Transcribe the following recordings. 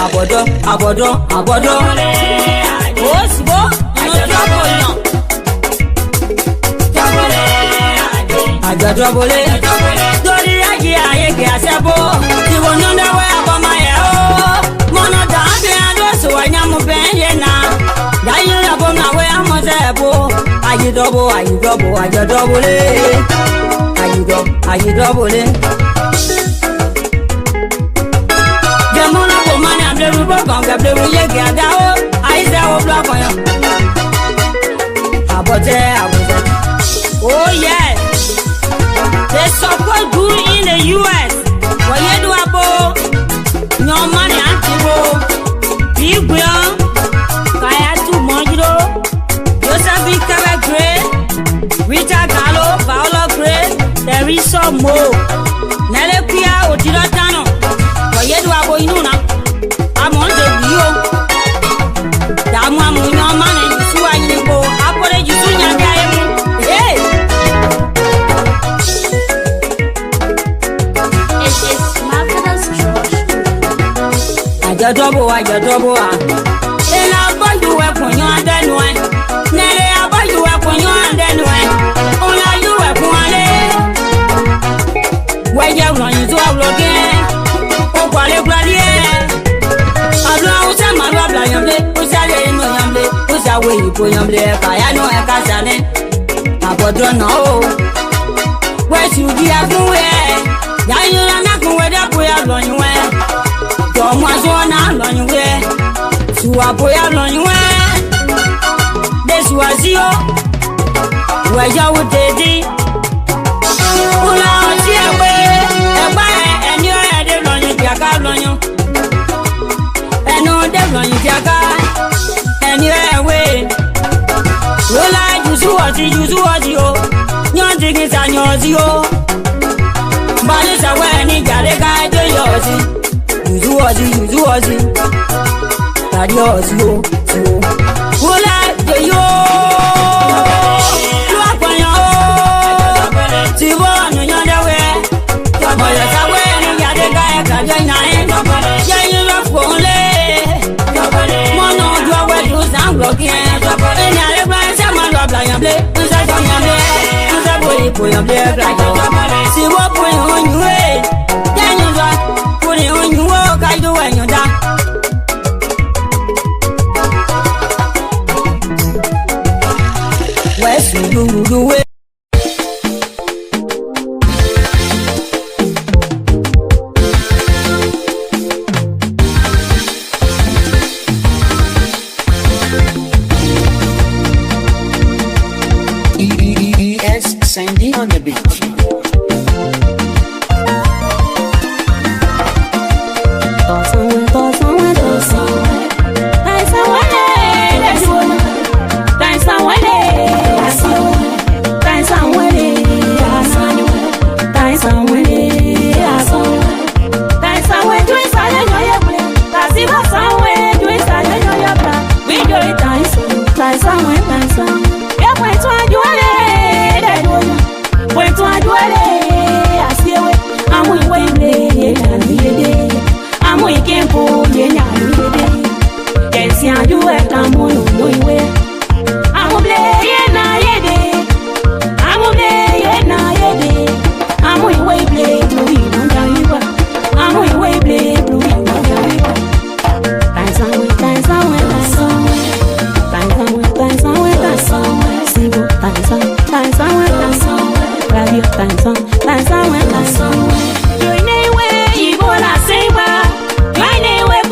abodo. Oh, sibo, Ajadobole, Dori Aji Ayeke Asebo, Tiwo Nyonda we abamaye o, Mono Dante Ado so anyamu benye na, Dayo na bona we amozebo, Ajadobole. Demona ko mani ableru bokan gableru yeke adao, Aize o block on yo. Abote. Oh yeah. They support guru in the US. For you do abo, no money antibo. Big Bill, Kaya to Monjiro, Joseph Victor Gray, Rita Gallo, Paolo Gray, there is some more. Nele Pia Otilotano. For you do abo inuna. I'm on the view. Damu no money, so I need go. Apole you soon. Ajadobo. Ela aboyu we kunyo andenu e. Nele aboyu we kunyo andenu e. Ola yu we kunale. We je ulanyu to awloge. O kwale e. Adwa usa marwa bla yamle, usa le no yamle, usa we ipo yamle ka ya no e ka sane. Abodo no o. We su di agunwe. Ya yura na kunwe da po ya lonyu e. Tomo azona lonywe, suapoya lonywe. Desuazio, weja udedi. Ula otiawe, egba enyo ede lonyu tiaka lonyu. Eno de lonyu tiaka, enyo ewe. Ula juzu oti o, nyonti kisa nyozi o. Bali sawe ni jare ka ejo yozi. Yuzu wazi. Tadi wazi yo. Wula de yo. Lua kwanyo. Tibo nyonda we. Moya sawe ni yade kaya kabya inae. Yayi lafole. Mono jwa we do sangloki. Eni ale kwa sama lwa bla yamble. Usa yamble. Usa boy yamble grajo. Tibo boy onywe. Yanyuzwa. Kuni onywo kaido wenyoda. Wesu duwe. EES Sandy on the beat. You anyway, you wanna say, well, you anyway.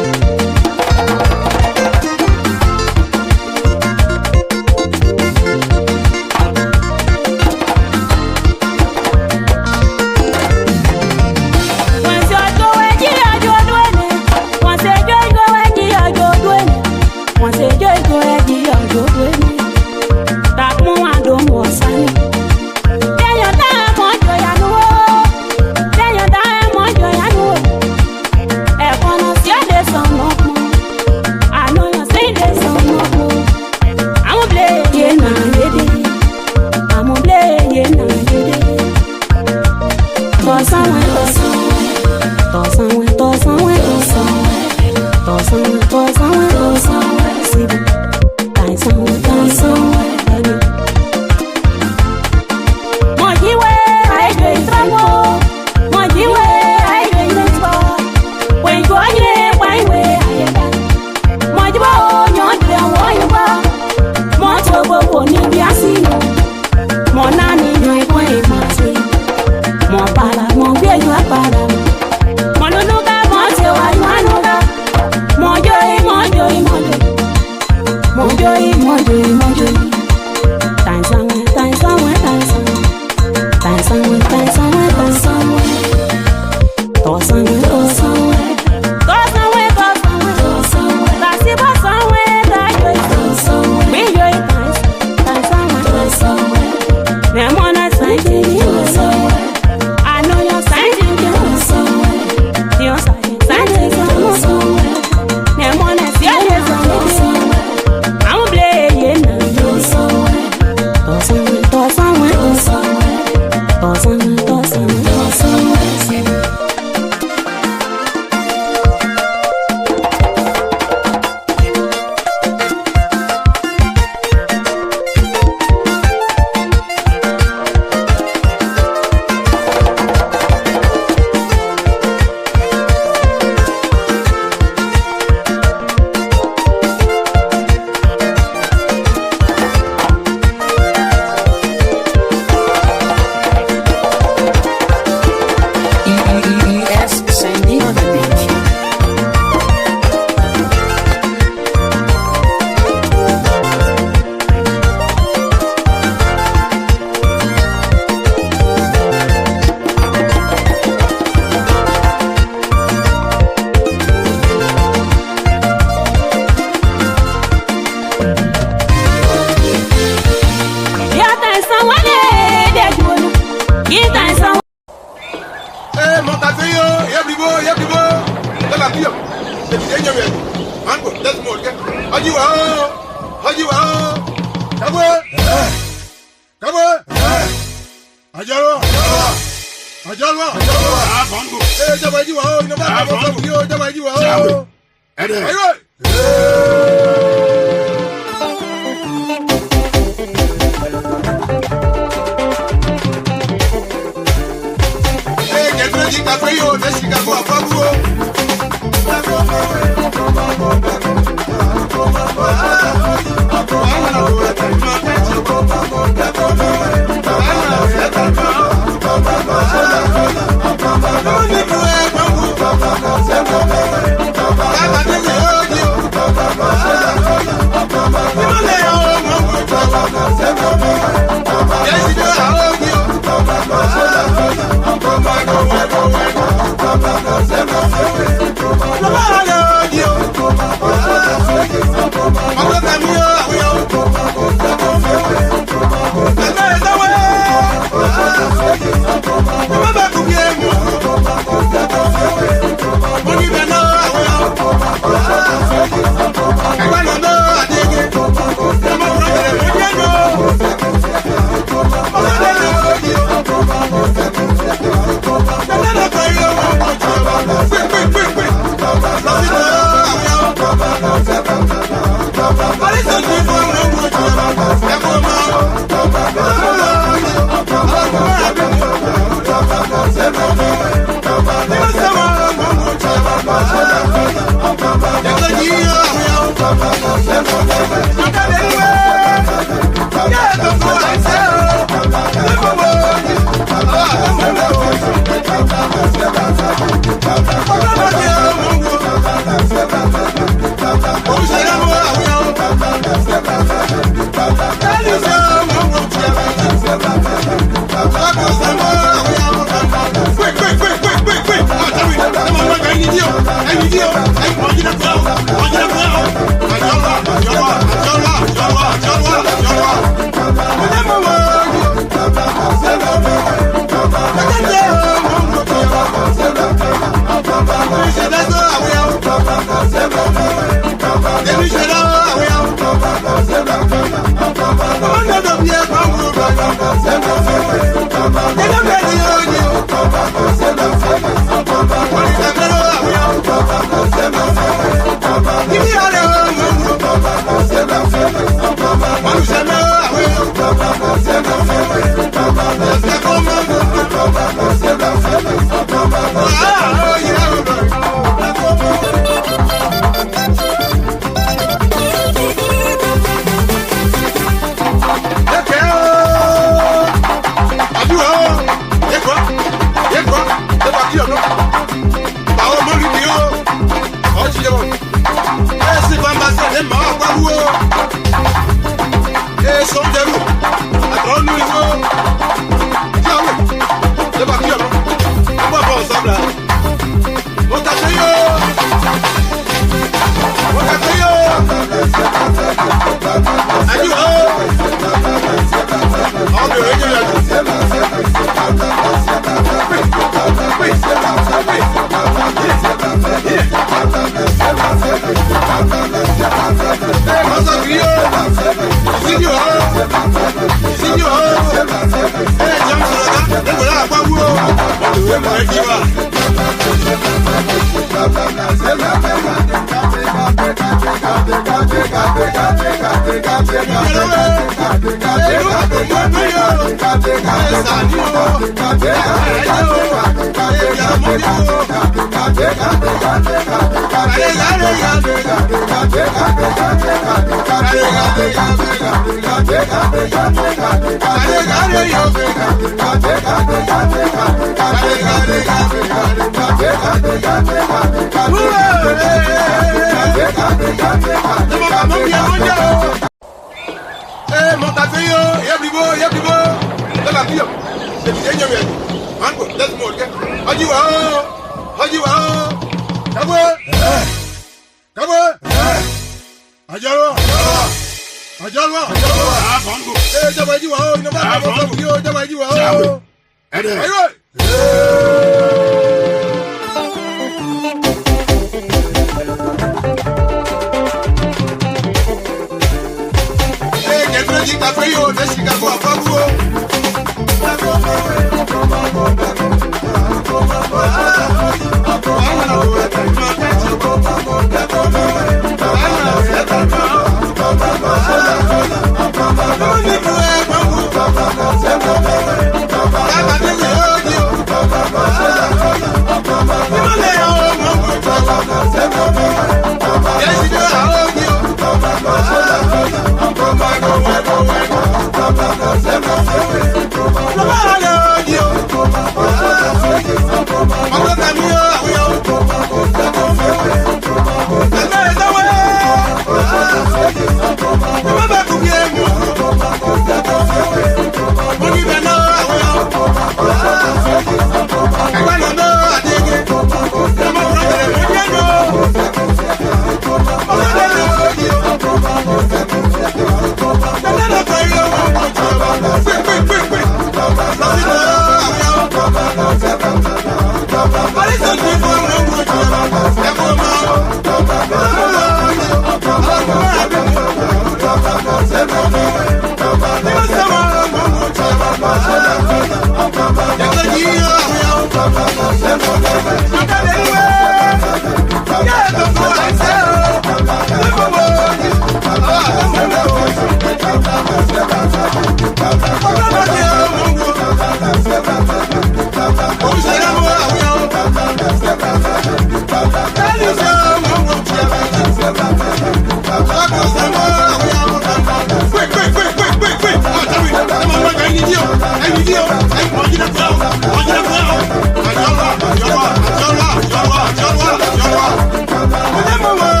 Remember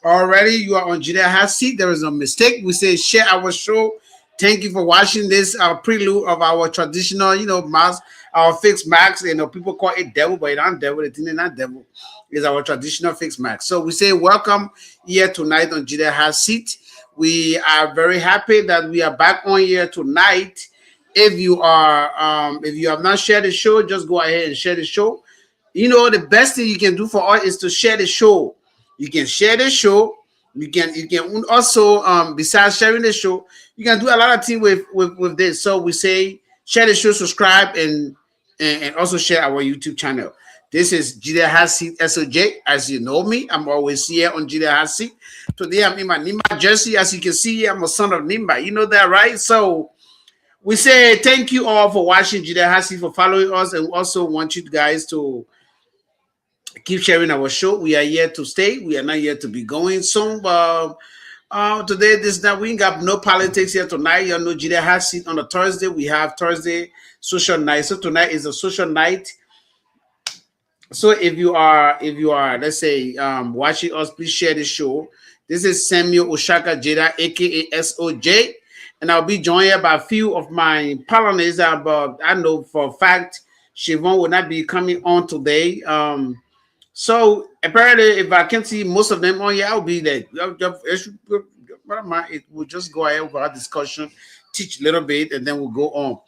Already, you are on Gedeh HotSeat. There is no mistake. We say share our show. Thank you for watching this prelude of our traditional, mask, our fixed mask. People call it devil, but it not devil. The thing is not devil. It's our traditional fixed mask. So we say welcome here tonight on Gedeh HotSeat. We are very happy that we are back on here tonight. If you have not shared the show, just go ahead and share the show. The best thing you can do for us is to share the show. You can share the show. You can also besides sharing the show, you can do a lot of things with this. So we say share the show, subscribe, and also share our YouTube channel. This is Gedeh HotSeat SOJ. As you know me, I'm always here on Gedeh HotSeat. Today I'm in my Nimba jersey. As you can see, I'm a son of Nimba. You know that, right? So we say thank you all for watching Gedeh HotSeat, for following us, and we also want you guys to keep sharing our show. We are here to stay. We are not here to be going soon. Today, we ain't got no politics here tonight. You know, Gedeh HotSeat on a Thursday. We have Thursday social night. So tonight is a social night. So if you are, let's say, watching us, please share the show. This is Samuel Oshaka Jeda, aka SOJ, and I'll be joined by a few of my partners. But I know for a fact Siobhan will not be coming on today. So apparently, if I can see most of them on here, I'll be there. It will just go ahead with our discussion. teach a little bit, and then we'll go on.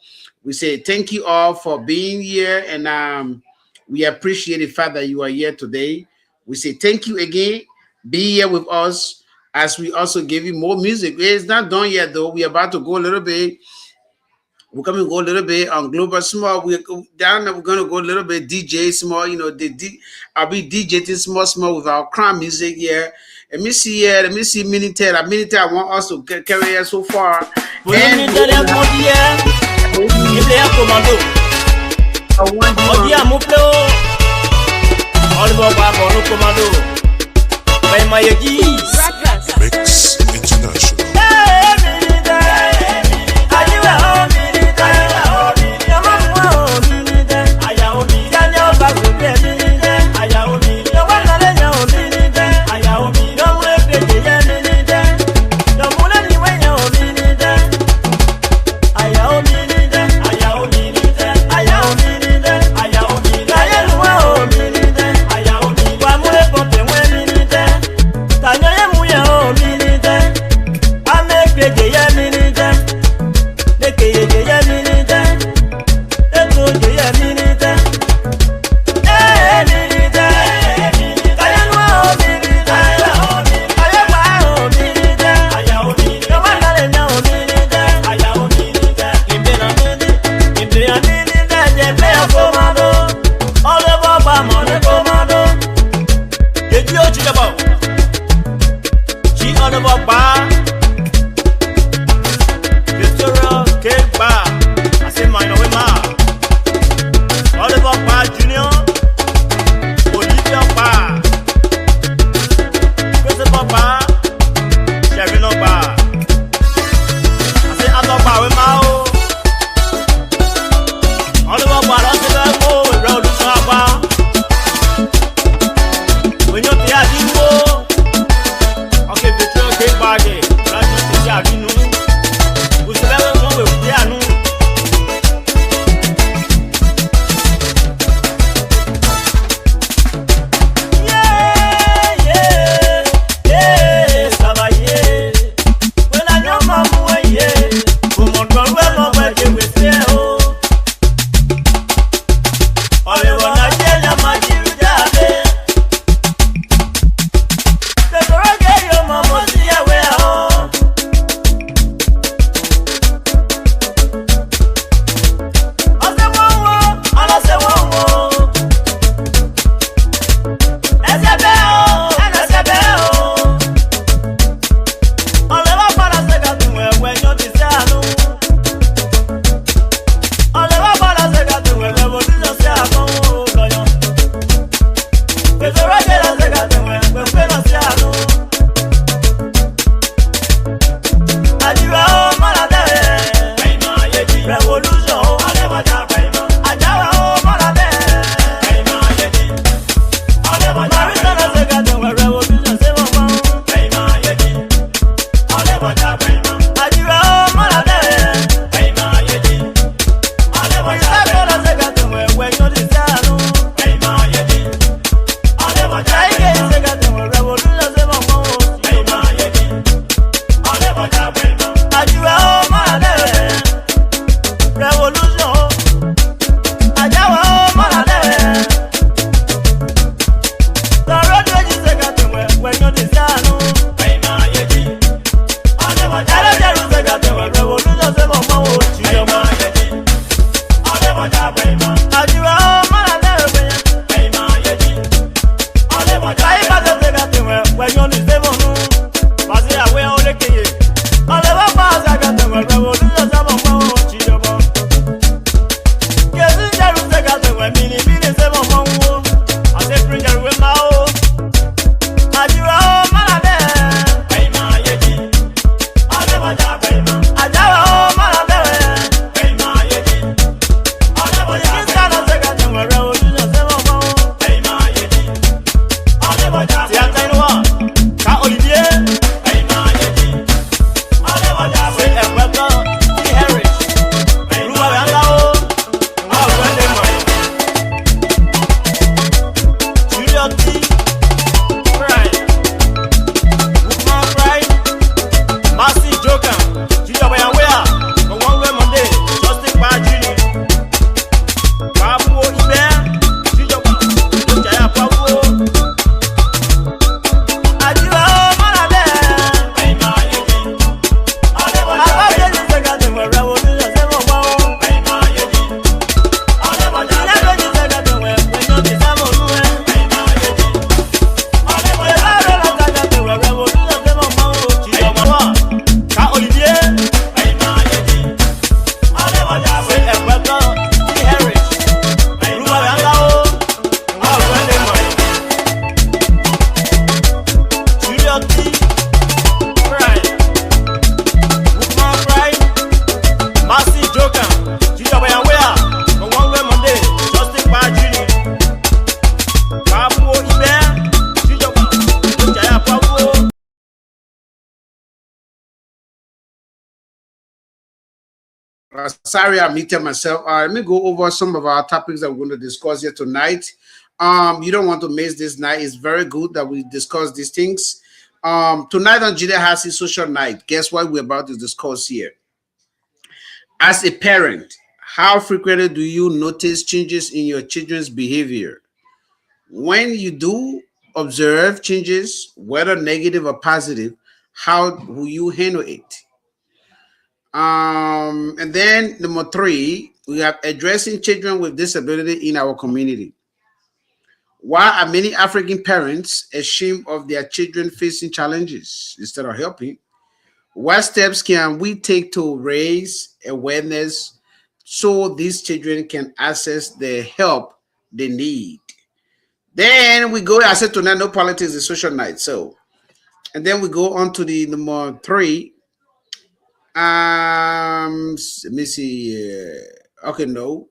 We say thank you all for being here, and we appreciate the fact that you are here today. We say thank you again. Be here with us as we also give you more music. It's not done yet, though. We're about to go a little bit. We're coming to go a little bit on Global Small. We're down there. We're going to go a little bit DJ Small. You know, I'll be DJing small with our crowd music here. Let me see here. Let me see Minitel. Minitel, I want us to carry us so far. And Mix International. Sorry, I muted myself. Let me go over some of our topics that we're going to discuss here tonight. You don't want to miss this night. It's very good that we discuss these things. Tonight on Gedeh HotSeat Social Night, guess what we're about to discuss here? As a parent, how frequently do you notice changes in your children's behavior? When you do observe changes, whether negative or positive, how will you handle it? And then number three, we have addressing children with disability in our community. Why are many African parents ashamed of their children facing challenges instead of helping? What steps can we take to raise awareness so these children can access the help they need? Then we go, I said tonight, no politics is social night. So, and then we go on to the number three. Let me see. Okay, no.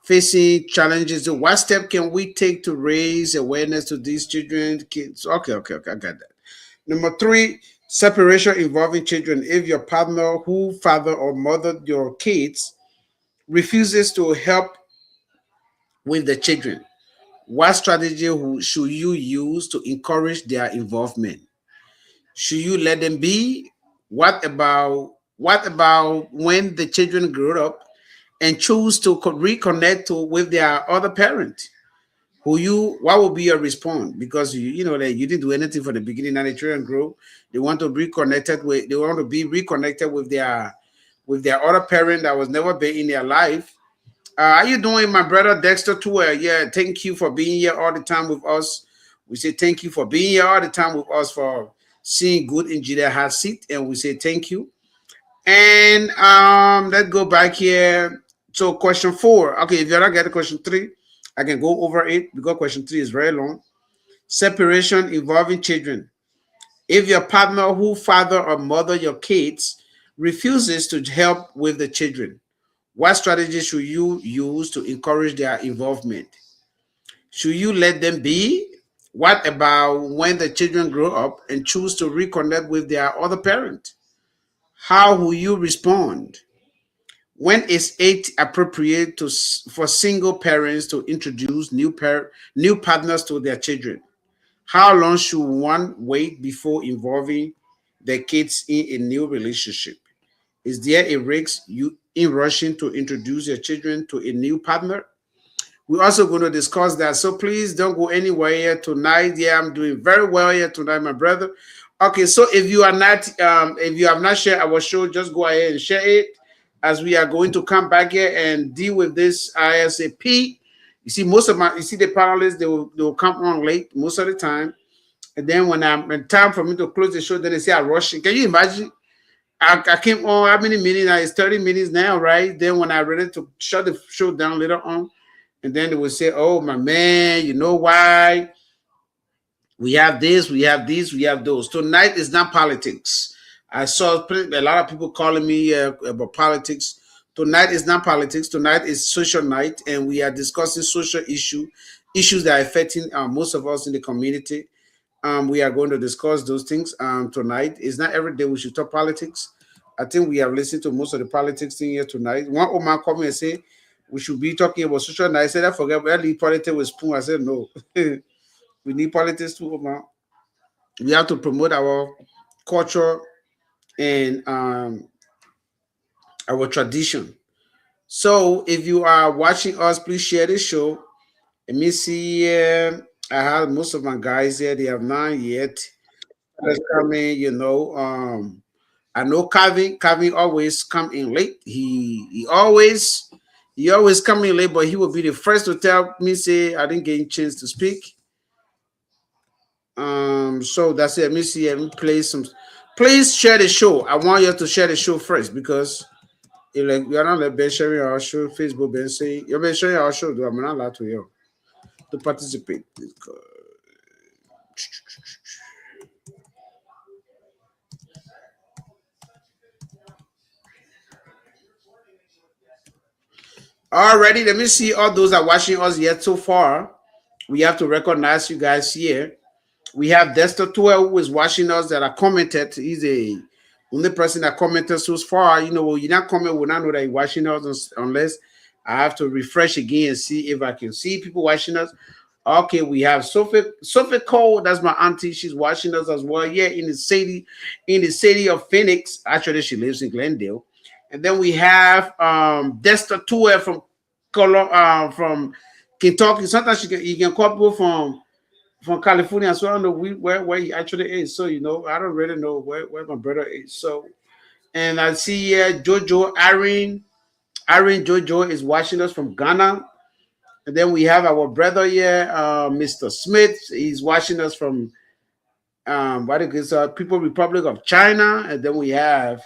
Facing challenges. So what step can we take to raise awareness to these children, kids? Okay, I got that. Number three, separation involving children. If your partner, who father or mother your kids, refuses to help with the children, what strategy should you use to encourage their involvement? Should you let them be? What about when the children grow up and choose to reconnect with their other parent? What will be your response? Because you know that you didn't do anything for the beginning and the children grow. They want to be reconnected with their other parent that was never been in their life. How you doing, my brother Dexter Tour? Yeah, thank you for being here all the time with us. We say thank you for being here all the time with us, for seeing good in Gedeh HotSeat, and we say thank you. And let's go back here. So question 4. Okay, if you don't get question 3, I can go over it because question 3 is very long. Separation involving children. If your partner, who father or mother your kids, refuses to help with the children, what strategy should you use to encourage their involvement? Should you let them be? What about when the children grow up and choose to reconnect with their other parent? How will you respond? When is it appropriate for single parents to introduce new partners to their children? How long should one wait before involving their kids in a new relationship? Is there a risk you in rushing to introduce your children to a new partner? We're also going to discuss that. So please don't go anywhere here tonight. Yeah, I'm doing very well here tonight, my brother. Okay, so if you have not shared our show, just go ahead and share it, as we are going to come back here and deal with this ASAP. You see, the panelists, they will come on late most of the time. And then when I'm time for me to close the show, then they say I'm rushing. Can you imagine? I came on how many minutes now? It's 30 minutes now, right? Then when I'm ready to shut the show down later on, and then they will say, oh my man, you know why? We have this, we have these, we have those. Tonight is not politics. I saw a lot of people calling me about politics. Tonight is not politics. Tonight is social night, and we are discussing social issues that are affecting most of us in the community. We are going to discuss those things tonight. It's not every day we should talk politics. I think we have listened to most of the politics thing here tonight. One old man called me and said we should be talking about social night. I said, I forget, we leave politics with spoon. I said, no. We need politics too, man. We have to promote our culture and our tradition. So if you are watching us, please share this show. Let me see. I have most of my guys here. They have not yet. Let's come in, I know Calvin always come in late. He always come in late, but he will be the first to tell me, say I didn't get a chance to speak. So that's it. Let me see. Let me play some. Please share the show. I want you to share the show first, because if like we are not like been sharing our show, Facebook been saying you've been sharing our show, though I'm not allowed to participate. Alrighty, let me see all those that are watching us yet so far. We have to recognize you guys here. We have Dexter 12 who is watching us that are commented. He's a Only person that commented so far, you not comment will not know that you're watching us unless I have to refresh again and see if I can see people watching us. Okay, we have Sophie Cole. That's my auntie. She's watching us as well. Yeah, in the city of Phoenix. Actually, she lives in Glendale. And then we have Desta Tour from Kentucky. Sometimes you can call people from California, so I don't know where he actually is. So I don't really know where my brother is. So, and I see here Jojo Aaron Jojo is watching us from Ghana. And then we have our brother here, Mr. Smith. He's watching us from what is People Republic of China. And then we have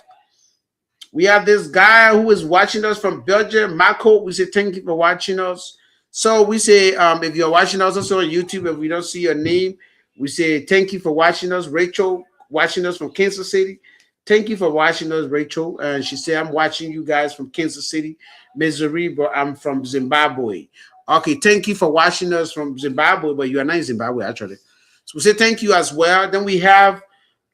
this guy who is watching us from Belgium, Marco. We say thank you for watching us. So we say if you're watching us also on YouTube, if we don't see your name, we say thank you for watching us. Rachel watching us from Kansas City. Thank you for watching us, Rachel. And she said, I'm watching you guys from Kansas City, Missouri, but I'm from Zimbabwe. Okay, thank you for watching us from Zimbabwe, but you are not in Zimbabwe, actually. So we say thank you as well. Then we have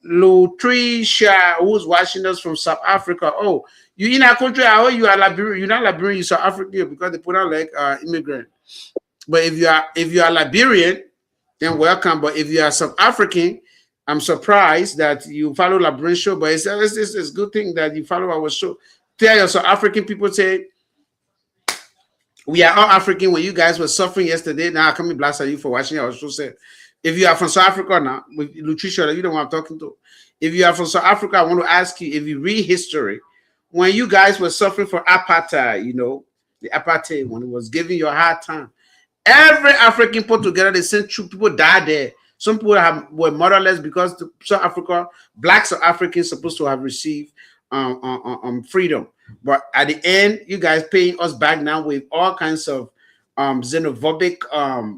Lutricia, who's watching us from South Africa. Oh, you in our country? Oh, you are Liberian. You're not Liberian. You're South African because they put out like immigrant. But if you are Liberian, then welcome. But if you are South African, I'm surprised that you follow Liberian show. But it's a good thing that you follow our show. Tell your South African people say we are all African. When you guys were suffering yesterday, now I come and blast at you for watching our show. Say, if you are from South Africa now, with Lutricia, you know what I'm talking to. If you are from South Africa, I want to ask you, if you read history, when you guys were suffering for apartheid, the apartheid, when it was giving you a hard time, every African put together, they sent two people died there. Some people were motherless because South Africa, black South Africans supposed to have received freedom. But at the end, you guys paying us back now with all kinds of xenophobic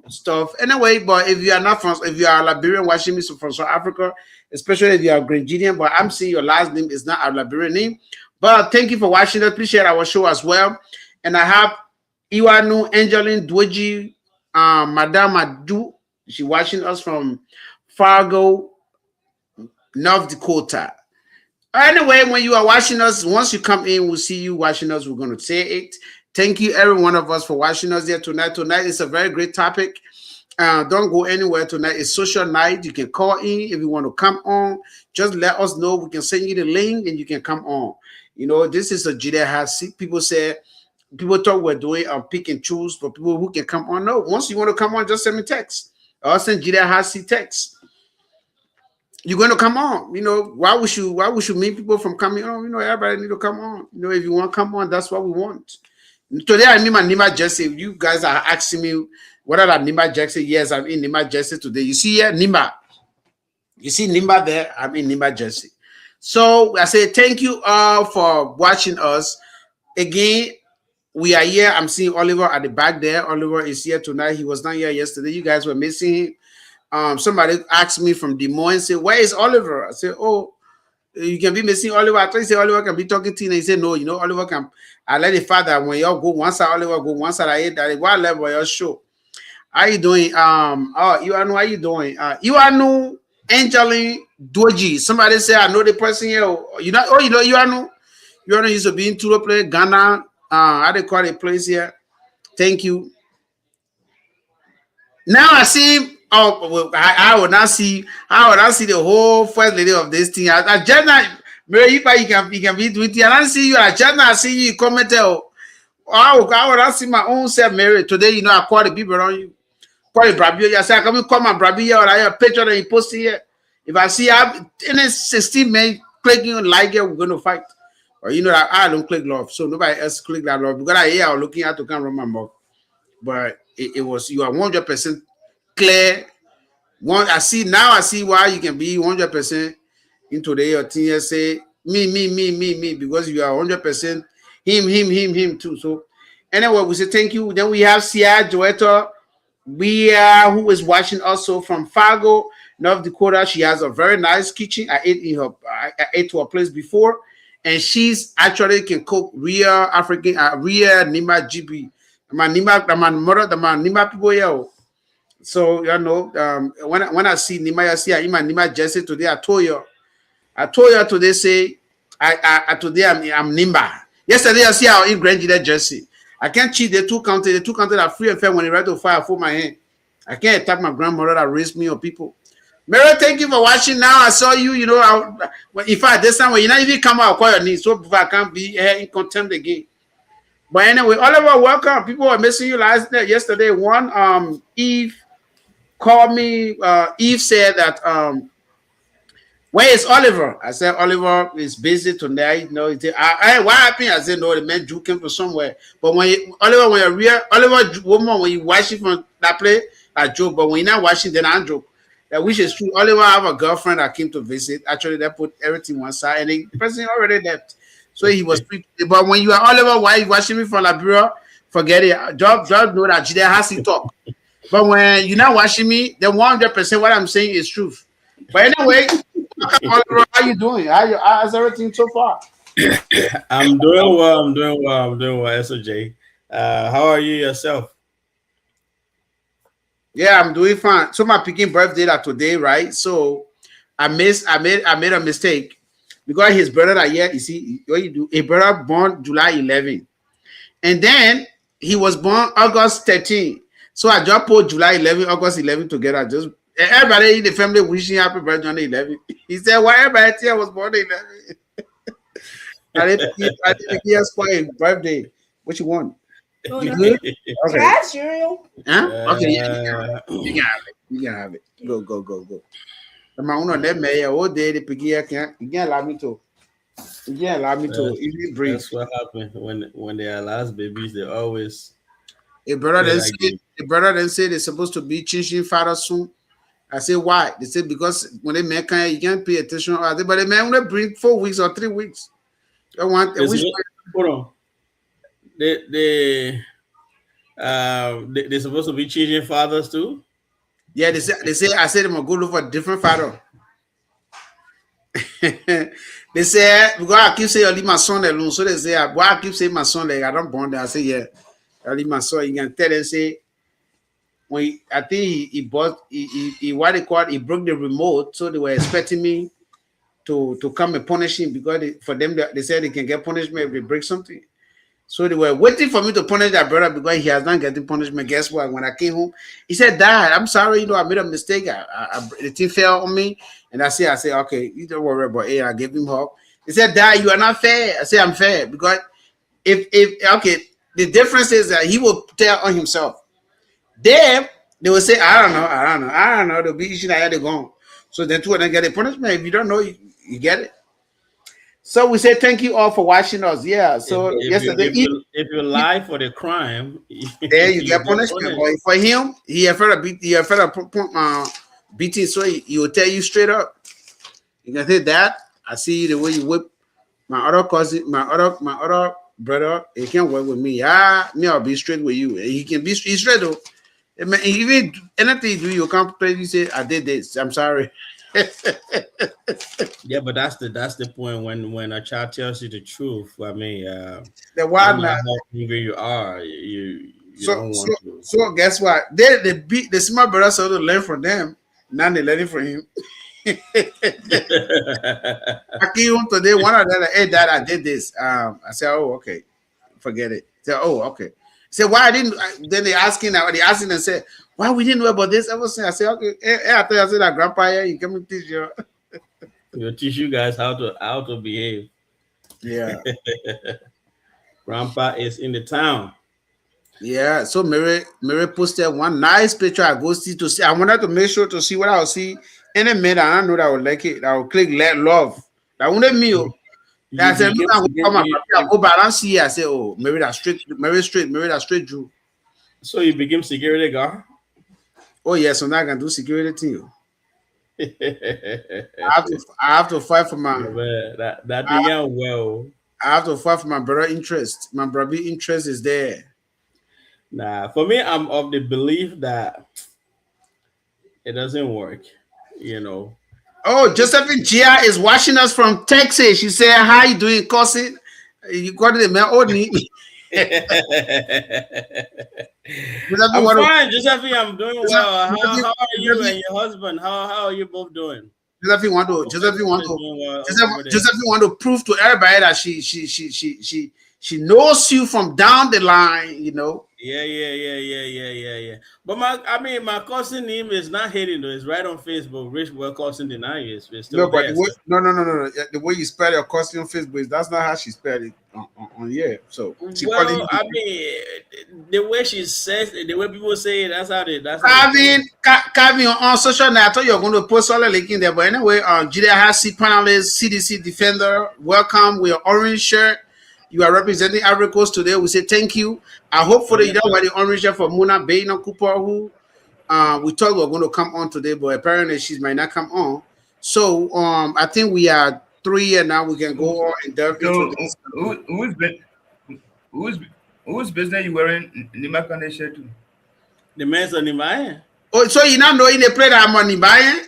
stuff. Anyway, but if you are not from, if you are Liberian watching me from South Africa, especially if you are Grenadian, but I'm seeing your last name is not a Liberian name. But thank you for watching us. Please share our show as well. And I have Iwanu Angeline Dweji, Madame Adu. She watching us from Fargo, North Dakota. Anyway, when you are watching us, once you come in, we'll see you watching us. We're going to say it. Thank you, every one of us, for watching us here tonight. Tonight is a very great topic. Don't go anywhere tonight. It's social night. You can call in if you want to come on. Just let us know. We can send you the link and you can come on. This is a Gedeh HotSeat. People thought we're doing pick and choose for people who can come on. No, once you want to come on, just send me text. Or send Gedeh HotSeat text. You're going to come on. Why would you meet people from coming on? Everybody need to come on. If you want to come on, that's what we want. Today I mean my Nima jersey. You guys are asking me whether I'm Nima jersey. Yes, I'm in Nima jersey today. You see here, Nima. You see Nima there? I'm in Nima jersey. So I say thank you all for watching us. Again, we are here. I'm seeing Oliver at the back there. Oliver is here tonight. He was not here yesterday. You guys were missing him. Somebody asked me from Des Moines, say, where is Oliver? I said, oh, you can be missing Oliver. I thought you said Oliver can be talking to you. And he said, no, Oliver can. I let the father, when y'all go one side, Oliver go one side. I hate that. What level your show? How you doing? How you doing? Iwanu Angeline Doji. Somebody say, I know the person here. Iwanu used to be in Turo play, Ghana. How they call the place here? Thank you. Now I see. Oh, well, I will not see. I will not see the whole first lady of this thing. I just not. Mary, you can be doing it. I don't see you. I just not see you comment. I will not see my own self, Mary. Today, I call the people around you. Call the Brabio. I say, I come and Brabio or I have a picture that you post here. If I see any 16 men clicking on like it, we're going to fight. Or that I don't click love, so nobody else click that love because I hear I was looking at to come from my mouth. But it was you are 100% clear. I see why you can be 100% into the your thing and say me because you are 100% him too. So anyway, we say thank you. Then we have Sia Joetta, who is watching also from Fargo, North Dakota. She has a very nice kitchen. I ate to her place before, and she's actually can cook real African, real Nima GB. My Nima people here. So when I see Nima, I see Nima jersey today. I told you today say Today I'm Nimba. Yesterday I see our in Grand Gedeh jersey. I can't cheat the two counted. The two counted are free and fair when they ready to fire for my hand. I can't attack my grandmother that raised me or people. Mary, thank you for watching. Now I saw you. You know, in fact, this time when you not even come out, call your name, so I can't be here in contempt again. But anyway, Oliver, welcome. People were missing you yesterday. One, Eve called me. Eve said that where is Oliver? I said Oliver is busy tonight. You know, what happened? I said no, the man Drew came from somewhere. But Oliver, when you're real Oliver woman, when you watch it from that place, I joke. But when you're not watching, then I joke. That which is true. Oliver have a girlfriend that came to visit. Actually, they put everything one side, and the person already left. So he was free. But when you are Oliver, why you watching me from Liberia? Forget it. Just know that Gedeh HotSeat talk. But when you're not watching me, then 100% what I'm saying is truth. But anyway. Oliver, how you doing? How's everything so far? I'm doing well. I'm doing well. SOJ. How are you yourself? Yeah, I'm doing fine. So my picking birthday that today, right? So I made a mistake because his brother that year. You see what you do? His brother born July 11, and then he was born August 13. So I just put July 11, August 11 together. Just everybody in the family wishing happy birthday on the 11th. He said, why everybody here was born on the 11th? I didn't hear spoil birthday. What you want? Oh, You no. good? Okay. Try cereal. Huh? Okay, yeah, you can have it. You can have it. Go. The man on that mayor all day the piggy can't allow me to. You can't allow me to even breathe. That's what happened when they are last babies. They always. A brother then say they're supposed to be changing father soon. I say why? They said because when they make you can't pay attention. I say, but the man will bring 4 weeks or 3 weeks. I want Hold on. They're supposed to be changing fathers too. Yeah, they say I said I'm gonna go look for a different father. They say because I keep saying I leave my son alone. So they say why I keep saying my son like I don't born there. I say yeah, I leave my son. You can tell them say when I think he bought he what they call it, he broke the remote, so they were expecting me to come and punish him because for them they said they can get punishment if they break something. So they were waiting for me to punish that brother because he has not getting punishment. Guess what? When I came home, he said, Dad, I'm sorry, I made a mistake. The thing fell on me. And I said, okay, you don't worry about it. I gave him hope. He said, Dad, you are not fair. I said, I'm fair because if the difference is that he will tell on himself. They will say, I don't know. They'll be issuing they're gone. So then two of them get a punishment. If you don't know, you get it. So we say thank you all for watching us. Yeah. So yesterday, if you lie for the crime, there you get punishment. But for him, he afraid of beating, so he will tell you straight up. You can say that. I see the way you whip my other cousin, my other brother. He can't work with me. Me, I'll be straight with you. He can be straight though. Even anything you do, you can't play. You say I did this. I'm sorry. Yeah, but that's the point when a child tells you the truth. I mean, the wild no man. matter how angry you are, you don't want to. So guess what? They beat the smart brother, so to learn from them. Now they learning from him. I came home today. One of them, hey, Dad, I did this. I said, oh, okay, forget it. They said, oh, okay. Say why I didn't. Then they asking and said, why we didn't know about this? I said, okay. I thought I said that grandpa, you come and teach you. We'll teach you guys how to behave. Yeah. Grandpa is in the town. Yeah. So Mary posted one nice picture. I go see to see. I wanted to make sure to see what I'll see in a minute. I know that I would like it. I will click let love. That wouldn't me. I said, look, I go balance here. I say, oh, Mary that straight Drew. So you became security guard? Oh yeah, so now I can do security too. I have to fight for my that began well. I have to fight for my brother interest. My brother interest is there. Nah, for me, I'm of the belief that it doesn't work. Oh, Josephine Gia is watching us from Texas. She said, "How you doing, cousin? You got it, man. I'm fine, Josephine. I'm doing well. How are you and your husband? How are you both doing? Josephine want to Josephine want to prove to everybody that she knows you from down the line, you know. Yeah. But my cousin name is not hidden though. It's right on Facebook. Rich Well cousin deny it's still No, but there. the way, no. The way you spell your cousin on Facebook, that's not how she spelled it on here. So she Well, the way she says it, the way people say it, that's how Calvin on social net. I thought you were going to post all the link in there, but anyway, Gedeh HotSeat panelist, CDC defender, welcome with your orange shirt. You are representing Ivory Coast today. We say thank you. I hope for you don't wear the orange shirt for Muna Bayna Cooper, who we thought we were going to come on today, but apparently she might not come on. So I think we are 3 here now. We can go on and delve into this. Whose business you wearing Nima Kane shirt too? the man's on the Oh, so you now know in the play that I'm on Nimba?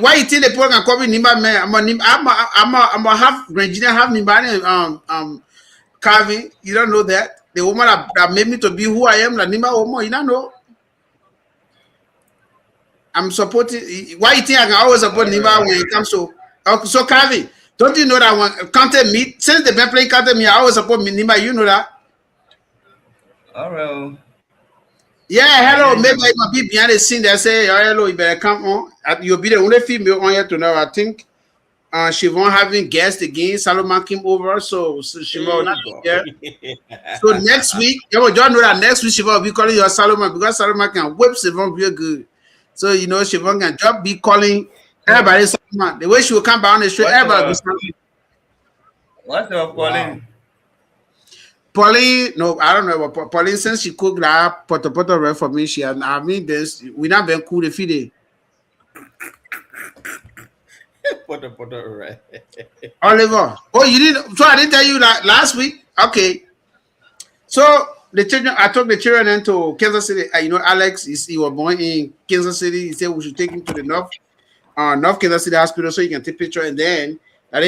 Why you think the people can call me Nimba man? I'm a half Regina, half Nimba. Calvin, you don't know that the woman that made me to be who I am, la Nimba woman. You don't know. I'm supporting. Why you think I can always support Nimba when it comes to? So Calvin, don't you know that when counted me since the been playing counted me, I always support Nimba. You know that. All right. Yeah, hello. Maybe I might be behind the scene. They say, oh, hello, you better come on. You'll be the only female on here tonight. I think Siobhan having guests again. Salomon came over, so Siobhan not here. So next week, you know that next week Siobhan will be calling your Salomon because Salomon can whip Siobhan real good. So you know Siobhan can just be calling everybody Salomon. The way she will come by on the street, everybody will be What's up, Pauline? Pauline, no, I don't know about Pauline. Since she cooked that poto red for me, she had. I mean, this we not been cool to feed it. Poto red. Oliver, oh, you didn't. So I didn't tell you that last week. Okay, so the children, I took the children into Kansas City. You know, Alex, he was born in Kansas City. He said we should take him to the North Kansas City Hospital so he can take picture. And then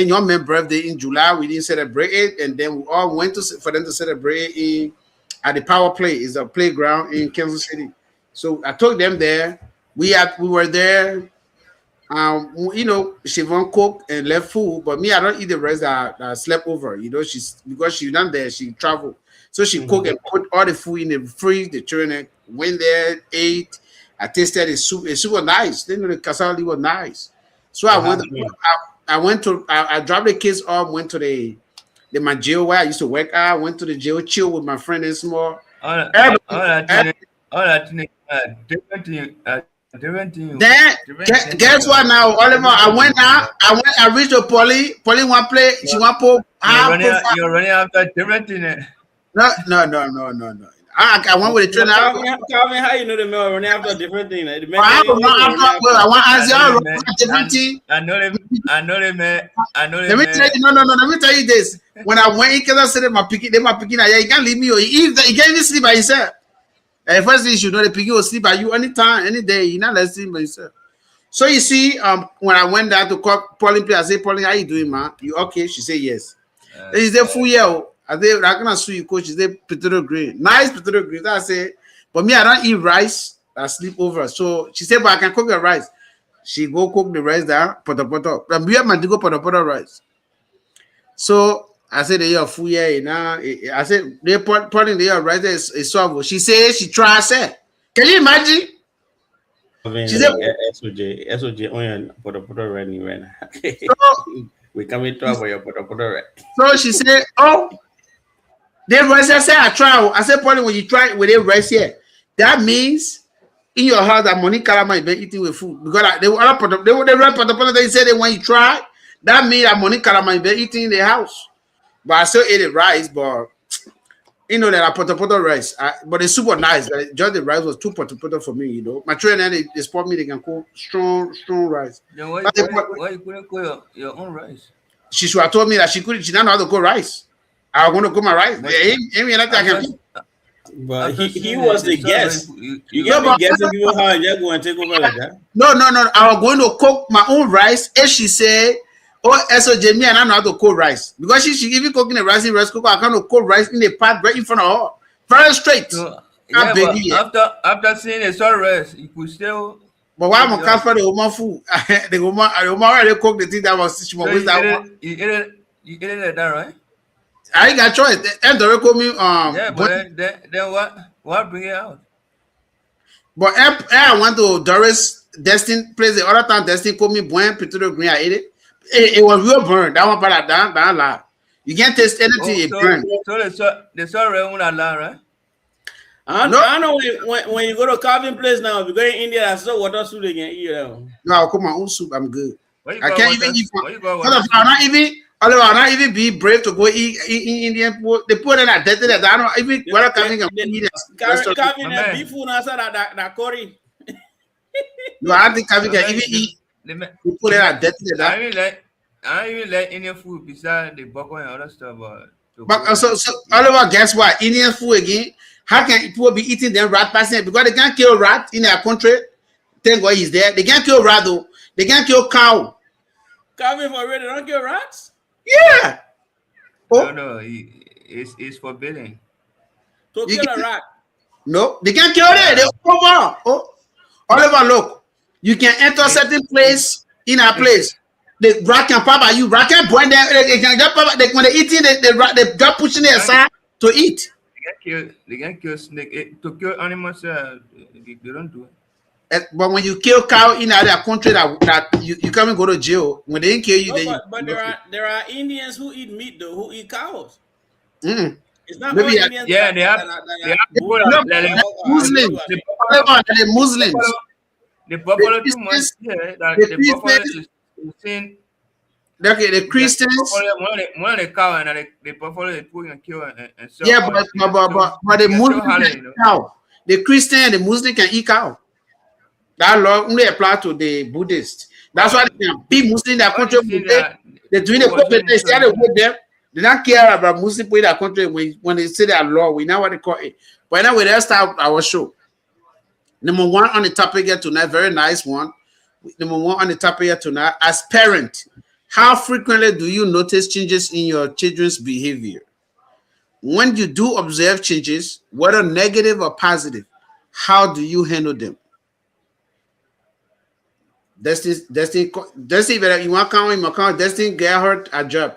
your man's birthday in July, we didn't celebrate it, and then we all went for them to celebrate it at the Power Play. It's a playground in Kansas City. So I took them there. We were there. You know, Siobhan cooked and left food, but me, I don't eat the rest that I slept over. You know, because she's not there, she traveled. So she cooked and put all the food in the fridge. The children went there, ate. I tasted the soup. The soup was nice. Then the cassava was nice. So I dropped the kids off, went to the my jail where I used to work at. Went to the jail, chill with my friend and small. All that different thing. Then guess what now, Oliver? I reached to Polly. Polly want play. She want put. You're running after different thing. No. I went with the trainer. Calvin, how you know the man running after different thing? I want to answer different thing. I know them, man. Let me tell you. No. Let me tell you this. When I went in Kansas City, my picking. You can't leave me. You can't even sleep by yourself. And first thing you should know, the piggy will sleep by you anytime, any day. You're not listening by yourself. So you see, when I went down to call Pauline, I said, Pauline, how you doing, man? You okay? She said yes. Then she said, full year. I said, I'm gonna sue you, coach. She said, potato green. Nice potato green. I said, but me, I don't eat rice. I sleep over. So she said, but I can cook your rice. She go cook the rice down, poto. And we have my go poto rice. So I said, they are full year now. I said, they're putting the rice is solvable. She said, she tried, said, can you imagine? She said, SOJ, on poto right now. We coming to about your poto right. So she said, oh, they rice. I said, I try. I said, Pauline, when you try with the rice here, that means in your house that money calama you been eating with food. Because they red poto they said that when you try, that means that money calama you been eating in the house. But I still ate the rice, but you know that I poto rice. But it's super nice. Just the rice was too poto for me, you know. My trainer they spot me, they can cook strong rice. Then why you couldn't cook your own rice? She should have told me that she didn't know how to cook rice. I was going to cook my rice. But he was the guest. You can't be guessing people how you're going to take over like that. No. I was going to cook my own rice. And she said, oh, SOJ, me and I know how to cook rice. Because she even cooking the rice in rice cooker, I can't cook rice in the pot right in front of her. Very straight. So, yeah, but after seeing the sunrise, you could still But why am I come for the woman food? The woman already cook the thing that was she So was that one. you ate it like that, right? I ain't got choice. And the call me Yeah, but then what bring it out? but I went to Doris Destin place the other time Destin called me buen potato green. I ate it. It was real burn. That one part of that la. You can't taste anything Oh, it burn. so they saw Raymond Allah, right? No, I know when you go to carving place now, if you go in India, that's so water soup they can eat. no, I'll cook my own soup. I'm good. What you I got can't water? even eat. What you got Hold water? on, I'll not even be brave to go eat Indian food. They put in a dirty that I don't even whether coming and eat a restaurant. Carving My that man. beef food outside that curry. No, I don't think coming can Man, even eat. the man- They put in a dirty that. I even like Indian food besides the bako and other stuff. But so Oliver, guess what? Indian food again. How can people be eating them rat person? Because they can't kill rat in their country. Thank God he's there. They can't kill rat though. They can't kill cow. Carving for real, they don't kill rats. Yeah. Oh, no, it's forbidden. To You kill can- a rat. no, they can't kill it. They over. Oh, Oliver, look. You can enter certain place in a place. The rat can pop at you. Rat can point them. They can just pop. When they eating, they just pushing their aside to eat. They can kill snake. To kill animals, they don't do it. But when you kill cow in other country that you come and go to jail. When they didn't kill you, No, then but there are Indians who eat meat though, who eat cows. Mm. It's not Maybe all Indians. Yeah, they have people No, that Muslims. the The Muslims. the buffalo The too much. Christians- Yeah, that the the buffalo Christians- is saying Okay, the Christians. one of the cow and the buffalo they put and kill and sell. Yeah, but the Muslims can eat cow. The Christian and the Muslim can eat cow. That law only apply to the Buddhist. That's why they can be Muslim in their country. They're doing the they started with them. They don't care about Muslim people in their country when they say that law. We know what they call it. But anyway, let's start our show. Number one on the topic here tonight, very nice one. Number one on the topic here tonight, as parent, how frequently do you notice changes in your children's behavior? When you do observe changes, whether negative or positive, how do you handle them? Destiny, better you want to come in my car. Destiny get her a job.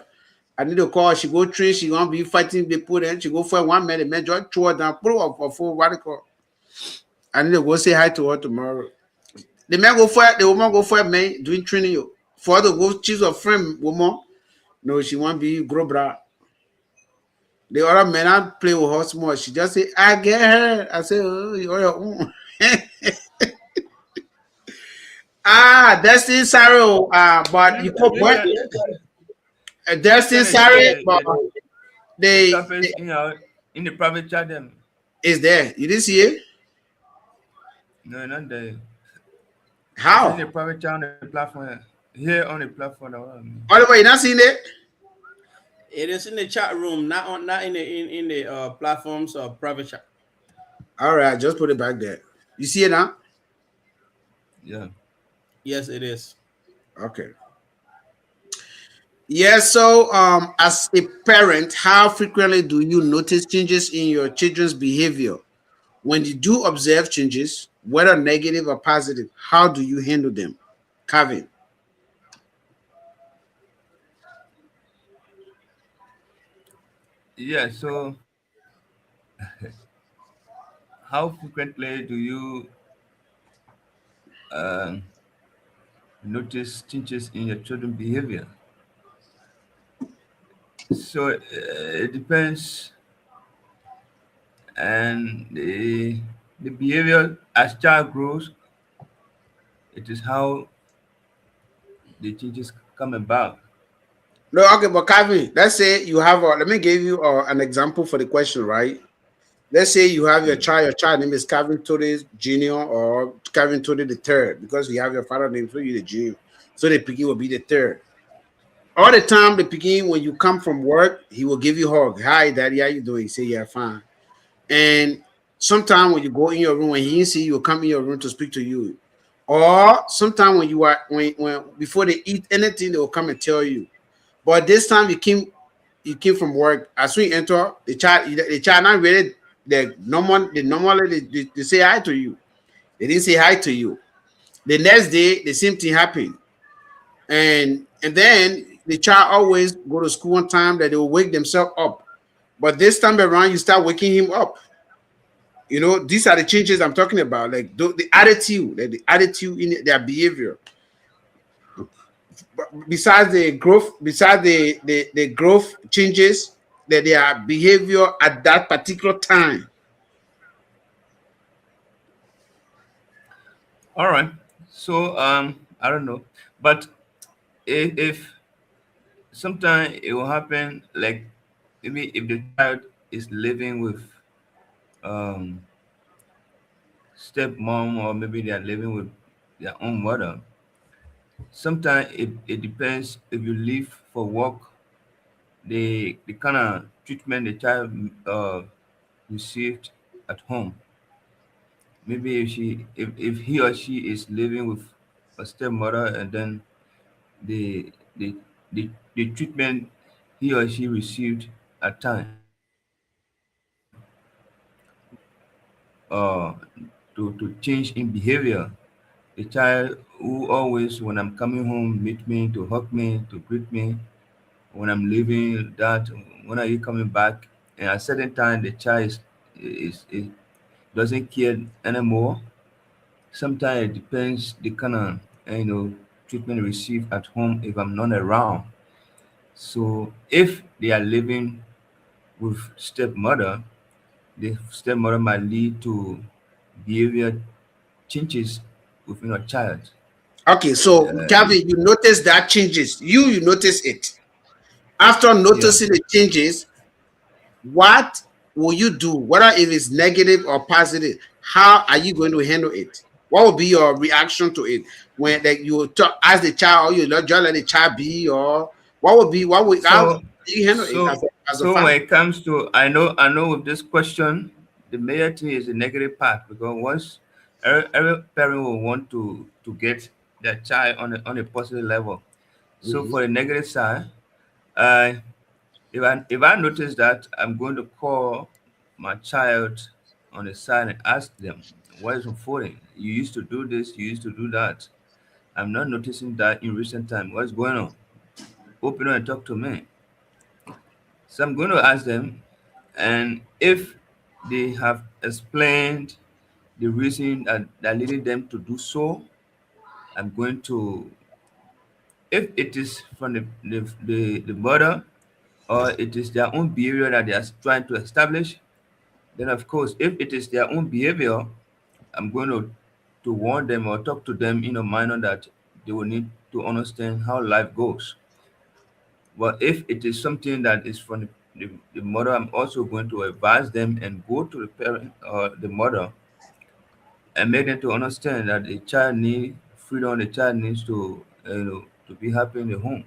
I need to call. She go train. She gonna be fighting. They put in. She go for 1 minute. Man, just throw her down. Put her up for 4. What they call? I need to go say hi to her tomorrow. The man go for the woman go for a man doing training you. For her to go choose a friend woman. No, she want be grow bra. The other man I play with her small. She just say, I get her. I say, oh, you're your own. Destiny sorrow. But you put what? Destiny sorry, but they in the private chat them. is there. You didn't see it? No, not there. In How? the private chat on the platform. Here on the platform. Oliver, you not seen it? It is in the chat room, not in the platforms or private chat. All right, just put it back there. You see it now? Yeah. Yes, it is. Okay. Yes, so as a parent, how frequently do you notice changes in your children's behavior? When you do observe changes, whether negative or positive, how do you handle them? Kevin. Yeah, so how frequently do you notice changes in your children's behavior? So it depends, and the behavior as child grows, it is how the changes come about. No, okay, but Kevin, let's say you have let me give you an example for the question, right? Let's say you have your child name is Kevin Torres Jr. or Kevin Torres the third, because you have your father name, so you the junior. So the picking will be the third. All the time, the picking, when you come from work, he will give you a hug. Hi, daddy, how you doing? Say, yeah, fine. And sometimes when you go in your room, when he see you, will come in your room to speak to you. Or sometimes when you are when before they eat anything, they will come and tell you. But this time you came from work. As we enter, the child not really normally they say hi to you. They didn't say hi to you. The next day, the same thing happened. And then the child always go to school on time that they will wake themselves up. But this time around, you start waking him up. You know, these are the changes I'm talking about, like the attitude, like the attitude in their behavior. Besides the growth changes, that their behavior at that particular time. All right. So I don't know, but if sometimes it will happen, like maybe if the child is living with um stepmom, or maybe they are living with their own mother. Sometimes it depends. If you leave for work, the kind of treatment the child received at home. Maybe if he or she is living with a stepmother, and then the the treatment he or she received at time uh to change in behavior. The child who always, when I'm coming home, meet me, to hug me, to greet me. When I'm leaving, that, when are you coming back? And at a certain time, the child is doesn't care anymore. Sometimes it depends the kind of treatment received at home if I'm not around. So if they are living with stepmother, the stepmother might lead to behavior changes within a child. Okay, so Uh, Calvin, you notice that changes. You notice it. After yeah. noticing the changes, what will you do? Whether if it's negative or positive, how are you going to handle it? What will be your reaction to it when, like, you talk, ask the child, or you just let the child be, or what would how do So, you handle it so, as a so when father? it comes to, I know with this question, the major thing is the negative part, because once every parent will want to get their child on a positive level. So Mhm. for the negative side, uh, if I notice that, I'm going to call my child on the side and ask them what is unfolding. You used to do this, you used to do that. I'm not noticing that in recent time. What's going on? Open up and talk to me. So I'm going to ask them, and if they have explained the reason that leading them to do so, I'm going to, if it is from the mother, or it is their own behavior that they are trying to establish, then of course, if it is their own behavior, I'm going to warn them or talk to them in a manner that they will need to understand how life goes. But if it is something that is from the mother, I'm also going to advise them and go to the parent or the mother and make them to understand that the child needs freedom, the child needs to be happy in the home.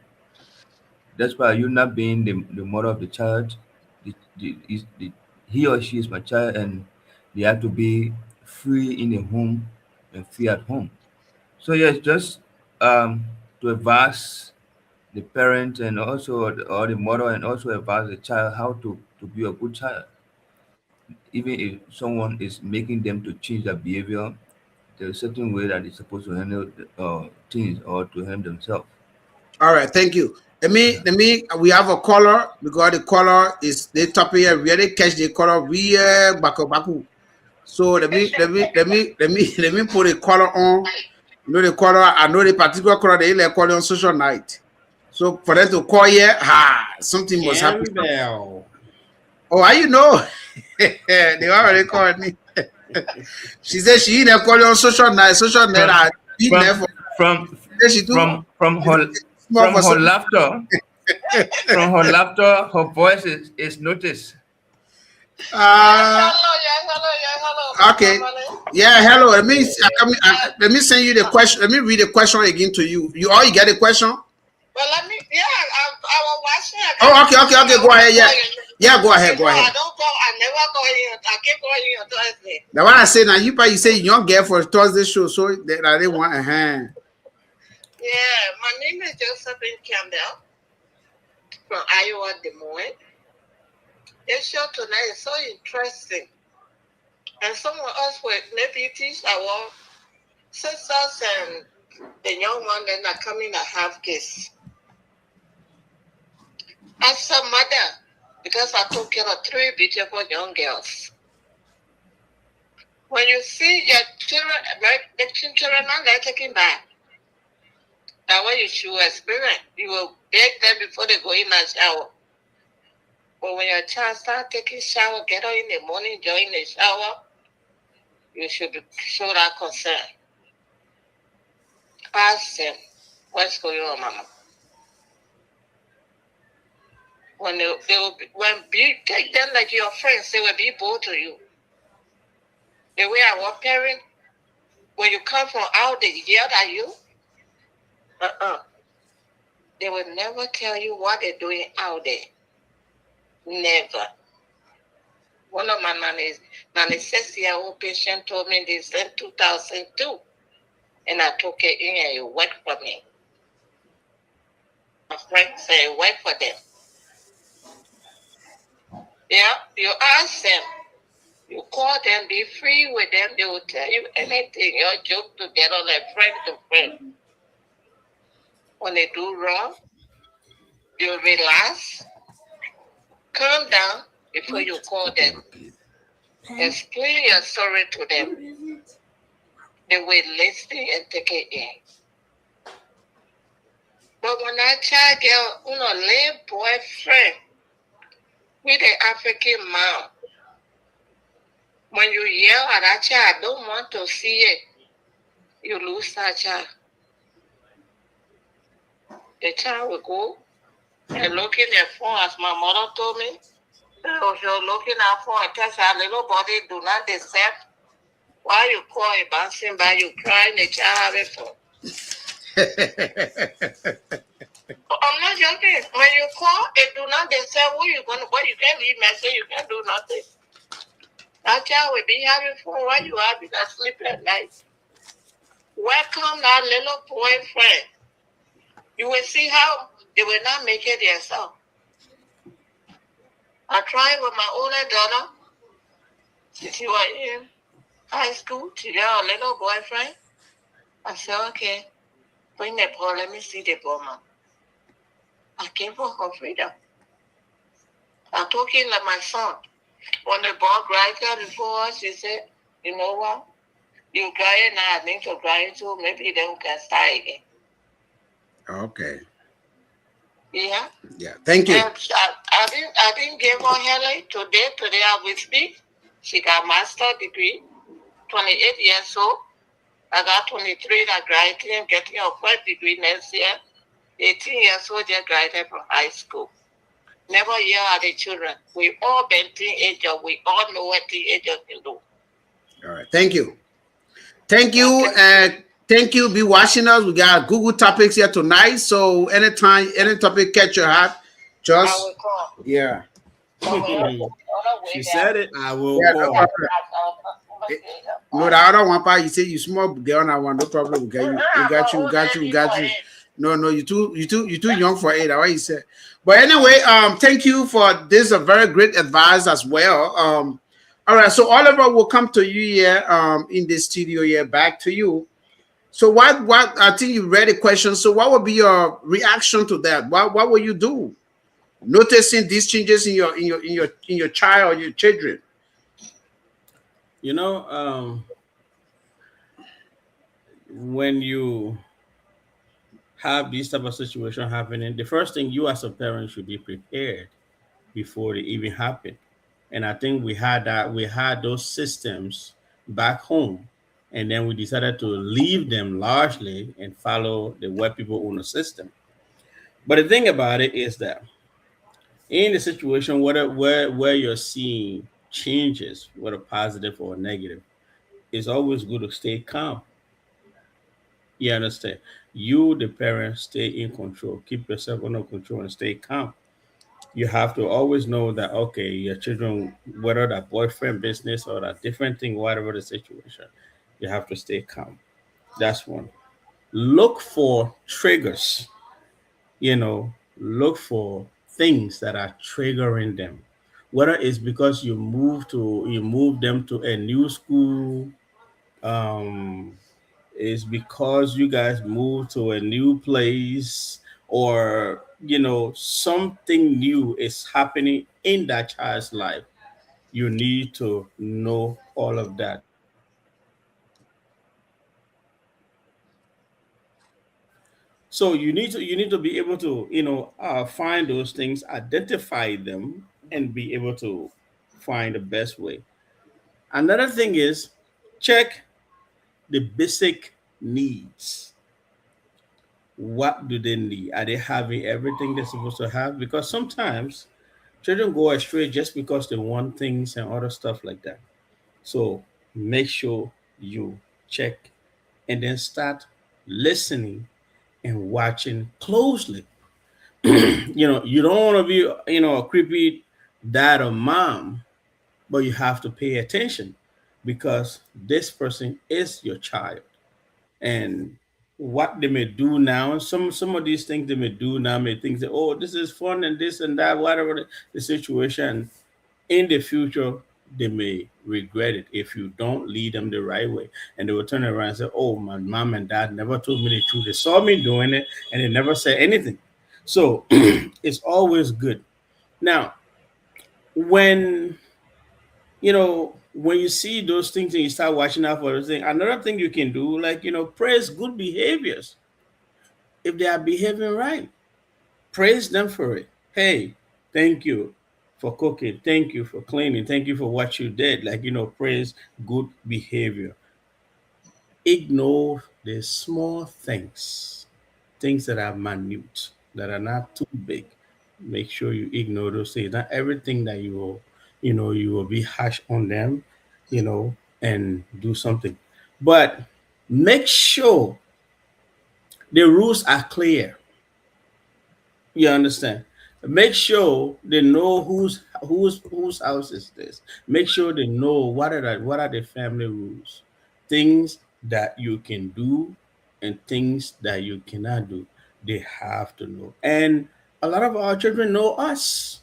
That's why you not being the mother of the child, he or she is my child, and they have to be free in the home and free at home. So yes, just to advise the parent, and also or the mother, and also advise the child how to be a good child. Even if someone is making them to change their behavior, there's a certain way that they're supposed to handle things or to handle themselves. All right, thank you. Let me. We have a caller because the caller is the topic here. Really catch the caller. We baku baku. So let me put a caller on. You know the caller. I know the particular caller. They like calling on social night. So for them to call here, something must happen. Campbell. Oh, how you know? They already called me. She said she in a calling on social night. Social night. From I been there from for. from She do. from her Small for social. from her laughter, her voice is noticed. Uh, okay. Yeah, hello. Let me send you the question. Let me read the question again to you. You get the question? Well, I was watching. Oh, okay. Go ahead. Yeah, go ahead. No, I don't go. I never go in. I keep going in on Thursday. Now, what I say now, you say young girl for Thursday show, so that I didn't want a hand. Yeah, my name is Josephine Campbell from Iowa, Des Moines. This show tonight is so interesting. And some of us with deputies, our sisters and the young one then are coming to have kids. As a mother, because I took care of 3 beautiful young girls. When you see your children, the children are not taking back. That's what you should experience. You will beg them before they go in and shower. But when your child start taking shower, get up in the morning, join the shower, you should show that concern. Ask them, what's going on, mama? When they will be, when you take them like your friends, they will be bold to you. The way our parents, when you come from out, they yell at you. They will never tell you what they're doing out there. Never. One of my 96-year-old patient told me this in 2002, and I took it in and it worked for me. My friend said it worked for them. Yeah, you ask them, you call them, be free with them, they will tell you anything. You joke together like friend to friend. When they do wrong, you relax, calm down before you call them. Explain your story to them. They will listen and take it in. But when that child get lame boyfriend with an African mom, when you yell at that child, don't want to see it, you lose that child. The child will go and look in their phone, as my mother told me. So she'll look in her phone and tell her little body do not accept. Why you call a bouncing by you crying the child having phone? I'm not joking. When you call, it do not accept who you gonna. But you can't leave message. You can't do nothing. That child will be having fun while you are because sleep at night. Welcome that little boyfriend. You will see how they will not make it themselves. I tried with my older daughter. She was in high school. She got a little boyfriend. I said, okay, bring the ball. Let me see the ball, mom. I came for her freedom. I told him like my son. When the ball grabbed before us, she said, you know what? You crying now, I need to cry too. Maybe then we can start again. Okay. Yeah. Yeah. Thank you. I didn't give her headache today. Today I will speak. She got master's degree, 28 years old. I got 23 that graduated, getting a first degree next year. 18 years old, just graduated from high school. Never yell at the children. We all been teenagers. We all know what teenagers can do. All right. Thank you. Thank you. Thank you. Be watching us. We got Google topics here tonight. So anytime, any topic catch your heart, just yeah. She said it. I will Yeah, call. no problem. No, the other one part you say you small girl on that one, no problem. We got you. We got you. We got you. We got you. No, you too young for it. That's what you said. But anyway, thank you for this. A very great advice as well. All right, so Oliver will come to you here in the studio here. Back to you. So what I think you read the question. So what would be your reaction to that? What will you do? Noticing these changes in your child or your children. You know, when you have this type of situation happening, the first thing you as a parent should be prepared before it even happen. And I think we had those systems back home, and then we decided to leave them largely and follow the web people own the system. But the thing about it is that in the situation where you're seeing changes, whether positive or negative, it's always good to stay calm. You understand? You, the parent, stay in control. Keep yourself under control and stay calm. You have to always know that okay, your children, whether that boyfriend business or that different thing, whatever the situation, you have to stay calm. That's one. Look for triggers. Look for things that are triggering them. Whether it's because you move them to a new school, um, is because you guys moved to a new place, or something new is happening in that child's life. You need to know all of that. So you need to be able to find those things, identify them, and be able to find the best way. Another thing is, check the basic needs. What do they need? Are they having everything they're supposed to have? Because sometimes children go astray just because they want things and other stuff like that. So make sure you check, and then start listening and watching closely. You don't want to be a creepy dad or mom, but you have to pay attention, because this person is your child. And what they may do now, and some of these things they may do now, may think that, oh, this is fun and this and that, whatever the situation. In the future, they may regret it if you don't lead them the right way, and they will turn around and say, oh, my mom and dad never told me the truth. They saw me doing it and they never said anything. So it's always good. Now, when when you see those things and you start watching out for those things, another thing you can do, like, praise good behaviors. If they are behaving right, praise them for it. Hey, thank you for cooking. Thank you for cleaning. Thank you for what you did. Like, praise good behavior. Ignore the small things that are minute, that are not too big. Make sure you ignore those things. Not everything that you will be harsh on them, and do something. But make sure the rules are clear. You understand? Make sure they know whose house is this. Make sure they know what are the family rules, things that you can do and things that you cannot do. They have to know. And a lot of our children know us.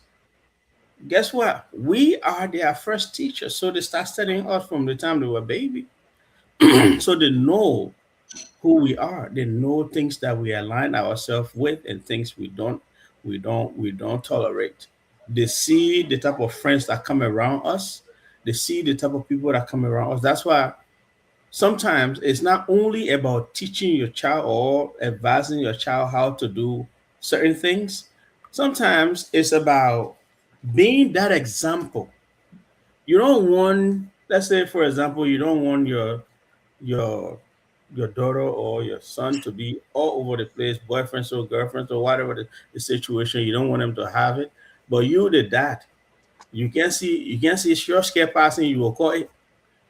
Guess what? We are their first teachers, so they start studying us from the time they were baby. So they know who we are. They know things that we align ourselves with and things we don't tolerate. They see the type of friends that come around us. They see the type of people that come around us. That's why sometimes it's not only about teaching your child or advising your child how to do certain things. Sometimes it's about being that example. You don't want, let's say, for example, you don't want your your daughter or your son to be all over the place, boyfriends or girlfriends or whatever the situation. You don't want them to have it, but you did that. You can see sure scare passing. You will call it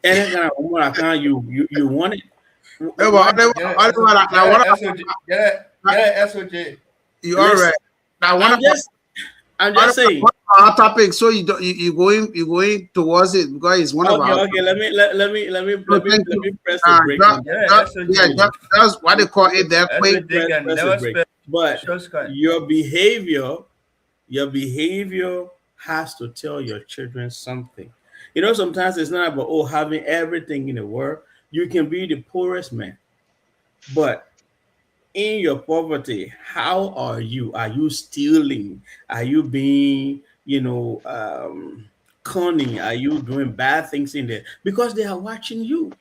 any kind of woman account you want it. Yeah, Why? but I Get want a SOJ. Get a SOJ. you all right. Listen, I want I'm just I'm just saying. our topic, so you going towards it because it's one of Okay, our. okay. So Let thank you. me press the break on Get that. a Yeah, SOJ. that's what they call it there. Let me Quick. SOJ press can press the never break. spell But shortcut. your behavior has to tell your children something. Sometimes it's not about having everything in the world. You can be the poorest man, but in your poverty, how are you? Are you stealing? Are you being, cunning? Are you doing bad things in there? Because they are watching you.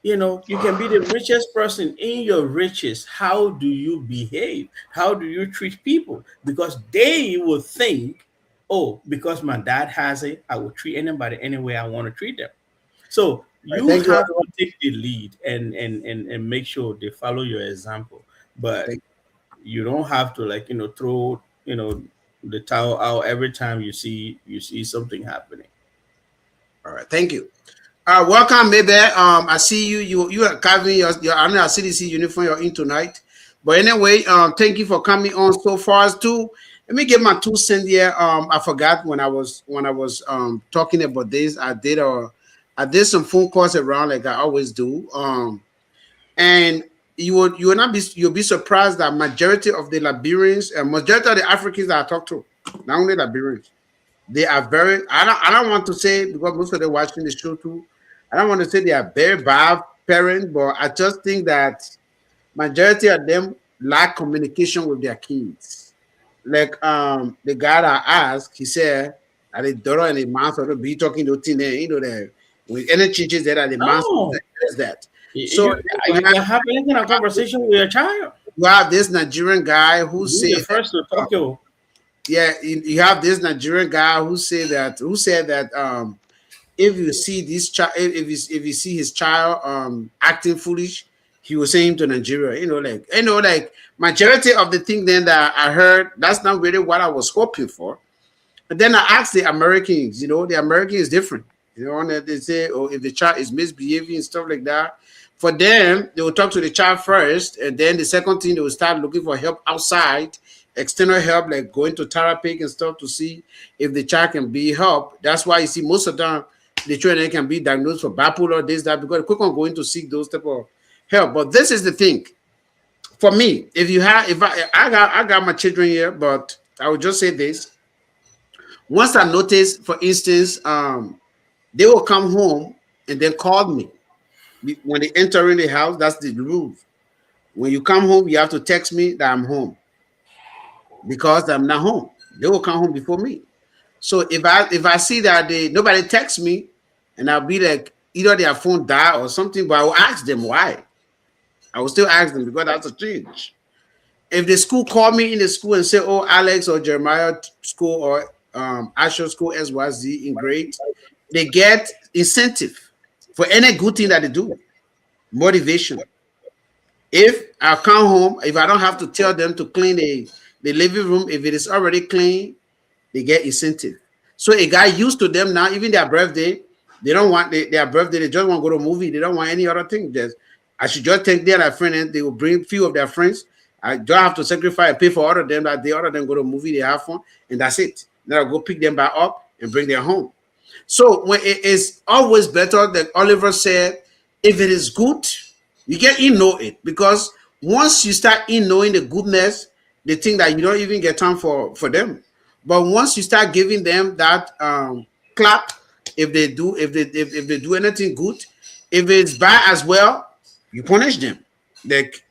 You can be the richest person. In your riches, how do you behave? How do you treat people? Because they will think, oh, because my dad has it, I will treat anybody any way I want to treat them. So All right, you thank you, have everyone. to take the lead and make sure they follow your example. But Thank, you don't have to, like, throw, the towel out every time you see something happening. all right, thank you. Welcome, maybe. I see you. You are carving your annual CDC uniform. You're in tonight. But anyway, thank you for coming on so far as too. Let me get my 2 cents here. I forgot when I was talking about this. I did some phone calls around like I always do. And you will not be you'll be surprised that majority of the Liberians and majority of the Africans that I talk to, not only Liberians, they are very. I don't want to say because most of them watching the show too. I don't want to say they are very bad parent, but I just think that majority of them lack communication with their kids. Like the guy that I asked, he said that the daughter and the mom sort of be talking to teen, that with any changes that the mom No, does that. So you you can have any kind of conversation with your child. you have this Nigerian guy who Be said the first to talk to. yeah, you have this Nigerian guy who said that if you see this child, if you see his child acting foolish, he will send him to Nigeria. Like majority of the thing then that I heard, that's not really what I was hoping for. But then I asked the Americans, the American is different. And they say, oh, if the child is misbehaving and stuff like that, for them, they will talk to the child first, and then the second thing, they will start looking for help outside, external help, like going to therapy and stuff to see if the child can be helped. That's why you see most of them, the children can be diagnosed for bipolar, this, that, because they quick on going to seek those type of help. But this is the thing. For me, if I got my children here, but I would just say this. Once I notice, for instance, they will come home and then call me when they enter in the house. That's the rule. When you come home, you have to text me that I'm home because I'm not home. They will come home before me. So if I see that nobody texts me, and I'll be like either their phone die or something, but I will ask them why. I will still ask them because that's a change. If the school call me in the school and say, "Oh, Alex or Jeremiah school or Asher school SYZ in grades," they get incentive for any good thing that they do, motivation. If I come home, if I don't have to tell them to clean the living room, if it is already clean, they get incentive. So it got used to them now, even their birthday, they don't want their birthday, they just want to go to a movie, they don't want any other thing. I should just take their friend and they will bring few of their friends. I don't have to sacrifice and pay for all of them, that they all of them go to a movie, they have fun, and that's it. Then I'll go pick them back up and bring them home. So when it is always better, that Oliver said, if it is good, you get in know it, because once you start in knowing the goodness, they think that you don't even get time for them. But once you start giving them that clap, if they do anything good, if it's bad as well, you punish them. Like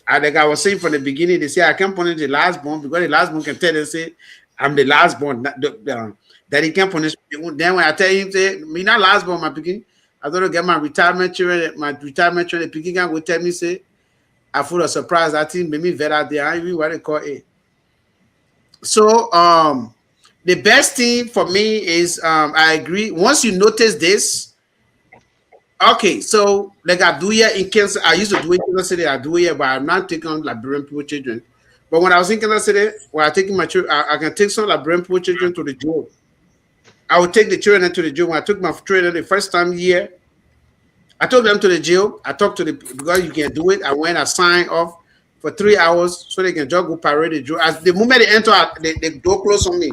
I was saying from the beginning, they say I can't punish the last born because the last born can tell them, say I'm the last born, that he can't punish me. Then when I tell him, say me not last born, my picking, I thought to get my retirement children, the picking guy will tell me, say I full of surprise. I think maybe better there, I even what they call it. So the best thing for me is I agree. Once you notice this, okay, so like I do here in Kansas, I used to do it in Kansas City, I do here, but I'm not taking on Liberian people children. But when I was in Kansas City, when I taking my children, I can take some Liberian people children to the jail. I would take the children to the jail. When I took my children the first time here, I took them to the jail. I talked to because you can do it. I went, I signed off for 3 hours so they can just go parade the jail. As the moment they enter, the door closed on me.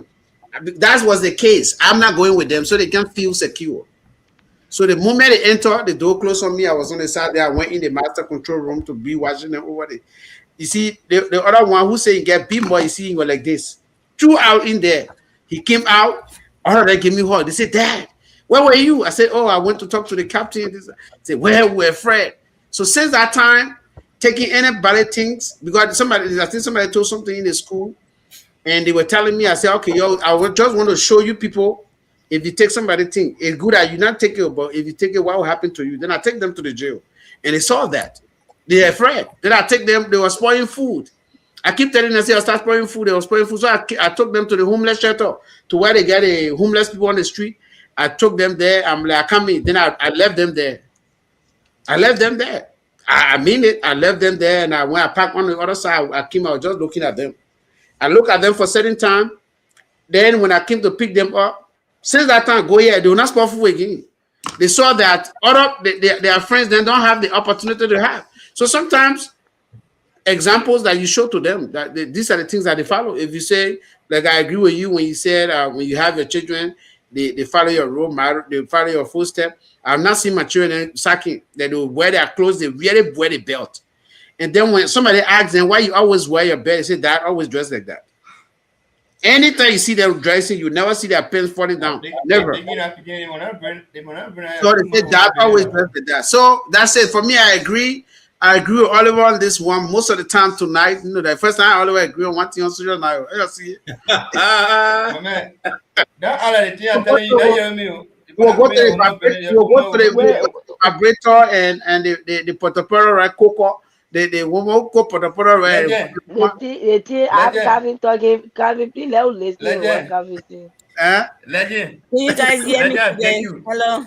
That was the case. I'm not going with them so they can feel secure. So the moment they enter, the door closed on me. I was on the side there. I went in the master control room to be watching them over there. You see, the other one who say he get beat boy, you see, he was like this. Threw out in there. He came out. All of them gave me hug. They said, "Dad, where were you?" I said, "Oh, I went to talk to the captain." They said, "Where were Fred?" So since that time, taking anybody things, because I think somebody told something in the school, and they were telling me, I said, "Okay, yo, just want to show you people, if you take somebody thing, it's good that you not take it, but if you take it, what will happen to you?" Then I take them to the jail, and they saw that. They're afraid. Then I take them, they were spoiling food. I keep telling them, I say, I start spoiling food, they were spoiling food. So I took them to the homeless shelter, to where they get a homeless people on the street. I took them there. I'm like, I come in. Then I left them there. I left them there. I mean it. I left them there, and when I parked on the other side, I came out just looking at them. I look at them for a certain time. Then when I came to pick them up, since that time, go here, they will not spoil food again. They saw that their friends then don't have the opportunity to have. So sometimes examples that you show to them, that these are the things that they follow. If you say, like I agree with you when you said when you have your children, they follow your role model, they follow your footstep. I've not seen my children sacking that they will wear their clothes, they really wear the belt. And then when somebody asks them why you always wear your belt, they say, "Dad always dress like that." Anytime you see them dressing, you never see their pants falling down. Never. They get up again. They will not bring So they say that always dress like that. So that's it. For me, I agree. I agree with Oliver on this one. Most of the time tonight, the first time Oliver agree on one thing on social now. I see it. My man, that all of the thing I'm telling you, that you me. We'll go to the vibrator and the potopero right cocoa. The woman go potopero right. Legend. Can you guys hear me Legend, thank today? you. Hello.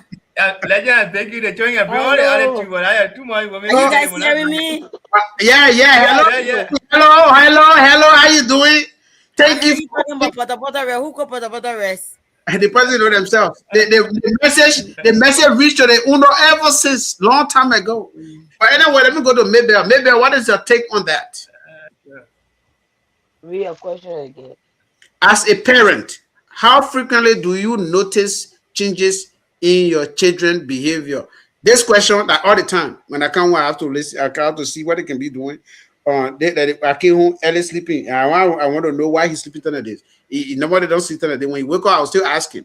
Legend, thank you. They're showing a bit all the attitude, but I had too much. Are you guys hearing me? Yeah. Yeah. Hello. How you doing? Thank you. You talking about Pota Rest? Who called Pota Rest? The person know themselves. The message reached to the Uno ever since long time ago. But anyway, let me go to Mabel. Mabel, what is your take on that? Read a question again. As a parent, how frequently do you notice changes in your children's behavior? This question, like all the time. When I come home, I have to listen. I have to see what they can be doing. I came home early sleeping. I want to know why he's sleeping tonight. Nobody don't sleep tonight. When he wake up, I will still ask him.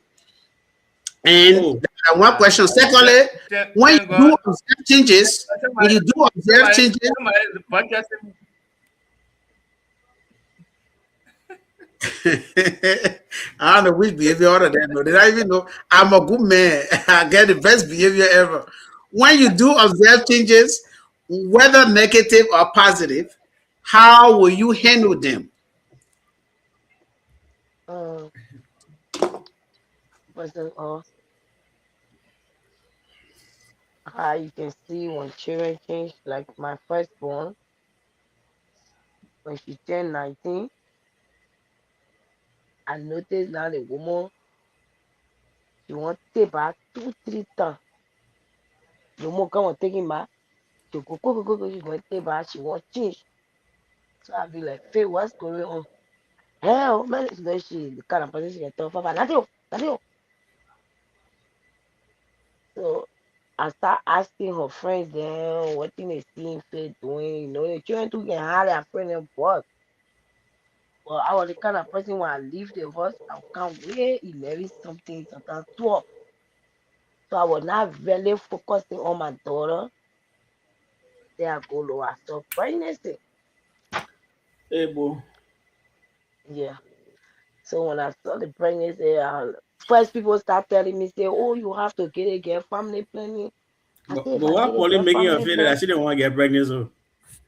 And one question. Secondly, when you do observe changes, I don't know which behavior other than no. They don't even know I'm a good man. I get the best behavior ever. When you do observe changes, whether negative or positive, how will you handle them? First of all, how you can see when children change, like my firstborn, when she turned 19, I noticed now the woman, she won't take back 2, 3 times. The woman come on taking back, she go, she won't take back, she won't change. So I'll be like, Faye, what's going on? Hell, man, you know, she the kind of person she can talk about. Nothing. So I start asking her friends then what thing they see Faye doing. You know, the children too get hard at friend and boss. Well, I was the kind of person when I leave the house, I can't wait 11 something, sometimes 12. So I was not really focusing on my daughter. Then I go low, I saw pregnancy. Hey, boy. Yeah. So when I saw the pregnancy, first people start telling me, say, oh, you have to get family planning. I But say, if I what Pauline get making you family feel that planning, she didn't want to get pregnant? So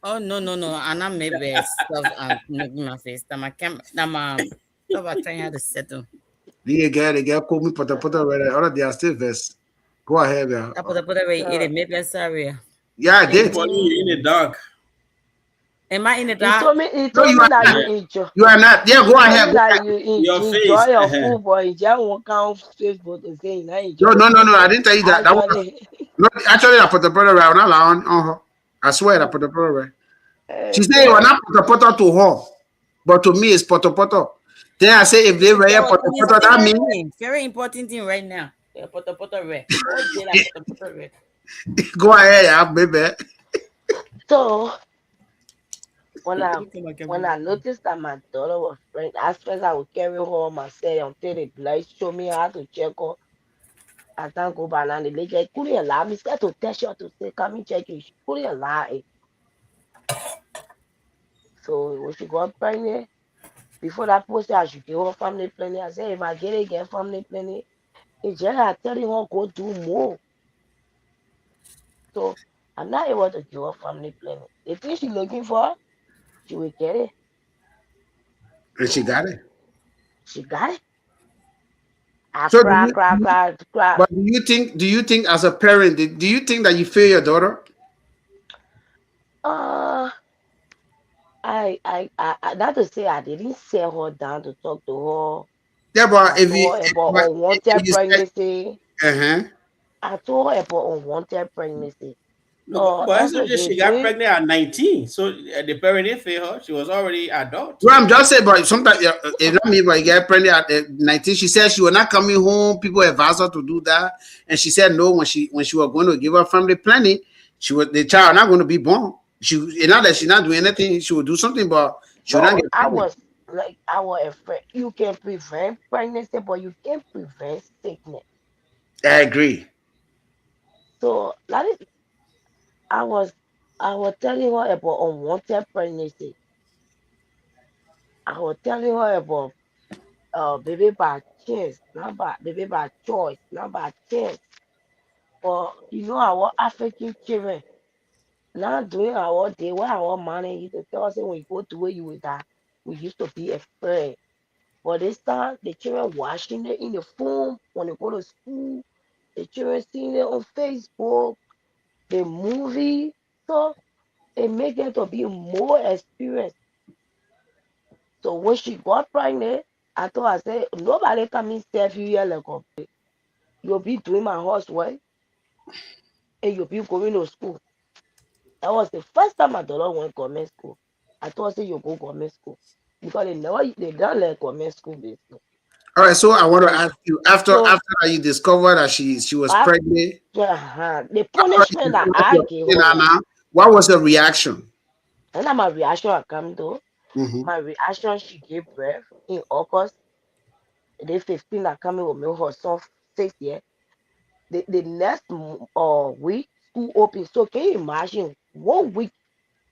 Oh no. And I'm maybe stuff making my face. That my camera. That my. Stop trying how to settle. The guy called me put right. All they are still vest. Go ahead, yeah. That Pota Rest. It maybe sorry. Yeah, I did. Pauline, you in the dark. Am I in the he dark? told me, No, you are that not. you enjoy. You are not. Yeah, He go told ahead. me that you Your enjoy face. your food, but you just won't count Facebook to say you not No, enjoy it. I didn't tell you that. That was Actually, no. Actually, I put the brother right. Not on her. I swear, I put the brother right. She said you are so not put the to her, but to me it's poto. Then I say if they were Oh, poto, it's that means very important thing right now. Pota Rest. All day like Pota Rest. go ahead, yeah, baby. so when I Look at my when camera. I noticed that my daughter was pregnant, at first I would carry her myself until the blood show me how to check her. I can't go by now. The lady couldn't allow me. Said to test her to say, come and check you. She couldn't allow it. So when she got pregnant, before that post, I should give her family planning. I said, if I get family planning, it's just I tell you, go do more. So I'm not able to give her family planning. The thing she's looking for, she will get it. And she got So it. she got it. I So cry, cry, cry, cry. but do you think as a parent, do you think that you fear your daughter? Uh, not to say I didn't sit her down to talk to her. Yeah, but I told her about but if unwanted you said, pregnancy. uh-huh. I told her about unwanted pregnancy. No, but Every SOJ, day she got doing pregnant at 19. So the parent didn't fail her. She was already adult. Well, I'm just saying, but sometimes it's not me, but you get pregnant at 19. She said she was not coming home. People advised her to do that, and she said no when she was going to give her family planning. The child not going to be born. She not that she's not doing anything. She will do something, but she will not no, get pregnant. Like I was afraid, you can prevent pregnancy, but you can't prevent sickness. I agree. So that is, I was, I was telling her about unwanted pregnancy. I was telling her about baby by chance, not by baby by choice, not by chance. But our African children now doing our day where our money used to tell us, "Say, when you go to where you will die." We used to be afraid. But this time the children watching it in the phone when they go to school, the children seeing it on Facebook, the movie. So it make them to be more experienced. So when she got pregnant, I told her, I said, nobody come in serve you here like a baby. You'll be doing my housework and you'll be going to school. That was the first time my daughter went government school. I told her, say, you go government school. Because they don't let government school business. All right, so I want to So, ask you after so you discovered that she was after pregnant. the After punishment you that discovered I you were gave pregnant, her, right? Anna, what was the reaction? And then my reaction I come to, Hmm. my reaction, she gave birth in August. The 15 that coming with me, her son 6 years. The next week, school open. So can you imagine 1 week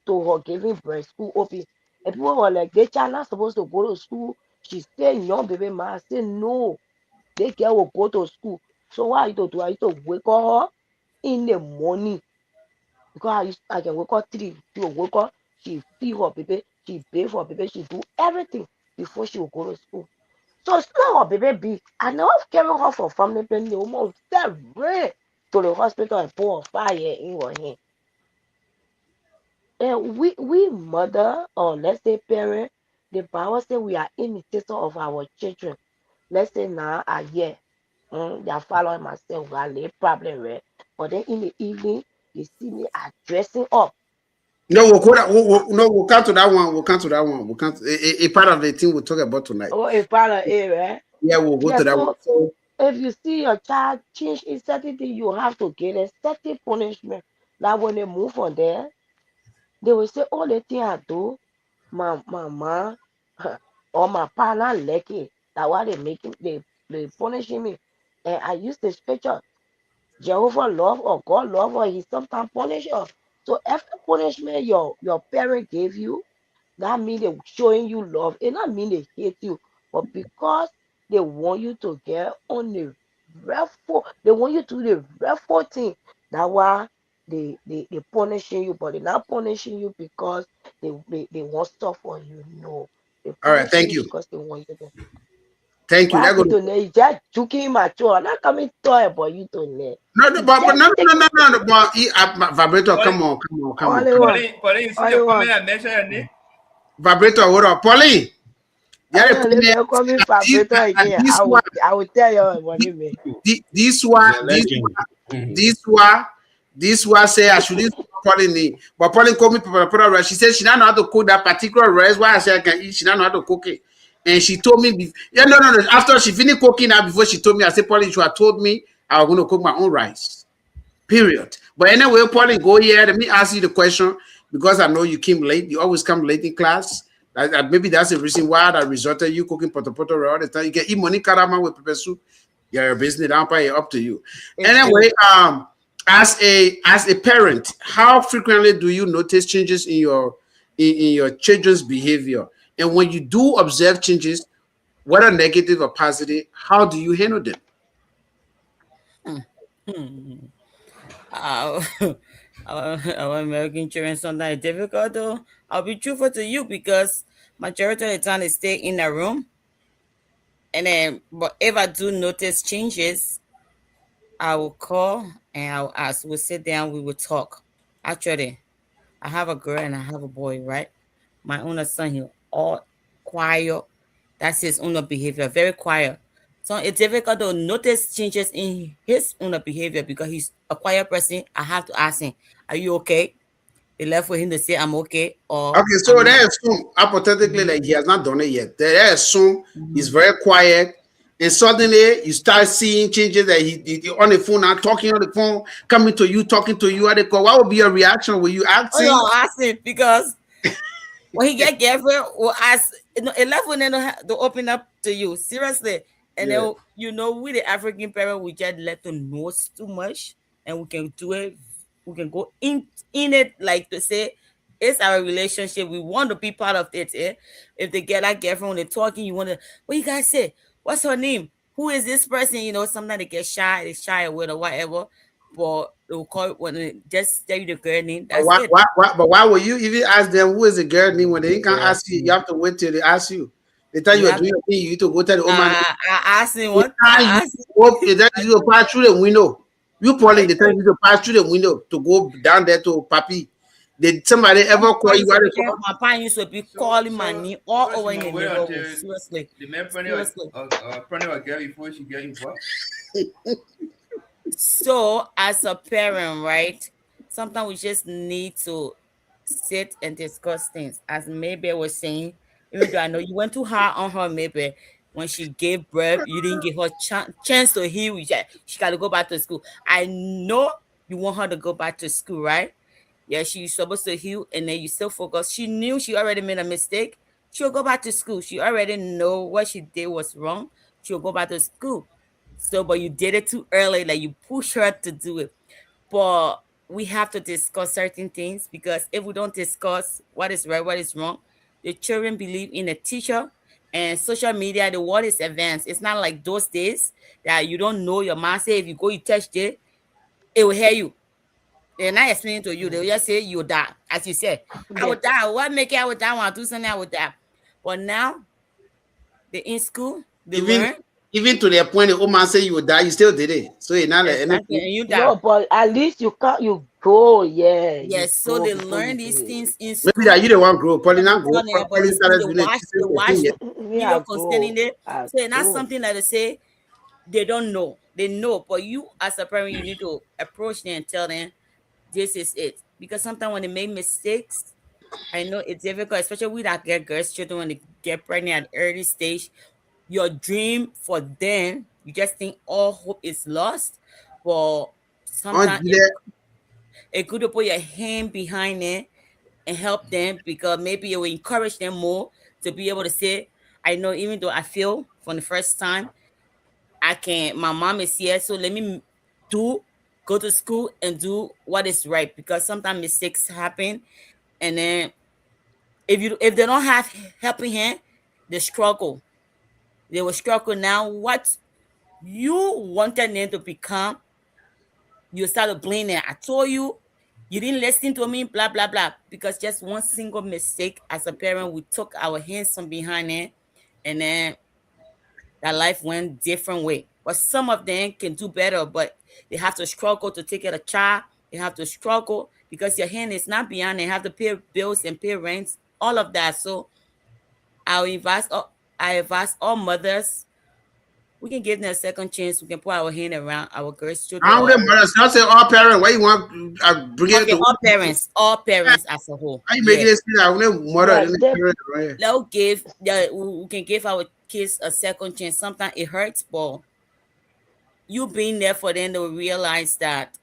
to her giving birth, school open. And people were like, they child not supposed to go to school. She's still young, baby. Man, I said, no, they girl will go to school. So what I used to do, I used to wake her up in the morning. Because I can wake up 3. She will wake up, she feed her baby, she bathe her baby, she do everything before she will go to school. So it's not her baby big. I never carry her for family planning. The woman said, ran to the hospital and pour fire in her hand. And we mother, or let's say parent, the Bible say we are imitators of our children. Let's say now I hear they are following myself, I lay problem, right? But then in the evening, you see me dressing up. No, we'll go that, no, we'll come to that one. We'll come to that one. We'll come to a part of the thing we'll talk about tonight. Oh, a part of it, right? Yeah, we'll go Yeah, to that one. so So, if you see your child change in certain thing, you have to get a certain punishment. That when they move on there, they will say, oh, the thing I do, my mama or my partner like it. That's why they punishing me. And I use the scripture, Jehovah love or God love or he sometimes punish you. So every punishment your parent gave you, that mean they showing you love. It not mean they hate you, but because they want you to get on the restful, they want you to do the restful thing. That's why they punishing you, but they're not punishing you because they want stuff for you. No, they all right, punishing thank you you. because they want you to. Thank you. What That goes. happened to Nate? Just joking mature. I'm not coming to talk about you to Nate. No, no, He but just no, no, no, taking no, no, no, but vibrator, come Pauline, on, come on, come on, only come on. one, Pauline, you see only the one. comment I mentioned your name? Vibrator, hold on, Polly. I Yeah, don't let me call me this, vibrator again. this I one, would tell you about it, man. this He's one, a legend. Mhm. this one say I shouldn't Pauline name, but Pauline called me pepper rice. She said she don't know how to cook that particular rice. Why I say I can eat, she don't know how to cook it. And she told me, yeah, no, no, no. After she finished cooking that, before she told me, I said, Pauline, you have told me I was going to cook my own rice. Period. But anyway, Pauline, go here. Let me ask you the question because I know you came late. You always come late in class. Maybe that's the reason why I resorted you cooking potato all the time. You can eat money karama with pepper soup. Yeah, your business down by up to you. It's good. Anyway, as a parent, how frequently do you notice changes in your children's behavior? And when you do observe changes, whether negative or positive, how do you handle them? Uh, our American children sometimes difficult though. I'll be truthful to you because majority of the time they stay in a room. And then, but if I do notice changes, I will call and I'll ask. We'll sit down, we will talk. Actually, I have a girl and I have a boy, right? My own son, he all quiet. That's his own behavior, very quiet. So it's difficult to notice changes in his own behavior because he's a quiet person. I have to ask him, "Are you okay?" They left for him to say, "I'm okay," or Okay, so "I'm not." let's assume hypothetically Mhm, like he has not done it yet. Let's assume he's mhm. very quiet, and suddenly you start seeing changes that he on the phone now, talking on the phone, coming to you, talking to you at the call. What would be your reaction? Will you Oh no, acting? I'll ask him because when he get girlfriend, we'll ask. no, a left when they don't have to open up to you. Seriously. And Yeah. then we the African parent, we just let them know too much, and we can do it. We can go in it, like to say it's our relationship. We want to be part of it. Eh? If they get that girlfriend when they're talking, you want to, what you guys say? What's her name? Who is this person? Sometimes they get shy, they shy away or whatever. But they'll call when they just tell you the girl name. But That's it. why would you even ask them who is the girl name when they can't ask you? You have to wait till they ask you. They tell You you are have doing your thing, you need to go tell the woman. I asked him They what tell I you asked. hope they tell you to pass through the window. You I Pauline, they tell told you to pass through the window to go down there to Papi. Did somebody ever call you out of call? My parents used to be So, calling my so, name all so she over in must the wait neighborhood. until Seriously. the man Seriously. pregnant or girl before she get involved. So, as a parent, right? Sometimes we just need to sit and discuss things. As maybe I was saying, even though I know you went too hard on her, maybe when she gave birth, you didn't give her chance to heal. She got to go back to school. I know you want her to go back to school, right? Yeah, she's supposed to heal, and then you still focus. She knew she already made a mistake. She'll go back to school. She already know what she did was wrong. She'll go back to school. So, but you did it too early, like you push her to do it. But we have to discuss certain things, because if we don't discuss what is right, what is wrong, the children believe in a teacher, and social media, the world is advanced. It's not like those days that you don't know your mom say if you go, you touch it will hear you. They're not explaining to you. They'll just say you die. As you said, I Yes. would die. What make it I would die when I do something, I would die. But now they're in school, they Even learn. even to the point the old man say you will die, you still did it. So it's not like Exactly. anything. And you die. No, but at least you can't. You go, yeah, you Yes, so go they before you learn do these it. things in Maybe that school. you the one grow, probably Let me not grow. tell them about Probably this school. started doing it They 16, watch 18 years. Me, video I concerning go. it. I So it's not go. something that they say they don't know. They know. But you as a parent, you need to approach them and tell them this is it. Because sometimes when they make mistakes, I know it's difficult, especially with that get girls children when they get pregnant at early stage. Your dream for them, you just think all hope is lost. But On sometimes there, it good to put your hand behind it and help them, because maybe it will encourage them more to be able to say, I know even though I feel for the first time, I can my mom is here, so let me do go to school and do what is right, because sometimes mistakes happen, and then if they don't have helping hand, they struggle. They will struggle. Now what you wanted them to become, you start to blame them. I told you, you didn't listen to me, blah blah blah. Because just one single mistake as a parent, we took our hands from behind it, and then that life went different way. But some of them can do better, but they have to struggle to take care of a child. They have to struggle because your hand is not beyond. They have to pay bills and pay rents, all of that. So I advise all mothers, we can give them a second chance. We can put our hand around our girls' children. how them brothers not say all parents. Why you want bring it Okay, to all parents as a whole. how you Yeah. making it see that when they mother Yeah, and the they, parent right? Let's give yeah, we can give our kids a second chance. Sometimes it hurts, but you being there for them, to realize that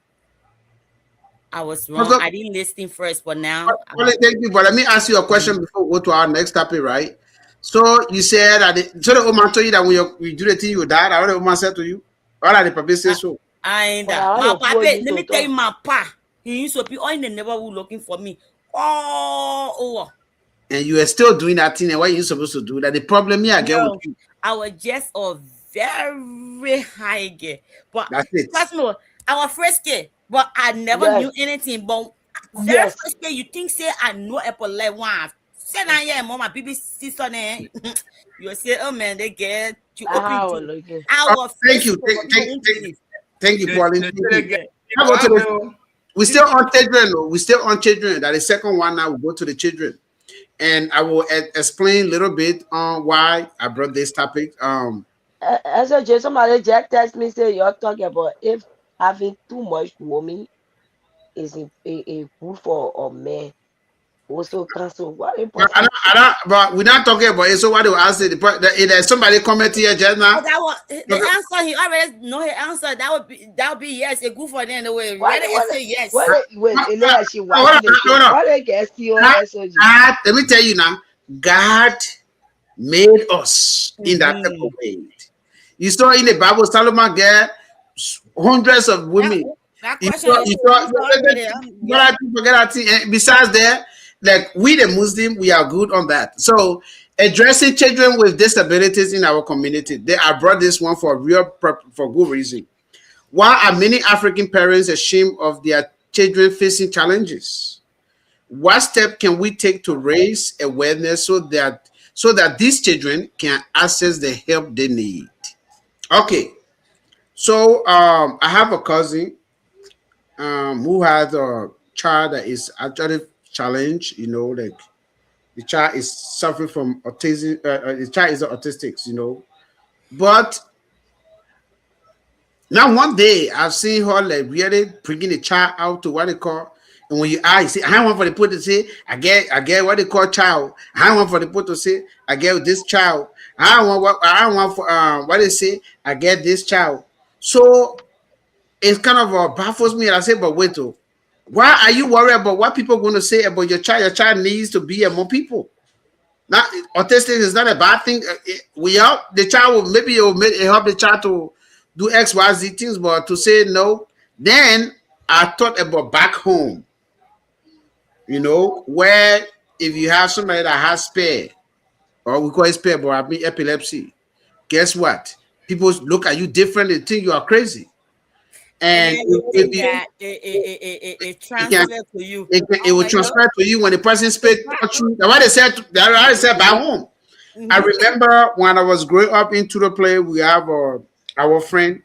I was wrong. Also, I didn't listen first, but now thank you, but let me ask you a question before we go to our next topic, right? So you said that so the old man told you that when you do the thing you died. What the old man said to you? What did the public say I, so? I ain't but that. I My want to papa, put you let to me tell you, talk. my pa, he used to be all in the neighborhood looking for me. Oh, And you are still doing that thing and what you supposed to do? That the problem here again with no, you. I was just a very high girl. But That's it. trust me, I was first kid, but I never Yes, knew anything. But very yes. first kid, you think say I know a polite one. Say that yeah, mama, baby sister, then you say, oh man, they get you open I was door. looking. I Oh, was thank first you. kid, but people won't believe. Thank you, Pauline. They Thank say you. get Yeah. Now go to the well, we still on children. Though. We still on children. That is second one now. We go to the children. And I will explain a little bit on why I brought this topic. As a just somebody just text me say you're talking about if having too much woman is a good for a man. Also cancel. What important? But we're not talking about it. So what do I say? There's somebody comment here just Oh, now. that was the answer. He already know his answer. That would be yes. A good for them. They will Why ready they and what say yes. what they wait Elena she Hold on, watching the hold show. on. Why they get see on God, SOG? God, let me tell you now. God made us in that type of way. You saw in the Bible, Solomon get hundreds of That, women. that You question saw, is you so saw, deep already. but I think forget that thing. And besides that, like we the Muslim, we are good on that. So addressing children with disabilities in our community, I brought this one for for good reason. Why are many African parents ashamed of their children facing challenges? What step can we take to raise awareness so that these children can access the help they need? Okay, so I have a cousin who has a child that is actually challenged. Like the child is suffering from autism. The child is autistic. But now one day I've seen her like really bringing the child out to what they call, and when you ask, you see, I want for the put to say, I get what they call child. I want for the put to say, I get this child. I want for what they say, I get this child. So it kind of baffles me. And I say, but wait, oh, why are you worried about what people are going to say about your child? Your child needs to be among people. Not autistic is not a bad thing. We help the child. Maybe it will help the child to do X, Y, Z things, but to say no. Then I thought about back home. Where if you have somebody that has spare, or we call it spare, but I mean epilepsy. Guess what? People look at you differently, think you are crazy, And and then you if think you, that it it can transfers to you. it I'm will like, no, transfer to you when the person it's speaks not. touch you. That's why they said back home. I Mm-hmm. remember when I was growing up into the play, we have our friend,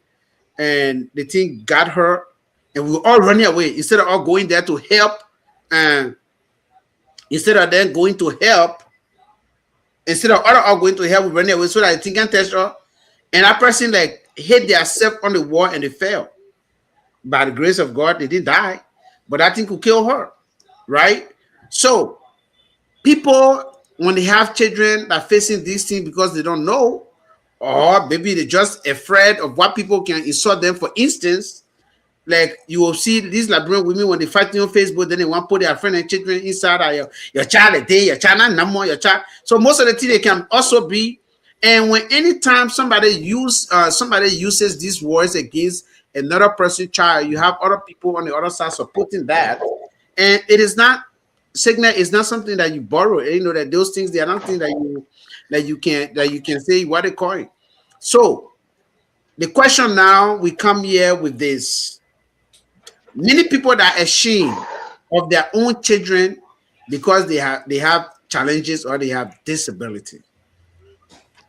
and the thing got her, and we were all running away instead of all going there to help. And instead of them going to help, instead of all going to help, we running away so that the thing can touch her. And that person like hit themselves on the wall and they fell. By the grace of God, they didn't die, but that thing could kill her, right? So people, when they have children that are facing these things because they don't know, or maybe they're just afraid of what people can insult them. For instance, like you will see these Liberian women when they fighting on Facebook, then they want to put their friend and children inside your child a day, your child not no more, your child. So most of the thing they can also be, and when anytime somebody uses these words against another person's child, you have other people on the other side supporting that, and it is not signal is not something that you borrow. That those things they are not things that you can say what they call it. So the question now we come here with this: many people that are ashamed of their own children because they have challenges or they have disability.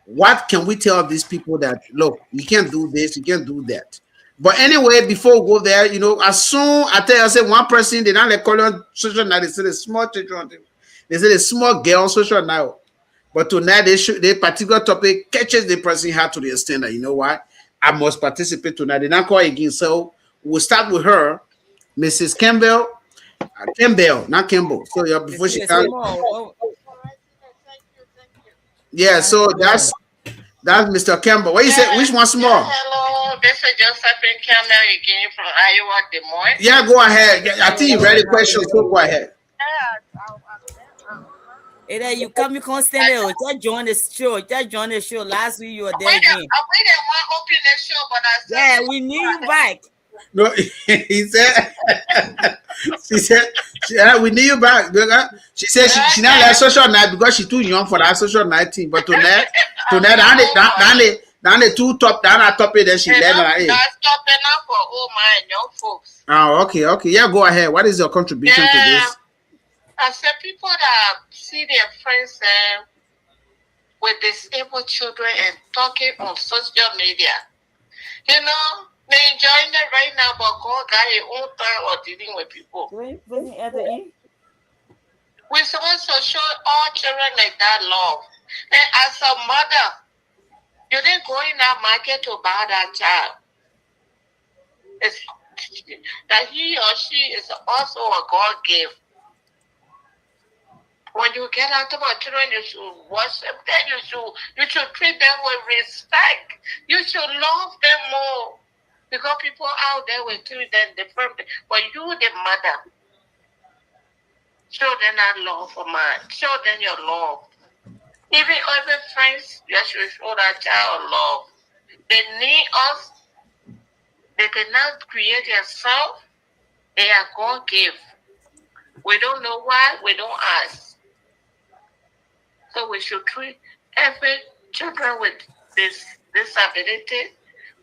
What can we tell these people that look, you can't do this, you can't do that? But anyway, before we go there, as soon I tell you, I say one person, they don't like call on social now, they say the small children, they say the small girl on social now. But tonight, the particular topic catches the person heart to the extent that, what, I must participate tonight. They not call again. So we'll start with her, Mrs. Campbell. Campbell, not Campbell. So yeah, before she It's can. small. Oh, Yeah, that's so small. that's Mr. Campbell. What you say? Which one's Yeah, small? hello. This is Josephine Campbell again from Iowa, Des Moines. Yeah, go ahead. Yeah, I think you read the How question, you so doing? go ahead. Hey, there you come constantly. Oh, just join the show. Just join the show. Last week you were there again. I waited one open the show, but I said Yeah, this we need before. you back. No, he said. She said, we need you back. She said she not like social night because she's too young for that social night thing. But tonight, down the two top, down at top it, then she led her. That's stopping up for old man, young folks. Oh, okay. Yeah, go ahead. What is your contribution to Yeah, this? I said people that see their friends with disabled children and talking on social media. They're enjoying it right now, but God got his own time of dealing with people. We're supposed to show all children like that love. And as a mother, you didn't go in that market to buy that child. It's that he or she is also a God gift. When you get out of our children, you should worship them. You should treat them with respect. You should love them more. Because people out there will treat them differently. But you, the mother, show them that love for man. Show them your love. Even friends, you should show that child love. They need us. They cannot create themselves. They are God give. We don't know why. We don't ask. So we should treat every children with this disability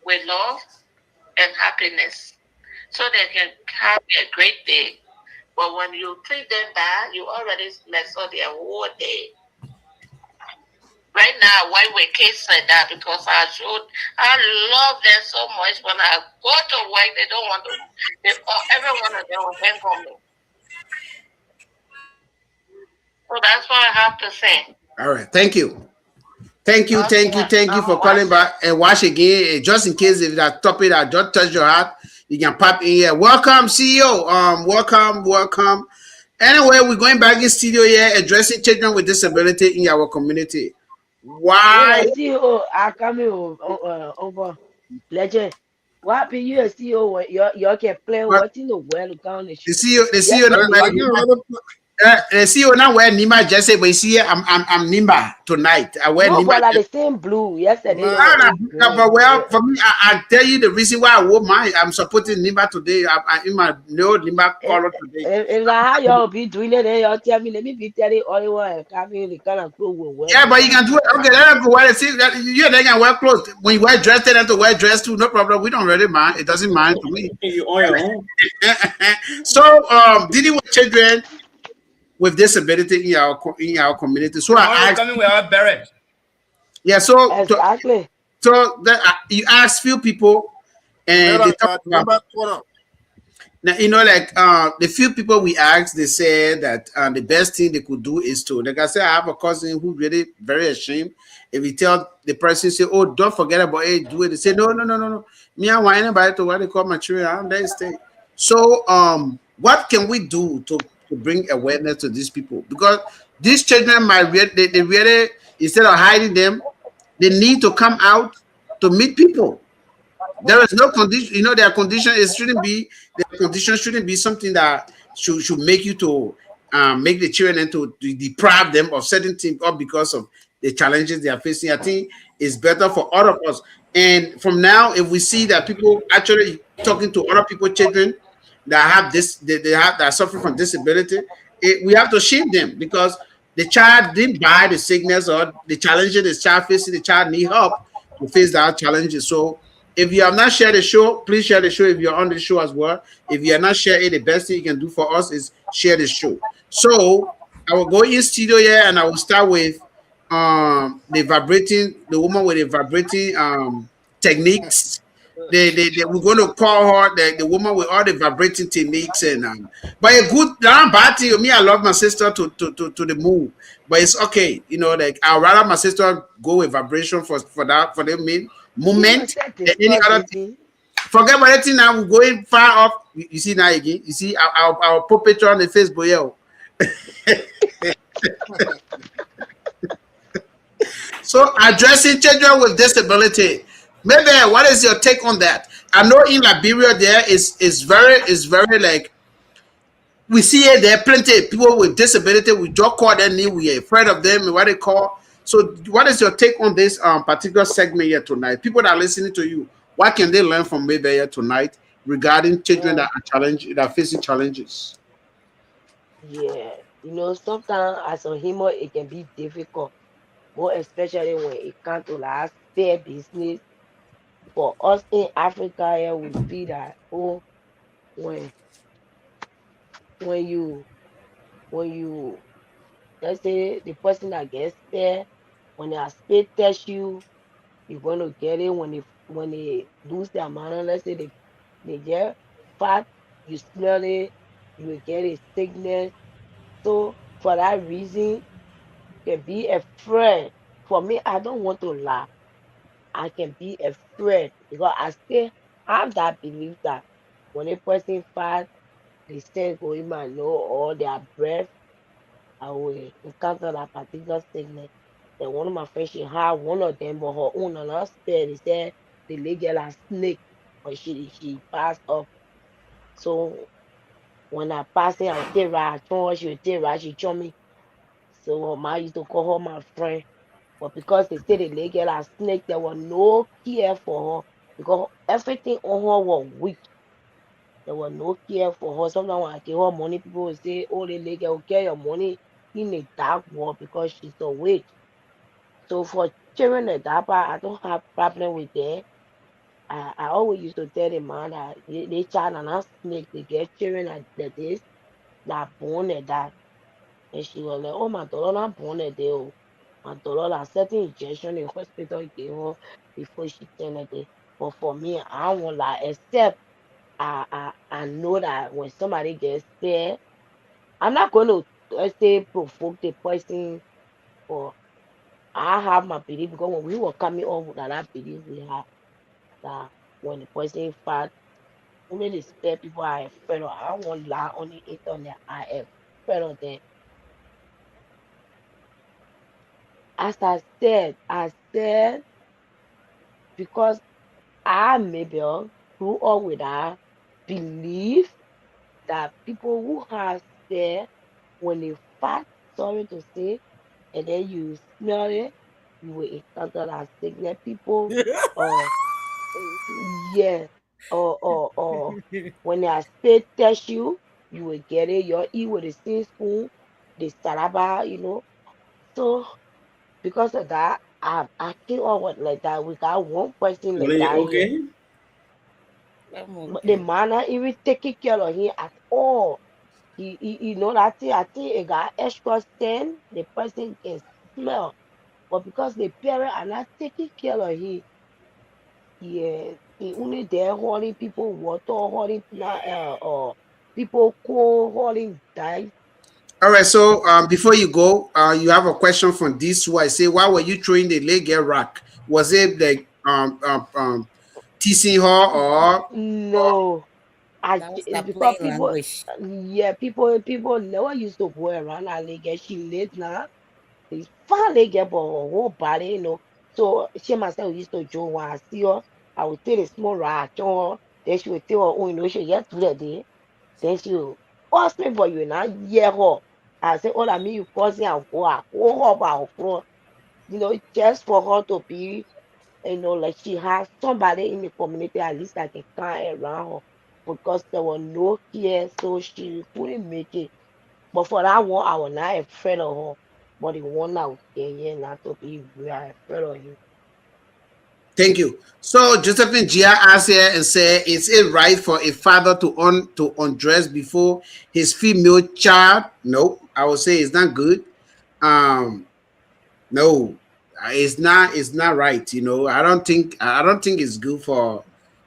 with love and happiness, so they can have a great day. But when you treat them bad, you already mess up their whole day. Right now, why we kids like that? Because I love them so much. When I go to work, they don't want to. Every one of them will hang on me. So that's what I have to say. All right. Thank you. Okay, Thank you I'm for calling watching. back and watch again. Just in case if that topic that just touched your heart, you can pop in here. Welcome, CEO. Welcome. Anyway, we're going back in studio here, addressing children with disability in our community. Wait, Why a CEO, I come here over legend. What happen? You a CEO when you can play but what in the world down the the show. CEO not Yesterday, wear I can Nima, rather the CEO not wear Nima jersey, but you see, I'm Nima tonight. I wear no, Nima but like the jersey. same blue. Yesterday nah. was Ah, in but green. well, Yeah. for me, I tell you the reason why I wore mine. I'm supporting Nima today. I'm in my no Nima If, color today. if like how y'all be doing it, then y'all tell me, let me be telling all the one having the kind of clothes we wear Yeah, but you tonight. can do it. Okay, let us go wear it. See that you they can wear clothes. When you wear dress, they have to wear dress too. No problem. We don't really mind. It doesn't mind to me. You on your own. So, dealing with children with disability in our community. So I Tomorrow we're asked, coming with our beret. yeah. Exactly. So that you ask few people, and they Better talk about. number 12. Now, like the few people we asked, they said that the best thing they could do is to, like I said, I have a cousin who really very ashamed. If you tell the person, say, "Oh, don't forget about it, do it," they say, "No, no, no, no, no. Me, I want anybody to what they call my children. I'm there stay." So, what can we do to bring awareness to these people? Because these children might they really, instead of hiding them, they need to come out to meet people. There is no condition, their condition is shouldn't be their condition shouldn't be something that should make you to make the children and to deprive them of certain things or because of the challenges they are facing. I think it's better for all of us. And from now, if we see that people actually talking to other people, children that have this, they have that are suffering from disability, we have to shield them because the child didn't buy the sickness or the challenges the child facing. The child need help to face that challenges. So if you have not shared the show, please share the show if you're on the show as well. If you are not sharing, the best thing you can do for us is share the show. So I will go in studio here and I will start with the woman with the vibrating techniques. We're going to call her the woman with all the vibrating techniques and but a good bad thing. Me, I love my sister to the moon, but it's okay. Like I'd rather my sister go with vibration for the main You know, moment said than any discuss other the thing. thing. Forget about anything now. We're going far off. You see now again. You see our put picture on the Facebook. Yo. So addressing children with disability. Maybe what is your take on that? I know in Liberia there is very like we see it there are plenty of people with disability. We just call them name. We are afraid of them. What they call. So what is your take on this particular segment here tonight? People that are listening to you, what can they learn from maybe here tonight regarding children Yeah, that are facing challenges? yeah. Sometimes as a human, it can be difficult, more especially when it comes to like fair business. For us in Africa, here we feel that when when you when you let's say the person that gets fair, when they spit test you, you're gonna get it. When they lose their manner, let's say they get fat, you smell it, you will get a sickness. So for that reason, can be a friend. For me, I don't want to laugh. I can be a friend because I still have that belief that when a person fat, the sense go in my nose or their breath, I will encounter that particular sickness. Then one of my friends, she had one of them, but her own and us said, they said the lady like snake, but she passed off. So when I pass it, I would take right, I told her she would take right, she told me. So my used to call her my friend. But because they say the lady girl a snake, there was no care for her because everything on her was weak. There was no care for her. Sometimes when I give her money, people will say, "Oh, the lady girl will get your money in the dark world because she's a witch." So for children the that part, I don't have problem with them. I always used to tell the man that they child and not snake, they get children like this that born like that. And she was like, "Oh, my daughter not born like that. Oh. My daughter like certain injection in hospital gave her before she turned like that." But for me, I don't want like except I know that when somebody gets scared, I'm not going to say provoke the person or I have my belief because when we were coming up with that belief we have that when the person fat, only the spare people are afraid of. I won't lie on the internet. I am afraid of them. As I said because I maybe grew up with that belief that people who have spare when they fat, sorry to say, and then you smell it, you will encounter that sickness. People, uh, yeah, or when they spit test you, you will get it. Your eat with the same spoon, the saliva, So because of that, I came up with like that. We got one person like Well, you that here, okay? I'm but the okay. man not even taking care of him at all. That thing, I think it got extra scent. The person can smell, but because the parent are not taking care of him, yeah, he only there holding people water, holding people cold, holding dice. All right. So before you go, you have a question from this who I say, why were you throwing the leg get rack? Was it like teasing her or No, That was it's the because plain people, language. yeah, people never used to go around that lady. She late now. It's finally get but her whole body. So she myself used to joke when I see her, I would take a small rat on her, then she would tell her, oh, she get to the day. Then she will ask me for you now, hear her. I say, all I mean, you causing and go, I go up our floor, just for her to be, like she has somebody in the community at least that can come around her because there was no care, so she couldn't make it. But for that one, I was not afraid of her. But the one that was here not to be we are afraid of you. thank you. So Josephine Gia asked here and said, is it right for a father to undress before his female child? No, I would say it's not good. Um, no, it's not right. I don't think it's good for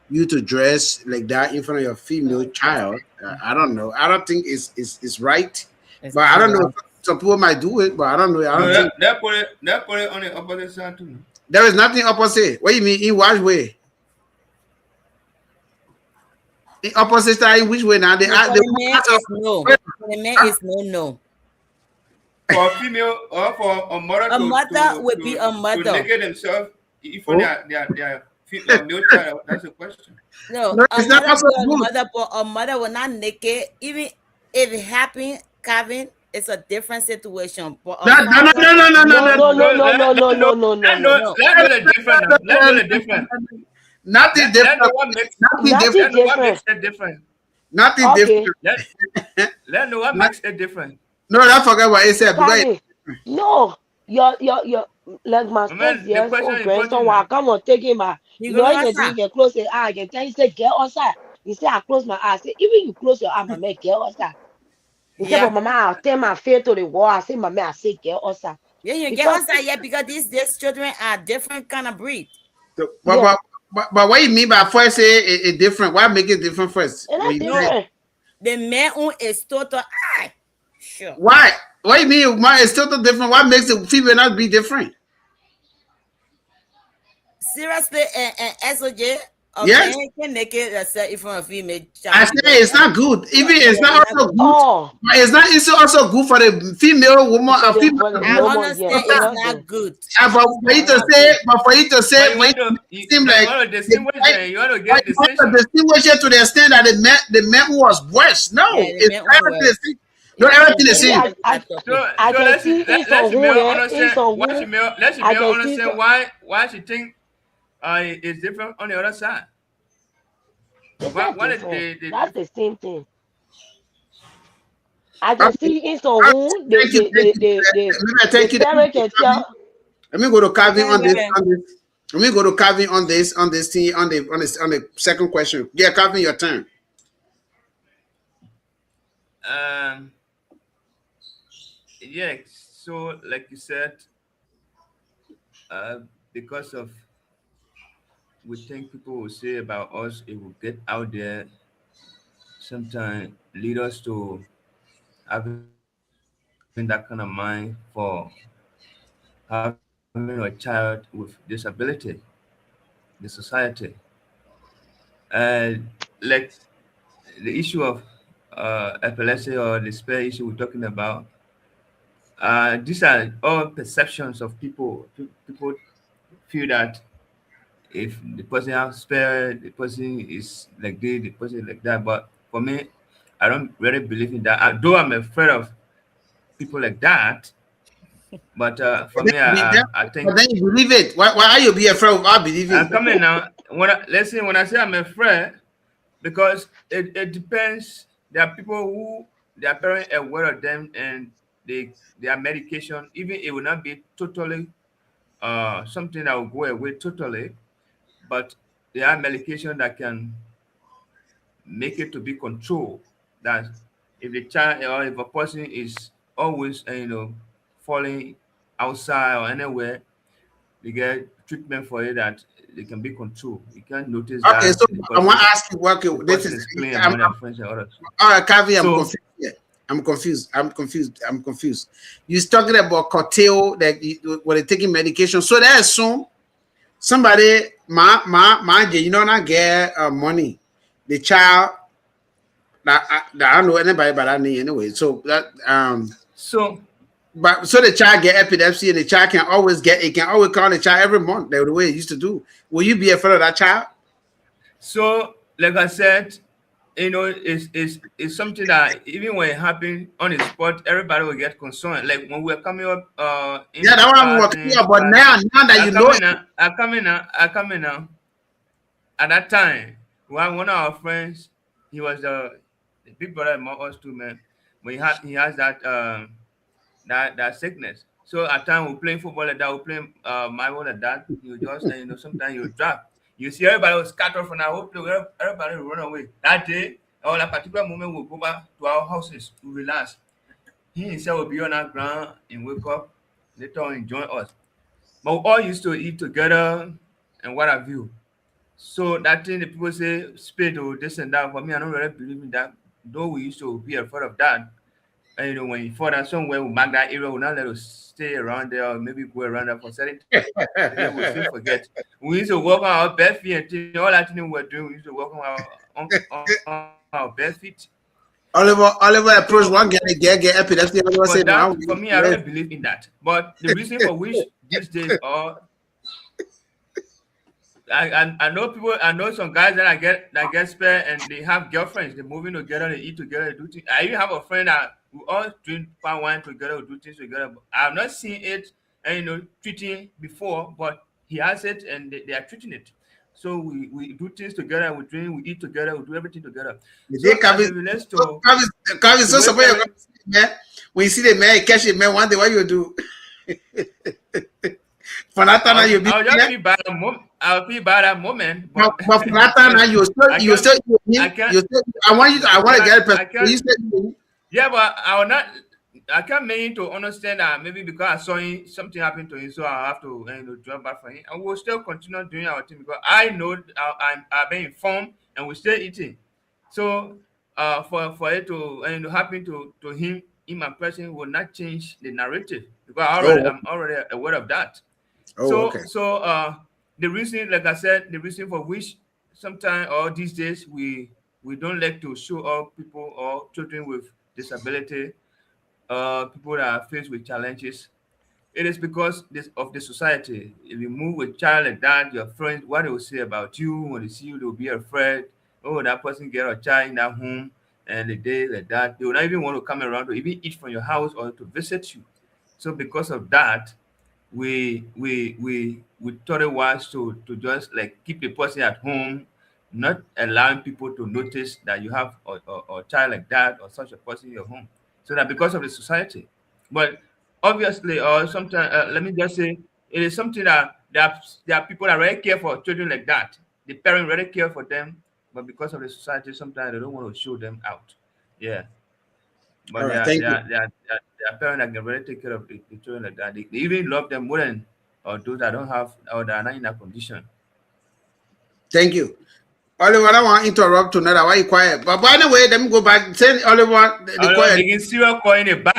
you to dress like that in front of your female No, it's child. I don't know. I don't think it's right. it's But I not don't know. right. Some people might do it, but I don't know. I No, don't think that put it on the opposite side too. No? there is nothing opposite. What you mean in what way? In opposite side in which way now? They No, ask for the the woman man ask is her, no. For the man is no, no. For a female or for a mother A to mother to would be to a to mother. naked themselves in front oh, of their male child. That's the question. No, no, a it's not mother also be a good. mother, but a mother will not naked. Even if it happen, Calvin, it's a different situation. But a No, no, no, father, no, no, no, no, No, no, no, No, no, no, no, no, no, no, no, no. no. let's know the difference. Now. Let's know the difference. nothing Let know different. what makes Nothing Nothing different. let know what different. makes it different. Nothing Okay, different. Let know what Not- makes it different. no, don't forget what he said because Calvin. No, your like my I six mean, the years question old in front of you grandson. When I now. come on take him out, he go he can do. He outside. can close his eye. I can tell. He say get outside. He say I close my eye. I say even you close your eye, my man, get outside. He said, but Yeah, mama, I'll turn my face to the wall. I say, mama, I say get outside yeah, you get because outside. Yeah, because these children are different kind of breed. but, yeah, but, but what you mean by first say it different? Why make it different first? and When that's you say No, different. the man own is total. Eye. Sure. why? What you mean? It's still different. What makes the female not be different? Seriously, and SOJ, a Yes, man can naked yourself in front of a female I child say because it's not good. Even it's yeah, not it's not also good. good. Oh, But it's not. It's also good for the female woman. for A the female for the I woman. woman, yeah, understand it's it's not not good. good. And I understand it's not good. for you to say, But you when want to it seem but you like want to the distinguish guy, you want to but get you want to distinction. distinguish it to the extent that the man who was worse. Yeah, No, the it's man own better to worse. see. Not everything the For me, same. I So I so can see in let some Shimei home, yeah, in understand some why home, Shimei let I Shimei can see some, understand why she think it's different on the other side. it's not What different. the That's the same thing. I can Okay. see in some Okay. home, Thank you. Thank you. Maybe I the thank you. parent can tell. Let me go to Calvin Okay, on go this. ahead. On this. Let me go to Calvin on this thing on the second question. Yeah, Calvin, your turn. Um, yeah. So, like you said, because of we think people will say about us, it will get out there. Sometimes lead us to having that kind of mind for having a child with disability, the society, and like the issue of epilepsy or the spare issue we're talking about. These are all perceptions of people. People feel that if the person has spare, the person is like this, the person is like that. But for me, I don't really believe in that. Though I'm afraid of people like that, but for But then me, you be- I but think then you believe it. Why are you be afraid without believing? come in now. Let's say when I say I'm afraid, because it depends. There are people who their parents are aware of them and their medication, even it will not be totally something that will go away totally, but there are medication that can make it to be controlled. That if the child or if a person is always falling outside or anywhere, they get treatment for it that they can be controlled. You can't notice Okay, that so I want to ask you. Okay, the this person is. is playing I'm, among their friends and others. all right, Kavi, I'm So confused. Here. I'm confused. I'm confused. I'm confused. You're talking about curtail that when they're taking medication. So they assume somebody, you know, not get money. The child that I don't know anybody but I need anyway. So that so but so the child get epilepsy and the child can always get it can always call the child every month the way it used to do. Will you be afraid of that child? So, like I said, it's something that even when it happens on the spot, everybody will get concerned. Like when we're coming up Yeah, in that one I'm class, working here. in But class, now that you know, I come in now. At that time, one of our friends, he was the big brother among us two men, but he has that that sickness. So at time we playing football like that, we playing marble like that. You just sometimes you drop. You see everybody will scatter from our whole place. Everybody will run away. That day or that particular moment we'll go back to our houses to relax. He himself will be on our ground and wake up later on and join us. But we all used to eat together and what have you. So that thing the people say spade or this and that, for me, I don't really believe in that. Though we used to be afraid of that. And when you fall down somewhere, we mark that area, we'll not let us stay around there or maybe go around there for certain time. Today we'll soon forget. We used to walk on our bare feet and all that thing we were doing, we used to walk on our bare feet. Oliver So, approached one guy, get epilepsy. Oliver but said, that "No, for me, I yes." don't believe in that. But the reason for which these days are I know people. I know some guys that get spare and they have girlfriends. They're moving together. They eat together. They do things. I even have a friend that we all drink palm wine together. We do things together. But I've not seen it, and treating before. But he has it, and they are treating it. So we do things together. We drink. We eat together. We do everything together. The day So as Calvin, it relates so to Calvin, the so way suppose you're going parents, to see the man. When you see the man, you catch the man one day, what you do? For that time, now you'll be I'll just there. feel bad. I'll feel bad at moment, but But for that time, now I you can't. still with I him. can't. You still, I want to get a person. I So can't. you still with him. Yeah, but I will not. I can't mean to understand that maybe because I saw him, something happened to him, so I have to jump back for him. And we'll still continue doing our thing because I know I've been informed and we're still eating. So for it to happen to him and person will not change the narrative because Oh, I'm already aware of that. oh, okay. The reason, like I said, the reason for which sometimes or these days we don't like to show up people or children with disability, people that are faced with challenges. It is because of the society. If you move with a child like that, your friends, what they will say about you when they see you, they'll be afraid. Oh, that person get a child in that home. and the day like that, they will not even want to come around to even eat from your house or to visit you. So because of that, we thought it was to just like keep the person at home, not allowing people to notice that you have a child like that or such a person in your home. So that because of the society, but obviously, or sometimes let me just say, it is something that there are people that really care for children like that. The parent really care for them, but because of the society, sometimes they don't want to show them out. Yeah, All but right, thank you. there are parents that can really take care of the children like that. They even love them more than those that don't have or that are not in that condition. Thank you. Oliver, I don't want to interrupt tonight. Why you quiet? But by the way, let me go back. Send Oliver the Oliver quiet. making serial call in the back.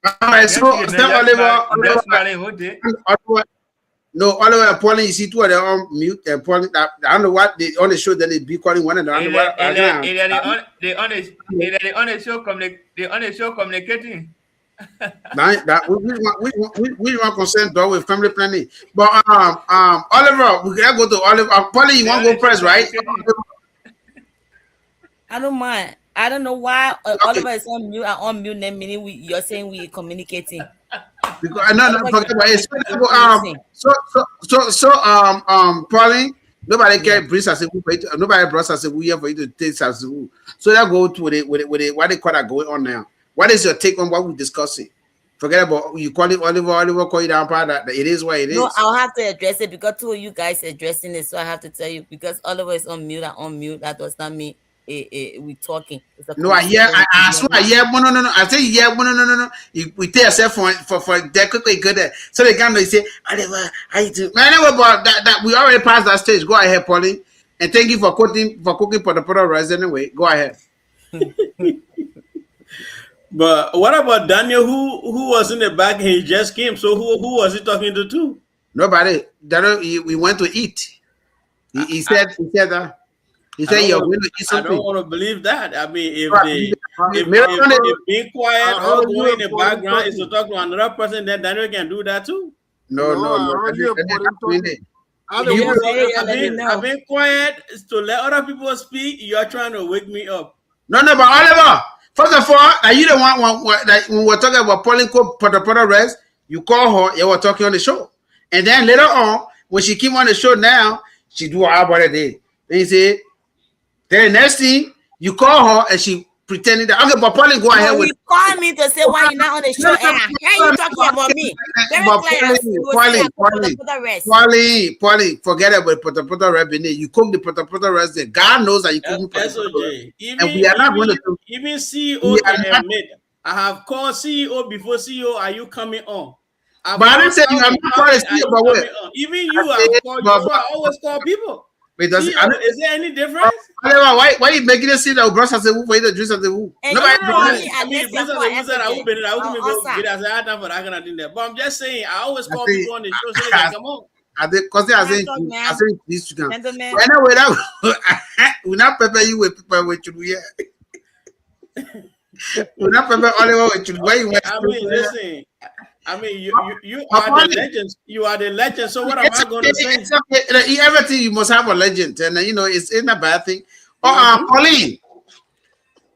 All right, Yes, so you send just Oliver. smile, you Oliver, just smiling whole day. Oliver. No, Oliver and Pauline, you see two of them on mute. And Pauline, I don't know what they on the show that they be calling one another. I don't know what. I They on the show communicating. We want consent door with family planning. But Oliver, we gotta go to Oliver. Pauline, you They want on to the go show first, right? communicating. I don't mind. I don't know why Okay. Oliver is on mute and on mute. Then meaning you're saying we communicating. Because no, Oliver forget can about it. only listen. Pauline, nobody Yeah. can bring us a nobody brought us a here for you to take us. So that go to with what they call that going on now. What is your take on what we're discussing? Forget about you call it Oliver call you down part that it is what it No, is. I'll have to address it because two of you guys addressing it. So I have to tell you because Oliver is on mute and on mute. That does not mean we talking. It's a No, I hear. coincidence. I swear, I hear. No. I say, yeah, no. We tell yourself for that quickly good there. So they can say, Oliver, how you do? Man, anyway, but that we already passed that stage. Go ahead, Pauline, and thank you for cooking for the product rice. Anyway, go ahead. But what about Daniel, who was in the back and he just came? So who was he talking to? Nobody. We went to eat. He said that. He I said don't you're want going to. to eat I don't something. want to believe that. I mean, if Right. they if being quiet I or heard you going in and the Pauline background is to talking. talk to another person, then Daniel can do that too. No. No, I heard you and That Pauline is talking. it. I If don't You you're want to people- see ready, that let me again. know. I've been quiet to let other people speak. You're trying to wake me up. No, but Oliver, first of all, you don't want like when we're talking about Pauline Potter Rest, you call her, you were talking on the show. And then later on, when she came on the show now, she do her about it. Then you say, then the next thing, you call her and she pretending that okay, but Pauline go No, ahead with he called me to say why you're not on the show. And how you talking about me? Very but clear. I will say I could put the rest. Pauline, forget about Potter Rest. You cook the Potter Rest there. God knows that you cooking Potter Rest. SOJ, And we are not going to even we CEO are can not. admit. I have called CEO before CEO. Are you coming on? I've But I didn't called say you. I'm Calvin. not calling Calvin, are see you about what. coming on? Even I you, I've said, called you. So I always call people. because CEO, is there any difference? why you making it seem that brush as a woo for you to dress as a woo? And Nobody you do know that. me, I I mean, the listen business for the wizard, I will be there. I will go answer. get as I had time for that kind of thing there. But I'm just saying, I always I call say, people on the show so they can come on. because they are saying, Talk, I man. say this to come. Gentlemen. But anyway, that we not prepare you with people with you. We not prepare Oliver with you. Why you Okay, want I to mean, do listen. I mean, you are the legends. You are the legend. So what am it's I okay. going to say? It's okay. Everything you must have a legend, and it's in a bad thing. Mhm. Pauline,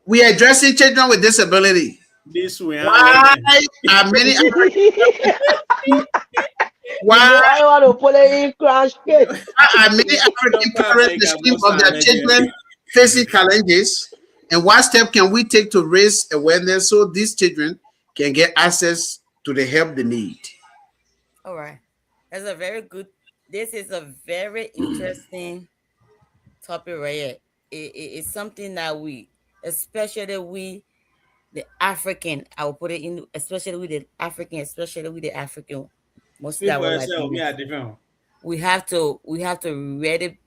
we are addressing children with disability. This way, Why okay. are many You know, why I want to put it in crash kit. are many African parents ashamed of their children facing challenges? And what step can we take to raise awareness so these children can get access to the help they need? All right. That's a very good. This is a very interesting topic right here. It's something that especially we, the African, I will put it in, especially with the African, mostly Speak for our yourself. Me, Latino. I different. We have to ready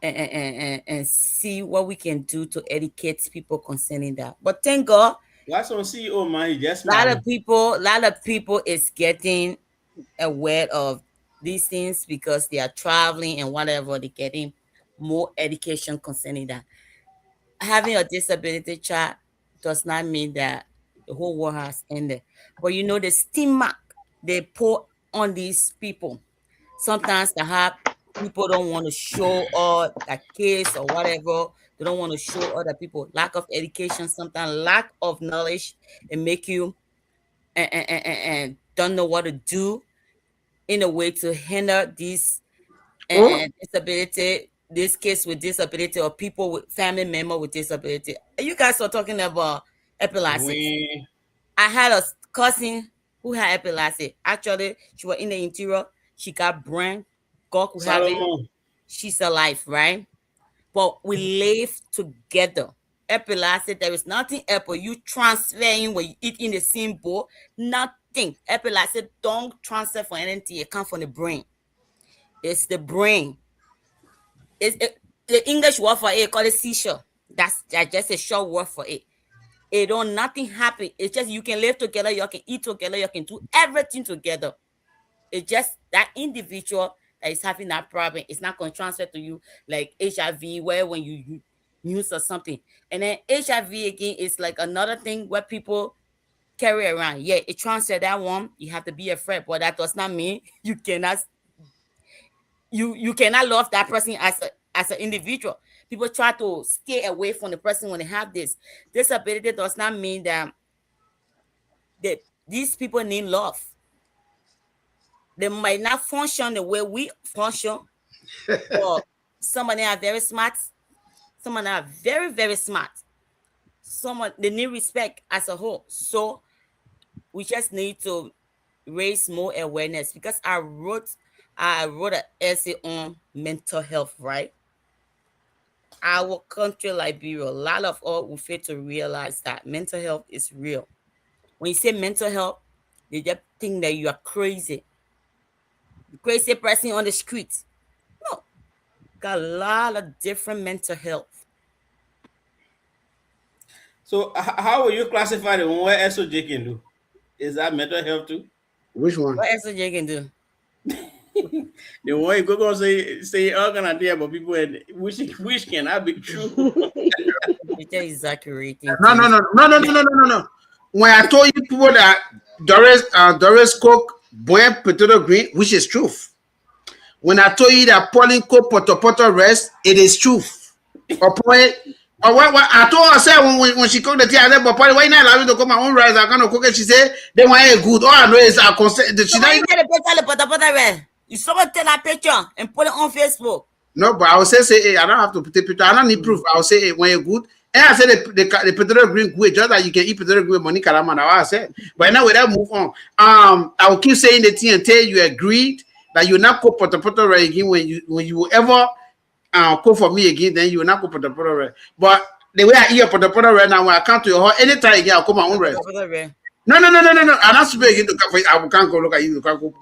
and see what we can do to educate people concerning that. But thank God, What's on CEO, man? He just a lot smiling. of people is getting aware of these things because they are traveling and whatever, they're getting more education concerning that. Having a disability child does not mean that the whole world has ended. But the stigma they put on these people. Sometimes the have people don't want to show or a case or whatever They don't want to show other people. Lack of education, sometimes lack of knowledge, and make you and don't know what to do in a way to handle these Oh, and disability, this case with disability or people with family member with disability. You guys are talking about epilepsy. We I had a cousin who had epilepsy. Actually, she was in the interior. She got brain. God could have it. Solomon. She's alive, right? But we live together. Epilepsy, there is nothing apple. You transferring when you eat in the same bowl. Nothing. Epilepsy don't transfer for anything. It comes from the brain. It's the brain. The English word for it called it seizure. That's just a short word for it. It don't nothing happen. It's just you can live together, you can eat together, you can do everything together. It's just that individual that is having that problem. It's not going to transfer to you like HIV, where when you use or something. And then HIV again is like another thing where people carry around. Yeah, it transfer that one. You have to be afraid, but that does not mean you cannot love that person as an individual. People try to stay away from the person when they have this disability. Does not mean that these people need love. They might not function the way we function, but some of them are very smart. Some of them are very, very smart. Some they need respect as a whole. So we just need to raise more awareness because I wrote an essay on mental health, right? Our country, Liberia, a lot of us will fail to realize that mental health is real. When you say mental health, they just think that you are crazy. The crazy person on the street. No, got a lot of different mental health. So how will you classify the one where SOJ can do? Is that mental health too? which one? What else you can do? The one you go go say all kind of idea about people and which cannot be true. You're just exaggerating No, no, things. no, no, no, no, no, no, no, no. When I told you people that Doris cook boiled potato green, which is truth. When I told you that Pauline cook poto rest, it is truth. Or point, or what I told her, said when she cooked the tea, I said, but Pauline, why not allow me to cook my own rice? I'm gonna cook it. She said, they want it good. All I know is I consent. She So not why you even. tell the picture the pota red? You someone take that picture and put it on Facebook. No, but I will say, hey, I don't have to put the picture. I don't need proof. I will say, hey, when you're good. And I said, the potato green good, just like you can eat potato green money, Kalaman. I said, but now with that, move on. I will keep saying the thing until you agreed that you will not cook potato right again when you will ever cook for me again, then you will not cook potato right. But the way I eat your potato right now, when I come to your house, anytime again, I'll cook my own rice. Pota red. No, no, no, no, no, no. I'm not supposed to come for you. I can't go look at you. You can't go.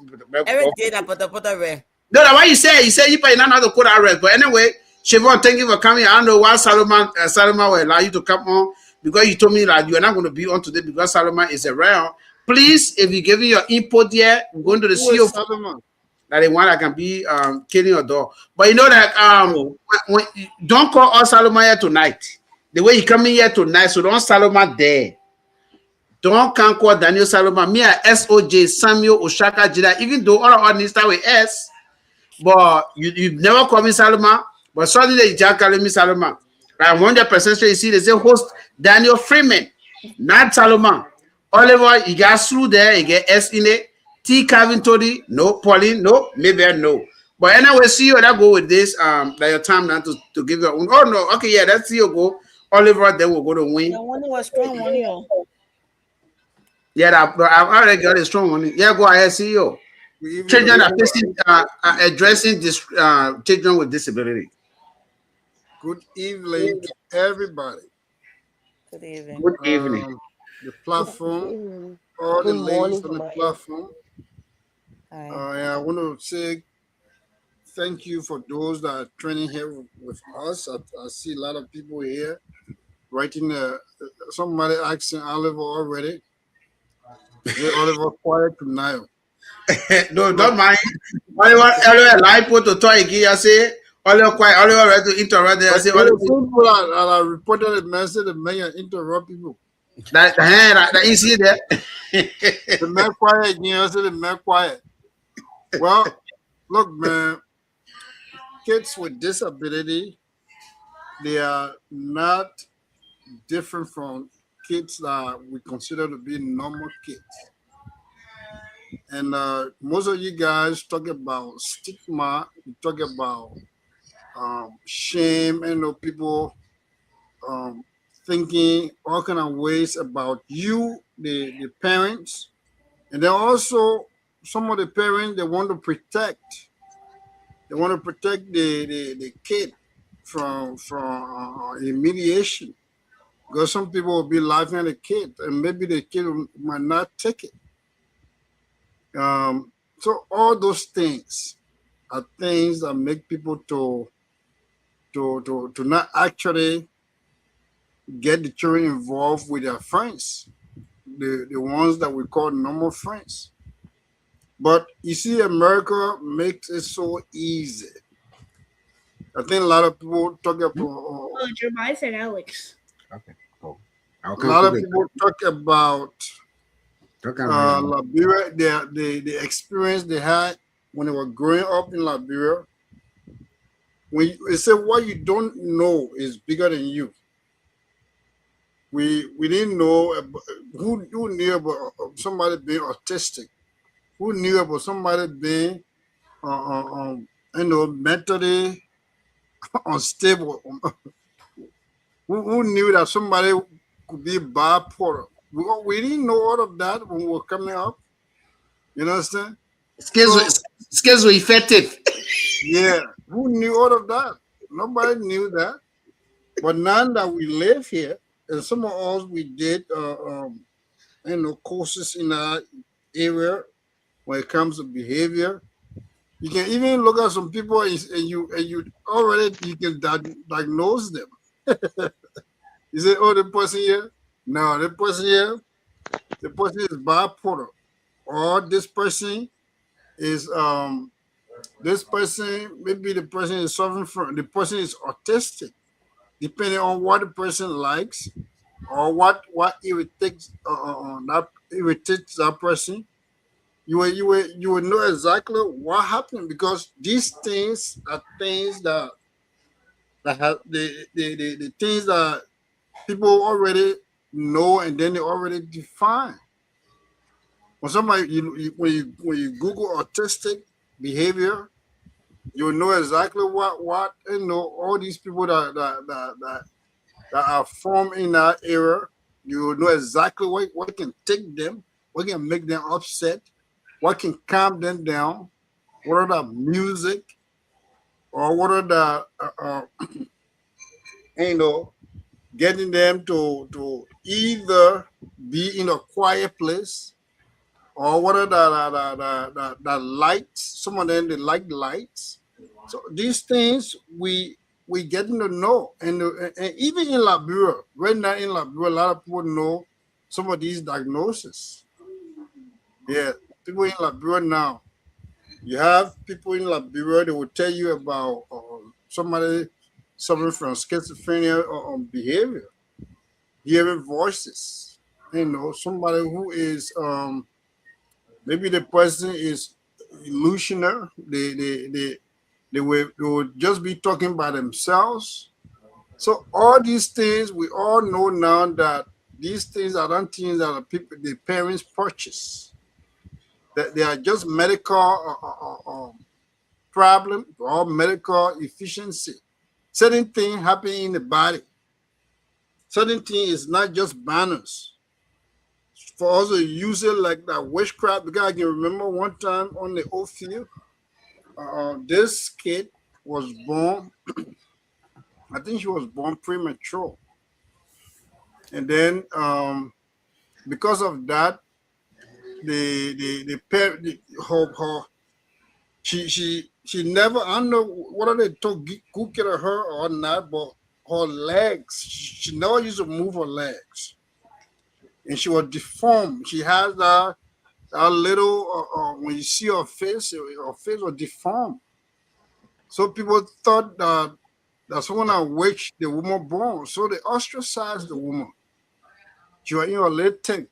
Every day that pota red. No, that's why you say you probably not know how to code arrest. But anyway, Siobhan, thank you for coming. I don't know why Solomon will allow you to come on because you told me that you are not going to be on today because Solomon is around. Please, if you're giving your input here, we're going to the Who CEO is Solomon? that the one that can be killing your dog. But you know that when don't call us Solomon here tonight. The way you coming here tonight, so don't Solomon there. Don't can't call Daniel Solomon. Me at SOJ Samuel Oshaka Jida, even though all of us need start with S. But you've never called me Saloma, but suddenly you just calling me Saloma. I'm 100% sure you see they say host Daniel Freeman, not Saloma. Oliver, you got through there, you get S in it. T. Calvin Tody, no. Pauline, no. Maybe no. But anyway, see you that go with this. That your time now to give your own. Oh no, okay, yeah, that's see you go. Oliver, then we'll go to win. The one was strong one here. Yeah, I've already got a strong one. Yeah, go ahead, see you. Children are facing addressing this children with disability. Good evening to everybody. Good evening. Good evening. The platform, all the Good ladies morning on from the my end. platform. Hi. And I want to say thank you for those that are training here with us. I see a lot of people here writing. Somebody asking Oliver already. Is Oliver quiet tonight? No, don't mind. Oliver like put to talk again. I say Oliver quiet. Oliver ready to interrupt. I say There are Oliver people that reported a message. The man interrupt people. that easy there. The man quiet again. I said the man quiet. Well, look, man. Kids with disability, they are not different from kids that we consider to be normal kids. And most of you guys talk about stigma, you talk about shame, and people um, thinking all kind of ways about you, the parents, and then also some of the parents they want to protect the kid from humiliation, because some people will be laughing at the kid and maybe the kid might not take it. So all those things are things that make people to not actually get the children involved with their friends, the ones that we call normal friends. But you see, America makes it so easy. I think a lot of people talk about. Oh, Jeremiah and Alex. Okay, cool. A lot of people talk about Liberia, the experience they had when they were growing up in Liberia. When they say what you don't know is bigger than you. We didn't know about, who knew about somebody being autistic, who knew about somebody being mentally unstable, who knew that somebody could be bipolar. We didn't know all of that when we were coming up. You understand? Skills were effective. Yeah, who knew all of that? Nobody knew that. But now that we live here, and some of us we did, courses in our area when it comes to behavior. You can even look at some people and you already you can diagnose them. You say, oh, the person here, no, the person here, the person is bipolar, or this person is maybe the person is suffering from, the person is autistic, depending on what the person likes or what irritates that person. You will know exactly what happened, because these things are things that have the things that people already know, and then they already define. When somebody when you Google autistic behavior, you know exactly what all these people that are formed in that era. You know exactly what can take them, what can make them upset, what can calm them down, what are the music, or what are the getting them to either be in a quiet place, or what are the lights. Some of them they like lights. So these things we getting to know, and even in Liberia, right now in Liberia, a lot of people know some of these diagnoses. Yeah, people in Liberia now. You have people in Liberia, they will tell you about somebody suffering from schizophrenia or behavior, hearing voices. Somebody who is maybe the person is illusioner. They will just be talking by themselves. So all these things we all know now, that these things are not things that the parents purchase. That they are just medical problem or medical efficiency. Certain thing happening in the body. Certain thing is not just banners. For us to use it like that witchcraft, because I can remember one time on the old field, this kid was born, I think she was born premature. And then because of that, the parent, her she never, I don't know whether they took good care of her or not, but her legs, she never used to move her legs, and she was deformed. She has that little when you see her face was deformed. So people thought that someone had witch the woman born, so they ostracized the woman. She was in her late teen.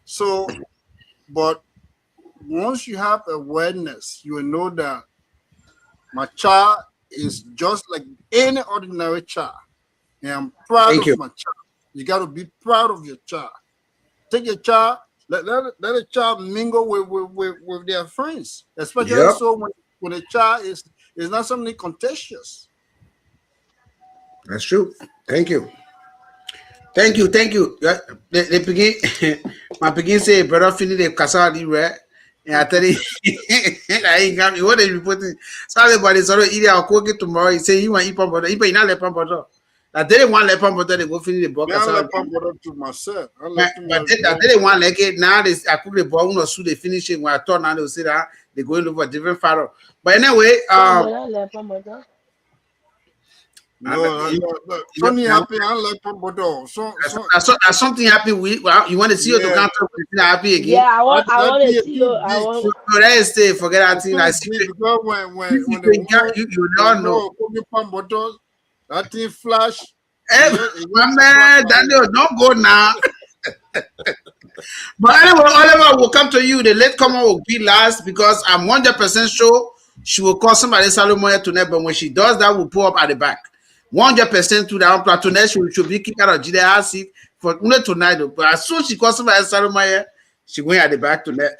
So, but once you have awareness, you will know that my child is just like any ordinary child. And I'm proud Thank of you. my child. You got to be proud of your child. Take your child, let a child mingle with their friends, especially Yep, so when a child is not something contentious. that's true. Thank you. Thank you, thank you. They begin. My begin say, brother, finish the casali right. And I tell you, I ain't got me. What they reporting? Sorry, but it's already eating. I'll cook it tomorrow. He say you want eat butter. You not let butter. That they didn't want let butter. They go finish the book Me, I casali. let pump it up to myself. I let them But have that they didn't want like it. Now they I cook the ball. Uno they finish it. When I thought now they will say that they going over different faro. But anyway, and, no, you Sonny know, happy. I let pump it up. as something happy with. Well, you want to see you to Yeah, counter with happy again. Yeah, I that want to thing see you. too I big. want. So that is stay. Forget that It's thing. too I see. big because when the woman You the don't know. woman cooking pump bottles, that thing flash. Hey, It my just surprise man, my head. Daniel, don't go now. But anyway, Oliver will come to you. The late comer will be last because I'm 100% sure she will call somebody Salomon tonight. But when she does that, we'll pull up at the back. 100% to that platoon. She should be kicked out of Gedeh HotSeat for not tonight. But as soon as she calls somebody Salomon, she going at the back tonight.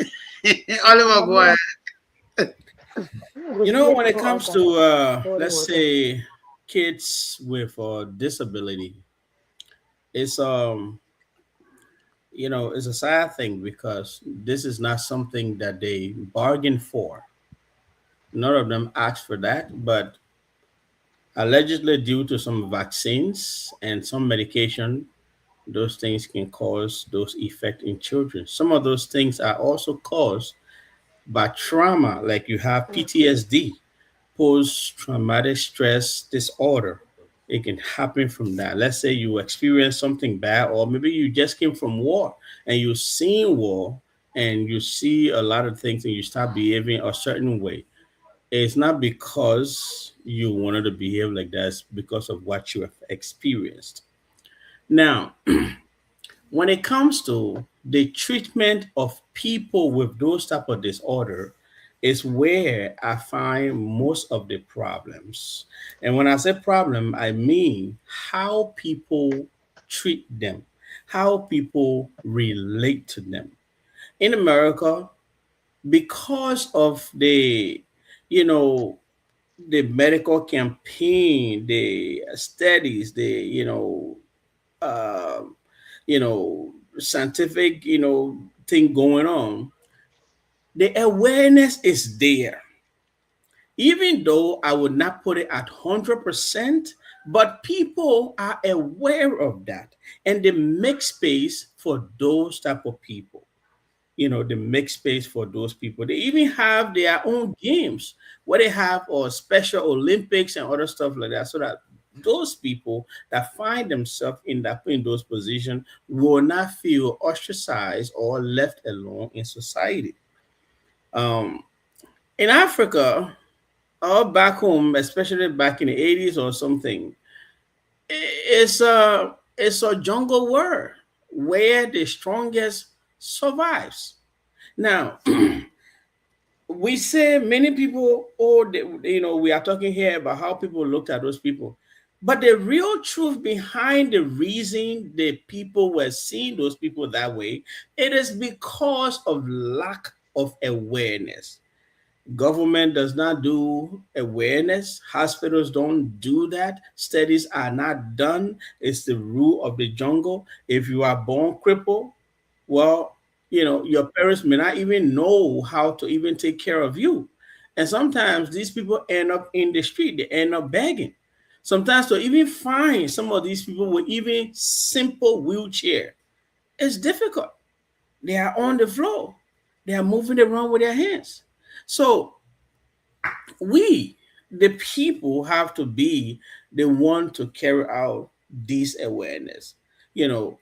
Oliver, go ahead. You know, when it comes Okay. to Hold let's on, hold on. say kids with disability, it's it's a sad thing because this is not something that they bargain for. None of them asked for that, but allegedly due to some vaccines and some medication, those things can cause those effects in children. Some of those things are also caused by trauma, like you have PTSD, post traumatic stress disorder. It can happen from that. Let's say you experience something bad, or maybe you just came from war and you've seen war and you see a lot of things and you start behaving a certain way. It's not because you wanted to behave like that, it's because of what you have experienced. Now, when it comes to the treatment of people with those type of disorder is where I find most of the problems. And when I say problem, I mean how people treat them, how people relate to them. In America, because of you know the medical campaign, the studies, um, scientific, thing going on, the awareness is there. Even though I would not put it at 100%, but people are aware of that and they make space for those type of people. They make space for those people. They even have their own games where they have special Olympics and other stuff like that, so that those people that find themselves in those positions will not feel ostracized or left alone in society. Um, in Africa or back home, especially back in the 80s or something, it's a jungle war where the strongest survives. Now, we say many people, we are talking here about how people looked at those people. But the real truth behind the reason the people were seeing those people that way, it is because of lack of awareness. Government does not do awareness. Hospitals don't do that. Studies are not done. It's the rule of the jungle. If you are born crippled, well, your parents may not even know how to even take care of you. And sometimes these people end up in the street, they end up begging. Sometimes to even find some of these people with even simple wheelchair, it's difficult. They are on the floor. They are moving around with their hands. So we, the people, have to be the one to carry out this awareness. You know,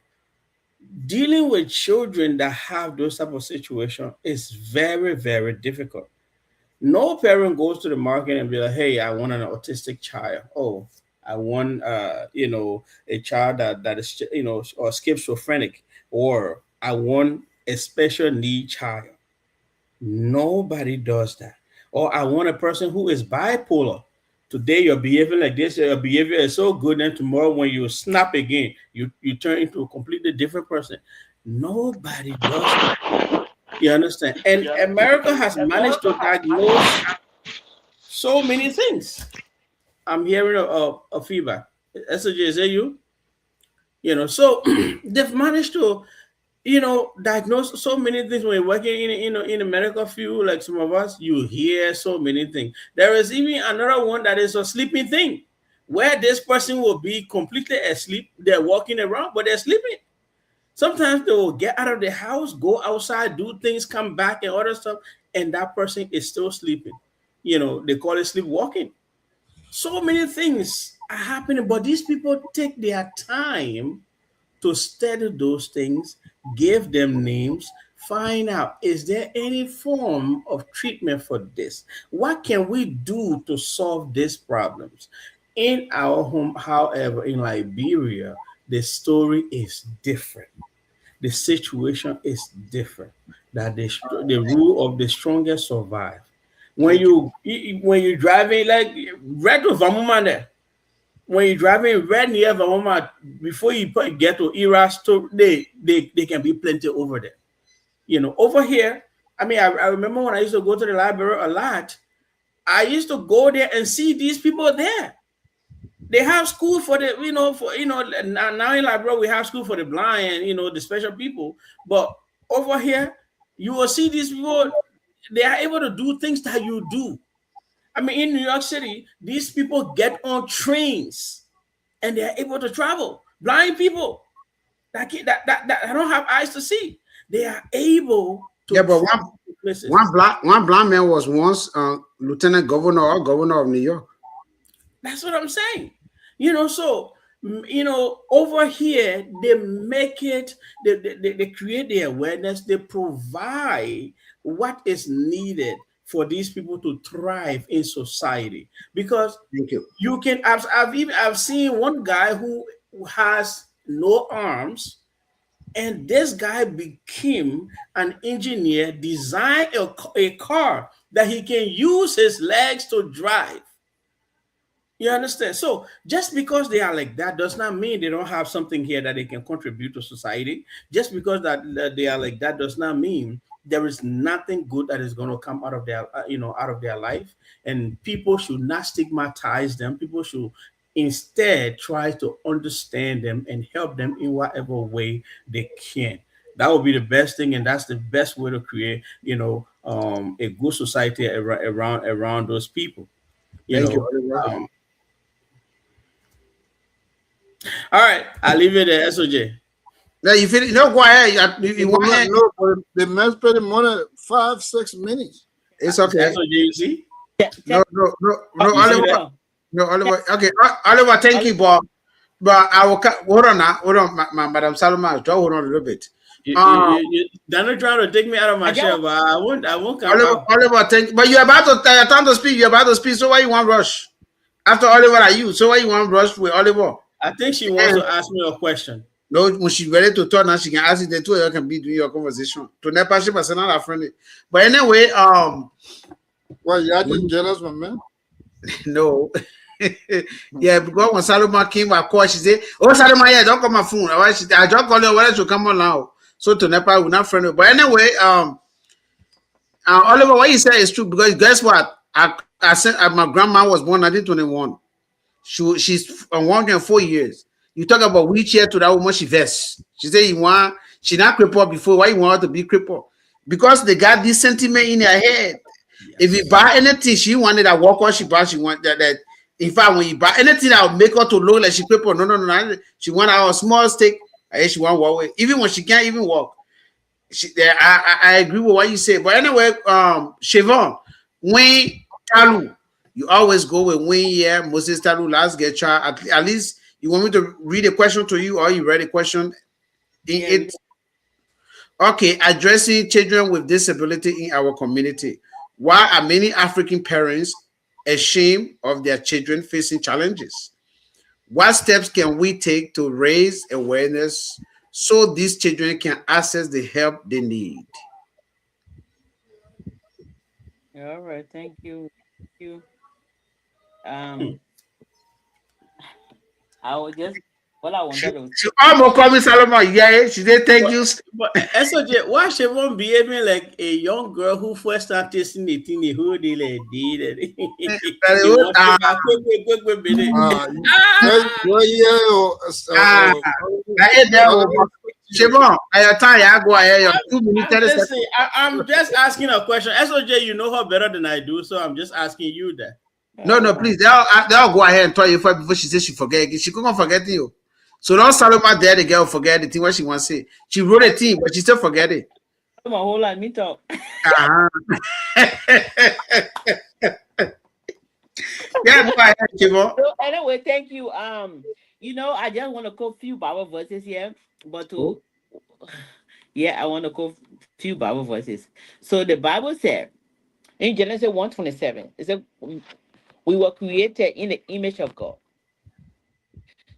Dealing with children that have those type of situation is very, very difficult. No parent goes to the market and be like, "Hey, I want an autistic child. Oh, I want a child that is or schizophrenic, or I want a special need child." Nobody does that. Or I want a person who is bipolar Today you're behaving like this, your behavior is so good, and tomorrow when you snap again, you turn into a completely different person. Nobody does that. You understand? And America has managed to diagnose so many things. I'm hearing a feedback. SJ, is that you? So they've managed to, diagnose so many things when you're working in the medical field. Like some of us, you hear so many things. There is even another one that is a sleeping thing, where this person will be completely asleep. They're walking around, but they're sleeping. Sometimes they will get out of the house, go outside, do things, come back, and other stuff, and that person is still sleeping. They call it sleepwalking. So many things are happening, but these people take their time to study those things, give them names, find out is there any form of treatment for this? What can we do to solve these problems? In our home, however, in Liberia, the story is different. The situation is different. That the rule of the strongest survive. Thank you. When you're driving like red of Vamuma there, when you're driving red near Vamuma, before you get to Ira store, they can be plenty over there. Over here, I mean, I remember when I used to go to the library a lot. I used to go there and see these people there. They have school for the now in Liberia we have school for the blind and the special people, but over here you will see these people. They are able to do things that you do. I mean, in New York City, these people get on trains and they are able to travel. Blind people that don't have eyes to see, they are able Yeah, to but travel to places. one blind man was once lieutenant governor or governor of New York. That's what I'm saying. So over here they make it. They create the awareness. They provide what is needed for these people to thrive in society. Because Thank you. you can. I've seen one guy who has no arms, and this guy became an engineer, designed a car that he can use his legs to drive. You understand? So just because they are like that does not mean they don't have something here that they can contribute to society. Just because that they are like that does not mean there is nothing good that is going to come out of their out of their life. And people should not stigmatize them. People should instead try to understand them and help them in whatever way they can. That would be the best thing, and that's the best way to create a good society around those people. You Thank you, know. Oliver. Um, All right, I'll leave it there, SOJ. Yeah, you feel no go ahead. You want No, ahead? no, but they must pay the money 5 6 minutes. It's okay. SOJ, you see? No, no, no, no, You see Oliver. that? No, Oliver. Okay, Oliver. Thank you, Bob. But I will hold on now. Hold on, Madam Saloma. Just hold on a little bit. Um, They're not trying to take me out of my shell, but I won't come Oliver, out. Oliver. Thank you. But you're about to time to speak. You're about to speak. So why you want rush? After Oliver, are you? So why you want rush with Oliver? I think she wants And to ask me a question. no, when she's ready to talk now, she can ask you. The two of you can be doing your conversation. To never she was not friendly. But anyway, Well, you acting jealous, my man. no. Yeah, because when Saloma came, of course, she said, "Oh, Saloma, yeah, don't call my phone." I just call her whether to come on now. So to Nepal, we're not friendly. But anyway, Oliver, what you said is true because guess what? I said my grandma was born 1921. She's working 4 years. You talk about wheelchair to that woman, she vests. She said you want she not crippled before. Why you want her to be crippled? Because they got this sentiment in their head. If you Yes. buy anything, she wanted that walk what she buy, she want that. In fact, when you buy anything that will make her to look like she crippled, no. She want our small stick, and she want walk away. Even when she can't even walk. Yeah, I agree with what you say. But anyway, Siobhan, when Talu, you always go with when yeah, Moses Talu, last get child. At least you want me to read a question to you, or you read a question in Yeah. it. Okay, addressing children with disability in our community. Why are many African parents ashamed of their children facing challenges? What steps can we take to raise awareness so these children can access the help they need? All right. Thank you. Thank you. Um, I was just what I wanted to. She almost called me Solomon. Yeah, she said thank you. But SOJ, why she won't behaving like a young girl who first started tasting the thing the whole day like did? Very You good. want to back quick minute. Ah, Well, yeah, Ah, I there. Shimon, at your time, I go ahead. Your 2 minutes, 30 seconds. listen, I'm just asking a question. SOJ, you know her better than I do, so I'm just asking you that. No, please. They'll go ahead and tell you first before she says she forget. She couldn't forget you. So don't Solomon there, the girl forget the thing what she wants to say. She wrote a thing, but she still forget it. My whole lot, me talk. Uh-huh. Yeah, go ahead, Shimon. So anyway, thank you. I just want to quote few Bible verses here, but Oh, I want to quote few Bible verses. So the Bible said in Genesis 1:27, it said we were created in the image of God.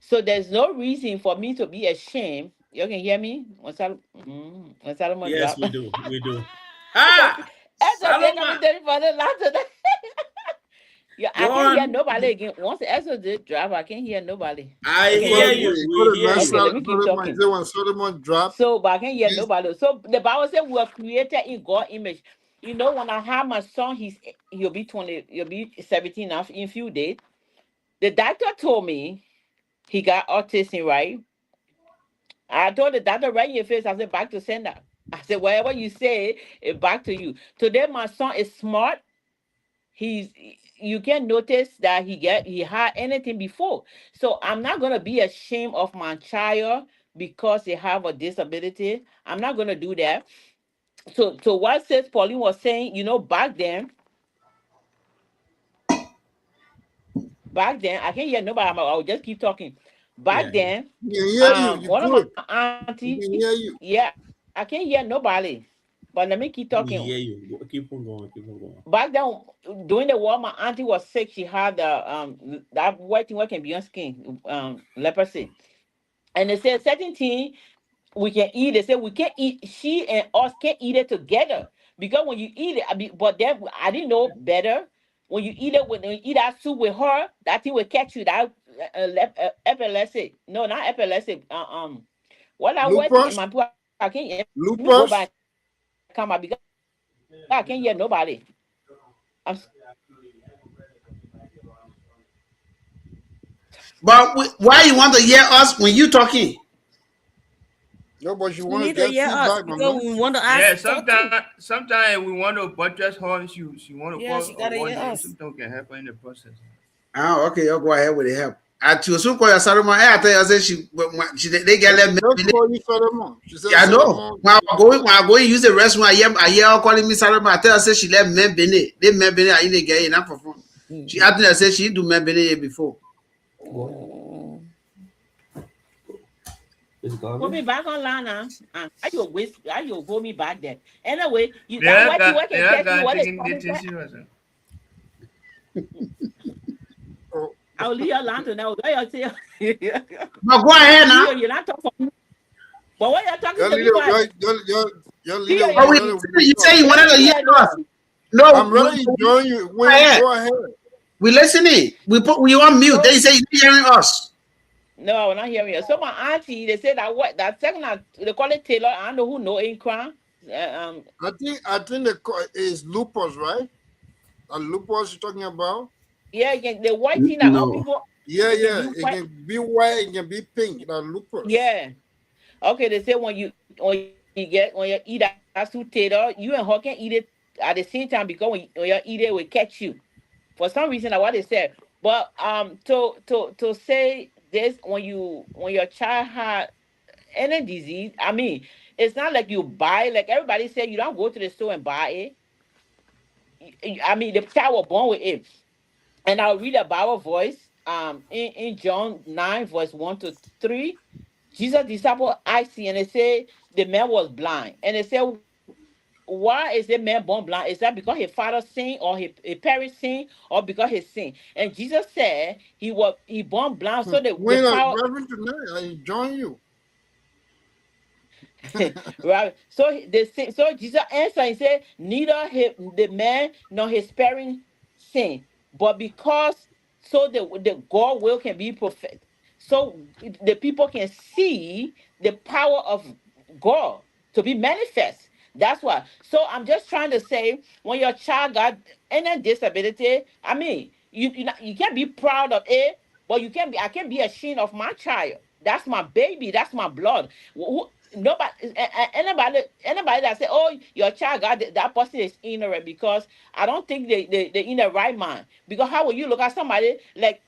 So there's no reason for me to be ashamed. You can hear me? When Solomon Yes, drop. we do. We do. So, Ah, as a day coming Saloma, for the last of the yeah, I go can't hear on. nobody again. Once Ezra did drop, I can't hear nobody. I Okay, let hear me you. you We got a hear nice okay, you. let me keep Solomon. talking. Say when Solomon dropped, So, but I can't hear this nobody. So the Bible said we are created in God's image. When I have my son, he'll be 20, he'll be 17 now in few days. The doctor told me he got autism, right? I told the doctor right in your face, I said, back to sender. I said, whatever you say, it back to you. Today, my son is smart. He's you can notice that he had anything before. So I'm not gonna be ashamed of my child because they have a disability. I'm not gonna do that. So what says Pauline was saying, back then I can't hear nobody. I'll just keep talking. Back Yeah, yeah. then, we can hear you. You one of my good. We auntie, can hear you. yeah, I can't hear nobody. But let me keep We talking. hear you. Keep on going. Keep on going. Back then, during the war, my auntie was sick. She had that white thing what can be on skin, leprosy. And they said certain thing we can eat. They said we can't eat. She and us can't eat it together because when you eat it, but then I didn't know better. When you eat that soup with her, that thing will catch you. That epilepsy. No, not epilepsy. What I went in Lupus, my poor, I can't let me go lupus. back come out because I can't hear nobody. I'm but why you want to hear us when you talking? No, but you You want to need to get hear us feedback, because mama. we want to Yeah, ask talk too. sometimes we want to buttress her. She want to Yeah, call she a gotta one hear name. us. Sometimes we can help her in the process. Ah, okay, you go ahead with the help. I to so call your Solomon. I tell you, I said they get She them. just call you Solomon. She said I know. Solomon. When I go use the restroom, I hear her calling me Solomon. I tell her, say she left men bene. They men bene. I didn't get enough for phone. She Mhm. actually said she do men bene here before. Mm. It's Put me garbage. back online now. How you hold me back there? Anyway, that what you what They can are catch you guys what is taking the coming thing back. serious. Oh, I'll leave your line to now. What you say? But go ahead now. Theo, you're not talking for me. But what you're talking your to me leader, for? your Theo, leader you're But was not we, ready when you you talk. say you let wanted me to hear hear no. us. No, I'm ready to join you. go When ahead. go ahead. We listening. We on mute. So They say you hearing us. no, I will not hear you. So my auntie, they said that second they call it Taylor. I don't know who know in crown. Um, I think is lupus, right? Lupus you're talking about? yeah, the white thing that all No. people Yeah, it can yeah. be It white. can be white, it can be pink. Lupus. Yeah. Okay, they say when you eat that sweet potato, you and her can eat it at the same time because when you eat it, it will catch you. For some reason, that's what they said. But to say this when your child had any disease, I mean, it's not like you buy like everybody said. You don't go to the store and buy it. I mean, the child was born with it. And I'll read a Bible voice in John 9, verse 1 to 3. Jesus' disciple asked him, and they say the man was blind. And they said, why is the man born blind? Is that because his father sinned or his parents sinned or because he sinned? And Jesus said he born blind so the When power Reverend tonight, I join you. right. So Jesus answered and said, neither the man nor his parents sin, but because so the God will can be perfect. So the people can see the power of God to be manifest. That's why. So I'm just trying to say, when your child got any disability, I mean, you can't be proud of it, but you can be. I can be ashamed of my child. That's my baby. That's my blood. Nobody, anybody that say, "Oh, your child got that person is ignorant," because I don't think they in the right mind. Because how will you look at somebody like,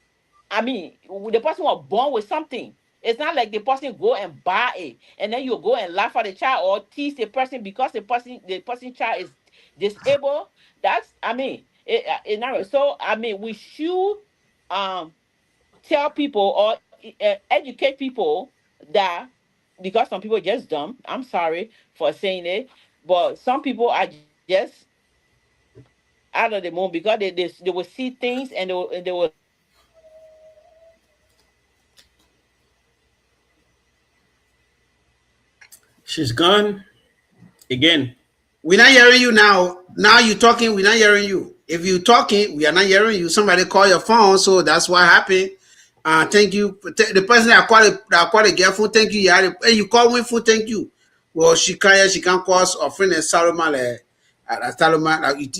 I mean, the person was born with something. It's not like the person go and buy it, and then you go and laugh at the child or tease the person because the person child is disabled. That's, I mean, not so. I mean, we should um tell people or educate people that, because some people are just dumb. I'm sorry for saying it, but some people are just out of the moon because they will see things and they will She's gone again. We're not hearing you now. Now you talking, we're not hearing you. If you talking, we are not hearing you. Somebody call your phone, so that's what happened. Thank you. The person that called the girl phone, thank you. Hey, you call me phone, thank you. Well, she can't call us or friend Salomon. Salomon, we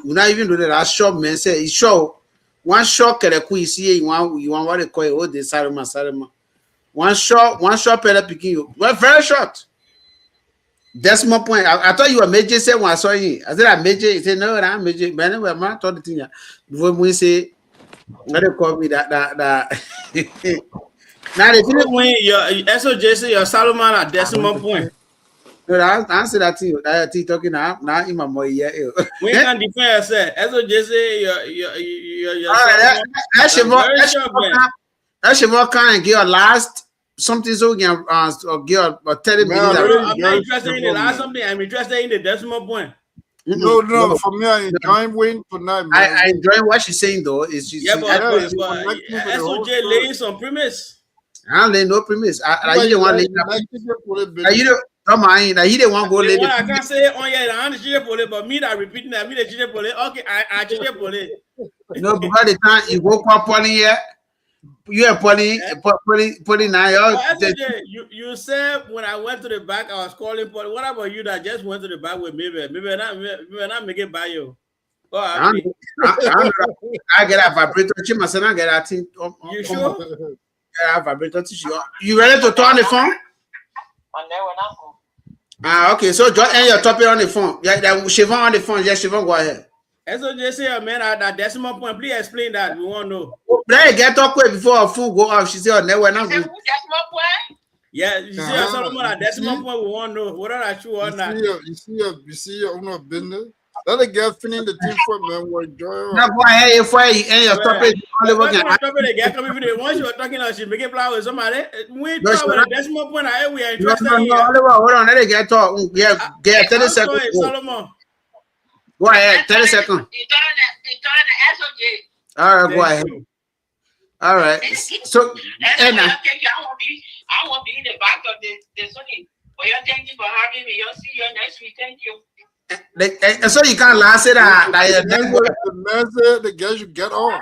not even do that. That shop man say it's show. One shot can you see you want what they call it? Oh, the Salomon. One shot, better picking you. Well, very short. That's my point. I thought you were major. Said when I saw you, I said I'm major. He said no, I'm major. But anyway, I'm told the thing. Before we say, now they call me that. Now they feel When your SOJC, your Solomon at decimal point. no. I answer that to you. That thing talking now. Now in my boy, yeah. We can defend yourself. SOJC, your All right, that should more. very sure, man. That should more kind of give a last something so we can give a 30 Man, minutes. really, I'm not interested in the last something. I'm interested in the decimal point. No, for me, I enjoy waiting tonight, man. I enjoy what she's saying though. Is she? Yeah, but connecting to the whole SOJ story. laying some premise. I don't lay no premise. I you don't want to lay. You don't. Come on, you don't want to go lay. I can't say it on here. I'm the pole, but me that repeating that, me the chile pole. Okay, I chile pole. No, because the time you woke up Polly here, you are Polly now. SOJ, you said when I went to the back, I was calling Polly. What about you that just went to the back with me? Maybe not make it by you. Oh, I get a vibrator. I get a thing. You sure? Get a vibrator. You ready to turn the phone? Okay. So just end your topic on the phone. Yeah, Siobhan on the phone. Yes, Siobhan, go ahead. SOJ say, man, at that decimal point, please explain that. We want to know. Let her get talk quick before her phone go off. She said, never not good. Yeah, you see, Solomon at decimal point, we want to know whether that's true or not. You see your own business. Let the girl finish the team for man. We're enjoying. Now go ahead if you end your topic. Once you were talking about she making plan with somebody, we talk about the decimal point. We are interested in. Oliver, hold on. Let her get talk. Yeah, get 30 seconds. Solomon. Go ahead, 30 seconds. All right, go ahead. All right. So, Anna. I won't be in the back of the Sony. But you're thank you for having me. You'll see you next week. Thank you. So you can't last it. The message, the girl should get off.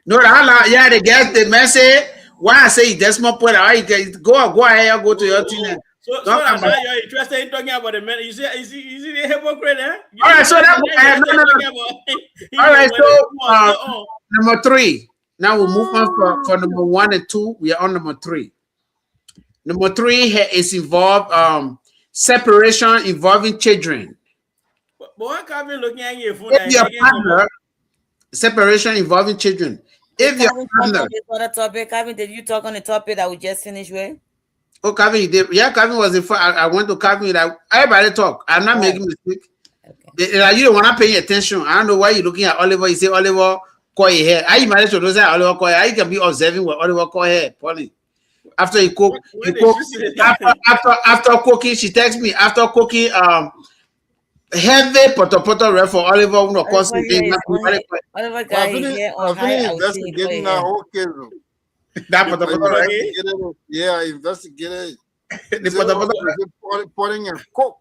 No, yeah, the message. Why I say that's my point. All right, go ahead, go to your team. So that's why you're interested in talking about the man. You see the hypocrite, eh? All right, so all right, so number 3. Now we move on for number 1 and 2. We are on number 3. Number 3 is involved separation involving children. But what can be looking at your phone? If your partner, separation involving children. If your partner, Kevin, did you talk on the topic that we just finished with? Oh, Kevin, yeah, Kevin was the first. I went to Kevin. That everybody talk. I'm not making mistake. Okay. You don't want to pay attention. I don't know why you're looking at Oliver. You say Oliver call your hair. I managed to do that. Oliver call hair. You can be observing what Oliver call hair. Polly. After he cook, after cooking, she texts me. After cooking, heavy poto ref for Oliver. Of course, Oliver guy here on high. Investigating that whole case. That poto yeah, investigated. The potting and cook.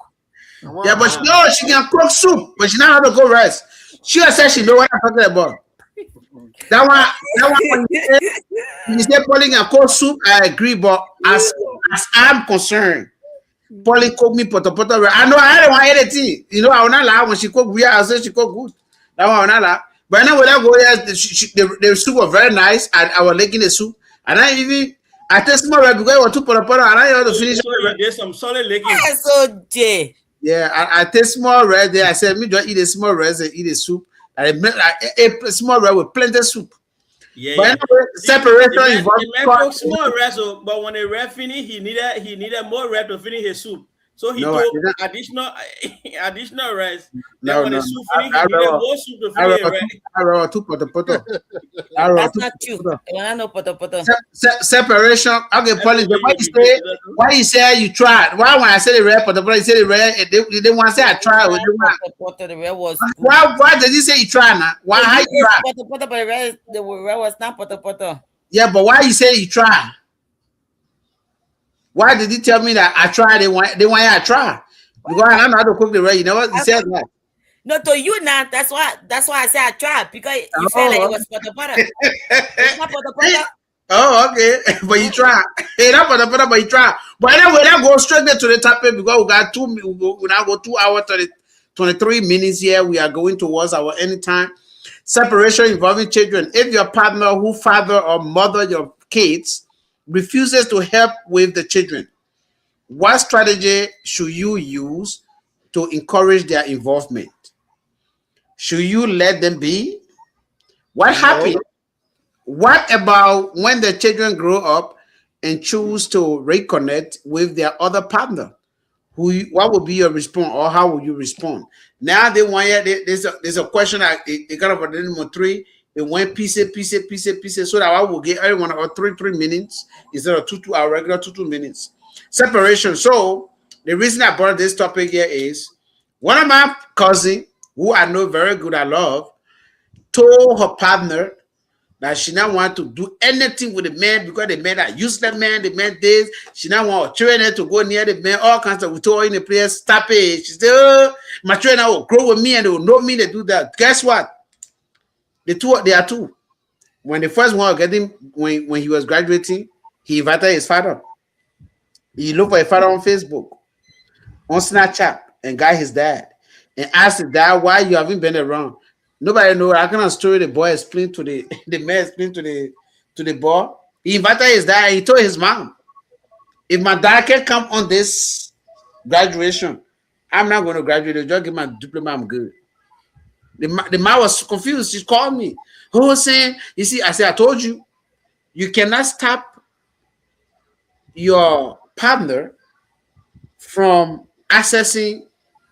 Yeah, but she can cook soup, but she know how to go rest. She said she know what I'm talking about. That one when you say Pauline and cook soup, I agree. But as I'm concerned, Pauline cook me poto. I know I don't want anything. You know, I will not lie when she cook weird. I say she cook good. That one I will not lie. But now when I go there, the soup was very nice, and I was liking the soup. And I taste more red because it was too poto, and I had to finish. There's some solid licking. So Jay. Yeah, I taste small red there. I said, me don't eat a small red and eat a soup. I a small red with plenty of soup. Yeah, But yeah. anyway, separation involves The man took small rest, but when the ref finished, he needed more rest to finish his soup. So he No, I took didn't. additional rest. Then No, when the no, soup no. finished, he needed more soup to finish the rest. I wrote two poto. That's not true. I know poto. Separation. Okay, That's Pauline, what why you say you tried? Why when I say the red poto, you say the red, they didn't want to say I tried. Poto, the red was good. Why did you say you try now? Why how you try? Poto, but the red was not poto. Yeah, but why you say you try? Why did you tell me that I tried? They want I try. Because I don't know how to cook the red. You know what? You said that. No, to you now. That's why I said I tried because you felt like it was poto. It's not poto. Oh, okay. But you try. Hey, not but you try. But anyway, that go straight there to the topic because we got we now go 2 hours 23 minutes here. We are going towards our end time. Separation involving children. If your partner who father or mother your kids refuses to help with the children, what strategy should you use to encourage their involvement? Should you let them be? What happened? What about when the children grow up and choose to reconnect with their other partner? What would be your response, or how would you respond? Now they want there's a question that it got up at the number 3. It went piece, so that I will get everyone or 3 minutes instead of 2 our regular 2 minutes. Separation. So the reason I brought this topic here is one of my cousins, who I know very good, I love, told her partner that she not want to do anything with the man because the man that used the man, the man this. She not want her children to go near the man, all kinds of. We told her in the place, stop it. She said, oh, my children will grow with me and they will know me to do that. Guess what? They are two. When the first one got him, when he was graduating, he invited his father. He looked for his father on Facebook, on Snapchat, and got his dad. And asked his dad why you haven't been around. Nobody know. I kind of story the boy explained to the man explained to the boy. He invited his dad and he told his mom, if my dad can come on this graduation, I'm not going to graduate. Just give my diploma, I'm good. The man was confused. She called me. Who was saying, you see, I said, I told you, you cannot stop your partner from accessing.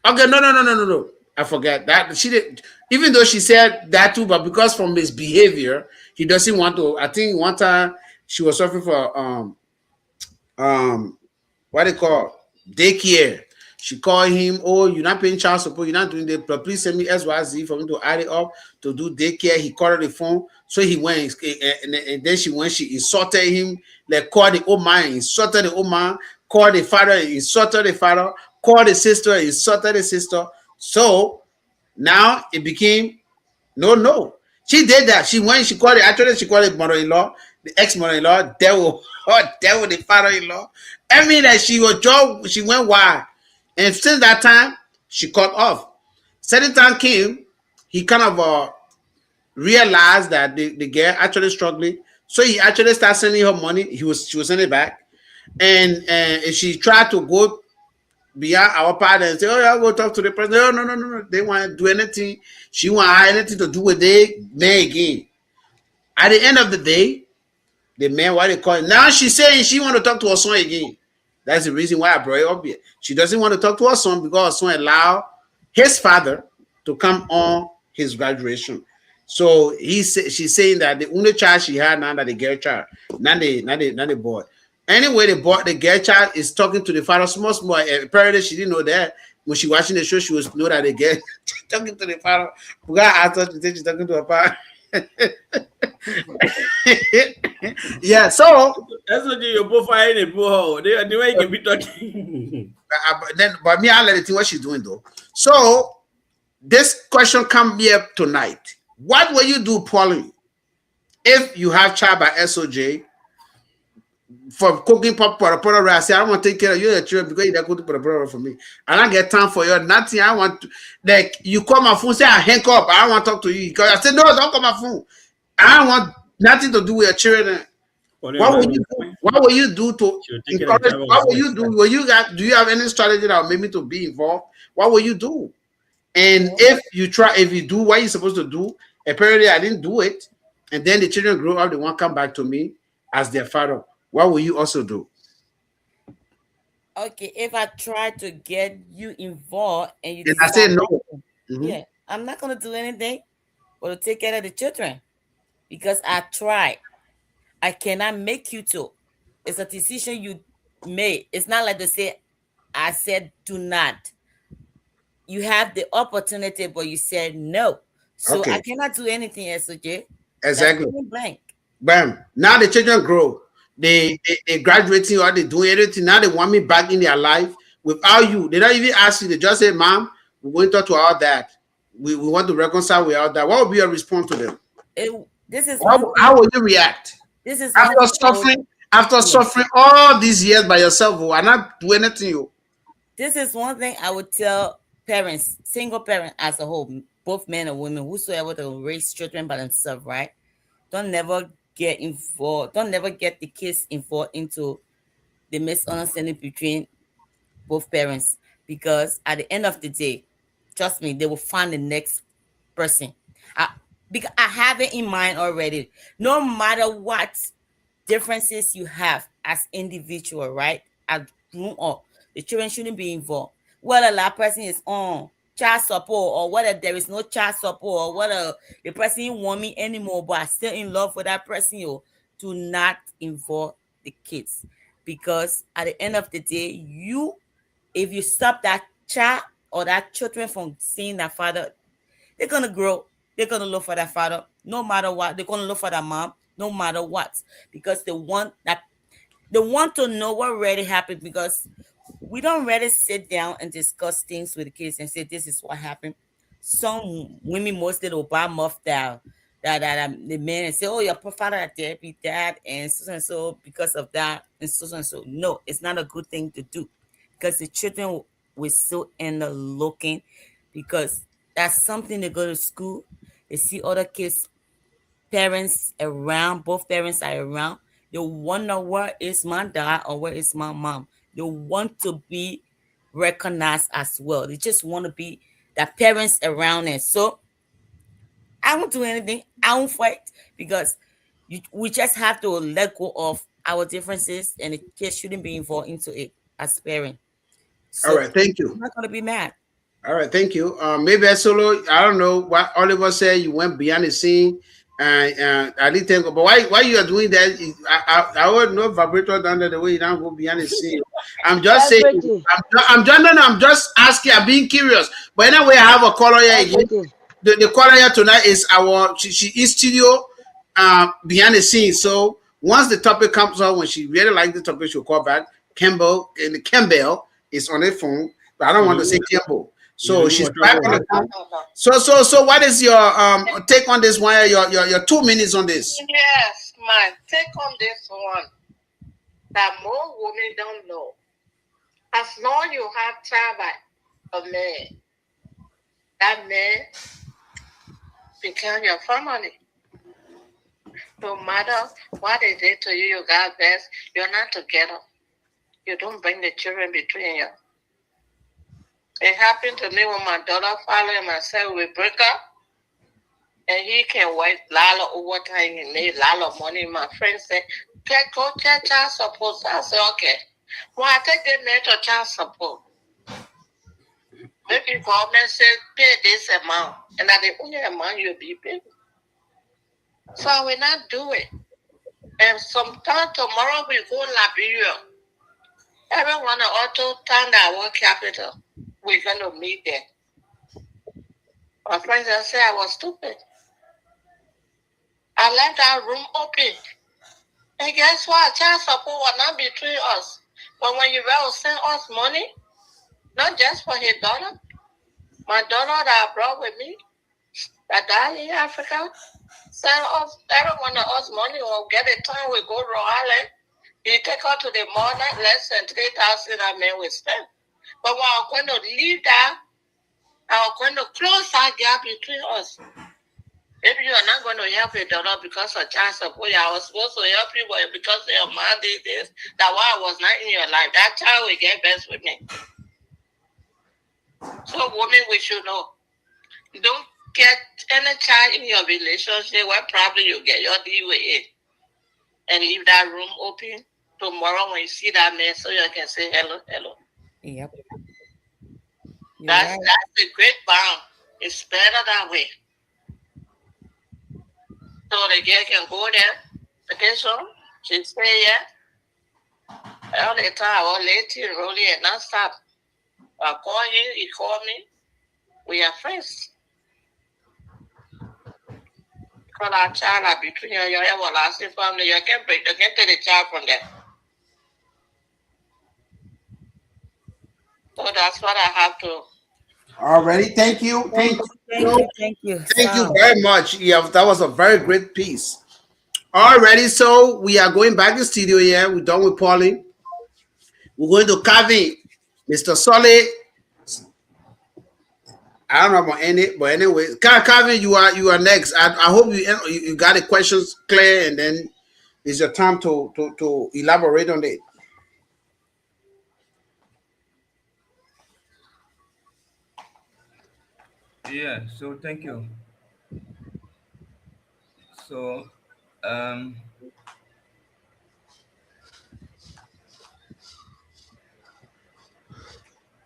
Okay, no. I forgot that she did. Even though she said that too, but because from his behavior, he doesn't want to. I think one time she was suffering for what they call daycare. She called him, oh, you're not paying child support, you're not doing that, but please send me SYZ for me to add it up to do daycare. He called her the phone, so he went, and then she insulted him, like called the old man, insulted the old man, called the father, insulted the father, called the sister, insulted the sister. So now it became no. She did that. She went, she called it mother-in-law, the ex-mother-in-law, devil the father-in-law. I mean that she went wild. And since that time, she cut off. Certain time came, he kind of realized that the girl actually struggling. So he actually started sending her money. She was sending it back. And she tried to go beyond our partner and say, oh, yeah, go talk to the president. No. They want to do anything. She want anything to do with the man again. At the end of the day, the man, what they call it, now she's saying she want to talk to her son again. That's the reason why I brought it up here. She doesn't want to talk to her son because her son allowed his father to come on his graduation. So she's saying that the only child she had now that the girl child, not the boy. Anyway, the girl child is talking to the father small. Apparently, she didn't know that. When she watching the show, she was know that the girl talking to the father. Because I asked her to say she's talking to her father. Yeah, so that's what you're both finding. The way you can be talking. But me, I'll let it think what she's doing though. So this question come here tonight. What will you do, Pauline, if you have child by SOJ for cooking pop for I say I want to take care of your children because you don't go to for me. I don't get time for your nothing. I want to, like you call my phone, say I hang up. I don't want to talk to you because I said no, don't call my phone. I don't want nothing to do with your children. What What will about you do? What will you do to she'll take care of the encourage? child What will with you do? Will you got? Do you have any strategy that will make me to be involved? What will you do? And if you try, if you do what you're supposed to do, apparently I didn't do it, and then the children grow up, they won't come back to me as their father. What will you also do? Okay, if I try to get you involved and you And I say decide no. not to, yeah, I'm not gonna do anything but to take care of the children because I tried. I cannot make you to. It's a decision you made. It's not like they say, I said do not. You have the opportunity, but you said no. So I Okay, cannot do anything, SOJ. That's exactly. point blank. Bam. Now the children grow. They graduating or they doing everything. Now they want me back in their life without you. They don't even ask you. They just say, "Mom, we're going to talk to our dad. We want to reconcile with our dad." What would be your response to them? This is one How thing. will you react This is one after thing I would. suffering? After Yeah. suffering all these years by yourself, and not do anything. You This is one thing I would tell parents, single parent as a whole, both men and women, whosoever to raise children by themselves, right? Don't never get involved. Don't never get the kids involved into the misunderstanding between both parents, because at the end of the day, trust me, they will find the next person. I, because I have it in mind already. No matter what differences you have as individual, right? As grown up, the children shouldn't be involved. Whether that person is on child support or whether there is no child support or whether the person didn't want me anymore, but I still in love with that person, you do not involve the kids. Because at the end of the day, if you stop that child or that children from seeing their father, they're gonna grow. They're gonna look for their father no matter what. They're gonna look for their mom no matter what, because they want to know what really happened. Because we don't really sit down and discuss things with the kids and say this is what happened. Some women mostly will buy muff down that the men and say, oh, your father are deadbeat dad and so because of that and so. No, it's not a good thing to do, because the children will still end up looking, because that's something. They go to school, they see other kids, parents around, both parents are around. They wonder where is my dad or where is my mom. They want to be recognized as well. They just want to be the parents around it. So I won't do anything. I won't fight, because we just have to let go of our differences, and the kids shouldn't be involved into it as parents. all So right? Thank I'm you. not gonna be mad. All right, thank you. Maybe a solo. I don't know what Oliver said. You went behind the scene, and I didn't think. But why you are doing that? I would know vibrator down there the way you don't go behind the scene. I'm just saying. Everything, I'm just no, no, I'm just asking. I'm being curious. But anyway, I have a caller here again. everything. The caller here tonight is she is studio behind the scenes. So once the topic comes up, when she really likes the topic, she'll call back. Campbell is on her phone, but I don't want to say Campbell. You So don't she's know back what on the trouble. phone. So what is your take on this one? Your 2 minutes on this? Yes, my take on this one that more women don't know. As long you have child by a man, that man become your family. No matter what they did to you, you got best. You're not together. You don't bring the children between you. It happened to me when my daughter, father, and myself, we break up. And he can work a lot of overtime. He made a lot of money. My friend said, okay, go check child support. So I said, okay. Well, I take the man to child support. Maybe government said, pay this amount. And that's the only amount you'll be paid. So I will not do it. And sometime tomorrow we go Liberia. Everyone at Auto Town that work capital, we're going to meet there. My friends just say I was stupid. I left that room open. And guess what? Child support will not between us. But when you will send us money, not just for his daughter, my daughter that I brought with me, that die in Africa, send us, every one of us money or get a time we go Rhode Island. You take her to the morning, less than 3,000 I mean we spend. But we're going to leave that, I'm going to close that gap between us. Maybe you are not going to help your daughter because of child support. I was supposed to help you, but because your mom did this, that why I was not in your life. That child will get best with me. So, women, we should know. Don't get any child in your relationship where probably you get your deal with it. And leave that room open tomorrow when you see that man so you can say hello, hello. Yep. That's a great bond. It's better that way. So the girl can go there, vacation, she stay here. All the time I was late, rolling and not stop. I call him, he call me. We are friends. Because our child are between you and your everlasting family. You can't take the child from there. So that's what I have to. Already, thank you, Thank you. thank you very much. Yeah, that was a very great piece. Alrighty, so we are going back to the studio here. We're done with Pauline. We're going to Kevin, Mr. Solid. I don't know about any, but anyway, Kevin, you are next. I hope you got the questions clear, and then it's your time to elaborate on it. Yeah, so thank you. So, um,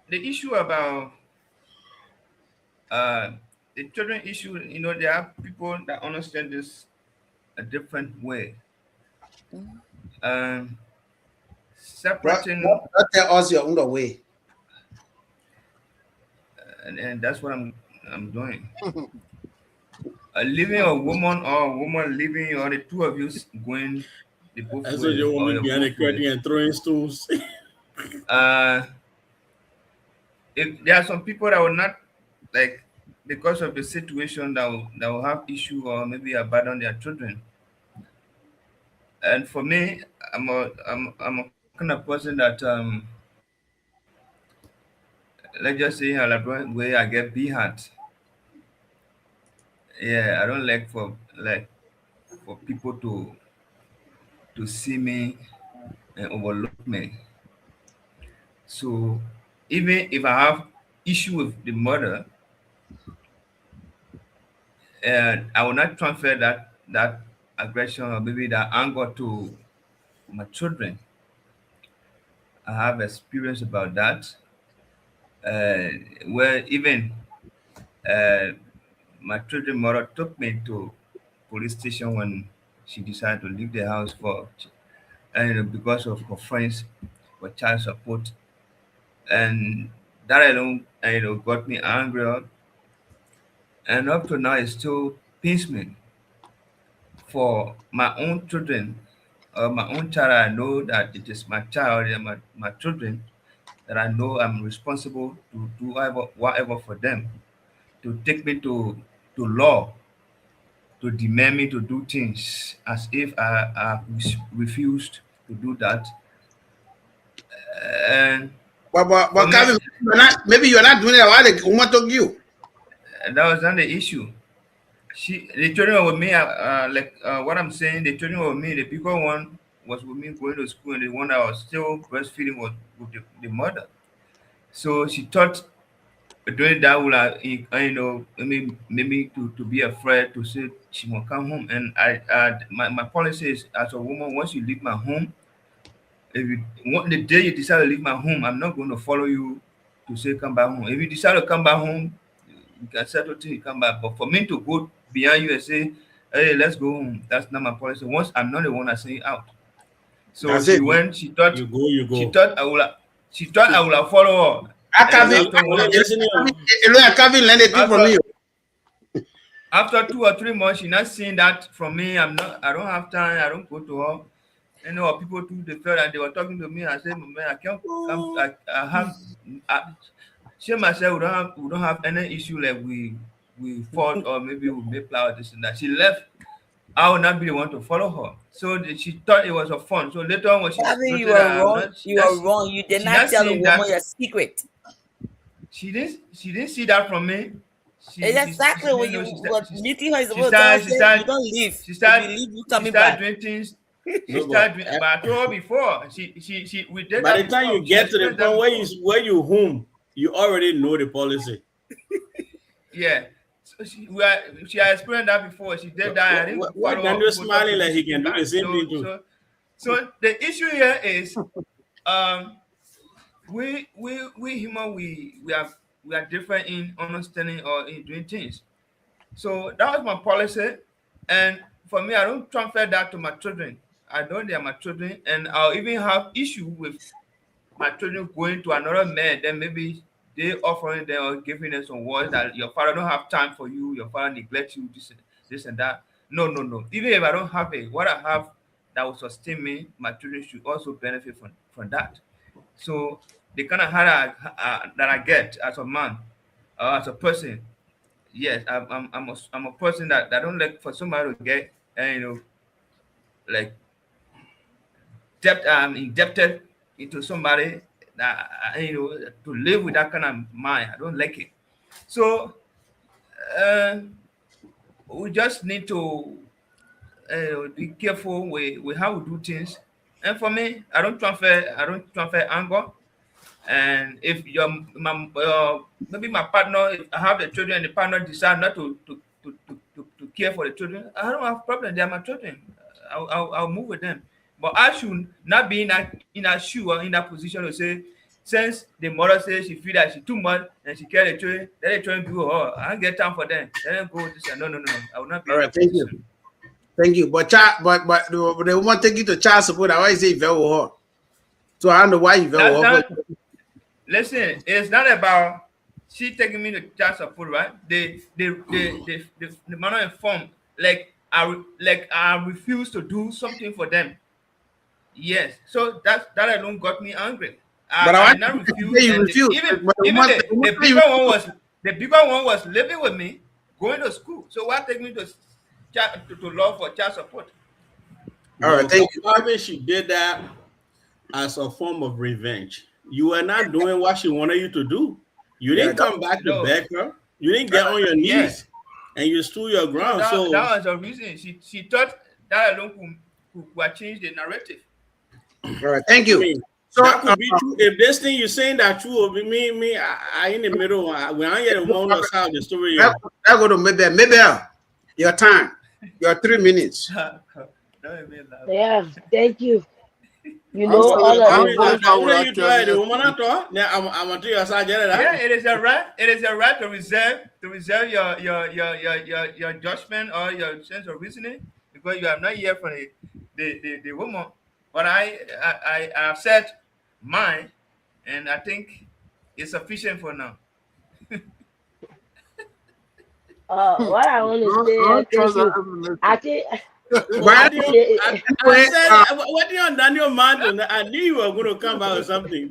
the issue about uh, the children issue, there are people that understand this a different way. Um, separating, Tell us your own way. and that's what I'm doing. Leaving a woman or a woman leaving, or the two of you going the both That's what ways, your or woman your behind the both curtain ways. and throwing stools. Uh, if there are some people that will not, like, because of the situation, that will have issue or maybe abandon their children. And for me, I'm a kind of person that let's just say in a way I get behind. Yeah, I don't like for people to see me and overlook me. So even if I have issue with the mother, and I will not transfer that aggression or maybe that anger to my children. I have experience about that. Uh, where even uh, my children mother took me to police station when she decided to leave the house and because of her friends for child support, and that alone got me angry, and up to now it still pains me for my own children or my own child. I know that it is my child and my children, that I know I'm responsible to do whatever for them, to take me to law, to demand me to do things as if I refused to do that. And for But me, Kevin, maybe you're not doing it. Why the woman took you? that was not the issue. The children were with me, what I'm saying, the children were with me. The bigger one was with me going to school, and the one that was still breastfeeding was with the mother. So she thought doing that would, maybe to be afraid to say she won't come home. And my policy is, as a woman, once you leave my home, if the day you decide to leave my home, I'm not going to follow you to say come back home. If you decide to come back home, you can settle till you come back. But for me to go behind you and say, hey, let's go home, that's not my policy. Once I'm not the one that say out. So That's she it. went, You go, you she go. thought I would she thought I would have follow her. And then Kevin, after Kevin learned a thing from after you. after 2 or 3 months, she not seeing that from me. I don't have time, I don't go to her. People too, they felt that they were talking to me. I said, man, I can't come. I have, I, she myself, we don't have any issue like we fought or maybe we made flower this and that. She left. I would not be the one to follow her. So she thought it was a fun. So later on, when she Gavin, noticed you are that I'm wrong. not, You are wrong. You did she not not tell the seeing woman that. your secret. She didn't see that from me. It's She exactly when didn't you know. were meeting her. You're She supposed to tell her, started she say, you started don't leave. she If you started leave, you she coming started back. doing things. She No, started doing, but I told her before. She we did by that the time before. you She get to the experienced that point before. where you home, you already know the policy. Yeah. So she had experienced that before. She did that. I didn't Why follow her. Daniel People talk to smiling me. like She he came can do the back. same thing too? So the issue here is um we human we are different in understanding or in doing things. So that was my policy, and for me, I don't transfer that to my children. I know they are my children, and I'll even have issue with my children going to another man. Then maybe they offering them or giving them some words that your father don't have time for you, your father neglect you, this and that. No, no, no. Even if I don't have it, what I have that will sustain me, my children should also benefit from that. So the kind of heart that I get as a man, as a person, yes, I'm a person that don't like for somebody to get, like debt. I'm indebted into somebody that to live with that kind of mind. I don't like it. So uh, we just need to be careful with how we do things. And for me, I don't transfer anger. And if your maybe my partner, if I have the children and the partner decide not to care for the children, I don't have problem. They are my children. I'll move with them. But I should not be in a shoe or in that position to say, since the mother says she feel that she too much and she care the children, let the children do her. I don't get time for them. Let them go this and no, no, no, no. I will not be All in right, that thank you. position. Thank you. But the woman take you to child support. I always say very her. So I don't know why you very That's her. not. Listen, it's not about she taking me to child support, right? The manner and form, like I refuse to do something for them. Yes, so that alone got me angry. But I I want did not you to refuse, say you and refuse. But even the woman the say you bigger one was living with me, going to school. So why take me to law for child support? all right, No, thank you. Calvin, she did that as a form of revenge. You were not doing what she wanted you to do. You Yeah, didn't come back to No, beg her. You didn't get on your yeah. knees and you stood your So ground. that So, was the reason she thought that alone could change the narrative. all right, thank I you. mean, So that could be true. If this thing you're saying that true, me, I in the middle. When I get a moment of how the story that, is. that go to maybe your time. Your 3 minutes. Don't even laugh. Yeah, thank you. You How know, far, all of I how, the mean, how voice. far that would way I you carry try the it? woman at all. Now I'm to your side, Yeah, that. it is a right. It is a right to reserve your judgment or your sense of reasoning because you have not heard from the woman. But I have said mine, and I think it's sufficient for now. What I want to say, Don't thank trust that you. I information. think But But I anyway, said, what do you on Daniel Martin? I knew you were going to come out with something.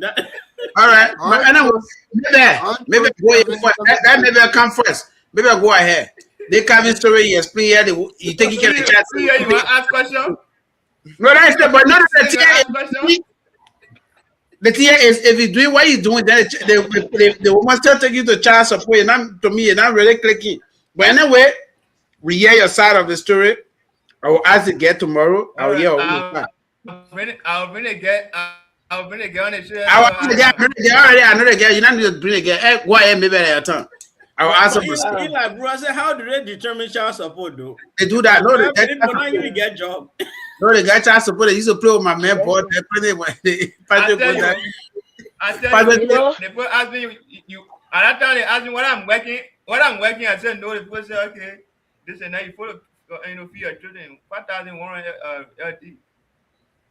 all right. But Don't anyway, trust, maybe don't go trust first. That maybe I come first. Maybe I go ahead. They Calvin story you explain here. You take care of the child. Free, you want to ask question? No, that's the but not the Free, you want to ask question? thing. The thing is, if he's doing what he's doing, then the woman still take you to child support. And not to me, you're not really clicking. But anyway, we hear your side of the story. I will ask again tomorrow. I All will right, hear your side. I'll bring it on the show. I will already another girl. You don't need to bring again. Hey, go ahead, maybe at your turn. I will ask But them. in like, bro, I said, how do they determine child support, though? They do that. No, they get But now you get job. no, they got child support. They used to play with my man, Yeah. boy. They play when they I tell you, You know, the people ask me, at that time they ask me what I'm working. I said no. The people say, okay, this and that. You follow, for your children, 5,100 LD.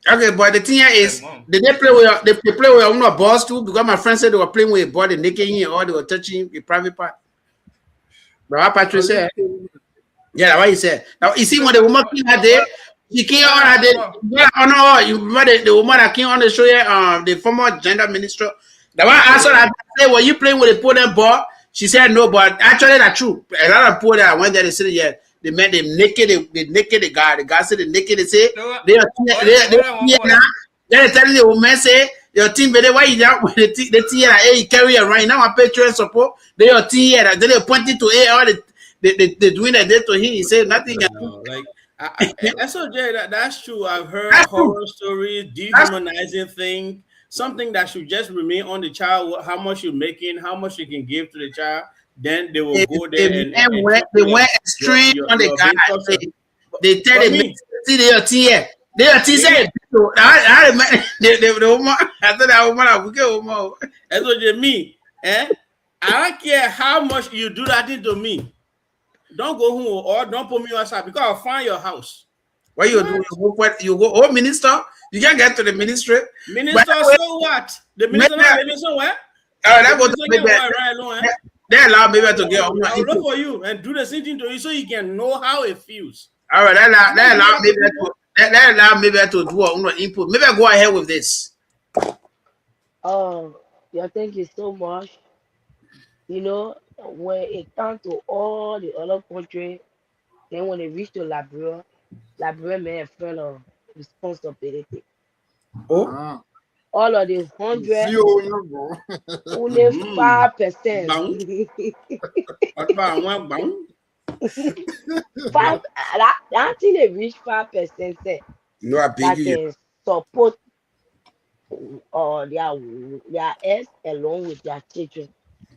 Okay, but the thing here is, Mom. did they play with they play with your boss too? Because my friend said they were playing with a body, naked him, or they were touching the private part. But what Patrick said, yeah, that's what he said. Now you see when the woman came out there, she came on her day. Yeah, oh no, you remember the woman that came on the show here, the former gender minister. The one answer I said, were you playing with a put ball? She said no, but actually that's true. A lot of people that went there, they said yeah, they met them naked, they naked the guy. The guy said they naked. They say So they what I want here for now. Then they telling the woman say your team, but why you down with the team here? Hey, you carry it right now. I pay children support. They your team here. Then they pointing to all they doing that day to him. He said nothing. No, like SOJ, that's true. I've heard That's true. horror stories, That's dehumanizing thing, something that should just remain on the child. How much you're making, how much you can give to the child. Then they will go the there men and went treat they you like went extreme on the you're guy. being tortured. They tell But the men me, see their team here. Their team me, say I remember the woman. I thought that woman a wicked woman. SOJ, me, eh? I don't care how much you do that thing to me. Don't go home or don't put me outside because I'll find your house. What you do? What? You go oh minister. You can't get to the ministry. But Minister, that way, so what? The maybe minister not living somewhere. The that go to minister can maybe walk around alone, eh? they allow maybe to get on my I'll look input. for you and do the same thing to you so you can know how it feels. All right, You don't that do allow that to maybe people. that allow maybe to do on input. Maybe I go ahead with this. Yeah, thank you so much. You know, when it comes to all the other country, then when it reach to Liberia, Liberia may feel responsibility. Oh, Ah, All of the see 100, you, you bro. only Mm-hmm. 5%. Bang. What about one bang? Five that thing they reach 5% say no, I beg that you. can support their earth along with their children.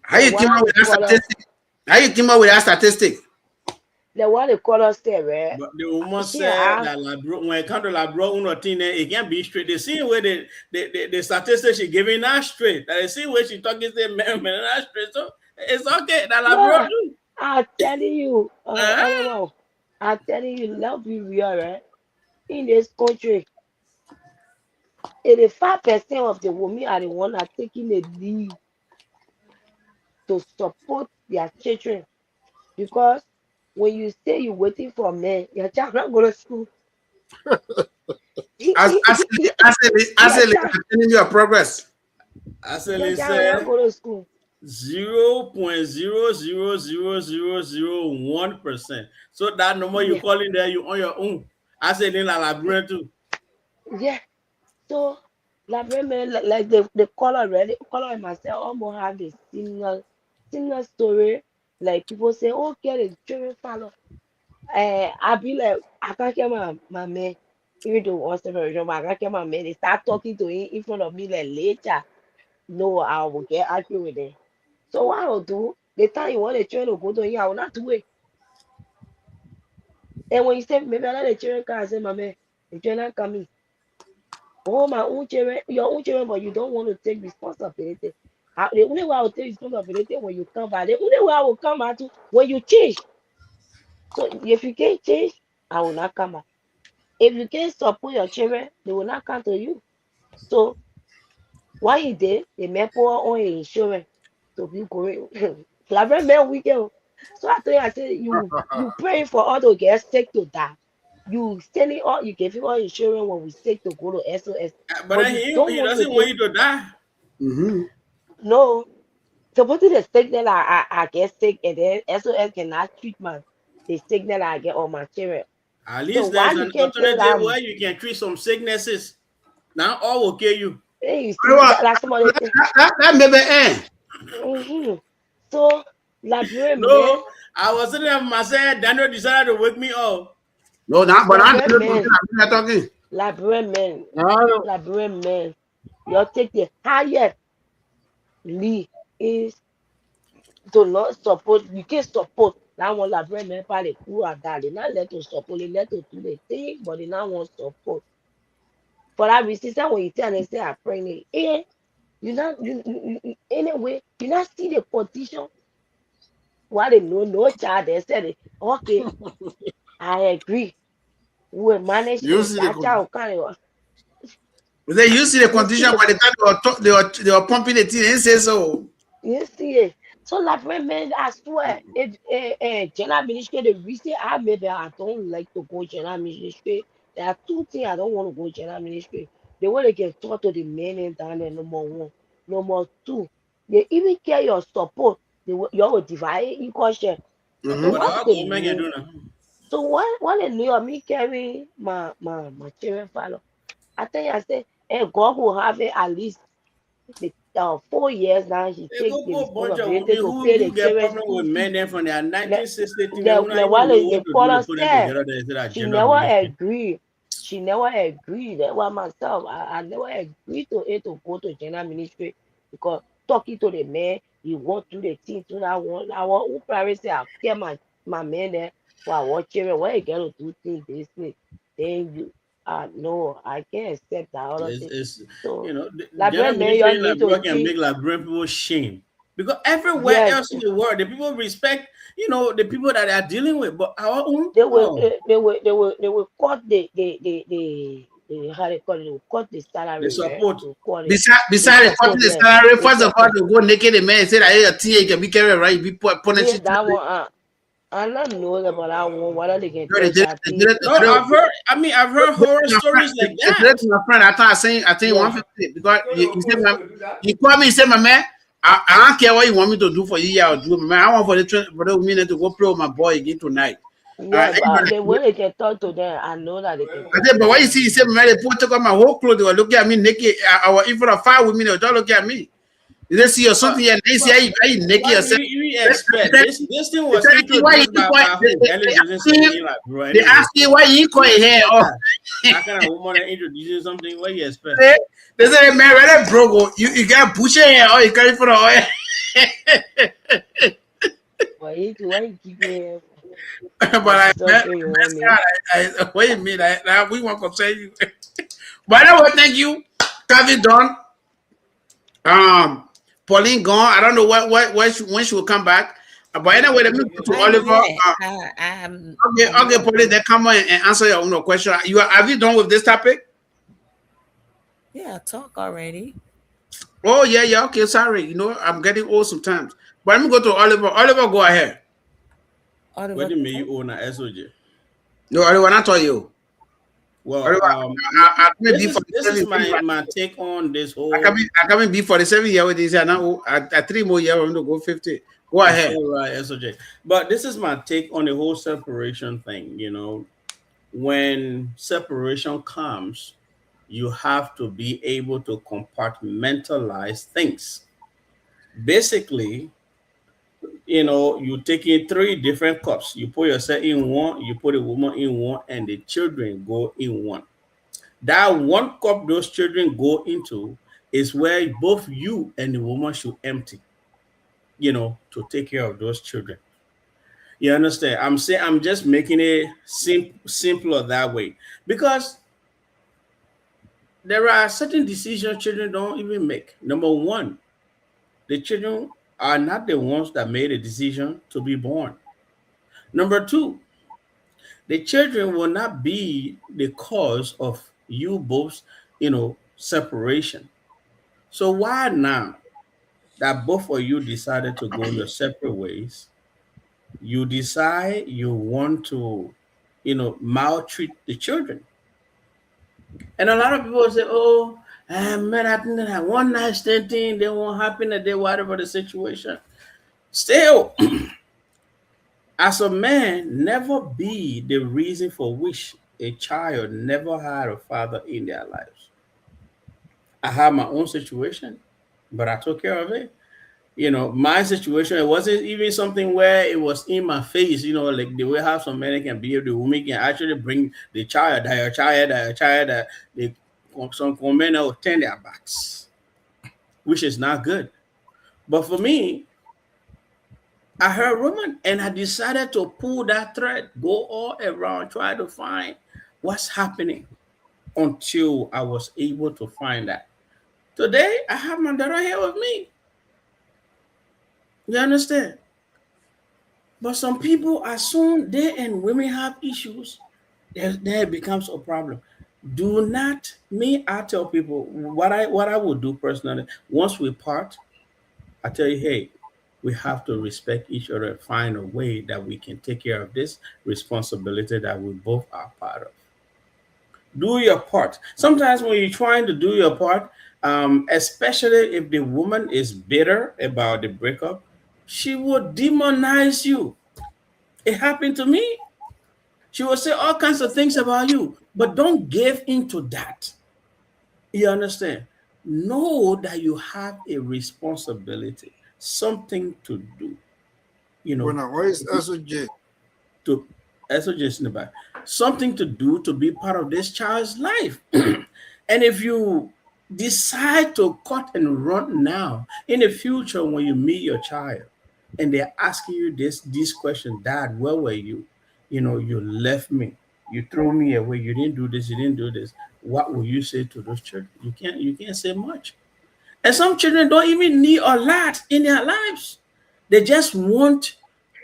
How Then you came what up they with that call us statistic? How you came up with that statistic? then what they call us there, right? But the woman She said asked, that Labro, when it comes to Labro, uno thing, it can't be straight. The same way the statistics she giving not straight. That the same way she talking say man not straight. So it's okay. That Labro no, too. I'm telling you, Uh-huh. animal, I'm telling you, love be real, right? In this country, 85% of the women are the one that taking the lead to support their children because when you say you're waiting for men, your child not going to school. As your I'm child, telling you your progress. your Actually child will not said go to school. 0.00001%. So that number you Yeah, calling there, you on your own. I said in La Labro too. yeah. So, like women, like the color and myself almost have a similar story. Like people say, oh, get a children follow. I be like, I can't get my man. Even though one separation, but I can't get my man. They start talking to him in front of me like later. No, I will get angry with them. So what I will do, the time you want the children to go to him, I will not do it. And when you say maybe I let the children come, I say, my man, the children are coming. Oh, my own children, your own children, but you don't want to take responsibility. The only way I will take responsibility when you come back. The only way I will come back to when you change. So if you can't change, I will not come back. If you can't support your children, they will not come to you. So why you did, they may pour on your insurance to be going. Like man weekend. So I tell you, I said you praying for all the get sick to die. You sending all you giving all insurance when we sick to go to SOS, But but then you don't he want to doesn't want take you to die. Mm-hmm. no. Supposed to the sick that I get sick and then SOS cannot treatment the sick that I get on my children. At So least why there's you an can't tell alternative them, where you can treat some sicknesses. Now all will kill you. hey, you You know see what? that somebody say, That maybe end. mm-hmm. So library man, No, I was sitting there myself. Daniel decided to wake me up. No, not but I'm library not talking. man, I'm not talking. library man, Hello. library man, you take the highest lead is to not support, you can't support that one library man probably who are that they not let to support, they let to do the thing, but they not want support. For that reason, when you tell them say I pregnant, you not anyway, you not see the condition why they know no child. They said it, okay, I agree. We will manage You it. see the That con- child kind of They you see the you see condition it, by the time they were pumping the thing, they say so. you see it. So like women, I swear, if general ministry, the reason I don't like to go general ministry, there are two things I don't want to go general ministry. The way they can talk to the men and down there, number one. Number two, they even get your support. you will divide it equal share. So Mm-hmm. But what how they go make it knew, do now? so what they knew of me carry my children follow. I tell you, I say, hey, God will have it at least 4 years now. He They take go the put a bunch of responsibility women to who pay the get children's problem school with men fees. then from their The, 1960 thing. They the, will not the even one know is what the to do to father put them said. together. They say that She gender never ministry. agreed. She never agreed. That was myself. I never agreed to it to go to gender ministry because talking to the man, he want to do the thing to that one. I want who probably say I care my man there for our children. Why you get to do things this way? Then you no, I can't accept that other thing. It's So the like gender brother man, you ministry in need to Liberia can teach. make Liberian people shame because everywhere Yes, else in the world, the people respect the people that they are dealing with, but our own they will oh, they will cut the how they call it, they will cut the they salary, right? support. They will cut it. Besides They cutting support, the yeah. salary, They first of all, support. they go naked the man and say that hey, a teen can be carried right, be Me punished. that one I don't know about that one, whether they can Yo, touch that thing. No, I've heard horror stories like they did that. it to my friend. I think Yeah. 150 because he said, he called me. He said, my man, I don't care what you want me to do for you. Yeah, I'll do. Man, I want for the minute to go play with my boy again tonight. Yeah, but the I way they can talk to them, I know that they can talk said, to but them what you like see, he that. said, man, they put took off my whole clothes. They were looking at me naked. I was in front of five with me. They were just looking at me. They see or But something, and they see but how you naked why do yourself. you They expect this thing was tell you why introduced you call by who? Ellie ask Johnson him, in like bro. they Anyway, ask you why you call you your hair expect off. that kind of woman that introducing something. What you expect? They say, man, whether broke, you got bushy hair or you carry for the oil. But why you keep it But like I, man, something you want that's me? God. What do you mean? We want to say you. By the way, thank you, Kevin Don. Pauline gone. I don't know when she will come back. But anyway, let me go to I'm Oliver. here. I'm Okay, here. Pauline, then come on and answer your own question. Have you done with this topic? Yeah, talk already. Oh yeah. Okay, sorry. I'm getting old sometimes. But let me go to Oliver. Oliver, go ahead. Oliver, What do you mean talk. you own a SOJ? No, Oliver, not tell you. Well, Oliver, I come this be is this 47 is years. my take on this I whole. come in be 47 years with this. Now at 3 more years, I'm going to go 50. Go ahead. All right, SOJ. But this is my take on the whole separation thing. When separation comes, you have to be able to compartmentalize things. Basically, you take in three different cups. You put yourself in one, you put a woman in one, and the children go in one. That one cup those children go into is where both you and the woman should empty, to take care of those children. You understand? I'm just making it simpler that way because there are certain decisions children don't even make. Number one, the children are not the ones that made a decision to be born. Number two, the children will not be the cause of you both, separation. So why now that both of you decided to go your separate ways, you decide you want to, maltreat the children? And a lot of people say, "Oh, man, I think that one night stand thing, they won't happen a day, whatever the situation." Still, as a man, never be the reason for which a child never had a father in their lives. I had my own situation, but I took care of it. My situation, it wasn't even something where it was in my face, like the way how some men can be, the woman can actually bring the child, that they, some men will turn their backs, which is not good. But for me, I heard woman and I decided to pull that thread, go all around, try to find what's happening until I was able to find that. Today, I have my daughter here with me. You understand? But some people, as soon they and women have issues, there becomes a problem. Do not me. I tell people what I would do personally. Once we part, I tell you, hey, we have to respect each other and find a way that we can take care of this responsibility that we both are part of. Do your part. Sometimes when you're trying to do your part, especially if the woman is bitter about the breakup, she would demonize you. It happened to me. She will say all kinds of things about you, but don't give into that. You understand? Know that you have a responsibility, something to do. You know, Bueno, where is SOJ? to also just in the back, something to do to be part of this child's life. And if you decide to cut and run now, in the future when you meet your child and they're asking you this question, Dad, where were you? You know, you left me, you threw me away, you didn't do this, you didn't do this. What will you say to those children? You can't say much. And some children don't even need a lot in their lives. They just want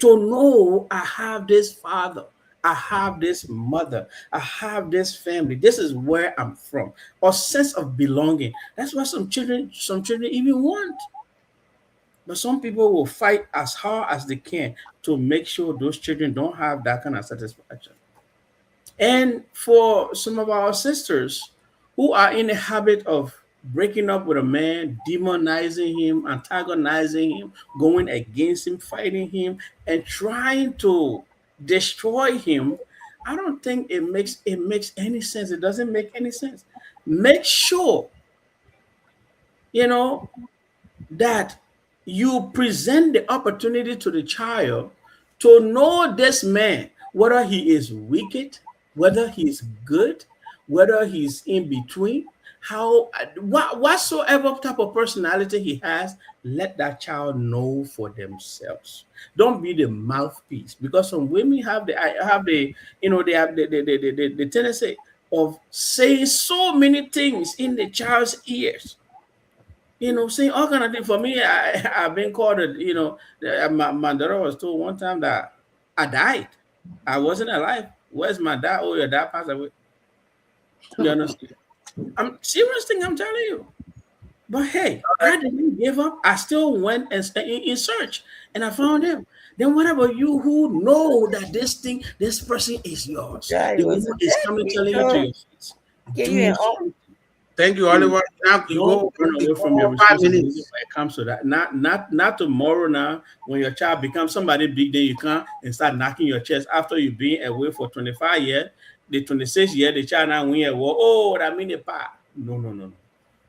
to know I have this father, I have this mother, I have this family. This is where I'm from. A sense of belonging. That's what some children even want. But some people will fight as hard as they can to make sure those children don't have that kind of satisfaction. And for some of our sisters who are in the habit of breaking up with a man, demonizing him, antagonizing him, going against him, fighting him, and trying to destroy him, I don't think it makes any sense. It doesn't make any sense. Make sure, you know, that you present the opportunity to the child to know this man, whether he is wicked, whether he's good, whether he's in between, whatsoever type of personality he has, let that child know for themselves. Don't be the mouthpiece, because some women have the they have the tendency of saying so many things in the child's ears, saying all kind of things. For me, I've been called, my daughter was told one time that I died. I wasn't alive. Where's my dad? Oh, your dad passed away. You understand? I'm serious thing I'm telling you. But hey, I didn't give up. I still went and in search, and I found him. Then what about you who know that this person is yours? Yeah, The it was woman is coming a telling you to your face. Give you Do an something. Thank you, You Oliver. Now you don't go, run you away go from your over 5 minutes. responsibility when it comes to that. Not tomorrow now when your child becomes somebody big, then you come and start knocking your chest after you've been away for 25 years. The 26th year, the child now win a war. Oh, that mean a part. No, no, no, no.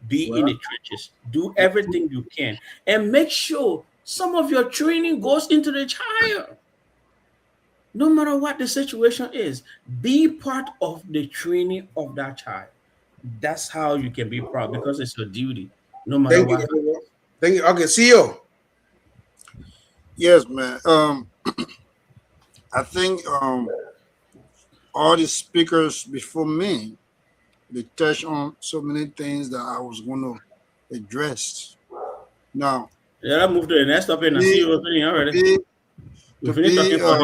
Be in Well, the trenches. Do everything you can. And make sure some of your training goes into the child. No matter what the situation is, be part of the training of that child. That's how you can be proud, because it's your duty, no matter thank you, what. Oliver. Thank you. Okay, see you. Yes, man. I think all the speakers before me, they touched on so many things that I was going to address. Now, Yeah, let's move to the next topic to and I see be you opening to already. be We to finished be talking for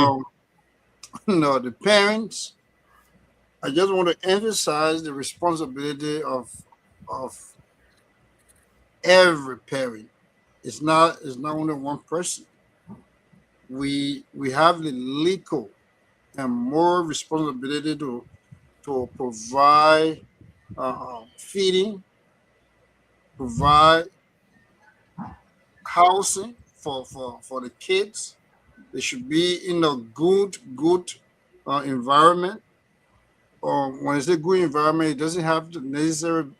him. no, the parents. I just want to emphasize the responsibility of every parent. It's not only one person. We have the legal and moral responsibility to provide feeding, provide housing for the kids. They should be in a good environment. When I say good environment, it doesn't have to necessarily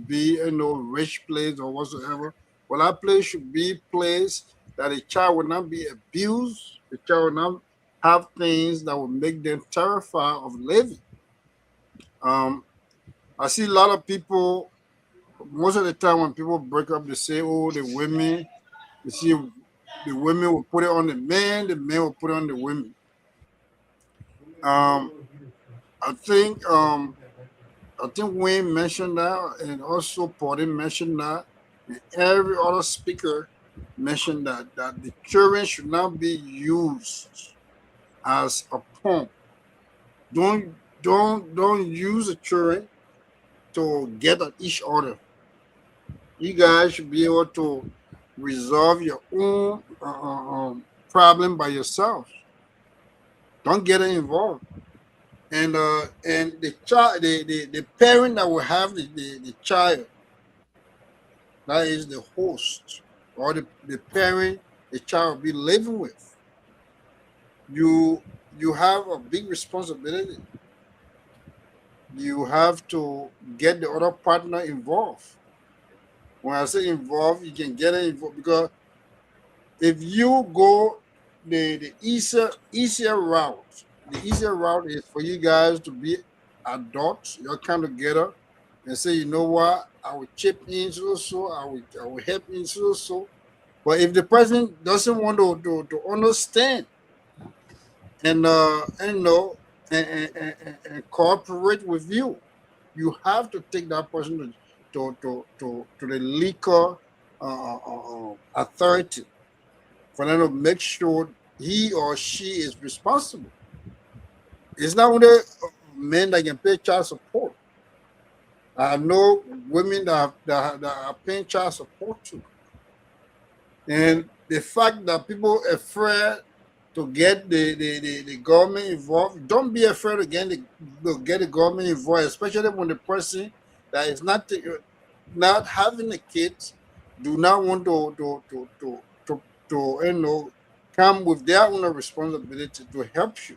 be rich place or whatsoever. Well, that place should be a place that a child will not be abused. The child will not have things that will make them terrified of living. Um, I see a lot of people. Most of the time, when people break up, they say, "Oh, the women." You see, the women will put it on the men will put it on the women. Um, I think Wayne mentioned that, and also Pauline mentioned that, and every other speaker mentioned that the children should not be used as a pawn. Don't use the children to get at each other. You guys should be able to resolve your own problem by yourself. Don't get involved. And the child, the parent that will have the child, that is the host, or the parent, the child will be living with. You you have a big responsibility. You have to get the other partner involved. When I say involved, you can get it involved because if you go the easier route, the easier route is for you guys to be adults. You'll come together and say, you know what, I will chip in so, I will help in so. But if the person doesn't want to understand and know and cooperate with you, you have to take that person to the liquor authority for them to make sure he or she is responsible. It's not only men that can pay child support. I know women that are paying child support too. And the fact that people are afraid to get the government involved, don't be afraid to get the government involved, especially when the person that is not having the kids do not want to come with their own responsibility to help you.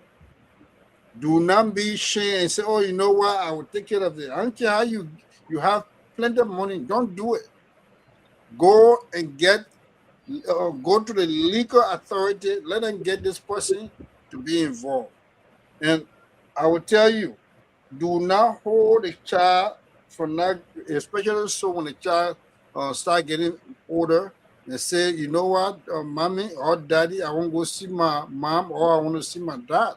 Do not be ashamed and say, oh, you know what, I will take care of it. I don't care how you have plenty of money. Don't do it. Go and go to the legal authority, let them get this person to be involved. And I will tell you, do not hold a child for not, especially so when the child start getting older and say, you know what, mommy or daddy, I want to go see my mom or I want to see my dad.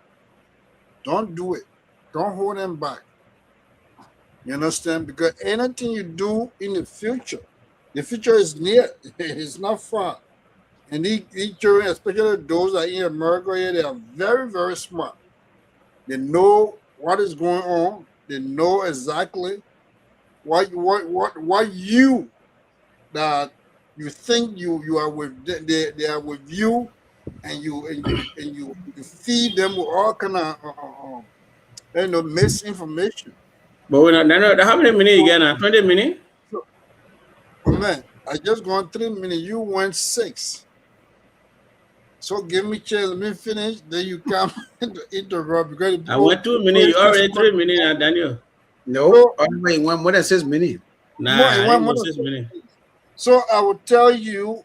Don't do it. Don't hold them back. You understand? Because anything you do in the future is near. It's not far. And these children, especially those that are in America here, they are very, very smart. They know what is going on. They know exactly what you that you think you are with they are with you, and you feed them with all kind of misinformation. But we're not, how many minutes So, again? 20 minutes? so, oh man, I just gone 3 minutes. You went 6. So give me chance. Let me finish. Then you come into interrupt because the I people went 2 minutes. way You too already smart. 3 minutes now, Daniel. No, So all the way one more than 6 minutes. more Nah, in I one ain't more go than 6 minutes. so I will tell you,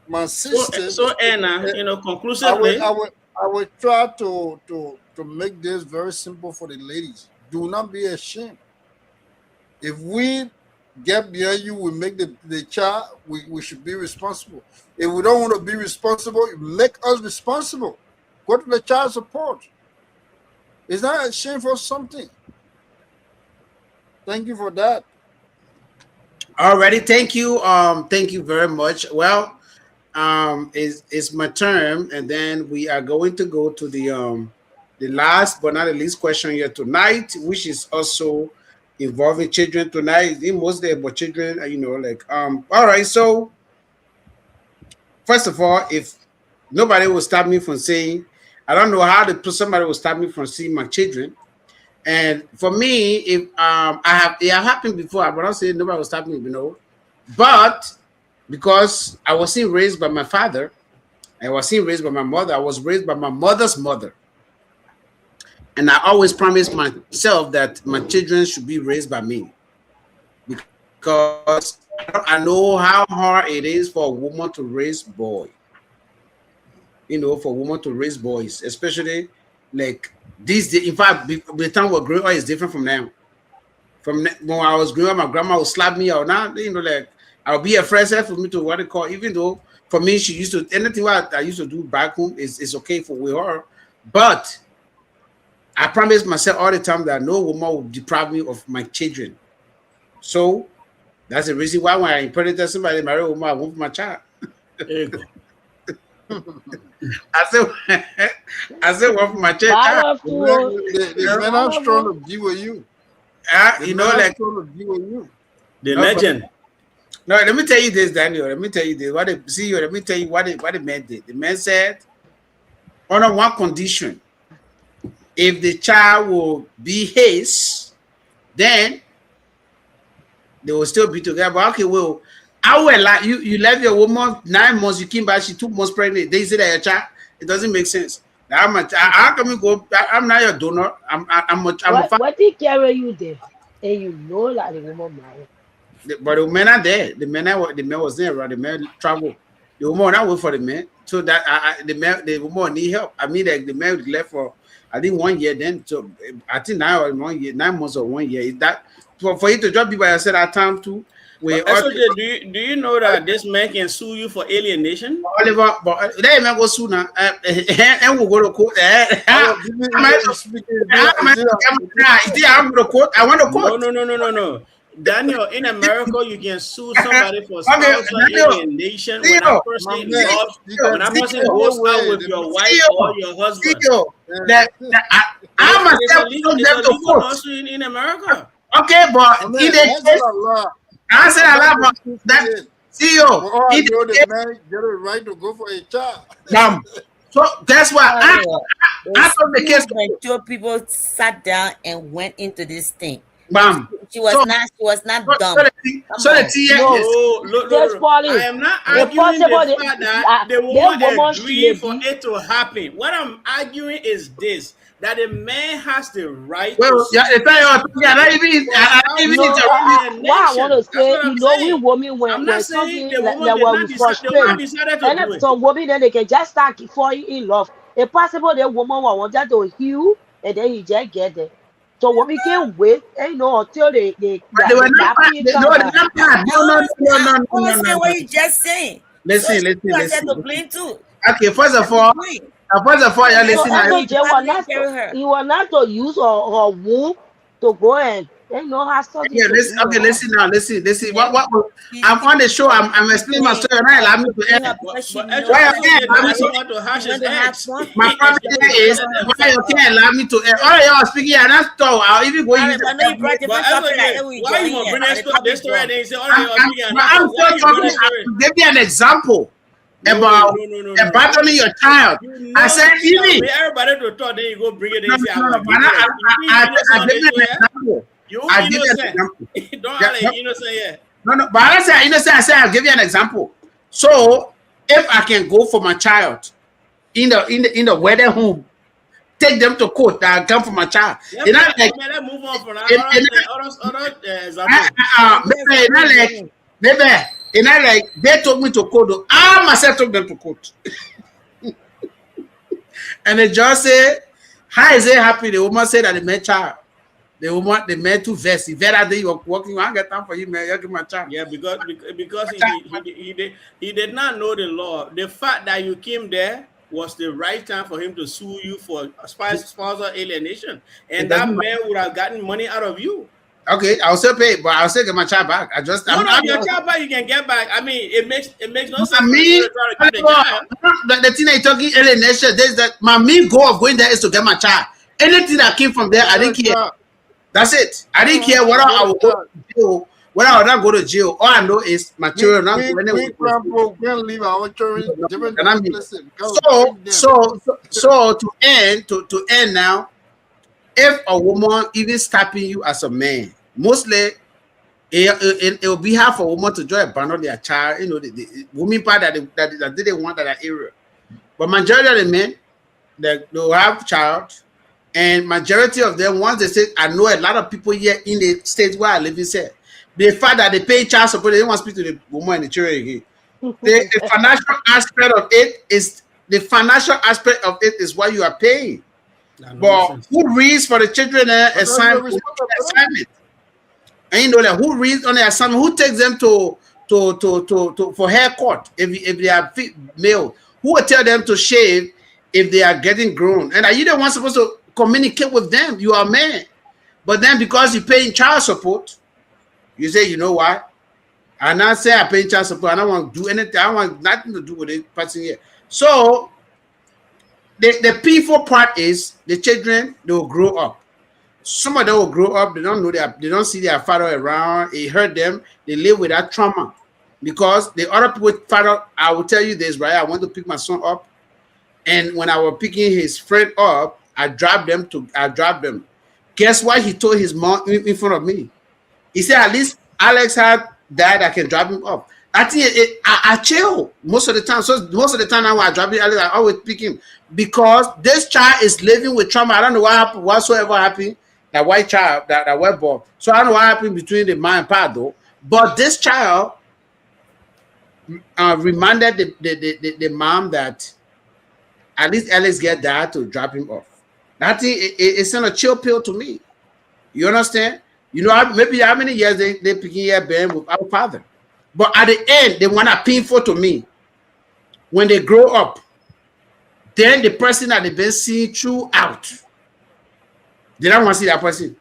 my So sisters, Anna, eh, conclusively, I will try to make this very simple for the ladies. Do not be ashamed. If we get behind you, we make the child, we should be responsible. If we don't want to be responsible, make us responsible. Go to the child support. Is that a shameful something? Thank you for that. Already, thank you very much. Well, it's my turn, and then we are going to go to the last but not the least question here tonight, which is also involving children tonight. It's mostly about children, all right, so first of all, if nobody will stop me from saying, I don't know how somebody will stop me from seeing my children. And for me, if it have happened before, but I'll say nobody will stop me. But because I wasn't raised by my father, I wasn't raised by my mother, I was raised by my mother's mother. And I always promised myself that my children should be raised by me. Because I know how hard it is for a woman to raise boy. For a woman to raise boys, especially like these days. In fact, the time we're growing up is different from now. When I was growing up, my grandma would slap me or not, like I'll be afraid for me to what they call, even though for me she used to anything what I used to do back home is okay for with her. But I promised myself all the time that no woman will deprive me of my children. So that's the reason why when I impregnated somebody, marry a woman, I want for my child. there you go. I said, I said, one for my child. Powerful. The men are strong Powerful. to be with you. The You men know, are like strong to be with you. The no, legend. no. Let me tell you this, Daniel. Let me tell you this. Let me tell you what the man did. The man said, under one condition, if the child will be his, then they will still be together. But okay, well, I will like you left your woman 9 months, you came back, she 2 months pregnant. They say that your child. It doesn't make sense. How much? How come you go? I'm not your donor. I'm a What he carry you there, and you know that the woman married. but the men are there. The man was there, right? The man travel. The woman not wait for the man. So that the woman need help. I mean, the man left for I think 1 year. Then so I think now or 1 year, 9 months or 1 year. Is that for you to drop people? I said that time too. We But SOJ, do you know that this man can sue you for alienation? Oliver, but they may go sooner. And we'll go to court. I'm going to court. I want to court. No. Daniel, in America, you can sue somebody for Okay, spousal Daniel, alienation when Theo, that person man, loves, Theo, when that person Theo, goes Theo, out with your wife or your husband. I myself took them It's a to legal court. lawsuit in America. Okay, but I in mean, the that's case, a lot. I said a lot, but that CEO, For all I in know, the the case, man get a right to go for a child. so that's why I It's took the case. when two people sat down and went into this thing. Bam. She was So, not dumb. so the thing, No, yes. just Pauline. I am not It's arguing possible the fact that the that woman woman she agreed for be. it to happen. What I'm arguing is this: that the man has the right Well, to yeah, sue it's not you I don't even, for I don't even No, need to. what I want to alienation. That's say, what I'm you know, we saying. women I'm when not saying something the woman like did when not we decide. The frustrate, woman decided to and do if it. some women then they can just start falling in love. It's possible the woman will want that to heal, and then you just get there. So women can wait, until But they were the not part. happy No, come they're back. not part. I understand what you just saying. So Listen, she listen, was there listen, to listen. blame too. Okay, She was to blame. yeah, Let So listen. family SOJ was family not to, carry her. he was not to use her womb to go and have something Yeah, to do with okay, her. listen. Yeah. I'm on the show. I'm She's explaining my playing. story. Now allow me She's to playing her end. because she But knows Why you that can't she allow me went to to, want to she hash his went to have eggs. fun. My And problem she went to here is enjoy why you herself. can't allow me to end. All of y'all speaking and that's all. I'll even go use Alex, I know you brought But different topic like SOJ, we why you join gonna here. bring And the this topic story and gone. then you say, "Oh, you're speaking and I'm why still you bring talking. the I story?" give you an example No, about no, no, no, no, no. abandoning your child. You I know, said, see, I'll Evie. be everybody to talk. Then you go bring it. Then No, you say, "I no, no, will but give you." You think innocent I on give this you show, an yeah? example. You I give you an innocent. example. Don't Yeah, act like no, innocent, yeah. no, but I say innocent. I say I'll give you an example. So if I can go for my child in the wedding home, take them to court that I come for my child. Let's You know, like let's move on from that. it, it, Other example. maybe you know, like maybe you know, like they took me to court. Though. I myself took them to court, and the judge said, "How is it happy?" The woman said that the man child. The man too vest. If that day you're working, I get time for you, man. You give my child. Yeah, because he did not know the law. The fact that you came there was the right time for him to sue you for spousal alienation, It and that doesn't man matter. would have gotten money out of you. Okay, I'll still pay, but I'll still get my child back. No, I'm your child back you can get back. I mean, it makes no I sense for you mean, to try to keep the child. the thing that you're talking alienation, there's that my main goal of going there is to get my child. Anything that came from there, I didn't care. That's it. I didn't care whether I would go to jail, whether I would not go to jail. All I know is my children not going anywhere. We can leave our children different And I mean, places. so to end now, if a woman even stopping you as a man, mostly it will be hard for a woman to join abandon their child. You know, the women part that didn't want that area. But majority of the men, they will have child, and majority of them, once they say, I know a lot of people here in the state where I live in, say the fact that they pay child support, they don't want to speak to the woman and the children again. The financial aspect of it is what you are paying. But who reads for the children assignment? And you know that who reads on the assignment? Who takes them to for haircut if they are male? Who will tell them to shave if they are getting grown? And are you the one supposed to communicate with them? You are a man, but then because you're paying child support, you say, you know what? I not say I pay child support. I don't want to do anything. I don't want nothing to do with it person here. So the people part is the children, they will grow up. Some of them will grow up, they don't know they don't see their father around, it hurt them, they live with that trauma. Because the other people father, I will tell you this, right? I want to pick my son up, and when I was picking his friend up, I dropped them. Guess what he told his mom in front of me? He said, at least Alex had dad, I can drop him up. I think I chill most of the time. So most of the time now I drop it, I always pick him because this child is living with trauma. I don't know what happened, whatsoever happened. That white child, that white boy. So I don't know what happened between the mom and pa though. But this child reminded the mom that at least Alex get dad to drop him off. That thing it's not a chill pill to me. You understand? You know, maybe how many years they picking here been with our father. But at the end, they want to painful to me. When they grow up, then the person that they've been seeing throughout, they don't want to see that person.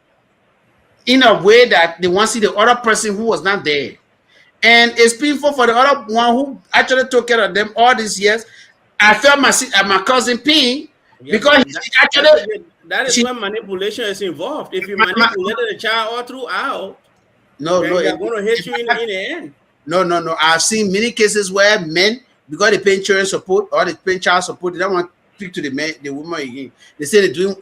In a way that they want to see the other person who was not there. And it's painful for the other one who actually took care of them all these years. I felt my cousin pain because that is when manipulation is involved. If you manipulated the child all throughout, no, they're going to hit you in the end. No. I've seen many cases where men, because they pay children support or they pay child support, they don't want to speak to the woman again. They say all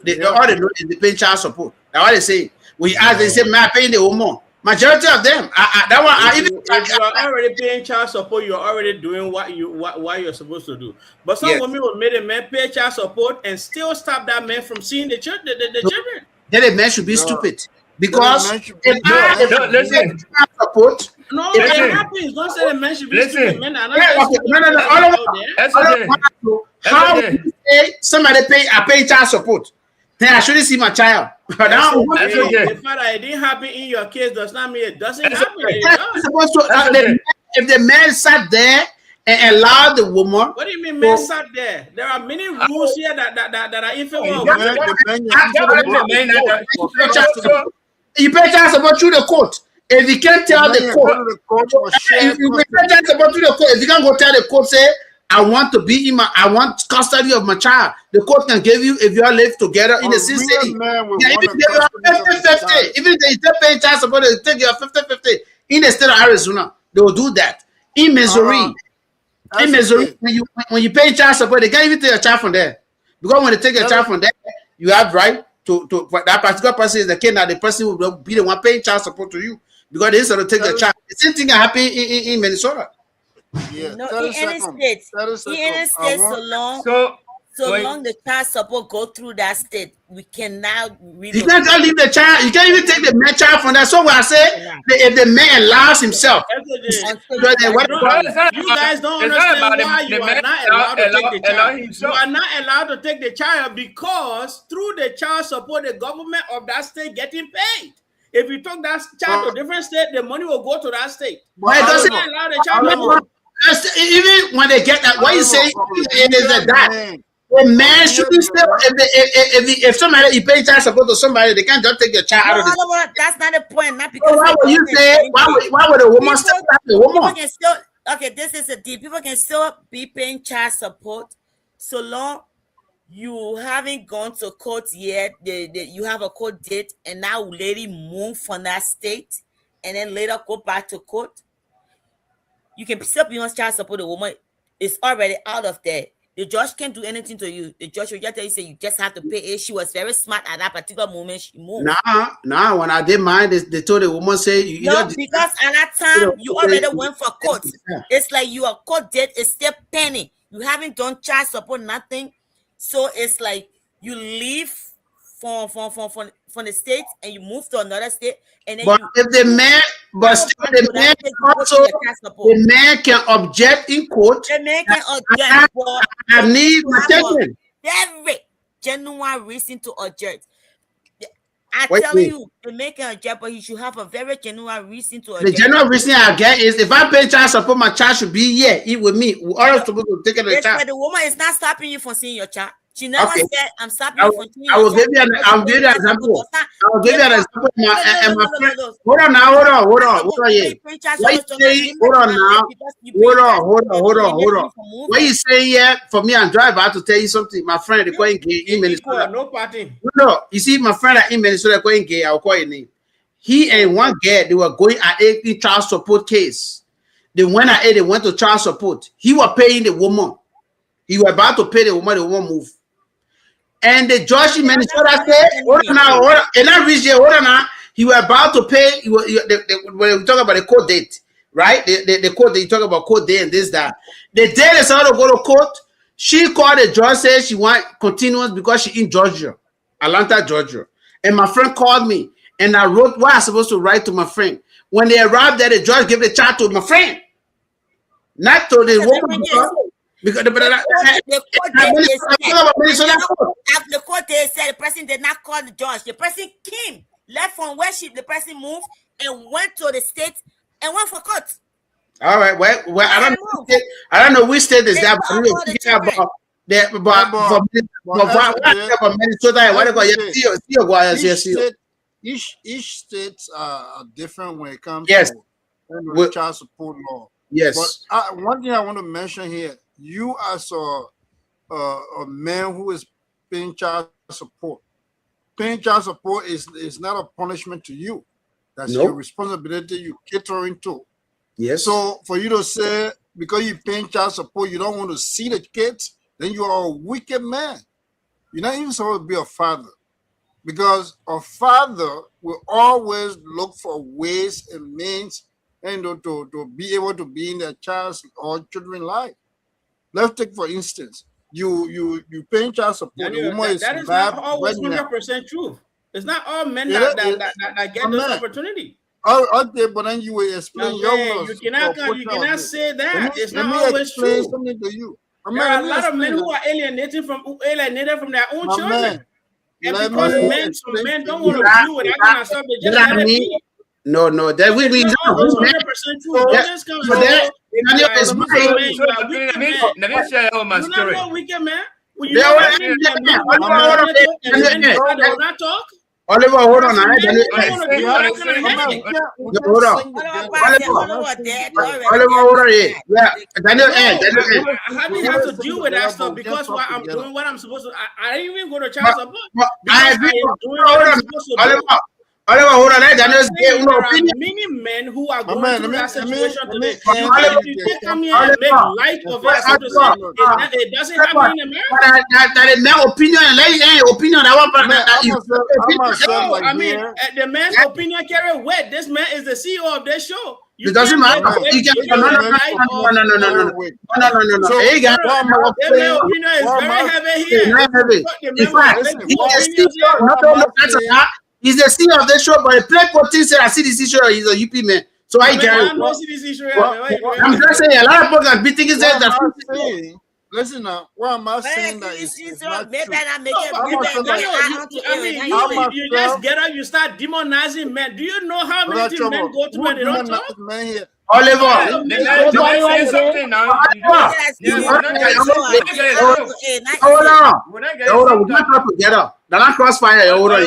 they know is they pay child support. That's what they say. When you ask, they say, man, I paying the woman. Majority of them, if you are already paying child support, you're already doing what you're supposed to do. But some women will make a man pay child support and still stop that man from seeing the children. Then the man should be stupid because listen. Support. No, it happens. Don't say the man should be stupid. Men are not how would you say somebody I pay child support? Then I shouldn't see my child. The fact that it didn't happen in your case does not mean it doesn't happen. If the man sat there and allowed the woman. What do you mean men sat there? There are many rules here that are inferior. You pay child support through the court. If you can't tell the court, you pay child support through the court. If you can't go tell the court, say, I want to be I want custody of my child. The court can give you if you all live together in the same city. Even if they pay child support, they take your 50-50 in the state of Arizona. They will do that. In Missouri, when you pay child support, they can't even take a child from there. Because when they take a child from there, you have right to that particular person is the kid that the person will be the one paying child support to you. Because they sort of take the child. The same thing happened in Minnesota. Yeah, no, in any state, so long the child support go through that state, we can now really. You can't leave the child. You can't even take the man child from that. So when I say if the man allows himself, you guys don't understand why you are not allowed to take the child. You are not allowed to take the child because through the child support, the government of that state getting paid. If you took that child to a different state, the money will go to that state. But it doesn't allow the child. Even when they get that, what you say is that the man should be still. If somebody you pay child support to somebody, they can't just take your child out of the. That's not the point. Not because. So why would you say? Why would a woman step out the woman? People can still. Okay, this is a deal. People can still be paying child support so long you haven't gone to court yet. You have a court date, and now lady move from that state, and then later go back to court. You can still be on child support. The woman is already out of there. The judge can't do anything to you. The judge will just tell you, say you just have to pay it. She was very smart at that particular moment. She moved. Nah. When I did mine, they told the woman, say, because at that time you already went for court. It's like your court date is still pending. You haven't done child support, nothing. So it's like you leave from the state and you move to another state, and then if the man, the man can object in court. The man can object. I need my children. Very genuine reason to object. I'm telling you, the man can object, but he should have a very genuine reason to object. The genuine reason I get is if I pay child support, my child should be here, eat with me. Or else supposed to take care of the child. But the woman is not stopping you from seeing your child. She never said, "I'm stopping you from seeing your child." I will give you an example. I will give you an example. And my friend, hold on. What you saying here? For me, I'm driving. I have to tell you something. My friend, they're going gay in Minnesota. No party. No, you see, my friend in Minnesota going gay. I'll call his name. He and one girl, they were going at a child support case. They went to child support. He was paying the woman. He was about to pay the woman moved. And the judge in Minnesota said, hold on now. He was about to pay. When we talk about the court date, right? The court, they talk about court day and this, that. The day they started to go to court, she called the judge, said she want continuance because she in Georgia, Atlanta, Georgia. And my friend called me and I wrote what I was supposed to write to my friend. When they arrived there, the judge gave the child to my friend. Not to the woman because the court they said the person did not call the judge. The person came, left from where the person moved and went to the state and went for court. All right. Well, I don't know which state is that, but each states are different when it comes yes. to child support law. Yes. But one thing I want to mention here, you as a man who is paying child support is not a punishment to you. That's your responsibility you're catering to. Yes. So for you to say because you're paying child support, you don't want to see the kids, then you are a wicked man. You're not even supposed to be a father. Because a father will always look for ways and means and to be able to be in their child's or children's life. Let's take for instance, you paying child support. That is not always 100% true. It's not all men that get this opportunity. Okay, but then you will explain you cannot say that. It's not always true. Something to you. There are a lot of men who are alienated from their own children. And because some men don't want to deal with that kind of stuff, they just let it be. No, that we always 100% true. Let me share my story. You're not wicked man. You not talk. Oliver, hold on. Oliver, hold on. Yeah, Daniel, how do you have to deal with that stuff? Because I'm doing what I'm supposed to. I didn't even go to child support. I agree. Oliver, hold on. Daniel's there are many men who are going through that situation today. You can't come here and make light of it. It doesn't happen in America. That is my opinion. I mean, the man's opinion carry weight. This man is the CEO of this show. It doesn't matter. No. Their opinion is very heavy here. In fact, he's the CEO of the show, but he played for things that I see this issue. He's a UP man. So I carry. I'm just saying, a lot of people can be thinking that. Listen now, what am I saying that is not true? You just get up, you start demonizing men. Do you know how many things men go through when they don't talk? Oliver, hold on, we can't talk together. They're not crossfire. Hold on.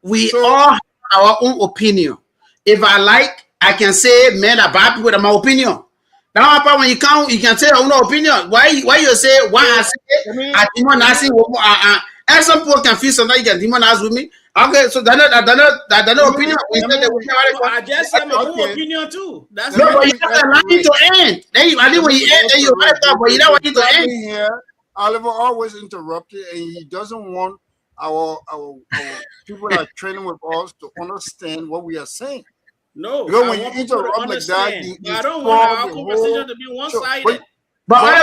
We all have our own opinion. If I like, I can say men are bad people. That's my opinion. Now, when you come, you can say your own opinion. Why you say why I say I demonize? And some people can feel sometimes you can demonize with me. Okay, so that's not opinion. I just have my own opinion too. That's no, but you have to end. Then I think when you end, then you write up, but you don't want it to end. Here, Oliver always interrupted, and he doesn't want our people that are training with us to understand what we are saying. No, because when you interrupt like that, I don't want our conversation to be one-sided. But when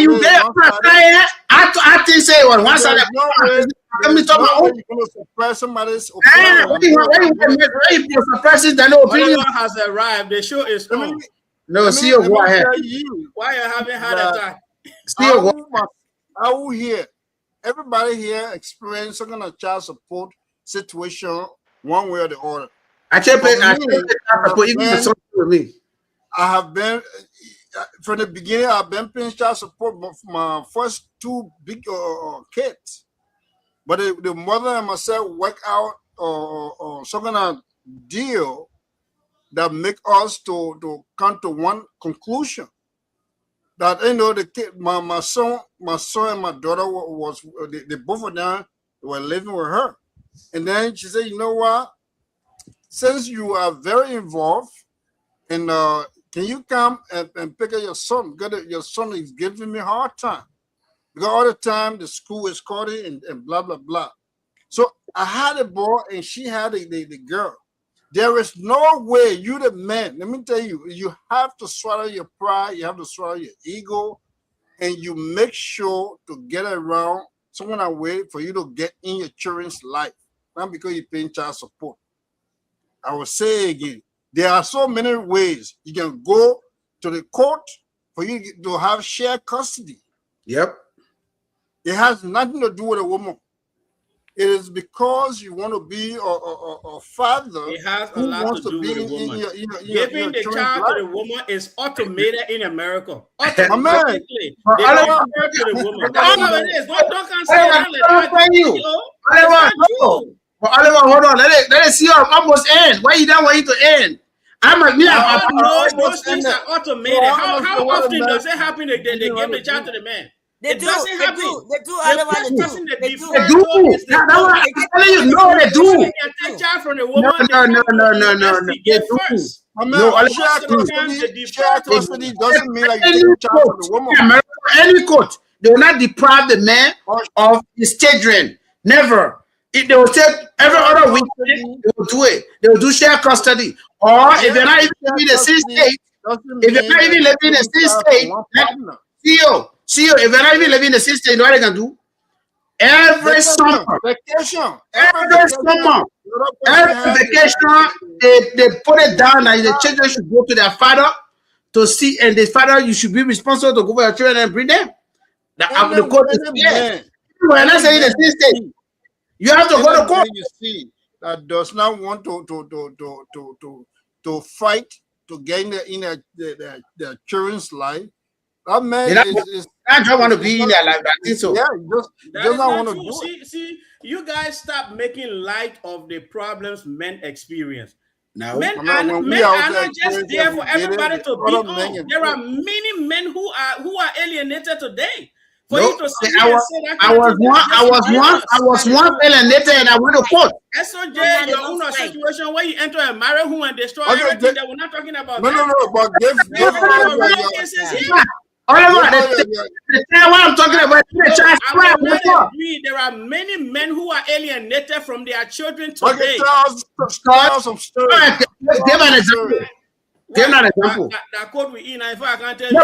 you get I think say on one side. Let me talk about somebody's opinion. Opinion has arrived. The show is on. No, see you go ahead. Why you having heart attack? I will hear everybody here experience some kind of child support situation one way or the other. I have been from the beginning. I've been paying child support for my first two big kids, but the mother and myself work out some kind of deal that make us to come to one conclusion. That the kid, my son and my daughter was they both of them were living with her, and then she said, "You know what? Since you are very involved, and can you come and pick up your son? Because your son is giving me a hard time." because all the time the school is calling and blah blah blah. So I had a boy and she had the girl. There is no way you the man. Let me tell you, you have to swallow your pride, you have to swallow your ego, and you make sure to get around someone away for you to get in your children's life. Not because you're paying child support. I will say again, there are so many ways you can go to the court for you to have shared custody. Yep. It has nothing to do with a woman. It is because you want to be a father. It has a who lot wants to do with be a woman. Giving the child to the woman is automated in America. Amen. Automatically. They give birth to the woman. That's how it is. Don't come say that like that. But Oliver, hold on. Let us see how almost end. Why you don't want it to end? Those things are automated. How often does it happen that they give the child to the man? They do. They do. The person that They do. I'm telling you, no, they do. They can take child from the woman. No. They do. No, shared custody doesn't mean like you take child from the woman. Any court, they will not deprive the man of his children. Never. If they will take every other week, they will do it. They will do shared custody. Or if you're not even living in the same state, if you're not even living in the same state, CEO, if you're not even living in the same state, you know what they can do? Every summer, they put it down that the children should go to their father to see, and the father, you should be responsible to go for your children and bring them. The court is clear. We're not saying the same state. You have to go to court. You see that does not want to fight to gain their children's life. That man I don't want to be in their life. I think so. Yeah, just not want to do it. See, you guys stop making light of the problems men experience. No, men are not just there for everybody to be on. There are many men who are alienated today. For you to say I was once alienated and I went to court. SOJ, your own situation where you enter a marriage home and destroy everything that we're not talking about. No, but Oliver, the what I'm talking about, there are many men who are alienated from their children today. Give an example. Give an example. That code we in, if I can't tell you.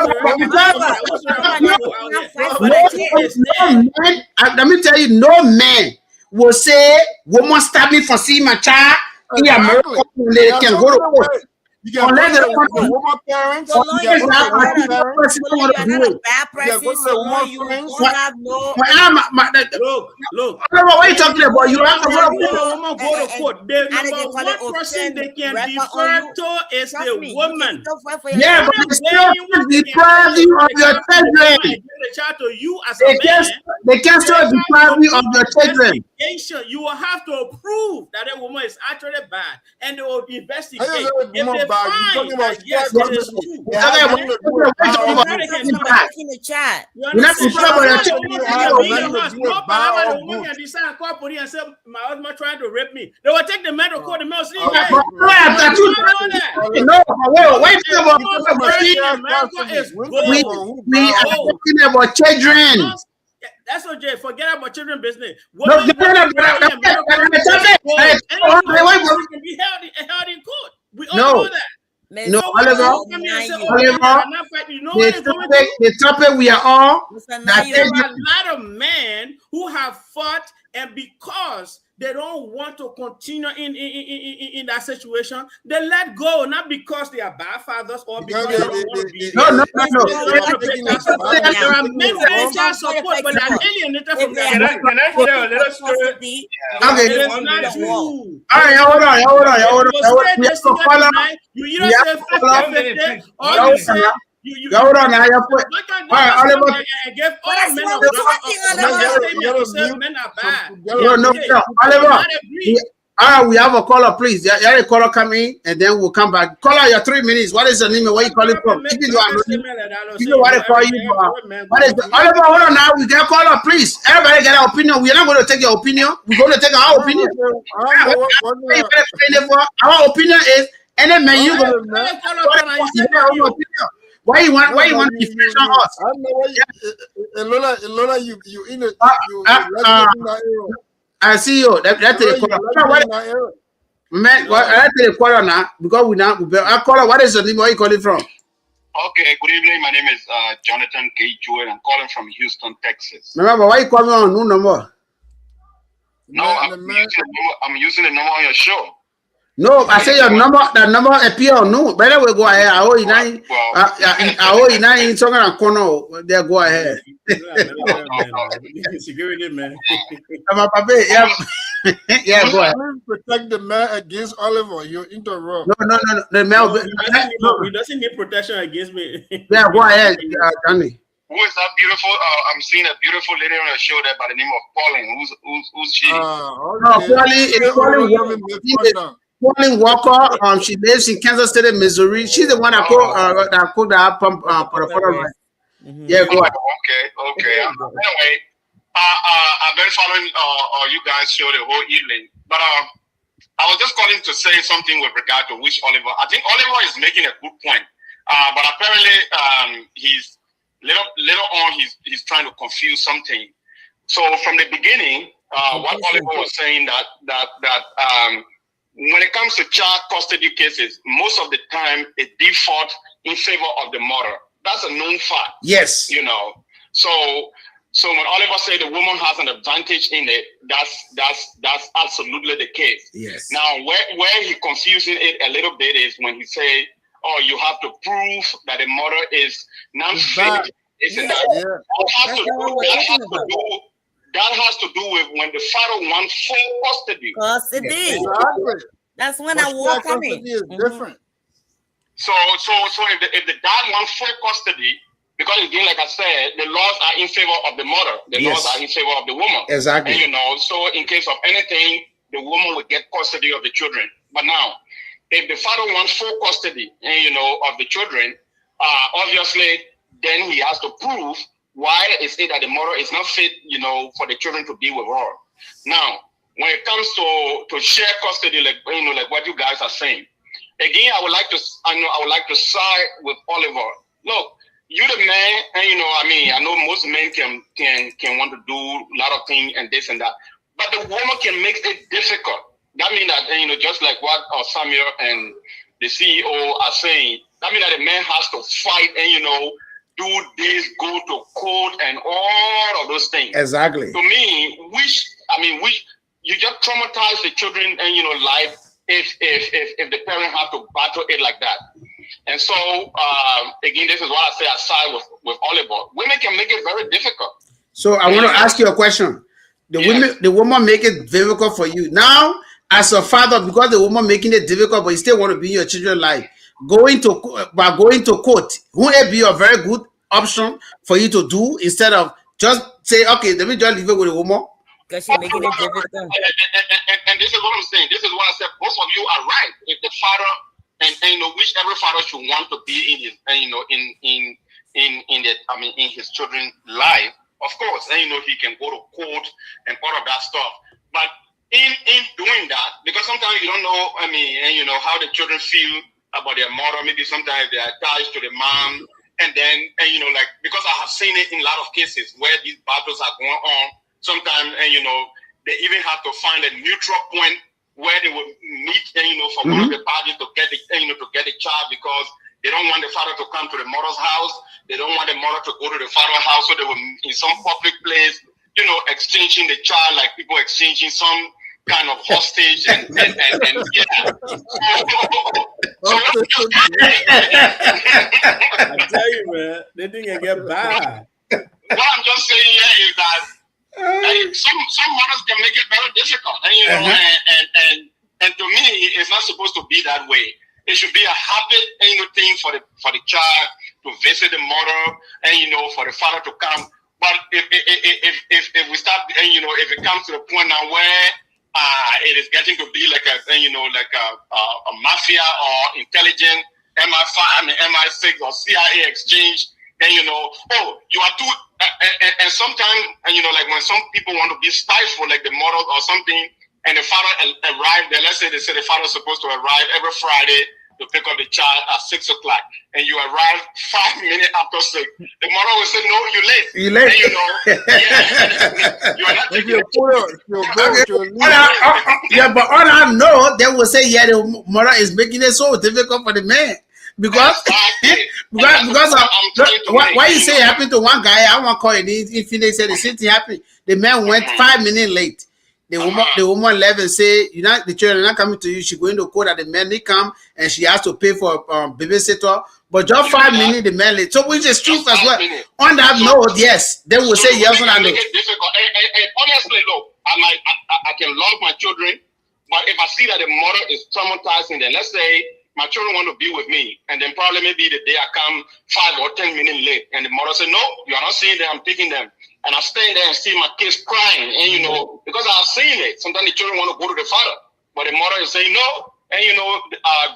Let me tell you, no man will say, woman stop me from seeing my child in America. They can go to court. Unless the woman parents, you're not a bad person, so you don't have no. Look. What are you talking about? You have to go to court. The number one person they can defer to is the woman. Yeah, but they still deprive you of your children. The child to you as a man. They can still deprive you of your children. You will have to prove that a woman is actually bad, and they will investigate. If they find that yes, it is true, woman can decide and call police and say my husband trying to rape me. They will take the man to court. The man will say, we are talking about children. That's okay. Forget about children business. Women can be held in court. We all know that. No, Oliver, the topic we are on. There are a lot of men who have fought, and because they don't want to continue in that situation, they let go, not because they are bad fathers or because they don't want to be. No. There are men who need child support, but they are alienated from their. Can I share a little story? Okay. It's not true. All right, hold on. You either say 50-50 or you say you hold on now. Oliver. Men are bad. No. Oliver. All right, we have a caller, please. You have a caller coming, and then we'll come back. Caller, your 3 minutes. What is the name? Where you calling from? You know what I call you. What is the Oliver? Hold on now. We get a caller, please. Everybody get our opinion. We're not going to take your opinion. We're going to take our opinion. Our opinion is any man you go. Why you want? No, Why you but want to mention us? I don't know why Elola, you in it, Uh, you uh, like uh, in that area. I see you. That's the Elola, you caller. like What? in that area. Man, what? No. That's the caller now because we now. I call her. What is your name? Where you calling from? Okay, good evening. My name is Jonathan K. Jewell. I'm calling from Houston, Texas. Remember why you call me on no number? No, Man, the man, I'm using the number on your show. No, I say your number. That number appear on no. Better we go ahead. I owe you nine. Well, I owe you nine. Talking on corner. There, go ahead. Security man. Papa, yeah, yeah, go ahead. please protect the man against Oliver. You interrupt. No. The No, mail. he doesn't need protection against me. Yeah, go ahead, Danny. who is that beautiful? I'm seeing a beautiful lady on the show there by the name of Pauline. Who's she? No, Pauline Walker. She lives in Kansas City, Missouri. She's the one that cooked that pump for the rice. Yeah, go ahead. Okay. Anyway, I've been following you guys' show the whole evening, but I was just calling to say something with regard to which Oliver. I think Oliver is making a good point, but apparently he's little on he's trying to confuse something. So from the beginning, what Oliver was saying that when it comes to child custody cases, most of the time it defaults in favor of the mother. That's a known fact. Yes. You know. So when Oliver said the woman has an advantage in it, that's absolutely the case. Yes. Now where he confusing it a little bit is when he say, "Oh, you have to prove that the mother is not fit." That has to do with when the father wants full custody. Custody. Exactly. That's when I walk coming. Is different. So if the dad wants full custody, because again, like I said, the laws are in favor of the mother. The laws are in favor of the woman. Exactly. And so in case of anything, the woman will get custody of the children. But now, if the father wants full custody, of the children, obviously, then he has to prove why is it that the mother is not fit, for the children to be with her. Now, when it comes to share custody, like what you guys are saying, again, I would like to side with Oliver. Look, you the man, and I know most men can want to do a lot of things and this and that, but the woman can make it difficult. That means that just like what Samuel and the CEO are saying, that means that the man has to fight and do this, go to court, and all of those things. Exactly. To me, which you just traumatize the children and life if the parent have to battle it like that. And so again, this is what I say. I side with Oliver. Women can make it very difficult. So I want to ask you a question. The woman make it difficult for you now as a father, because the woman making it difficult, but you still want to be in your children's life. Going to court, won't it be a very good option for you to do instead of just say, okay, let me just leave it with a woman? Because she's making it difficult. And this is what I'm saying. This is what I said. Both of you are right. If the father and whichever father should want to be in his in his children's life, of course, he can go to court and all of that stuff. But in doing that, because sometimes you don't know, how the children feel about their mother. Maybe sometimes they are attached to the mom, and then because I have seen it in a lot of cases where these battles are going on. Sometimes they even have to find a neutral point where they will meet for one of the parties to get the child, because they don't want the father to come to the mother's house. They don't want the mother to go to the father's house, so they will in some public place, exchanging the child like people exchanging some kind of hostage and yeah. I tell you, man, they think it get bad. What I'm just saying here is that some mothers can make it very difficult, and to me, it's not supposed to be that way. It should be a habit, thing for the child to visit the mother, and for the father to come. But if we start, if it comes to the point now where it is getting to be like a mafia or intelligent MI6 or CIA exchange, then you are too. And sometimes, like when some people want to be stifled, like the mother or something, and the father arrived there. Let's say they say the father is supposed to arrive every Friday to pick up the child at 6 o'clock, and you arrive 5 minutes after 6. The mother will say, "No, you're late." You late? And, you are not taking yeah, but all I know, they will say, yeah, the mother is making it so difficult for the man. Because why you say it happened to one guy, I won't call it. If they say the same thing happened, the man went 5 minutes late. The woman left and say, the children are not coming to you. She's going to court that the man they come and she has to pay for babysitter. But just 5 minutes, the man late. So which is true as well. On that note, yes, they will say yes on that note. And honestly, look, I can love my children, but if I see that the mother is traumatizing them, let's say my children want to be with me, and then probably maybe the day I come 5 or 10 minutes late, and the mother said, "No, you are not seeing them, I'm taking them." And I stay there and see my kids crying, and because I've seen it, sometimes the children want to go to the father, but the mother is saying no, and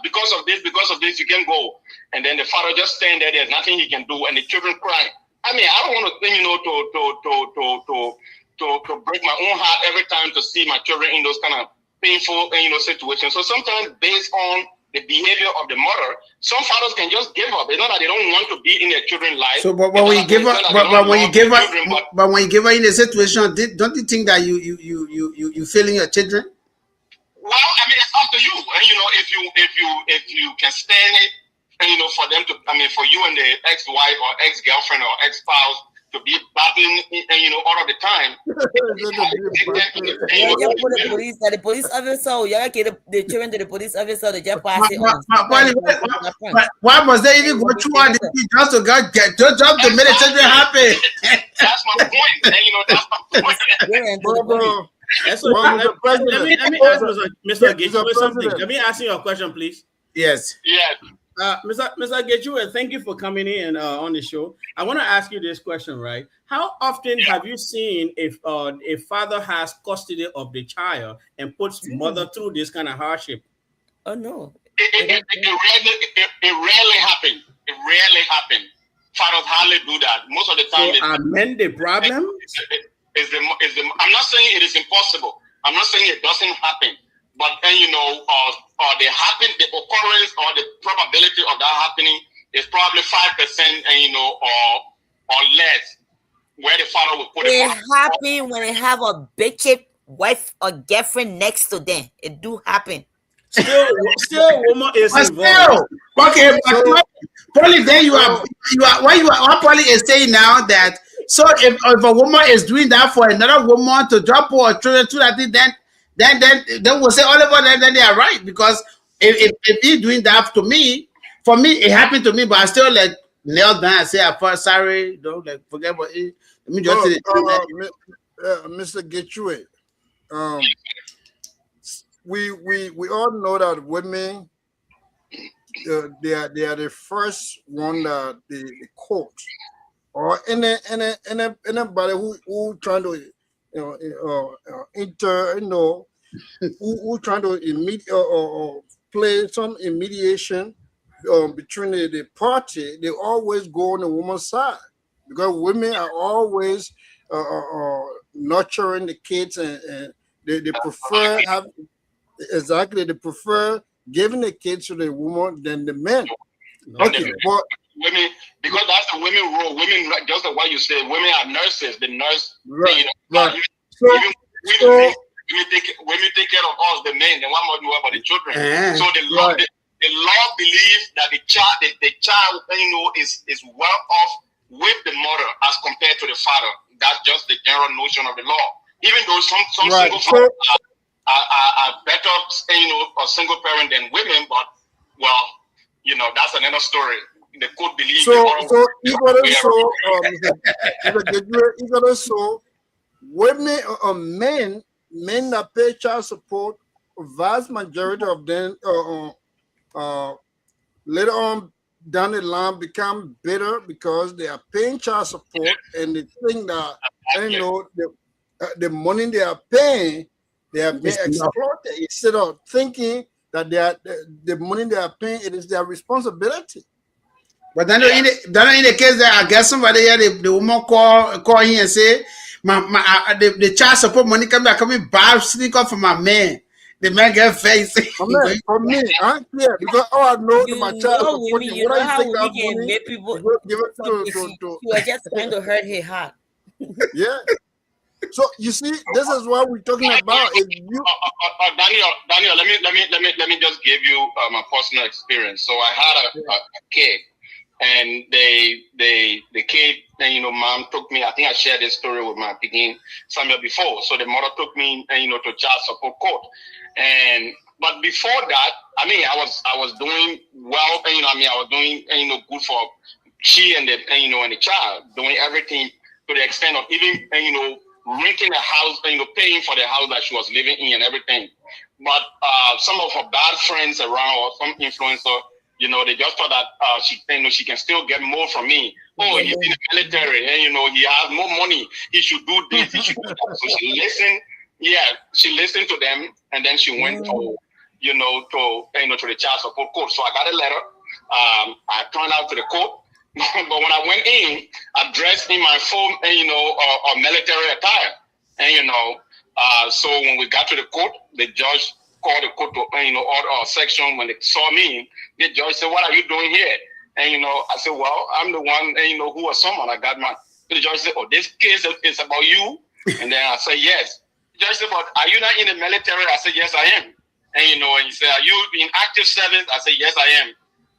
because of this, you can go. And then the father just standing there, there's nothing he can do, and the children cry. I mean, I don't want to to break my own heart every time to see my children in those kind of painful situations. So sometimes based on the behavior of the mother, some fathers can just give up. It's not that they don't want to be in their children's life. So, but when you give her, when you give her in a situation, don't you think that you failing your children? Well, I mean, it's up to you. And if you can stand it, and for them to, for you and the ex-wife or ex-girlfriend or ex-spouse to be battling, all of the time. The police officer, you get the children to the police officer, they just pass it on. Why must they even go through all this just to make the children happy? That's my point. That's my point. Let me ask Mr. Gedeh something. Let me ask you a question, please. Yes. Yeah. Mr. Gedeh, thank you for coming in on the show. I want to ask you this question, right? How often have you seen if a father has custody of the child and puts mother through this kind of hardship? Oh no, it rarely happens. It rarely happens. Fathers hardly do that. Most of the time, so amend the problem. I'm not saying it is impossible. I'm not saying it doesn't happen. But then the occurrence or the probability of that happening is probably 5%, or less. Where the father will put it. It happen when they have a bitchy wife or girlfriend next to them. It do happen. Still, woman is involved. Okay, probably then you are what probably is saying now that so if a woman is doing that for another woman to drop her or children to that thing, then we'll say Oliver, then they are right, because if he's doing that to me, for me it happened to me, but I still like kneel down and say I first sorry, don't like forget about it. Let me just say Mr. Gedeh, we all know that women they are the first one that the court or anybody who trying to who trying to play some mediation between the party, they always go on the woman's side, because women are always nurturing the kids, and they prefer they prefer giving the kids to the woman than the men. Okay, but women, because that's the women role. Women, just like what you said, women are nurses. The nurse, right. Women take care of us, the men. Then one more do about the children. So the law believes that the child, is well off with the mother as compared to the father. That's just the general notion of the law. Even though some single fathers are better, a single parent than women, but that's another story. The court believes so women or men that pay child support, vast majority of them later on down the line become bitter because they are paying child support, and they think that the money they are paying, they are being exploited, instead of thinking that the money they are paying, it is their responsibility. But then in the case that I guess somebody here, the woman call here and say, the child support money coming back, sneak up for my man. The man get face. For me, I don't care because all I know You my child know support women, you. you Whether know you how take women that can money, make people. you go give it She was just trying to hurt her heart. yeah. So you see, this is what we're talking about. If you Daniel, let me just give you my personal experience. So I had a kid, and the kid, and mom took me. I think I shared this story with my picking Samuel before. So the mother took me, to child support court, but before that, I mean, I was doing well, I was doing, good for she and the, and the child, doing everything to the extent of even, renting a house, paying for the house that she was living in and everything. But some of her bad friends around, or some influencer, they just thought that she can still get more from me. Oh, he's in the military, and he has more money. He should do this. He should do that. So she listened. Yeah, she listened to them, and then she went to, to the child support court. So I got a letter. I turned out to the court. But when I went in, I dressed in my full, military attire, and so when we got to the court, the judge called the court to, order section. When they saw me, the judge said, "What are you doing here?" And I said, "Well, I'm the one, who was someone. I got my." The judge said, "Oh, this case is about you," and then I said, "Yes." The judge said, "But are you not in the military?" I said, "Yes, I am." And and he said, "Are you in active service?" I said, "Yes, I am."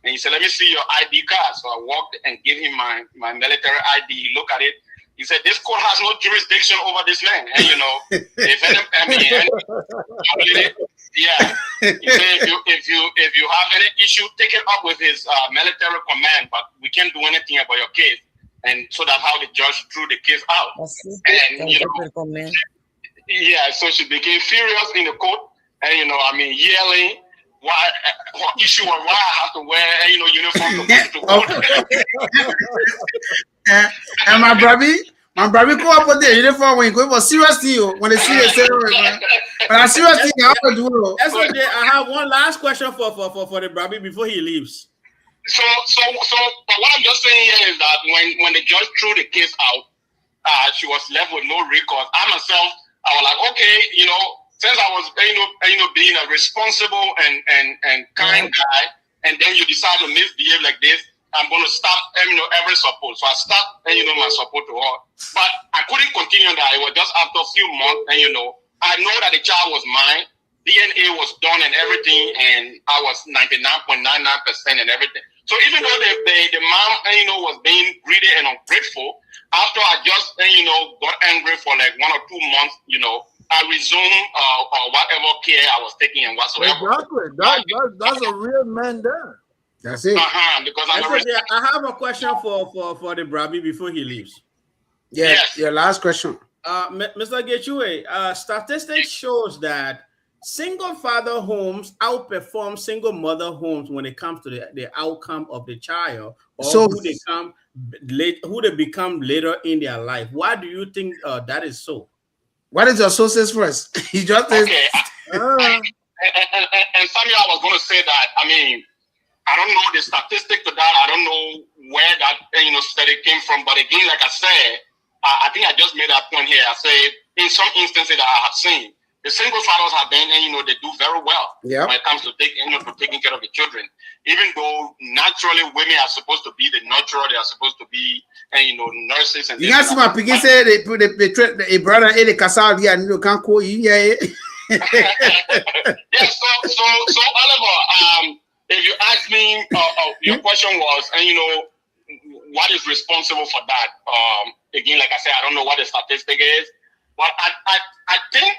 And he said, "Let me see your ID card." So I walked and gave him my military ID. He looked at it. He said, "This court has no jurisdiction over this man." And if any, yeah. He said, if you have any issue, take it up with his military command. But we can't do anything about your case. And so that's how the judge threw the case out. And yeah. So she became furious in the court, and yelling. Why her issue was why I have to wear uniform to court. And my brother go up with the uniform when you go for serious thing. When they see the same, but a serious thing, I will do. That's okay. I have one last question for the brother before he leaves. So but what I'm just saying here is that when the judge threw the case out, she was left with no recourse. I myself, I was like, okay, since I was, being a responsible and kind guy, and then you decide to misbehave like this, I'm going to stop, every support. So I stopped, my support to her. But I couldn't continue that. It was just after a few months, and I know that the child was mine. DNA was done and everything, and I was 99.99% and everything. So even though the mom, was being greedy and ungrateful, after I just, got angry for like 1 or 2 months, I resumed whatever care I was taking and whatsoever. Exactly. That's a real man there. That's it. Because I have a question for the Brabi before he leaves. Yes. Your last question. Mr. Getchue, statistics shows that single father homes outperform single mother homes when it comes to the outcome of the child, or who they become later in their life. Why do you think that is so? What is your sources first? You just okay. And Samuel, I was going to say that. I mean, I don't know the statistic to that. I don't know where that study came from. But again, like I said, I think I just made that point here. I say in some instances that I have seen, the single fathers have been, they do very well when it comes to taking care of the children. Even though naturally women are supposed to be the nurturer, they are supposed to be, nurses. And you guys see my picking say they put a brother in the castle here and you can't call you. Yeah. Yeah. So Oliver, if you ask me, your question was, what is responsible for that? Again, like I said, I don't know what the statistic is. But I think,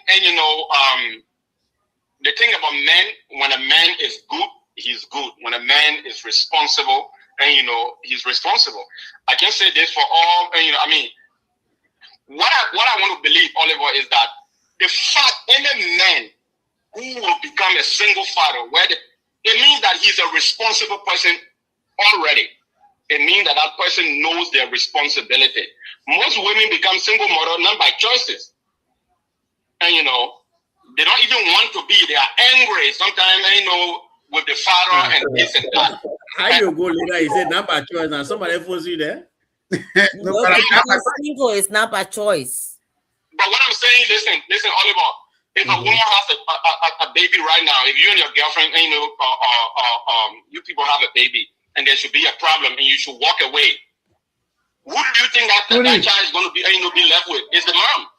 the thing about men, when a man is good, he's good. When a man is responsible, he's responsible. I can say this for all, what I want to believe, Oliver, is that the fact any man who will become a single father, it means that he's a responsible person already. It means that person knows their responsibility. Most women become single mother not by choices. And, they don't even want to be. They are angry sometimes, with the father and this and that. How you go later? He said not by choice. Now somebody force you there. Single is not by choice. But what I'm saying, listen, Oliver. If a woman has a baby right now, if you and your girlfriend, you people have a baby, and there should be a problem, and you should walk away, who do you think that child is going to be left with? Is the mom.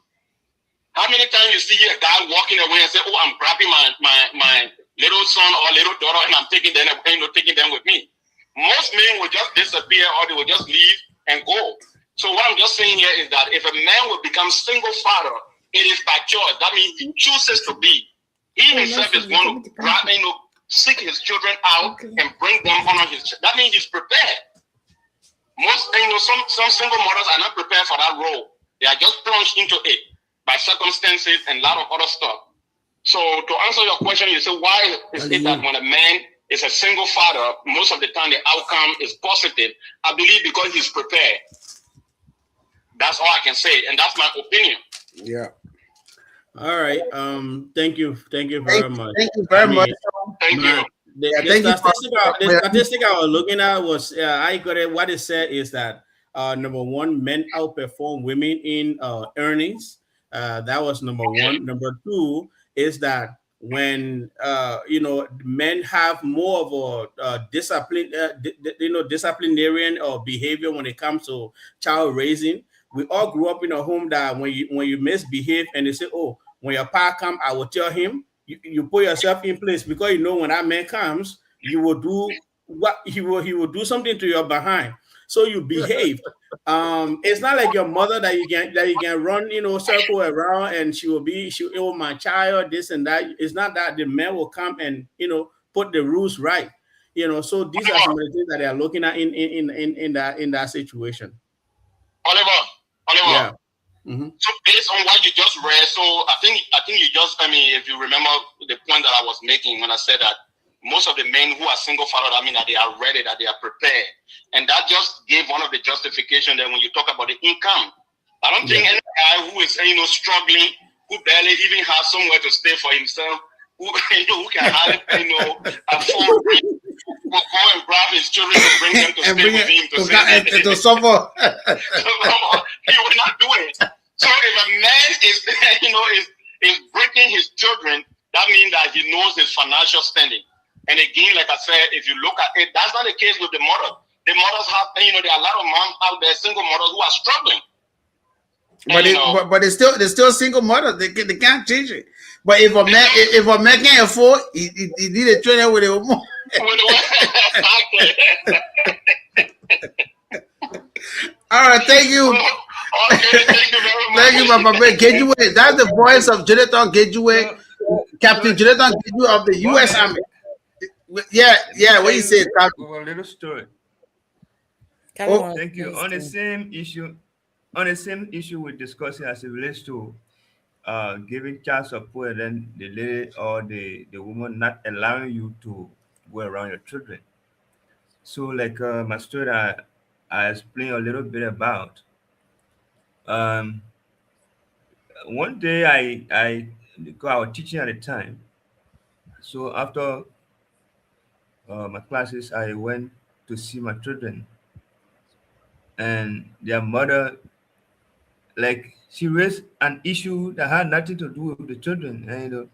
How many times you see a guy walking away and say, "Oh, I'm grabbing my little son or little daughter and I'm taking them with me"? Most men will just disappear or they will just leave and go. So what I'm just saying here is that if a man will become single father, it is by choice. That means he chooses to be. He himself is going to seek his children out and bring them under his. That means he's prepared. Most some single mothers are not prepared for that role. They are just plunged into it by circumstances and a lot of other stuff. So to answer your question, you say why is it that when a man is a single father, most of the time the outcome is positive? I believe because he's prepared. That's all I can say, and that's my opinion. Yeah. All right. Thank you very much. Thank you very much. Thank you. The statistic I was looking at was I got it. What it said is that number one, men outperform women in earnings. That was number one. Number two is that when men have more of a disciplinarian or behavior when it comes to child raising. We all grew up in a home that when you misbehave and they say, "Oh, when your pa come, I will tell him." You put yourself in place because you know when that man comes, you will do what he will do something to your behind. So you behave. It's not like your mother that you can run, circle around and she will my child, this and that. It's not that. The man will come and put the rules right. So these are some of the things that they are looking at in that situation. Oliver. Yeah. So based on what you just read, so I think you just, if you remember the point that I was making when I said that most of the men who are single fathers, that they are ready, that they are prepared. And that just gave one of the justification that when you talk about the income, I don't think any guy who is, struggling, who barely even has somewhere to stay for himself, who can hardly, afford will go and grab his children to bring them to stay with him to suffer. He will not do it. So if a man is breaking his children, that means that he knows his financial standing. And again, like I said, if you look at it, that's not the case with the mother. The mothers have, there are a lot of moms out there, single mothers who are struggling. But they're still single mothers. They can't change it. But if a man can't afford, he need a trainer with a woman. All right, thank you. Okay, thank you very much. Thank you, Papa. Gedeh. That's the voice of Jonathan Gedeh, Captain Jonathan Gedeh of the U.S. Army. Yeah. What you say, Captain? A little story. Oh, thank you. On the same issue we're discussing as it relates to giving child support, and then the lady or the woman not allowing you to go around your children. So, like my story, I explained a little bit about. One day I was teaching at the time. So after my classes, I went to see my children, and their mother, like, she raised an issue that had nothing to do with the children, and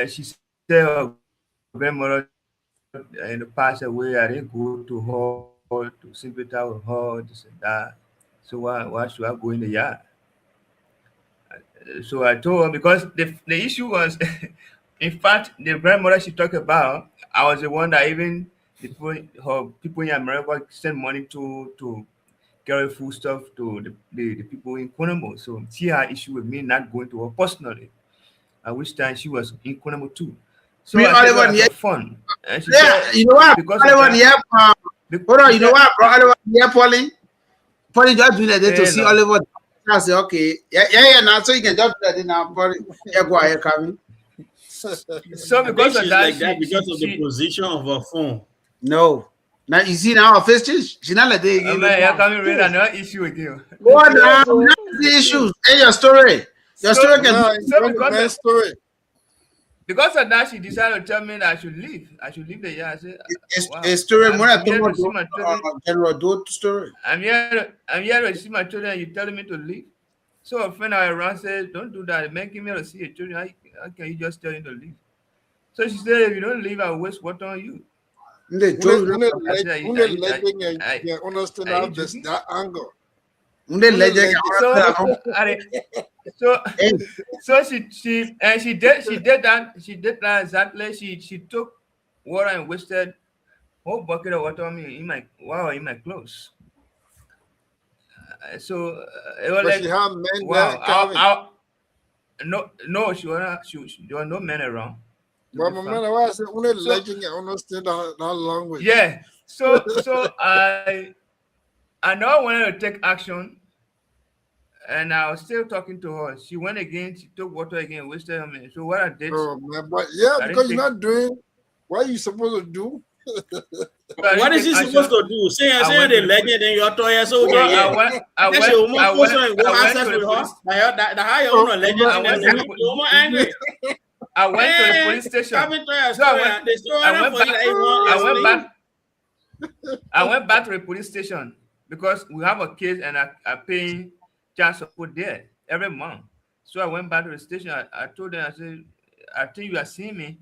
she said her grandmother passed away. I didn't go to her to sympathize with her, this and that. So why should I go in the yard? So I told her, because the issue was, in fact, the grandmother she talked about, I was the one that even people in America send money to carry food stuff to the people in Konamo. So she had issue with me not going to her personally, at which time she was in Konamo too. So I took her for fun. And she said, you know what? Because hold on, you know what, bro? Pauline, just doing that to see Oliver. I say, okay, yeah. Now, so you can just do that now, Pauline. Yeah, go ahead, Kevin. So because of that, because of the position of her phone. No. Now you see now her face change. She not like that again. Man, you're coming with another issue again. Go on now. The issues. Hey, your story. Your story can be story. Because of that, she decided to tell me that I should leave. I should leave the year. I said, wow. A story more than General Doe story. I'm here to see my children, and you're telling me to leave. So a friend around said, "Don't do that. Man came here to see your children. How can you just tell him to leave?" So she said, "If you don't leave, I'll waste water on you." They told you. I said, Legend and you understand are you how this joking? that anger. They Una legend. legend. So, so, so she did that exactly. She took water and wasted whole bucket of water on me in my clothes. So it was But she like, had men there, wow. Calvin. No, there were no men around. To But be my frank. man, why I say una So legend and understand that language. yeah, so I know I wanted to take action, and I was still talking to her. She went again. She took water again, wasted on me. So what I did, Oh man, but yeah, I didn't because you're take. not doing what you supposed to do. So I What didn't is take he supposed action. to do? Say I the went to the legend in your toy so so okay, yeah. Then she will I post went and go I have went sex to the with her. police. The higher Oh, own legend I in went the to the movie. You're more angry. I went to the police station. Coming to your So I story. went They still I enough went for you back that you want I went explain. back I went back to the police station because we have a case and I paying child support there every month. So I went back to the station. I told them, I said, I think you are seeing me.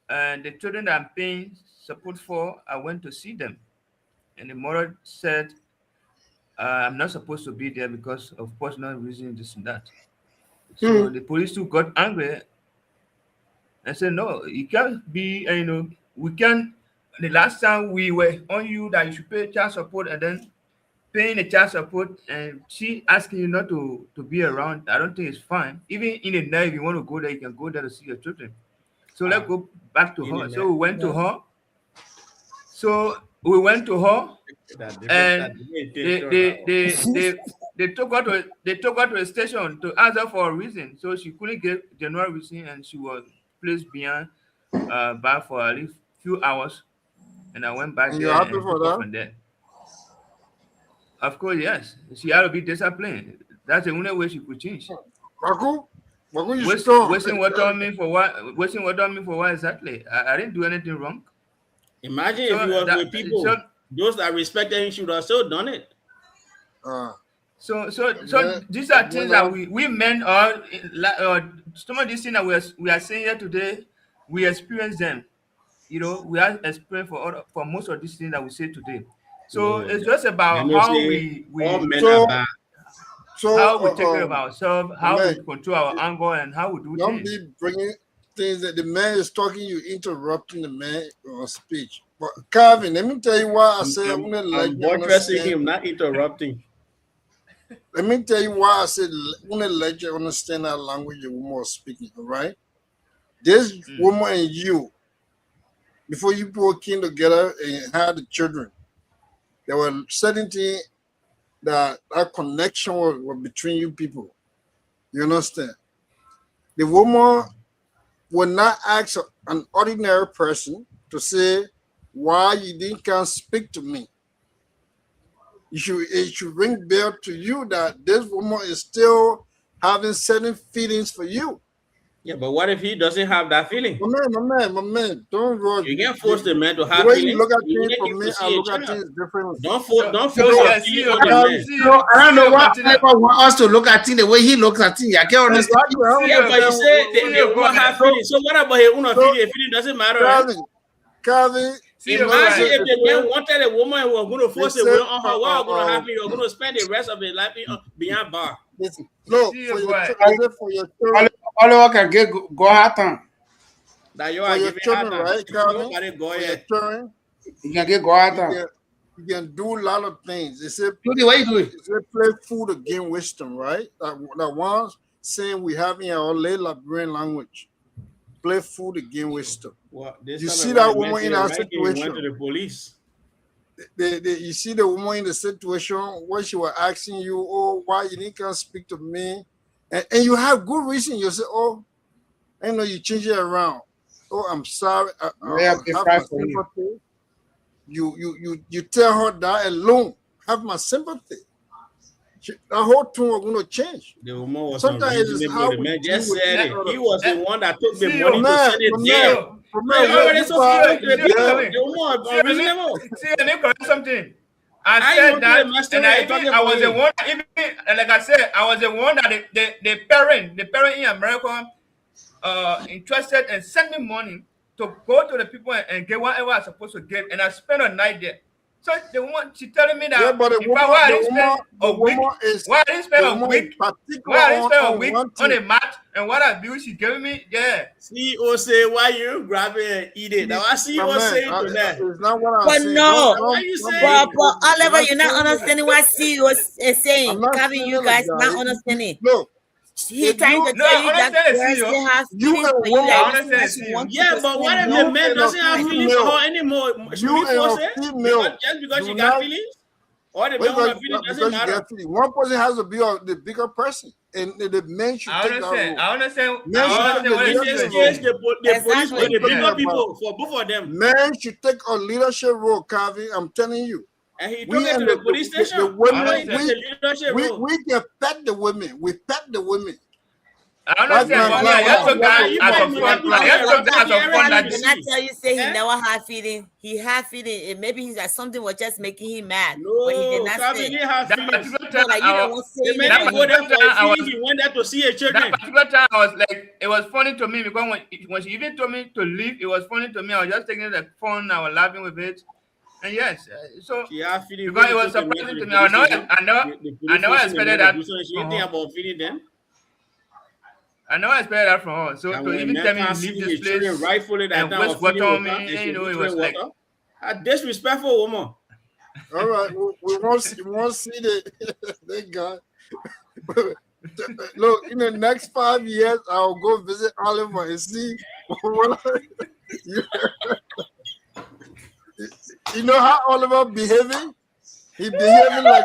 And the children that I'm paying support for, I went to see them. And the mother said, I'm not supposed to be there because of personal reasons, this and that. So the police too got angry and said, no, you can't be, we can't. The last time we were on you that you should pay child support and then paying the child support and she asking you not to be around, I don't think it's fine. Even in the night, if you want to go there, you can go there to see your children. So let's go back to her. So we went to her. So we went to her, and they took her to a station to ask her for a reason. So she couldn't get general reason, and she was placed behind bar for at least few hours. And I went back And you're there happy and for took her that? from there. Of course, yes. She had to be disciplined. That's the only way she could change. Baku you strong. Wasting water on me for what? Wasting water on me for what exactly? I didn't do anything wrong. Imagine if you was with people, those that respected him should have still done it. So these are things that we men are some of these things that we are saying here today, we experience them. We have experience for most of these things that we say today. So it's just about how we all men are bad. How we take care of ourselves, how we control our anger, and how we do Don't things. be bringing things that the man is talking, you interrupting the man speech. But Calvin, let me tell you why I say I'm buttressing him, not interrupting. Let me tell you why I said let you understand that language the woman was speaking, all right? This woman and you, before you both came together and had the children, there were certain things that connection was between you people. You understand? The woman will not ask an ordinary person to say why you didn't come speak to me. It should ring bell to you that this woman is still having certain feelings for you. Yeah, but what if he doesn't have that feeling? My man, don't rush. You can't force the man to have the way feelings. You look at things for me, I look at things differently. Don't force a feeling on the man. I don't know why people want us to look at things the way he looks at things. I can't understand. Yeah, but you say they won't have feelings. So what about his own feeling? A feeling doesn't matter. Calvin, imagine if the man wanted a woman who was going to force a will on her, what was going to happen? You're going to spend the rest of his life behind bar. No, for your children. All can get go out. That you for are your giving children, out. right, Calvin? Nobody go for yet. your children, you can get go out. You can do a lot of things. They say, what you doing? They play food against wisdom, right? That one's saying we have in our late Liberian language. Play food against wisdom. Well, you see that woman in our situation. Went to the police. You see the woman in the situation where she was asking you, oh, why you didn't come speak to me? And you have good reason. You say, oh, I know you change it around. Oh, I'm sorry. I have my sympathy. You tell her that alone. Have my sympathy. The whole tune was going to change. The woman was sometimes it's how the man just said it. He was the one that took the money to send it there. Let me correct something. I said that, and I was the one. Even like I said, I was the one that the parent in America, interested and sent me money to go to the people and get whatever I was supposed to get, and I spent a night there. So the woman, she telling me that Yeah, but the if I didn't spend a week, why I didn't spend a week on a mat, and what abuse she gave me, yeah. CEO say, why you grab it and eat it? Now what CEO saying to that? It's not what I'm But saying. no, Why you saying? but Oliver, you're not understanding what CEO is saying. I'm not Calvin, saying you it guys like not that. understanding. Look, He's if trying you- to No, tell I you that understand the girls CEO. still have You feelings and for you. woman- Like I this is understand what the she CEO. wants you Yeah, to but spend what if more the man and a doesn't have feelings for female- her anymore? Should you we and force a it? female Just because do she got not- feelings? Or the man because, want feelings doesn't because you matter. get feeling. One person has to be the bigger person, and the man should I take that understand. role. I understand. Men I should understand take what the the In this CEO leadership is case, saying. the police Exactly. were the bigger Yeah. people for both of them. Men should take a leadership role, Calvin. I'm telling you. And he We took it to and the police station. the women, Why he took the leadership role? we can pet the women. We pet the women. I understand, but me, I Why just took that you as might a be fun. like, I just took that as a fun. everybody That Can I tell you, say he Eh? never had feeling? He had feeling. And maybe he's like something was just making him mad. But he did No, not Calvin say. didn't have that feelings. particular No, time, like you I don't was, want to The say man that didn't go there for particular his time, I was- feelings. He went there to see his that children. particular time, I was like, it was funny to me because when she even told me to leave, it was funny to me. I was just taking the phone. I was laughing with it, and yes, so She had feelings. because when it he was took the man surprising the to me. I police never, station. I never, The I police never station, expected the that. police station. She From didn't think her. about feeling then. I never expected that from her. So And to when even men tell me to can't leave see this his children place rightfully that and time waste of water feeling on with her, me, and she you know, it drink was like, water. A disrespectful woman. All right, we won't see the thank God. Look, in the next 5 years, I'll go visit Oliver and see what you know how Oliver behaving? He behaving like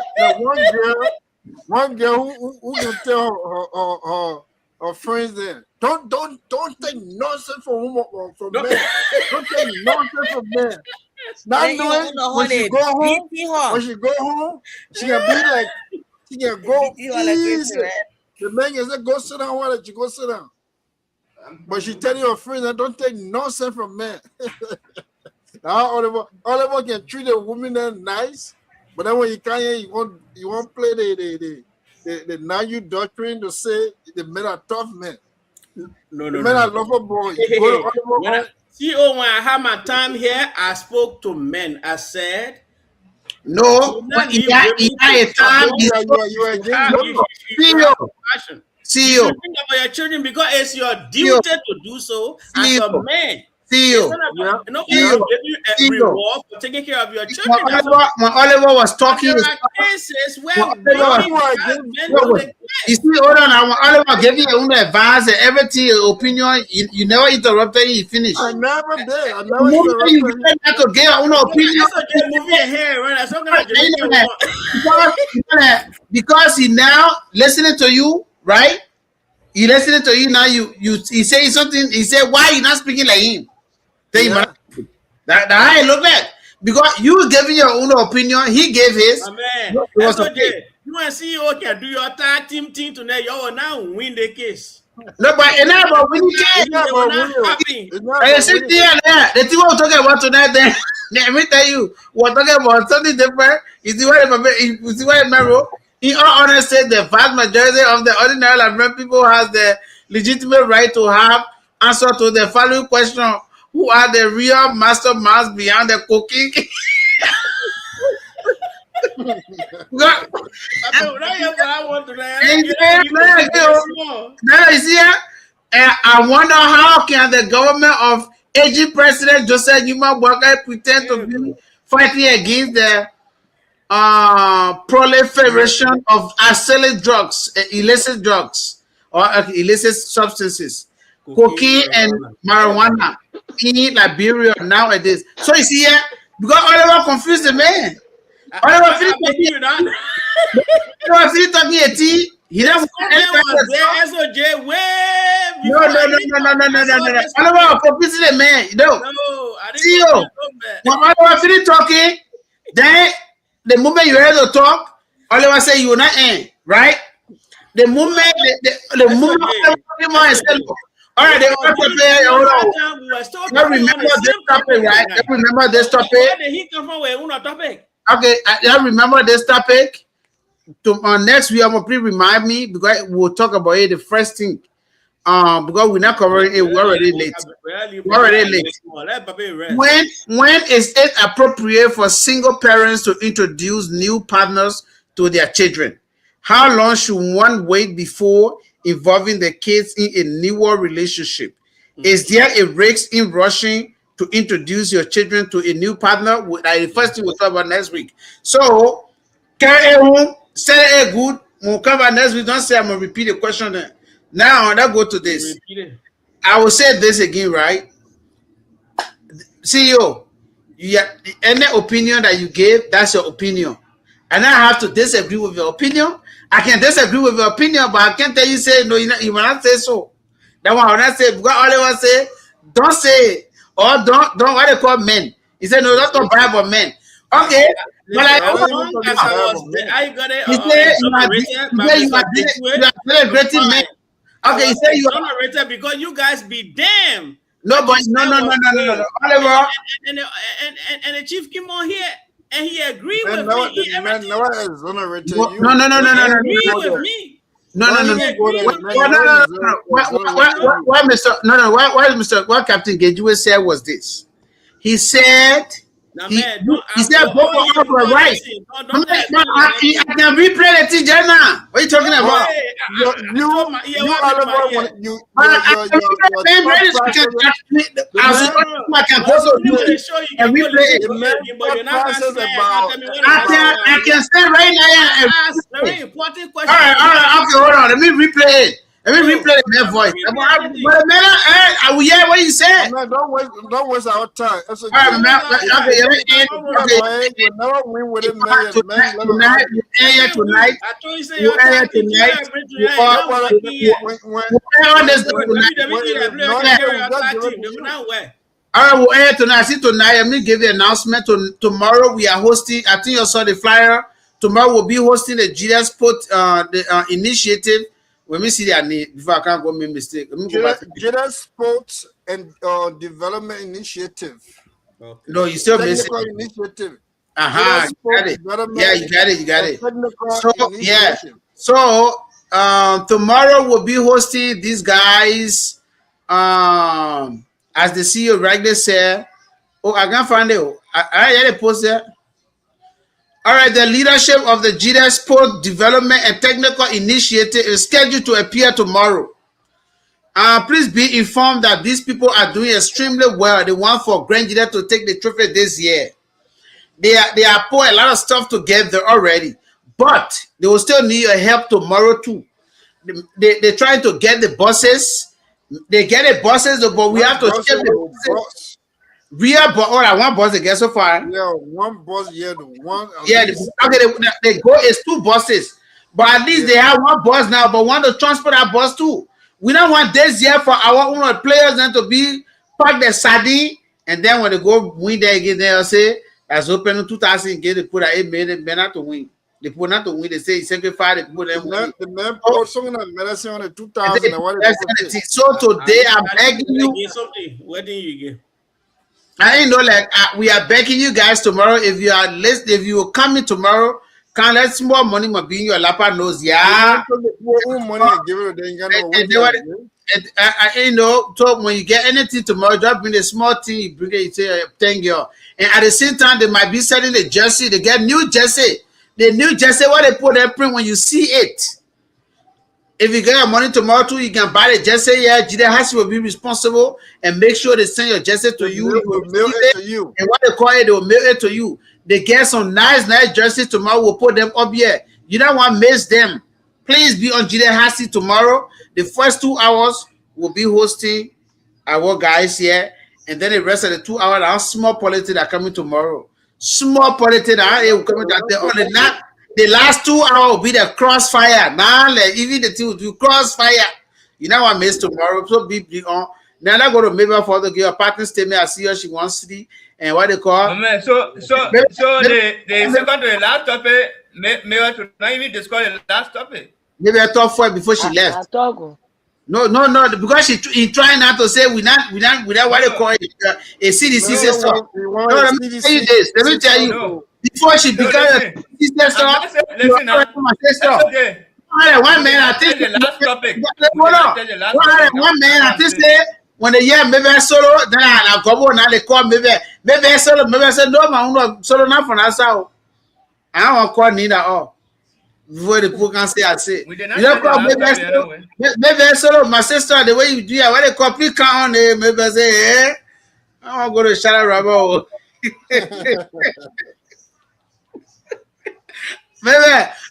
one girl who can tell her friends there. Don't take nonsense from women from men. Don't take nonsense from men. Not Then you knowing on the when she honey, go home, beating her. she can be like, she can go Beating her like this, easy. man. The man can say, go sit down, why don't you go sit down? But she telling her friends that don't take nonsense from men. Now Oliver can treat a woman that nice, but then when you can't hear, you won't play the Naju doctrine to say the men are tough men. No, The men are lover boy. You go to Oliver, when I had my time here, I spoke to men. I said, No, but in that time, you are against women. you have compassion. You CEO, should think about your children because it's your duty to do so as a man. CEO. Nobody will give you a reward for taking care of your children. When Oliver was talking, There are cases where When women Oliver have men to neglect. you see, hold on. When Oliver gave you your own advice and everything, your opinion, you never interrupted. He finished. I never did. I The never moment you interrupted. get back to give your own opinion, That's a good movie in here, right? That's not gonna Jamaican woman. because he now listening to you, right? He listening to you now. He say something. He said, "Why you not speaking like him?" Then Yeah. that how it look like because you giving your own opinion. He gave his. My man, It was SOJ, okay. you and CEO can do your tag team thing tonight. You will now win the case. No, but enough about winning case. not They will about not winning. happen. It's not I about sit winning. there. The thing we're talking about tonight, then let me tell you, we're talking about something different. You see what I remember? In all honesty, the vast majority of the ordinary Liberian people has the legitimate right to have answer to the following question: who are the real masterminds behind the cooking? God, I want to now you see, I wonder how can the government of aging President Joseph Newman Walker pretend to be fighting against the proliferation of illicit drugs or illicit substances, cocaine and marijuana in Liberia nowadays. So you see here, because Oliver confused the man. Oliver finished talking a tea. He never was there, SOJ, way no. Oliver confused the man. No, I see you. When Oliver finished talking, then the moment you heard the talk, Oliver said you will not end, right? The moment the moment Oliver said, all right, remember this topic, right? Remember this topic. Where did he come from with Uno topic? Okay, I remember this topic. Next week, I'm gonna please remind me because we'll talk about it. The first thing, because we're not covering it. We're already late. We're already late. Let Papa rest. When is it appropriate for single parents to introduce new partners to their children? How long should one wait before involving the kids in a newer relationship? Is there a risk in rushing to introduce your children to a new partner? The first thing we'll talk about next week. So, carry home, say it good. We'll come back next week. Don't say I'm gonna repeat the question. Now, let's go to this. I will say this again, right? CEO, any opinion that you gave, that's your opinion. And I have to disagree with your opinion. I can disagree with your opinion, but I can't tell you, say, no, you will not say so. That one I will not say, because all they want to say, don't say it. Or don't, what they call men. He said, no, don't talk bad about men. Okay. But like, as long as I was there, I got it. You are celebrating men. Okay, you say you are exonerated because you guys be damn. No, but no. Oliver. And the chief came on here and he agreed with No, me. never exonerated you. No. Agreed with me. No. What Captain Gejue said was this. He said, he said, both of us were right. I can replay the teacher now. What are you talking about? I can go to and replay it. I can stay right now. Very important question. All right, okay, hold on. Let me replay it. Let me replay that voice. I will hear what you said. Don't waste our time. All right, tonight. All right, we'll air tonight. See tonight. Let me give you an announcement. Tomorrow we are hosting. I think you saw the flyer. Tomorrow we'll be hosting the Gedeh Sport initiative. Let me see their name before I can't go make mistake. Gedeh Sports and Development Initiative. Okay. No, you still missing initiative. Got it. Yeah, you got it. So yeah. So tomorrow we'll be hosting these guys. As the CEO regularly said. Oh, I can't find it. I had a post there. All right, the leadership of the Gedeh Sport Development and Technical Initiative is scheduled to appear tomorrow. Please be informed that these people are doing extremely well. They want for Grand Gedeh to take the trophy this year. They are putting a lot of stuff together already, but they will still need your help tomorrow too. They're trying to get the buses. They get the buses, but we have to ship the buses. One bus they get so far. Yeah, one bus. Yeah, the one. Yeah, they go is 2 buses, but at least they have 1 bus now. But want to transport that bus too. We don't want this year for our own players then to be pack the sardine, and then when they go win there again, they'll say as open in 2000 again. They put a made not to win. They put not to win. They say sacrifice. They put them win. The man put something on medicine on the 2000. So today I'm begging you. What do you get? I ain't know, like we are begging you guys tomorrow. If you are if you will come in tomorrow, can let small money might be in your lapa nose, yeah. I know. So when you get anything tomorrow, just bring a small thing. You bring it, you say thank you. And at the same time, they might be selling the jersey. They get new jersey. The new jersey, what they put their print when you see it. If you get your money tomorrow too, you can buy the jersey. Yeah, Gedeh HotSeat will be responsible and make sure they send your jersey to you. They will mail it to you. And what they call it, they will mail it to you. They get some nice jerseys tomorrow. We'll put them up here. You don't want to miss them. Please be on Gedeh HotSeat tomorrow. The first 2 hours will be hosting our guys here, and then the rest of the 2 hours are small politics that are coming tomorrow. Small politics that are coming that the last 2 hours will be the crossfire. Now, like, even the thing will do crossfire. You know what I miss tomorrow. So be on. Now I go to maybe for the girl partner statement. I see her. She wants to see and what they call. So the second to the last topic. Maybe to not even discuss the last topic. Maybe I talk for her before she left. No, because she trying not to say we not what they call it. A CDC says so. No, let me tell you this. Let me tell you. before she No, became a listen. sister, I'm not saying, she was listen now. already my sister. That's okay. One We did man, I not think touch the last topic. We hold did not on. touch the last topic. One That's man, what I I'm think saying. say when the year maybe solo, then I go now they call maybe solo, maybe I said no man, solo not for us out. I don't call neither all. Before the people can say I say. We did You not don't touch the call last maybe topic solo, anyway. maybe solo, my sister, the way you do it, when they call please count on it, maybe I say, eh, I want to go to Shadow Rubber. Maybe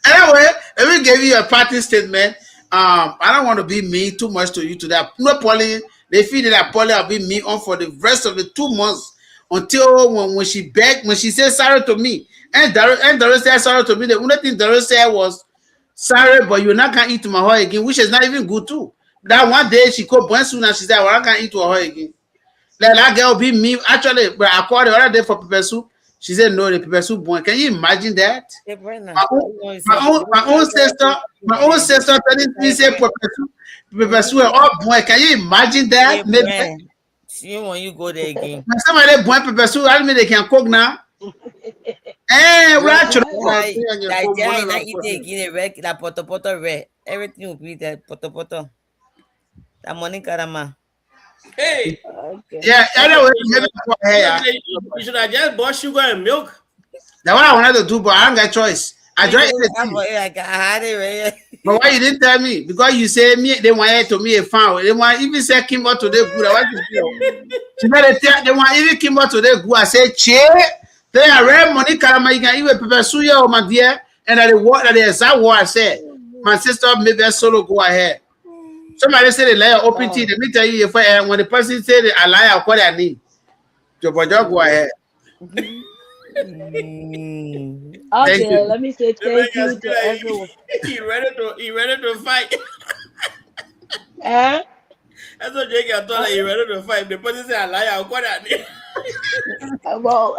anyway, let me give you a party statement. I don't want to be mean too much to you today. No Polly, they feel that Polly will be mean on for the rest of the 2 months until when she begged, when she said sorry to me. And Doris said sorry to me. The only thing Doris said was sorry, but you're not gonna eat my heart again, which is not even good too. That one day she called Bonsu and she said, well, I'm not gonna eat her again. Like that girl be me. Actually, but I called the other day for pepper soup. She said no, the pepper soup born. Can you imagine that? Hey, Brenda. My own sister telling me say pepper soup all boy. Can you imagine Hey, that? Maybe Brenda. See when you go there again. when somebody boy pepper soup, I mean they can cook now. Eh, we are children. Like I not eat it again. Red, that poto red. Everything will be there. Poto. That money karama. Hey, Okay. Yeah, that's anyway, what maybe for her. Yeah. you should have just bought sugar and milk. That's what I wanted to do, but I don't get choice. I You joined know, the I'm team. like I had it right. But why you didn't tell me? Because you say me, they want to me a fan. They want even say Kimber today good. I want to do. She better tell they want even Kimber today good. I say che. They are rare money. Karama, you can even prepare suya or my dear. And that the what that is that what I said. My sister maybe solo go ahead. Somebody said the liar open tea. Let me tell you if when the person said a liar, I'll call their name. So but just go ahead. Thank Okay, you. let me say The man thank can you be to everyone. like, he ready to fight. Eh? That's what Jake can tell he ready to fight. The person say a liar, I'll call that name. Well,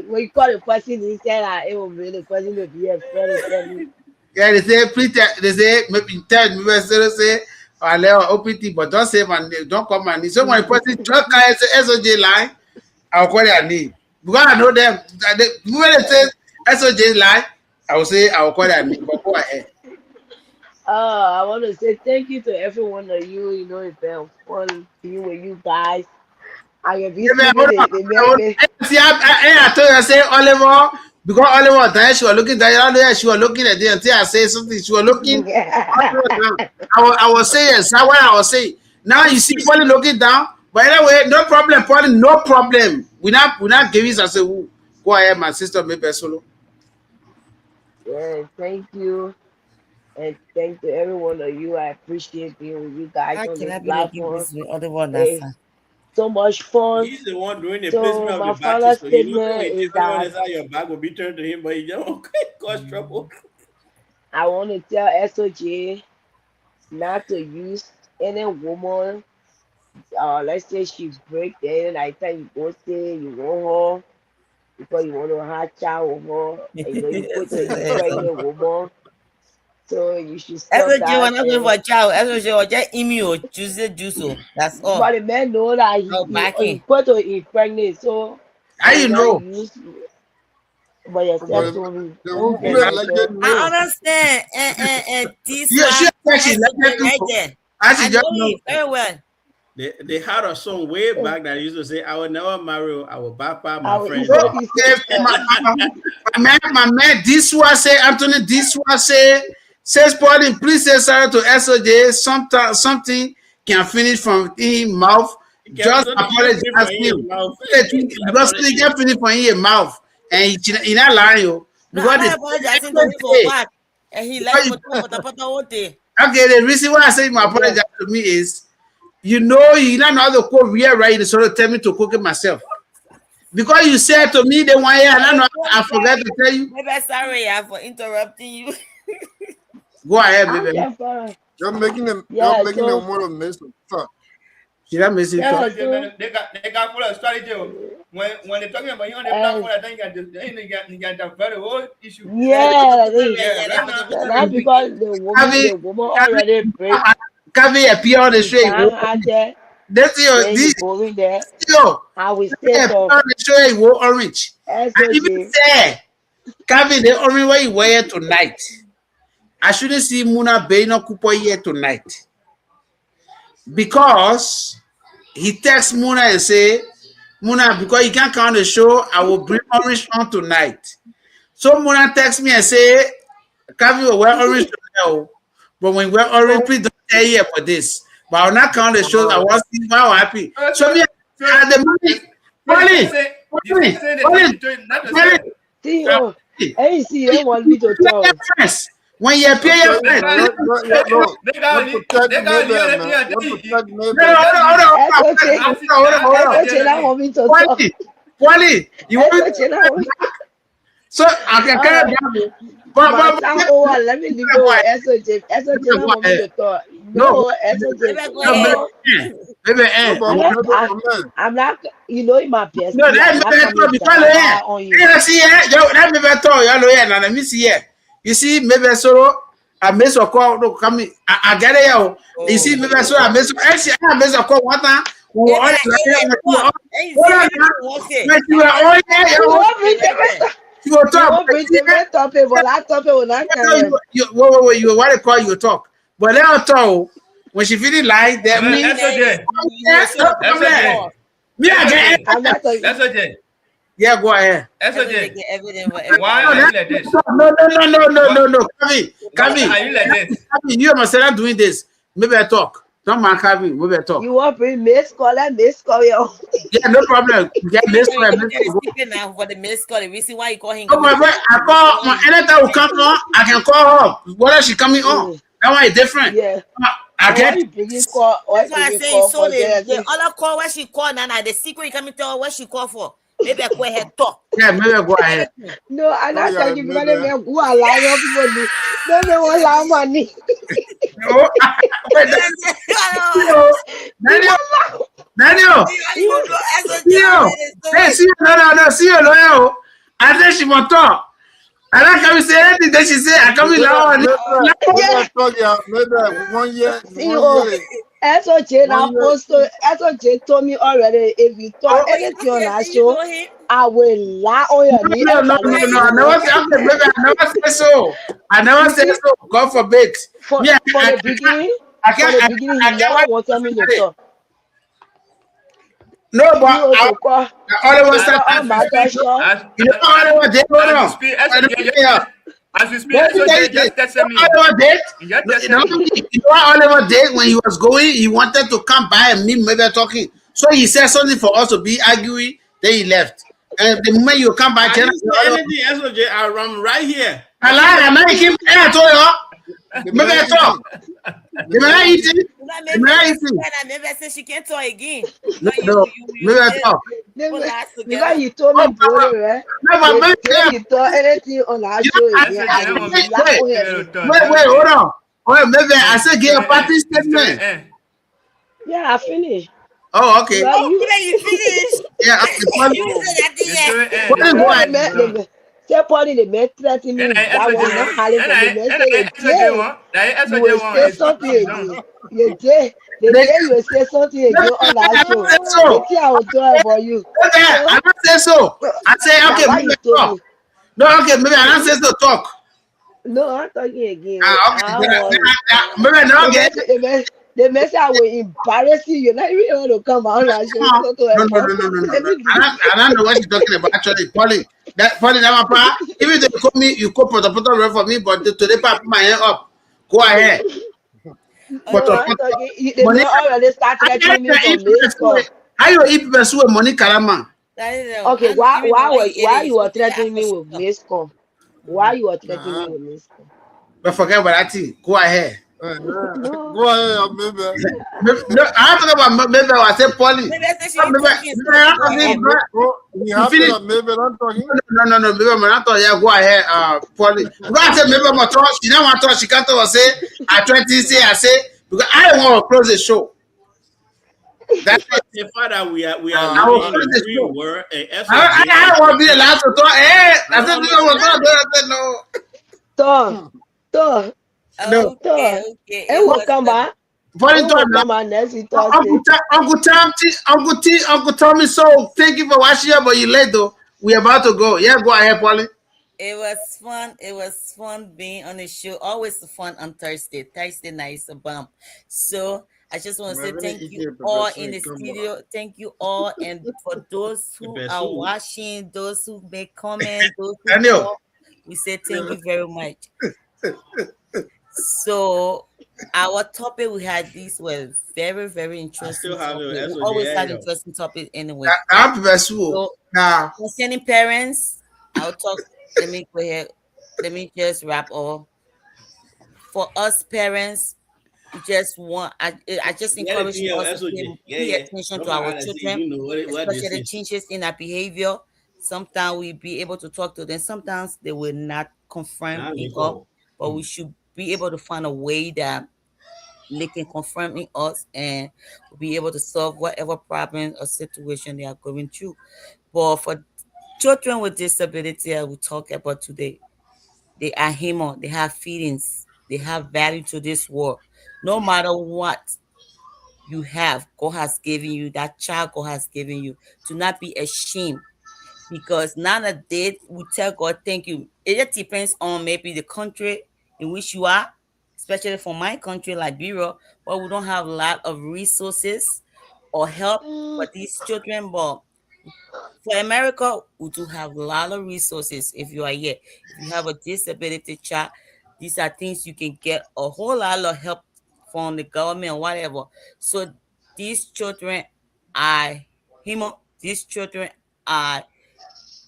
when you call the person, he said that it will be the person to be a friend and tell me. Yeah, they say please. They say maybe tell me say I let OPT, but don't say my name. Don't call my name. So when the person just carry SOJ line, I'll call their name because I know them. When they say SOJ line, I will say I will call their name. But go ahead. I want to say thank you to every one of you. You know, it's been fun being with you guys. I can be Yeah, man, sleeping hold on. the maybe. See, I told you I say Oliver because Oliver then she was looking down. She was looking at them until I say something. She was looking. Oliver down. I was saying yes. That's what I was saying. Now you see Polly looking down. But anyway, no problem, Polly. No problem. We not giving us a who. Go ahead, my sister. Maybe solo. Yeah, thank you. And thank to every one of you. I appreciate being with you guys How on can this I be looking platform. this way? Other one that's It's so much fun. He's the one doing the placement So of the my batches. final So he knows when statement he is take everyone that else out, your bag will be turned to him, but he don't cause trouble. I want to tell SOJ not to use any woman. Let's say she break then I tell you go say you want her because you want to have child with her. You know you put to pregnant woman. So you should stop SOJ, we're that. not going for And a child. SOJ, or just email, choose it, do so. That's all. but the man know that No he backing. put to he pregnant. So How I you will not know? use. But yourself But told me. the Okay, woman my like girl, it. I no. understand. And this Yeah, she one, actually like SOJ that right too. there. I I should know just know. it very well. They had a song way back that used to say, I will never marry, I will bypass I my will friend. eat your this. Okay, my man, this one say Anthony, this one says Pauline, please say sorry to SOJ. Something can finish from his mouth. He kept Just something apologize from his him. mouth. Because something can finish from his mouth, and he not lying you No, I'm because not apologizing to him for the what? And he like because put all day. okay, the reason why I say my Yeah. apologize to me is you know you don't know how to cook real right. You sort of tell me to cook it myself because you said to me the one year and I know I forgot to tell you. Maybe sorry for interrupting you. Go ahead, I'm baby. just fine. You're Yeah, making them so more of this. Fuck. Should I miss it? Yes, yeah, Talk? okay, so man. They got full of strategy. When they're talking about you on the and platform, I think you got the very whole issue. yeah, that is Yeah, right now. not because the woman already break Kavi appear on the she street. can't have that, This yo, then this he going there. yo. I will Kavi say appear to on the street. Orange. I even SOJ, say Kevin, the only way you wear tonight. I shouldn't see Muna Beino Kupo here tonight. Because he texts Muna and say, Muna, because you can't come on the show, I will bring orange on tonight. So Muna texts me and say, Kevin will wear orange tonight. But when we wear orange, please don't tell here for this. But I'll not count the shows. I was how happy. So me at the money. See, oh, hey, see, they want me to talk. When you pay your friends, Wally, you want so I can carry but let me leave it. SOJ, want me to talk. No, SOJ. I'm not, you know, in my best. No, that on you. See, that never told you, and let me see here. You see, maybe so I miss a call. Look, come I get it. You see, maybe so I miss a call. What time? You will talk. You want to call you talk. But let her talk. When she feeling like that, me, I'm not talking. That's okay. Yeah, go ahead. That's okay. Why are you like this? No. Come in. Are you like this? You must not doing this. Maybe I talk. Don't mind Kevin. Maybe I talk. You want to bring miss call, yo. Yeah, no problem. Get miss call. Now for the miss call, the reason why you call him. I call anytime will come on. I can call her. Whether she coming on. That one is different. Yeah. I get call. That's why I say so the other call where she call now the secret you coming tell her what she call for. Maybe I go ahead talk. Yeah, maybe I go ahead. No, I'm not talking because they go allow people. Don't allow money. Daniel. Hey, see you. No, see you, lawyer. I think she want talk. I like how you say anything that she say. I come in loud. Maybe 1 year. SOJ now posted. SOJ told me already. If you talk anything on our show, I will lie on your knee. No. I never say so. God forbid. For the beginning, he never wanted me to talk. No, but I always said, as you speak, just text me. Oliver did when he was going, he wanted to come by and me maybe talking. So he said something for us to be arguing, then he left. And the moment you come back, I'm right here. I told you, maybe I talk. Maybe I eat Maybe I said she can't talk again. No, maybe I talk. Because you told me, right? You told anything on our show. Wait, hold on. Oh, maybe I said get a party statement. Yeah, I finished. Oh, okay. You finished? Yeah, you said that thing. Say Polly, the man threatening me. That was not Harley. You will say something again. You did. The day you will say something again on that show. I will do it for you. I don't say so. I say okay, maybe talk. No, okay, maybe I don't say so. Talk. No, I'm talking again. Maybe not again. The message I will embarrass you. You're not even able to come out and show. No. I don't know what you're talking about. Actually, Polly, that part. Even if they call me, you call put for me, but today, I put my hand up. Go ahead. They already start threatening me from this. How you eat pursue money, Kalama? Okay, why you are threatening me with miscom? Why you are threatening me with miscom? But forget about that thing. Go ahead. Go ahead, maybe. No, I'm talking about maybe I said Polly. No, maybe I'm not talking. Yeah, go ahead, Polly. Go ahead, maybe I'm talking. She don't want to talk. She can't talk. Say, I try to say, I say, because I don't want to close the show. That's the fact that we are I living in a free world. I don't want to be the last to talk. Hey, I said, no. Talk. No, okay. And what come back? Uncle Tommy, so thank you for watching here, but you late though. We about to go. Yeah, go ahead, Polly. It was fun. It was fun being on the show. Always fun on Thursday. Thursday night is a bump. So I just want to say Marvin thank you eating pepper all soup in the in Cambodia. studio. Thank you all. And for those who Pepper are soup. watching, those who make comments, those who Daniel, call, we say thank you very much. So our topic we had, these were very, very I interesting still have topic. your We SOJ always had aerial. interesting topic anyway. I'm vessel. So Now, concerning parents, I'll talk. Let me go ahead. Let me just wrap up. For us parents, we just want. I just Yeah, the encourage thing us to SOJ. Yeah, pay yeah. attention Don't to our mind honestly, children, you know what this especially the is. changes in their behavior. Sometimes we be able to talk to them. Sometimes they will not confirm Now in they us, go. but we should be able to find a way that they can confirm in us and we'll be able to solve whatever problem or situation they are going through. But for children with disability, I will talk about today. They are human. They have feelings. They have value to this world. No matter what you have, God has given you, that child God has given you, to not be ashamed. Because nowadays we tell God thank you. It just depends on maybe the country in which you are, especially for my country, Liberia, where we don't have a lot of resources or help for these children. But for America, we do have a lot of resources if you are here. If you have a disability child, these are things you can get a whole lot of help from the government or whatever. So these children are human. These children are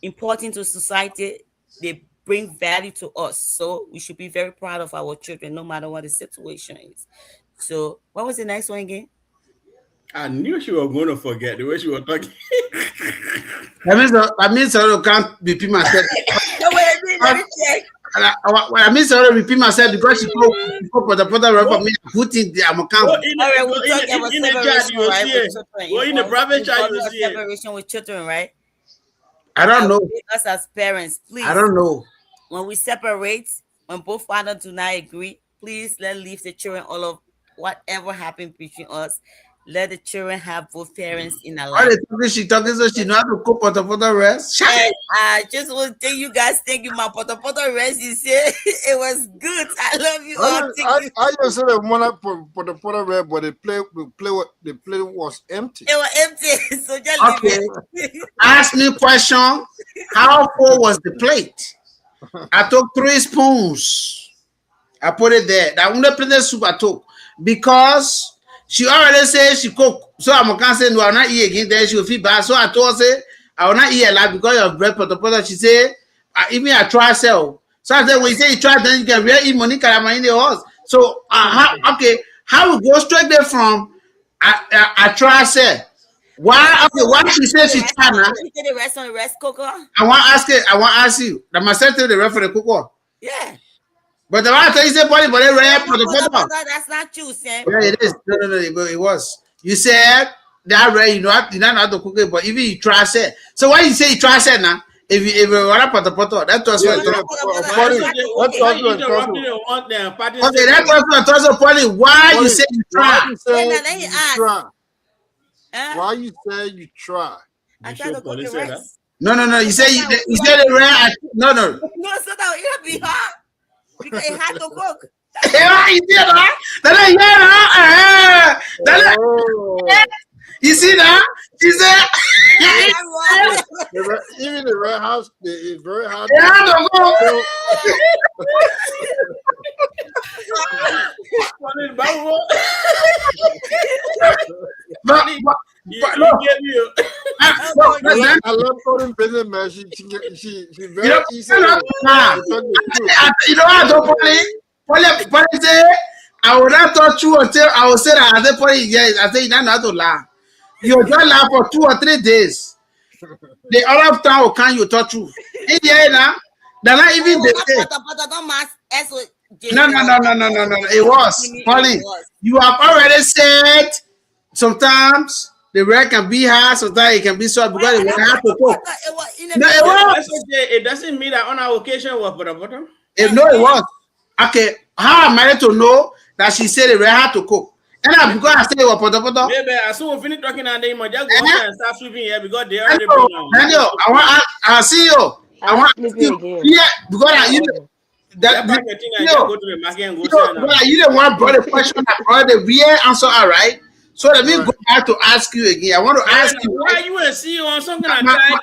important to society. They bring value to us. So we should be very proud of our children, no matter what the situation is. So what was the next one again? I knew she was going to forget the way she was talking. that means I can't repeat myself. No, wait, let me check. I mean, sorry, repeat myself because she go for the run for me. Put in the Go account. All right, we're talking about in the chat, separation, you will right? see With it. children Go in the involved. private chat, you will Involving see it. separation with children, right? I don't know. Us as parents, I please, don't know. when we separate, when both fathers do not agree, please let leave the children all of whatever happened between us. Let the children have both parents in their All life. the talking she talking so she know how to cope for the rest. And I just want to thank you guys. Thank you, my poto rest. You say it was good. I love you all. Thank you. I just said one for the Potter Red, but the play was empty. It was empty, so just Okay. leave it. Ask me question. How full was the plate? I took 3 spoons. I put it there. That only plenty soup I took because she already said she cook. So I'm gonna say no, I'll not eat again. Then she will feel bad. So I told her say I will not eat a lot because of bread potato. She said even I try sell. So I said when you say you try, then you can really eat money in the house. So how we go straight there from I try sell. Why okay? Why she said she try now? You say the rest on the rest cooker? I want to ask it. I want to ask you. That myself tell the rest for the cook. Yeah. But the one I tell you say body red potato. That's not you, Sam. Yeah, it is. No, it was. You said that red, you don't know how to cook it, but even you try said. So why you say you try said now? If you want to poto, that was what. Okay, that was what Polly. Why you say you try? Why you say you try? I tried to cook the rest. No. You say the red. No. No, so that it be hard because it had to cook. You see that? She said, even the red house is very hard. I love putting business man. She very easy. You know what, Polly say, I will not touch you until I will say that I say Polly, yes. I say you don't know how to laugh. You just laugh for 2 or 3 days. The other time will come, you touch you. In the end, they're not even the same. No. It was Polly. You have already said sometimes the red can be hard, sometimes it can be soft because it have to cook. No, it was. It doesn't mean that on our occasion was for the bottom. It was. Okay, how am I to know that she said the red had to cook? And I'm because I said it was poto. Maybe as soon as we finish talking and then you might just go and start sweeping here because they already been on. Daniel, I see you. I want to sleeping see again. yeah, because you know, That that marketing I you just know, go to the market and go you sell now. you the one brought the question, I brought the real answer, all right? So let me go back to ask you again. I want to ask you. Why you a CEO on something I My, tried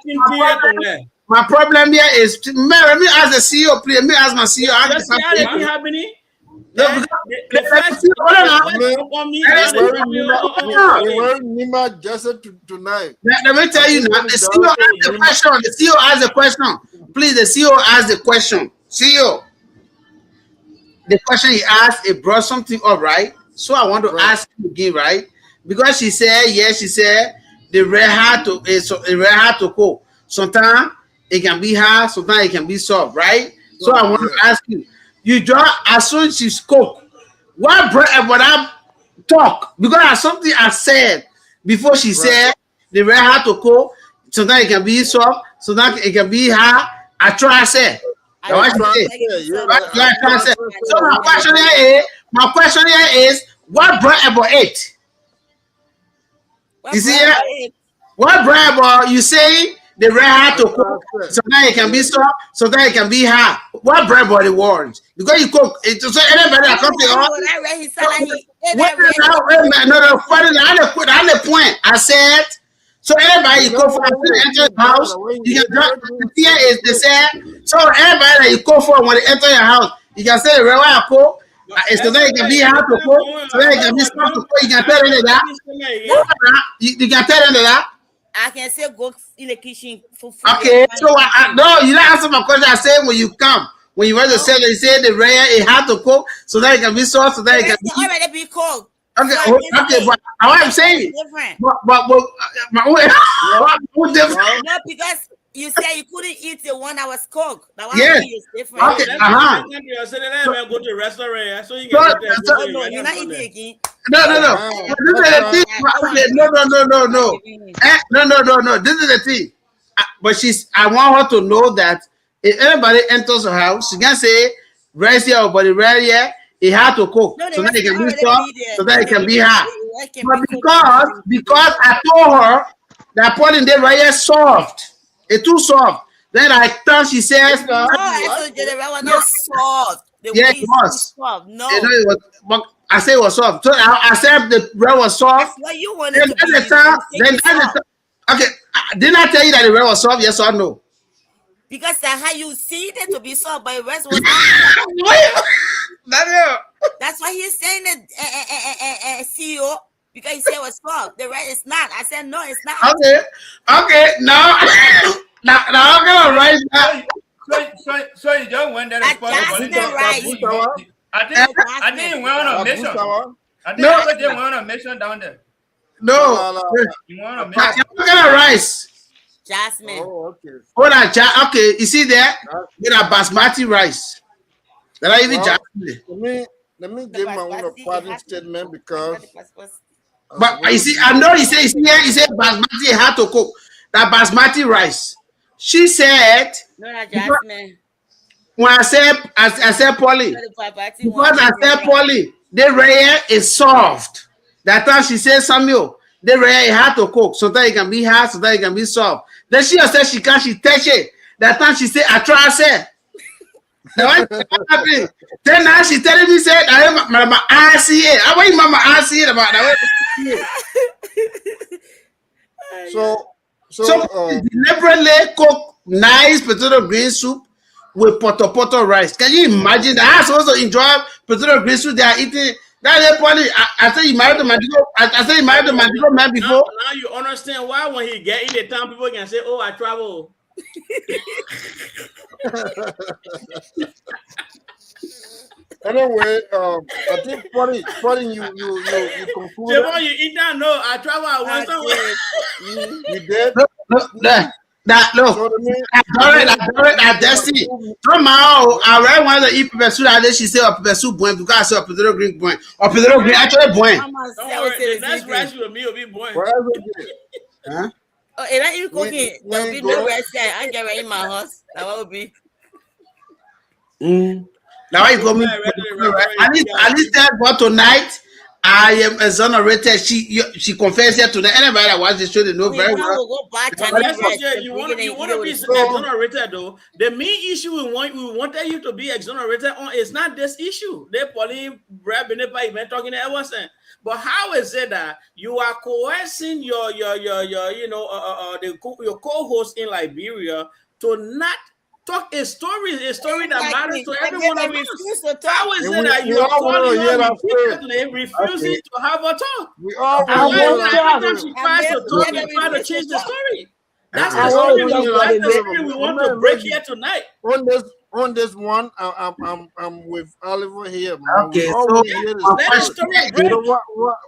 my, my problem here is, man, let me ask the CEO, please. Let me ask my CEO. Just see how they be happening. No, because The first on me now they copy on Nima just tonight. let me tell you now. The CEO asked the question. The CEO asked the question. Please, the CEO asked the question. CEO, the question he asked, it brought something up, right? So I want to ask you again, right? Because she said, yes, she said the red hard to cook. Sometimes it can be hard, sometimes it can be soft, right? So I want to ask you, you just as soon as she spoke, what brought about that talk? Because there's something I said before she said the red hard to cook. Sometimes it can be soft, sometimes it can be hard. I try to say. So my question here is what brought about it? You see it? What brought about you say the red hard to cook? Sometimes it can be soft, sometimes it can be hard. What brought about the words? Because you cook it, so anybody that comes to your the point. I said so everybody you go for enter the house, you can the fear is the same. So everybody that you go for when they enter your house, you can say the red wine cook. So then it can be hard to cook, so then it can be soft to cook. You can tell them that. You can tell them that. I can say go in the kitchen for food. Okay, so no, you don't answer my question. I say when you come, when you want to say, they say the rare it hard to cook, so that it can be soft, so that it can be already be cooked. Okay, so okay, but what I'm saying, but my different. No, because you said you couldn't eat the one that was cooked. The one yes. is different. Okay, go to the restaurant, so you no, you're not eating again. No. This is the thing. No. This is the thing. But I want her to know that if anybody enters her house, she can say rice here, but the rare here, it had to cook, so that it can be soft, so that it can be hard. But because I told her that pot in there right here soft, it's too soft. Then I thought she says, no, I told you the red was not soft. Yeah, it was soft. No, it was. But I said it was soft. So I said the red was soft. That's what you wanted to be. Okay, didn't I tell you that the red was soft? Yes or no? Because that's how you see it to be soft, but the rest was not. That's why he's saying that CEO, because he said it was soft. The rest is not. I said no, it's not. Okay. Now I'm gonna write that. So you don't want that right. I think you want a mission. I think they want a mission down there. No. You want a What mission. kind of rice? Jasmine. Oh, okay. Hold on, okay. You see there? With a basmati rice. That I even Jasmine. Let me give my own parting statement because. But you see, I know he said basmati had to cook that basmati rice. She said. No, not Jasmine. When I said Polly, because I said Polly, the rare is soft. That time she said Samuel, the rare it had to cook so that it can be hard, so that it can be soft. Then she said she touch it. That time she said I try say. Then now she telling me said I my RCA. I want mama RCA about that. So deliberately cook nice potato green soup with poto rice. Can you imagine that? I'm supposed to enjoy potato green soup. They are eating. That's probably. I said you married the Madigo. I said you married the Madigo man before. Now you understand why when he get in the town, people can say, "Oh, I travel." Anyway, I think probably you concluded. Jevon, you eat that? No, I travel. I went somewhere. You did? Look, I Destiny. Somehow, I read one of the pepper soup that she said pepper soup boy because I saw potato green boy or potato green actually boy. The next rice with me will be boy. Huh? Oh, if I even cooking, there will be no rice there. I get right in my house. That will be. Now I go me. At least that but tonight I am exonerated. She confessed here today. Anybody that watch the show, they know We very now well. will go back That's and what leave it was. rest. SOJ, you want to be So, exonerated though. The main issue we wanted you to be exonerated on is not this issue. They probably grabbing it by even talking to everyone. But how is it that you are coercing your your co-host in Liberia to not talk a story that matters Exactly. to And every then one they of us? refuse to talk. How is and it that we you are all want calling to her hear that story. repeatedly, refusing Okay. to have a talk? We all And want I to why hear is won't it that that every talk. time story. she And tries then, to talk, then you they try to refuse to change the talk. story? That's Uh-uh. the I We all won't want to story. hear talk that for That's the the man. story. story we But want to man, break listen, here tonight. on this one, I'm with Oliver here, man. We Okay, all so want to hear the my Let the story. question story here So break. is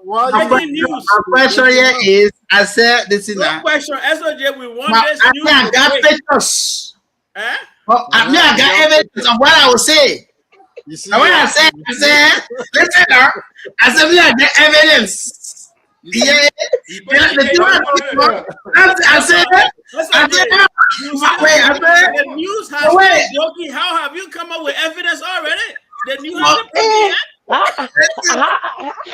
why my you Breaking question, news. my question breaking here up? is I said this in No a question. SOJ, we want my this I news think I to got break. pictures. Eh? Oh, I We got got evidence pictures. of what I will say. You see, And when I say, you I see, said, listen now, I said, me, I get evidence. you Yeah, see. the thing was, I Hold said, on. SOJ, you still wait, I said, the news has but still wait, broken. How have you come up with evidence already? The news but, hasn't broken yet? How? but,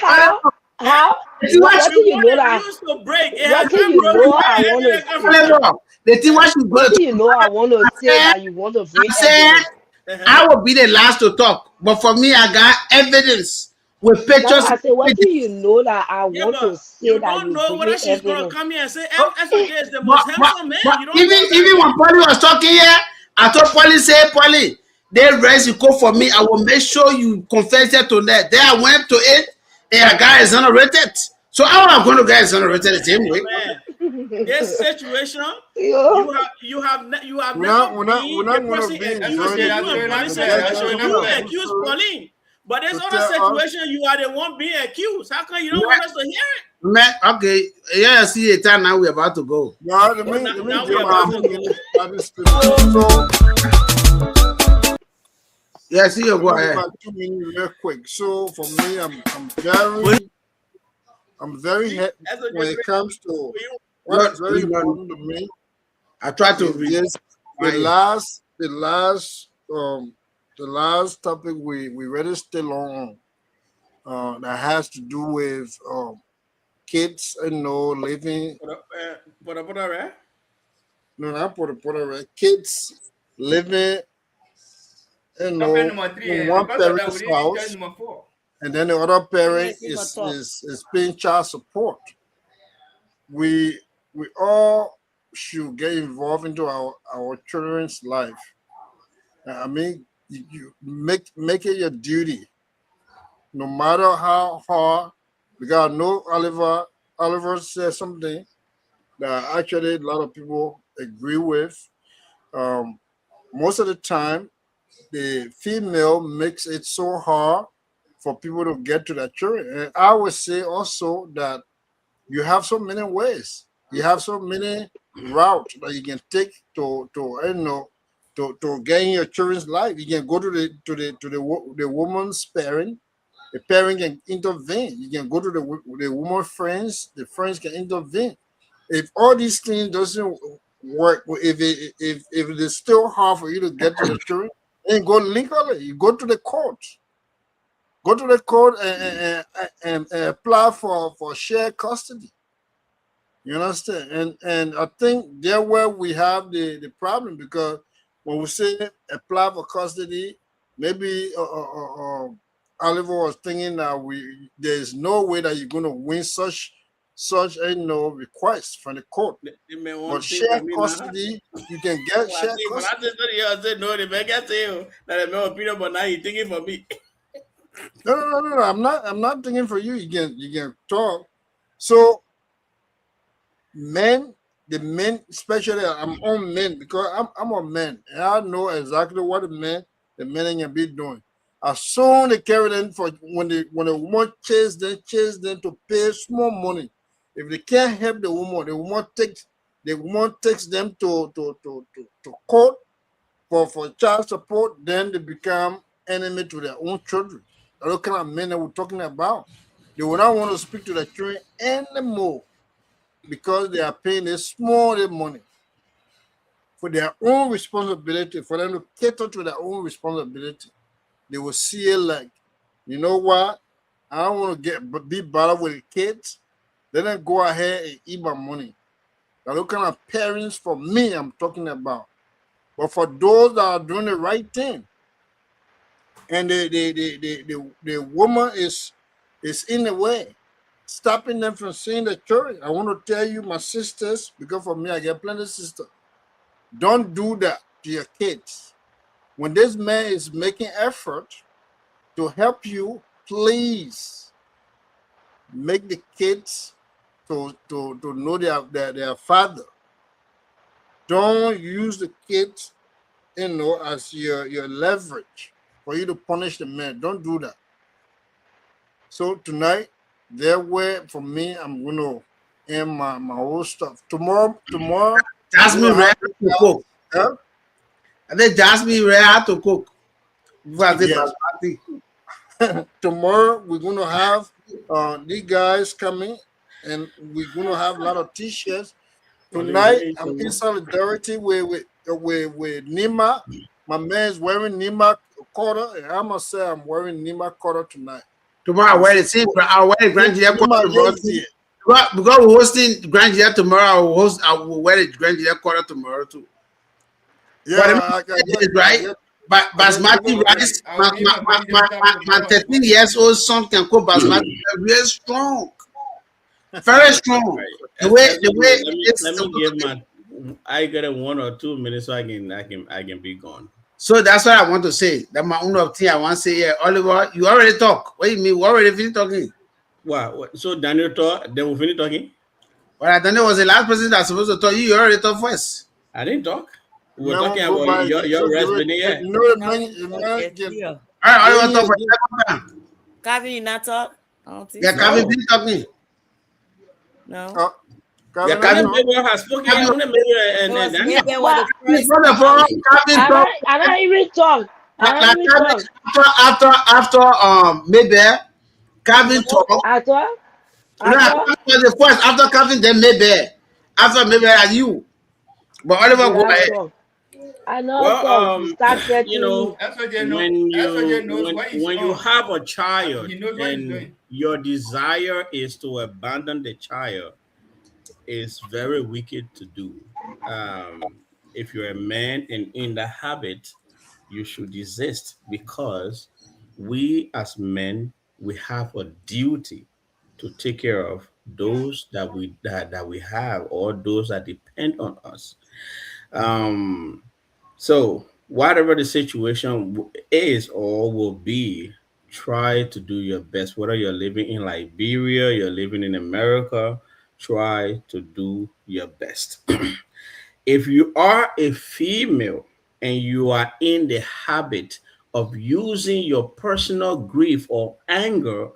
How? Eh? How? the thing was, What We do you want know the that? news to break. It What has do not you broken. know Where I the want to evidence come say? from? the thing Eh? was, you go What to do you know I want to say talk. that you want to bring I said, evidence? Uh-huh. I will be the last to talk, but for me, I got evidence with That's pictures. why I say, what do you know that I Yeah, want to but say you that don't you know whether bringing she's gonna evidence? come here and say Oh, SOJ is the but, most but, handsome man. but You don't know that even yet. when Polly was talking here, I told Polly, say, Polly, they raise you call for me. I will make sure you confess it to that. Then I went to it, and a guy is exonerated. So how am I going to get exonerated the same way? Man, this situation, Yo, you have We're never not, we're not, we're been the not going to person be accused SOJ, me. enjoying You that's and showing Pauline not the said clear. guest That's that situation. showing come not You with a clear. full accuse story Pauline, but there's to other tell us. situation you are the one being accused. How come you don't Man, want us to hear it? man, okay, yeah, I see a time now we're about to go. Yeah, Oh, let me now give we my about to 2 minutes go. at this statement. So Yeah, see you let go me give ahead. my 2 minutes real quick. So for me, I'm very See, happy SOJ, when it comes to for you. what Not, is very not, important to me I try to is read this the my ear. last topic we already still on that has to do with kids living Put up, right? no not Puerto kids living Topic number three, in and one because of that, we parent's didn't choice house, number four. and then the other parent Yes, you can is talk. is is paying child support. We all should get involved into our children's life. I mean, you make it your duty, no matter how hard. Because I know Oliver said something that actually a lot of people agree with. Um, Most of the time, the female makes it so hard for people to get to their children. And I would say also that you have so many ways. You have so many routes that you can take to gain your children's life. You can go to the woman's parent. The parent can intervene. You can go to the woman's friends. The friends can intervene. If all these things doesn't work, if it is still hard for you to get to the children, then go legally. You go to the court. Go to the court and apply for shared custody. You understand? And I think there where we have the problem, because when we say apply for custody, maybe Oliver was thinking that there's no way that you're going to win such request from the court. They may But want to think for shared me now. custody, you can get Well, I shared think, but I custody. just said, yeah, I said no. The beggar say that I my opinion, but now you thinking for me. No. I'm not thinking for you. You can talk. So men, the men, especially I'm on men because I'm a man and I know exactly what the men can be doing. As soon they carry them for when the woman chase them to pay small money. If they can't help the woman takes them to court for child support, then they become enemy to their own children. That's the kind of men that we're talking about. They will not want to speak to their children anymore because they are paying a small money for their own responsibility, for them to cater to their own responsibility. They will see it like, you know what? I don't want to be bothered with the kids. Let them go ahead and eat my money. Now, what kind of parents for me I'm talking about. But for those that are doing the right thing, and the woman is in the way, stopping them from seeing the church. I want to tell you, my sisters, because for me, I get plenty of sisters. Don't do that to your kids. When this man is making effort to help you, please make the kids to know their father. Don't use the kids, as your leverage for you to punish the man. Don't do that. So tonight, there were for me, I'm gonna end my whole stuff. Tomorrow we're Jasmine gonna Red have how to cook. huh? I think Jasmine Red how to cook. Before I say Yes. basmati. Tomorrow we're gonna have these guys coming, and we're gonna have a lot of t-shirts. What are you Tonight saying, I'm in Tomo? solidarity with Nima. My man's wearing Nima quarter, and I must say I'm wearing Nima quarter tonight. Tomorrow I We wear the same. support I wear the Grand Gillette quarter Nima tomorrow too. Yezie. Because we're hosting Grand Gillette tomorrow, I will wear the Grand Gillette quarter tomorrow too. Yeah, But remember I this, right? get But I get basmati Nima. rice, my 13 years old son can cook basmati very strong. Very strong. Right. The Excuse way me. Let me give my. I got a 1 or 2 minutes so I can be gone. so that's what I want to say. That my own of thing I want to say. Yeah, Oliver, you already talk. What do you mean? We already finished talking. Wow. So Daniel talk. Then we finish talking. But I thought it was the last person that's supposed to talk. You already talk first. I didn't talk. We were Man talking won't go about by your so rest, good. Benny. Yeah. You know Calvin the not man talk get here. All right, yeah, Oliver talk yeah, for yeah. the second time. Calvin, you not talk? I don't think Yeah, so. Calvin, No. finish talking. No. Uh, Yeah, Calvin, I Una Calvin, talk. Mabel has spoken. Calvin, Una Mabel It and was Daniel. maybe was But the first First of all, speaking. Calvin talk. and I even talk. And I Like even Calvin, talk. after maybe No. Calvin talk. I talk. No, I Calvin talk. was the first. After Calvin, then maybe. After maybe are you. But Oliver Did go I ahead. talk? I know Well, talk. You start you threatening me. know, when you have a child He knows what he's and doing. your desire is to abandon the child, is very wicked to do. If you're a man and in the habit, you should desist because we as men we have a duty to take care of those that we have or those that depend on us. Um, so whatever the situation is or will be, try to do your best. Whether you're living in Liberia, you're living in America, try to do your best. If you are a female and you are in the habit of using your personal grief or anger,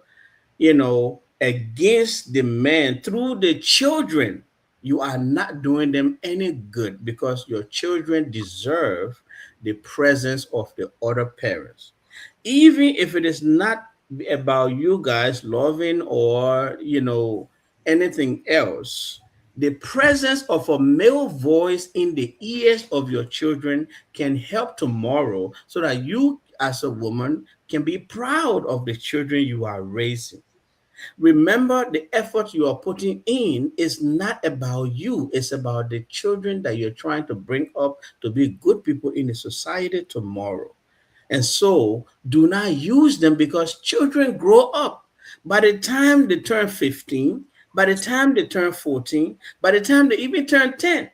against the man through the children, you are not doing them any good because your children deserve the presence of the other parents. Even if it is not about you guys loving or, anything else, the presence of a male voice in the ears of your children can help tomorrow so that you, as a woman, can be proud of the children you are raising. Remember, the effort you are putting in is not about you, it's about the children that you're trying to bring up to be good people in the society tomorrow. And so, do not use them because children grow up. By the time they turn 15, by the time they turn 14, by the time they even turn 10,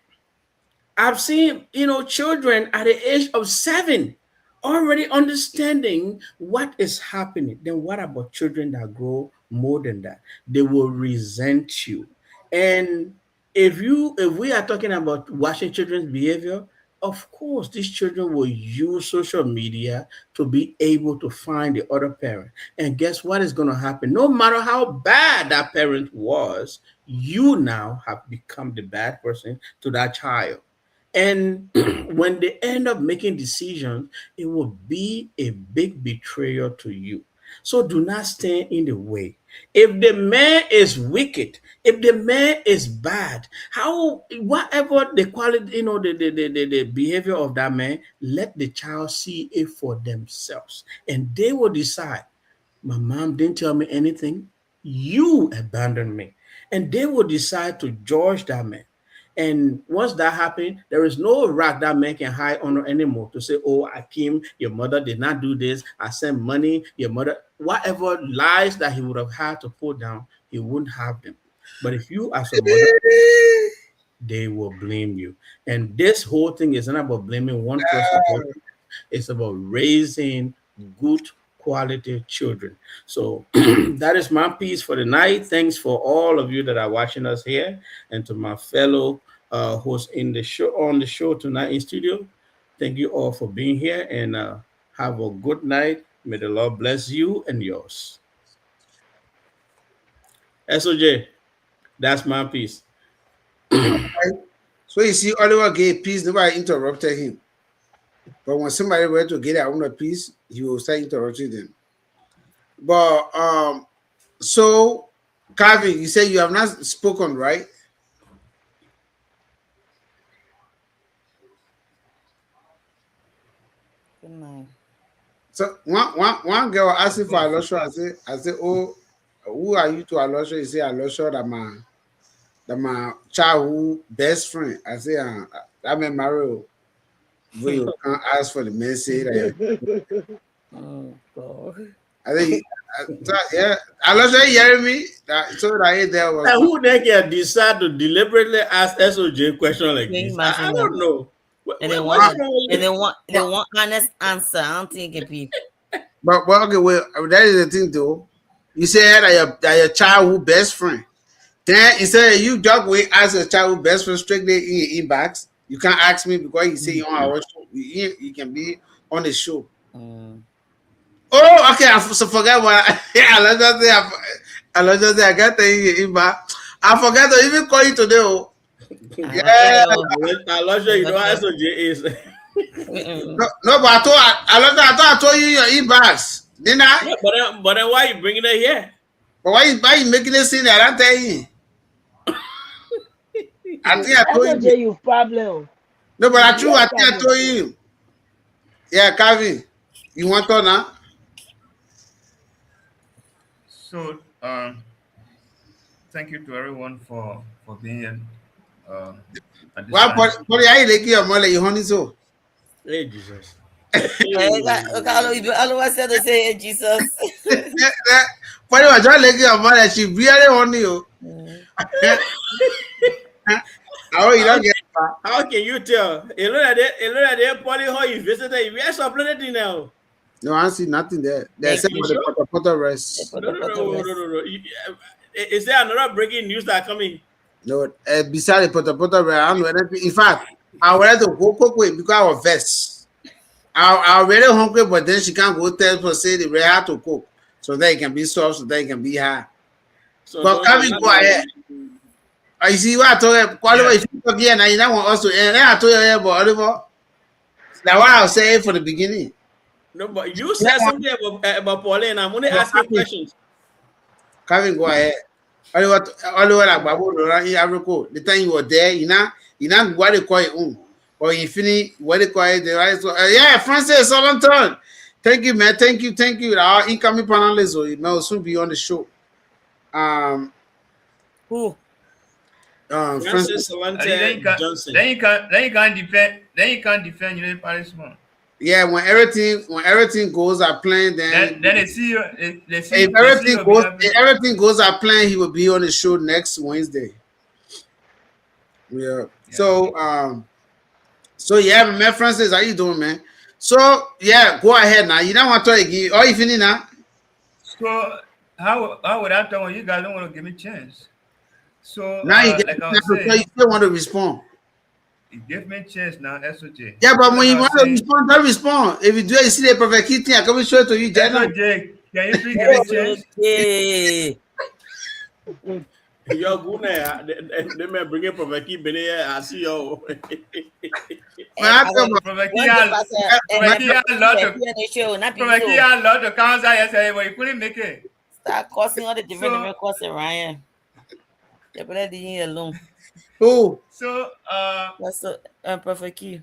I've seen, children at the age of 7 already understanding what is happening. Then what about children that grow more than that? They will resent you. And if we are talking about watching children's behavior, of course, these children will use social media to be able to find the other parent. And guess what is going to happen? No matter how bad that parent was, you now have become the bad person to that child. And when they end up making decisions, it will be a big betrayal to you. So do not stand in the way. If the man is wicked, if the man is bad, how whatever the quality, the behavior of that man, let the child see it for themselves. And they will decide My mom didn't tell me anything. You abandoned me. And they will decide to judge that man. And once that happened, there is no rock that man can hide under anymore to say, oh, Akim, your mother did not do this. I sent money, your mother, whatever lies that he would have had to put down, he wouldn't have them. But if you, as a mother, they will blame you. And this whole thing is not about blaming one person. It's about raising good quality children. So that is my piece for the night. Thanks for all of you that are watching us here, and to my fellow hosts in the show on the show tonight in studio. Thank you all for being here, and have a good night. May the Lord bless you and yours. SOJ, that's my piece. So you see, Oliver gave peace, nobody interrupted him. But when somebody were to get out on a piece, he will start interrupting them. But so Calvin, you say you have not spoken, right? Good night. So one girl asking for Alosha, I say, oh, who are you to Alosha? You say Alosha that my childhood best friend. I say, I'm a Mario. When you can't ask for the message, Oh God. I think, yeah, Alosha, you hear me? So that there was. And who then can decide to deliberately ask SOJ question like Can you this? I imagine don't that? know. And they What's want wrong with they want honest answer. I don't think it be. But okay, well, that is the thing though. You said that your childhood best friend. Then instead of you just go ask your childhood best friend strictly in your inbox. You can't ask me because you say you're on our show. You can be on the show. Mm. Oh, okay. So forget what I just say. I got the inbox. I forgot to even call you today. Oh, I yeah. I'm not sure you know how SOJ is. No, but I told you your inbox, didn't I? Yeah, but then why you bringing it here? But why you making this thing that I tell you? I think I That's told a you. you problem. No, but I true. Yes, I think I Calvin. told you. Yeah, Calvin, you want to now? So, thank you to everyone for being here at this Well, time. but I like your mother, you honey so. Hey, Jesus. Otherwise, said to say, "Hey, Jesus." But I just like your mother, she really honey you. Mm. Oh, you How, don't get how can you tell? You know that they poly how you visited. We are supplementing now. no, I see nothing there. There's Thank some you. of the Sure? potter rest. Put No, the no, put the no, no, rest. no, no. Is there another breaking news that coming? No, beside the potter rest, I don't know anything. In fact, I wanted to go quick because I was vexed. I already hungry, but then she can't go tell per se the red how to cook. So that it can be soft, so that it can be hard. So But don't can you're we not go ahead? You see what I told you? Qualify Yes. if you talk here now, you don't want us to end. Then I told you, yeah, but Oliver, that's what I was saying from the beginning. no, but you said something about Pauline. I'm only But asking questions. Kevin, go ahead. Oliver, like Babu, in Africa, the time you were there, you know what they call it, or Infinity, what they call it, the right? So, yeah, Francis Solanton. Thank you, man. Thank you. Our incoming panelists will soon be on the show. Um, Who? Francis Francis. Then you Salante can Johnson. then you can't defend your punishment. Yeah, when everything goes as planned, Then they see you they see you be happy. if everything goes as planned, he will be on the show next Wednesday. Yeah. Yeah. So yeah, man, Francis, how you doing, man? So yeah, go ahead now. You don't want to again, or if you need now. So how would I tell when you guys don't want to give me a chance? So Now you get like I time was to tell you saying, still want to respond. you give me a chance now, SOJ. Yeah, So but when like you I want was to saying, respond, don't respond. If you do it, you see the perfect key thing, I come show it to you, Jenna. SOJ, can you please give me a chance? Okay. You're good now. They may bring it from a key here. I see you. Man, I tell my, From a key, One day, Pastor, from a key, a lot of the show, not be from a key, so. a lot of council yesterday, but you couldn't make it. Start causing all the different So courses, Ryan. You better leave alone. who? so That's so perfect key.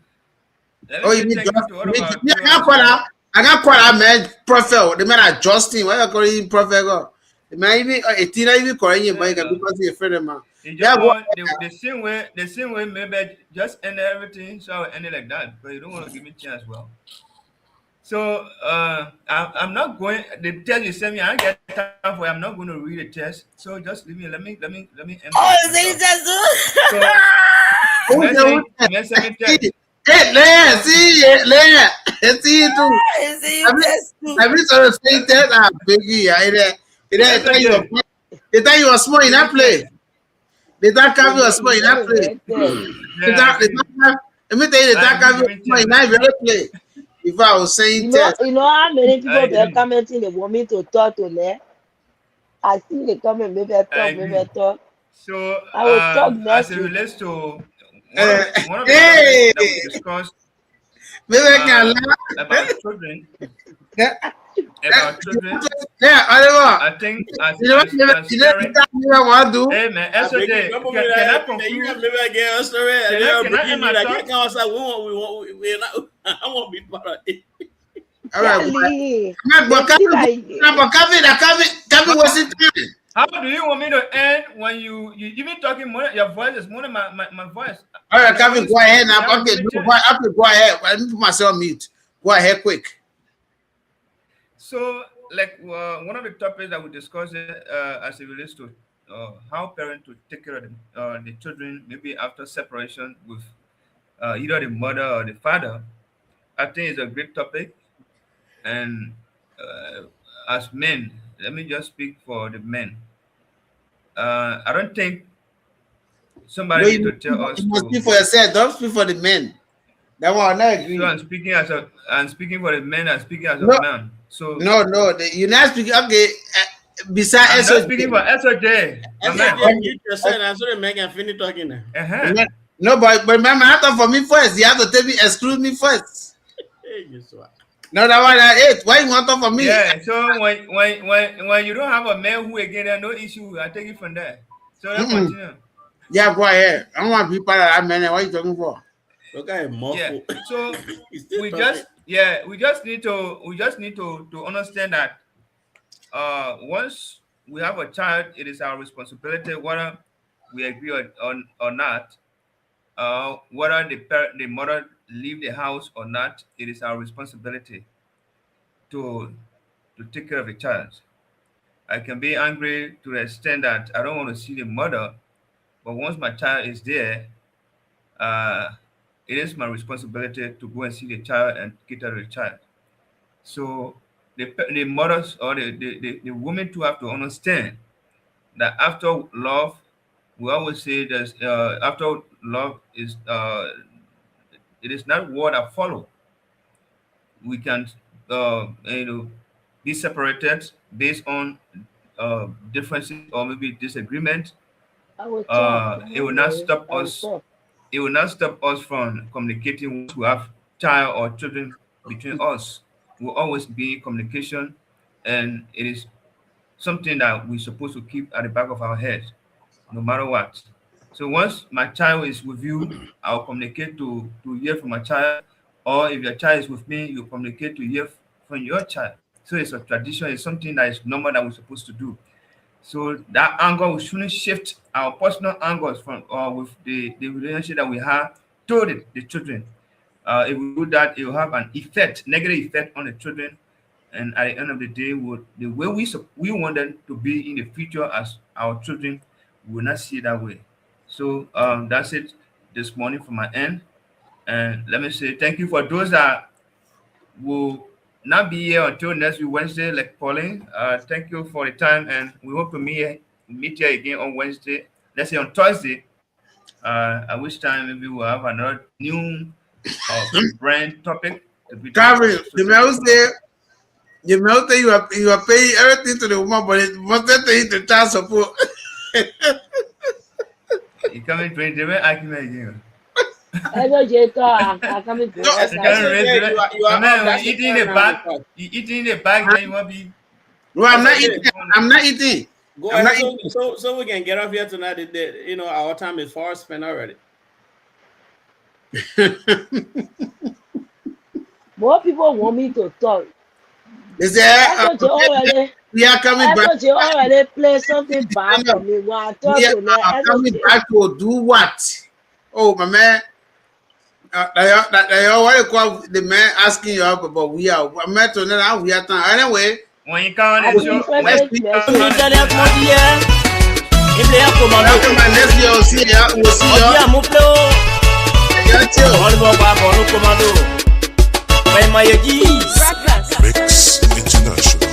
let me Oh, you say mean thank you just to all me? of our Yeah, viewers. I I got quite a man prophet. The man adjusting. Why you calling him prophet? God? The man even a teen even calling him, but because he's a friend of mine. You Yeah, just go want the same way maybe just end everything so I end it like that, but you don't want to give me chance. Well, so I'm not going. The test you sent me, I don't get time for it. I'm not going to read the test. So just leave me. Let me end Oh, my you say myself. just So message me test. Hey, Leah, So see, Leah, see you too. you say you test too. I mean, sort of saying that, biggie, I tell you, SOJ, they tell you a small in give that me play. chance. They don't You have you a get small you in get that a play. red test. They Yeah, I don't, they agree. don't have, let me tell you, they I don't agree. have you Give a me small in chance. that very play. If I was saying test, You know how many I people be agree. commenting they want me to talk to them? I see they comment, I maybe I agree. talk. So I will talk as next it week. relates to uh, one of the topics hey, that we discussed maybe I can uh, laugh. about children, That, about children, yeah, Oliver, I think as you know what, as as you know parent. what I want to do? Hey man, I beg you, SOJ, don't put me can I that. You conclude? can maybe I get a story, and then I'm Can I end bringing my you. Like, talk? can't come outside. We're not. I won't be part of it. All right, boy. Kelly, I'm not, they but feel Kevin, like Kevin How, wasn't time. how do you want me to end when you even talking more? Your voice is more than my voice. All I right, can Kevin, only go speak. ahead You now. have to Okay, give me no, chance. go ahead. Let me put myself on mute. Go ahead, quick. So, like one of the topics that we discussed as it relates to how parents to take care of the children, maybe after separation with either the mother or the father, I think it's a great topic. And as men, let me just speak for the men. I don't think No, somebody need to tell us you must to. speak for yourself. Don't speak for the men. That one, I not So agree. I'm speaking for the men. I'm speaking as a No, man. So you're not speaking. Okay, beside I'm not SOJ. speaking for SOJ, my I said, man. "Jay, mute yourself." And I saw the man can finish talking now. Uh-huh. No, but remember, I thought for me first. You have to tell me, exclude me first. Hey, you swat. No, that one, it. Why you want to for me? Yeah, so when you don't have a man who again there no issue, I take it from there. So let's Mm-mm. continue. Yeah, go ahead. I don't want to be part of that man. What are you talking for? Look at him Yeah. muffled. So He's still talking. we just need to understand that once we have a child, it is our responsibility whether we agree or not, whether the mother leave the house or not, it is our responsibility to take care of the child. I can be angry to the extent that I don't want to see the mother, but once my child is there, uh, it is my responsibility to go and see the child and get out of the child. So the mothers or the women too have to understand that after love, we always say that after love is it is not word that follow. We can be separated based on differences or maybe disagreement. I will talk. It No will not worries. stop I will us. talk. It will not stop us from communicating once we have child or children between us. We'll always be in communication, and it is something that we're supposed to keep at the back of our head, no matter what. So once my child is with you, I'll communicate to hear from my child, or if your child is with me, you communicate to hear from your child. So it's a tradition. It's something that is normal that we're supposed to do. So that anger we shouldn't shift our personal angers from with the relationship that we have to the children. If we do that, it will have an effect, negative effect on the children. And at the end of the day, the way we want them to be in the future as our children, we will not see it that way. So that's it this morning from my end. And let me say thank you for those that will not be here until next week Wednesday, like Pauline. Thank you for the time, and we hope to meet here again on Wednesday. Let's say on Thursday. At which time maybe we'll have another new brand topic to be Calvin, discussed. So the thank you man so much. say, you are paying everything to the woman, but it must pay to child support. You coming 20 I can again. SOJ talk. I come into No, the You I can't side. said, raise "Jay, the you my are up. man when That's you your eating time the now to bag, talk." you eating the bag, then you want to be no, I I'm said, not "Jay, eating. I'm not eating. go I'm not ahead, eating. so we can get off here tonight. Our time is far spent already." More people want me to talk. They say, I thought you already. we are coming I back. thought you already play something bad for me. When I talk We to them, are I coming thought back to do what? Oh, my man. What you call the man asking you up about we are. I met to know we are anyway. When you come on I the give show, first when message. you come on the show, Welcome my next year. We'll see you. We'll see you. Yeah, chill. Mix International.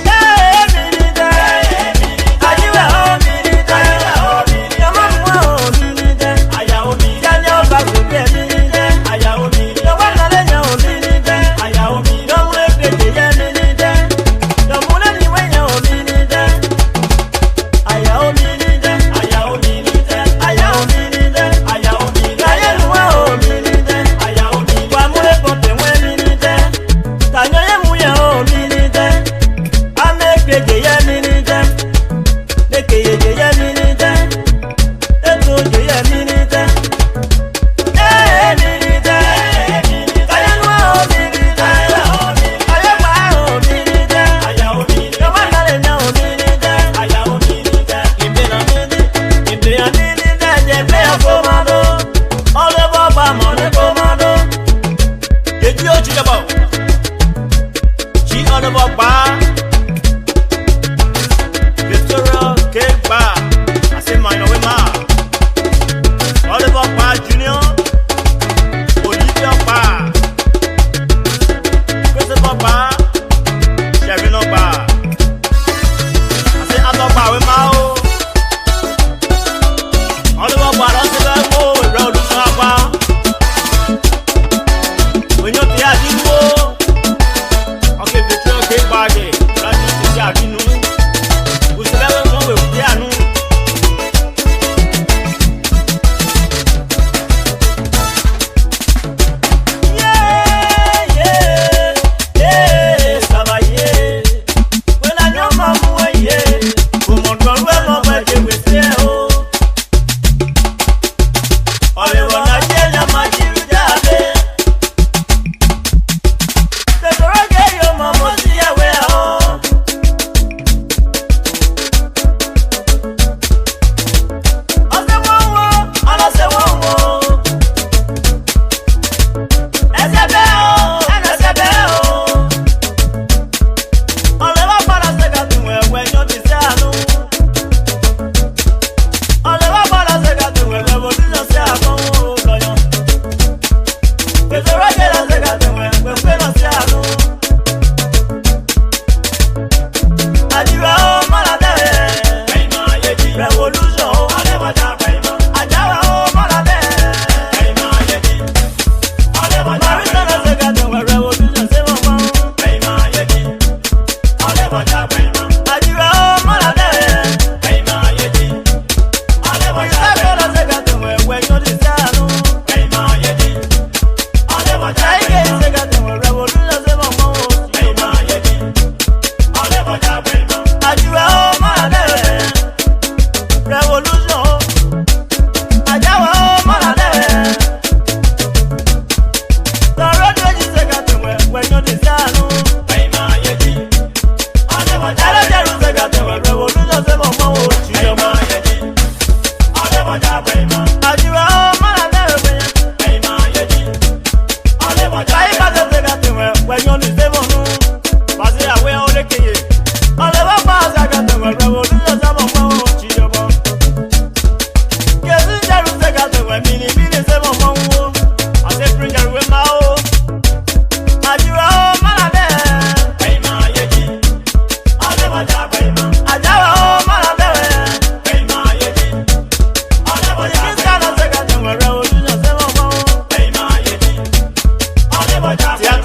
Yeah.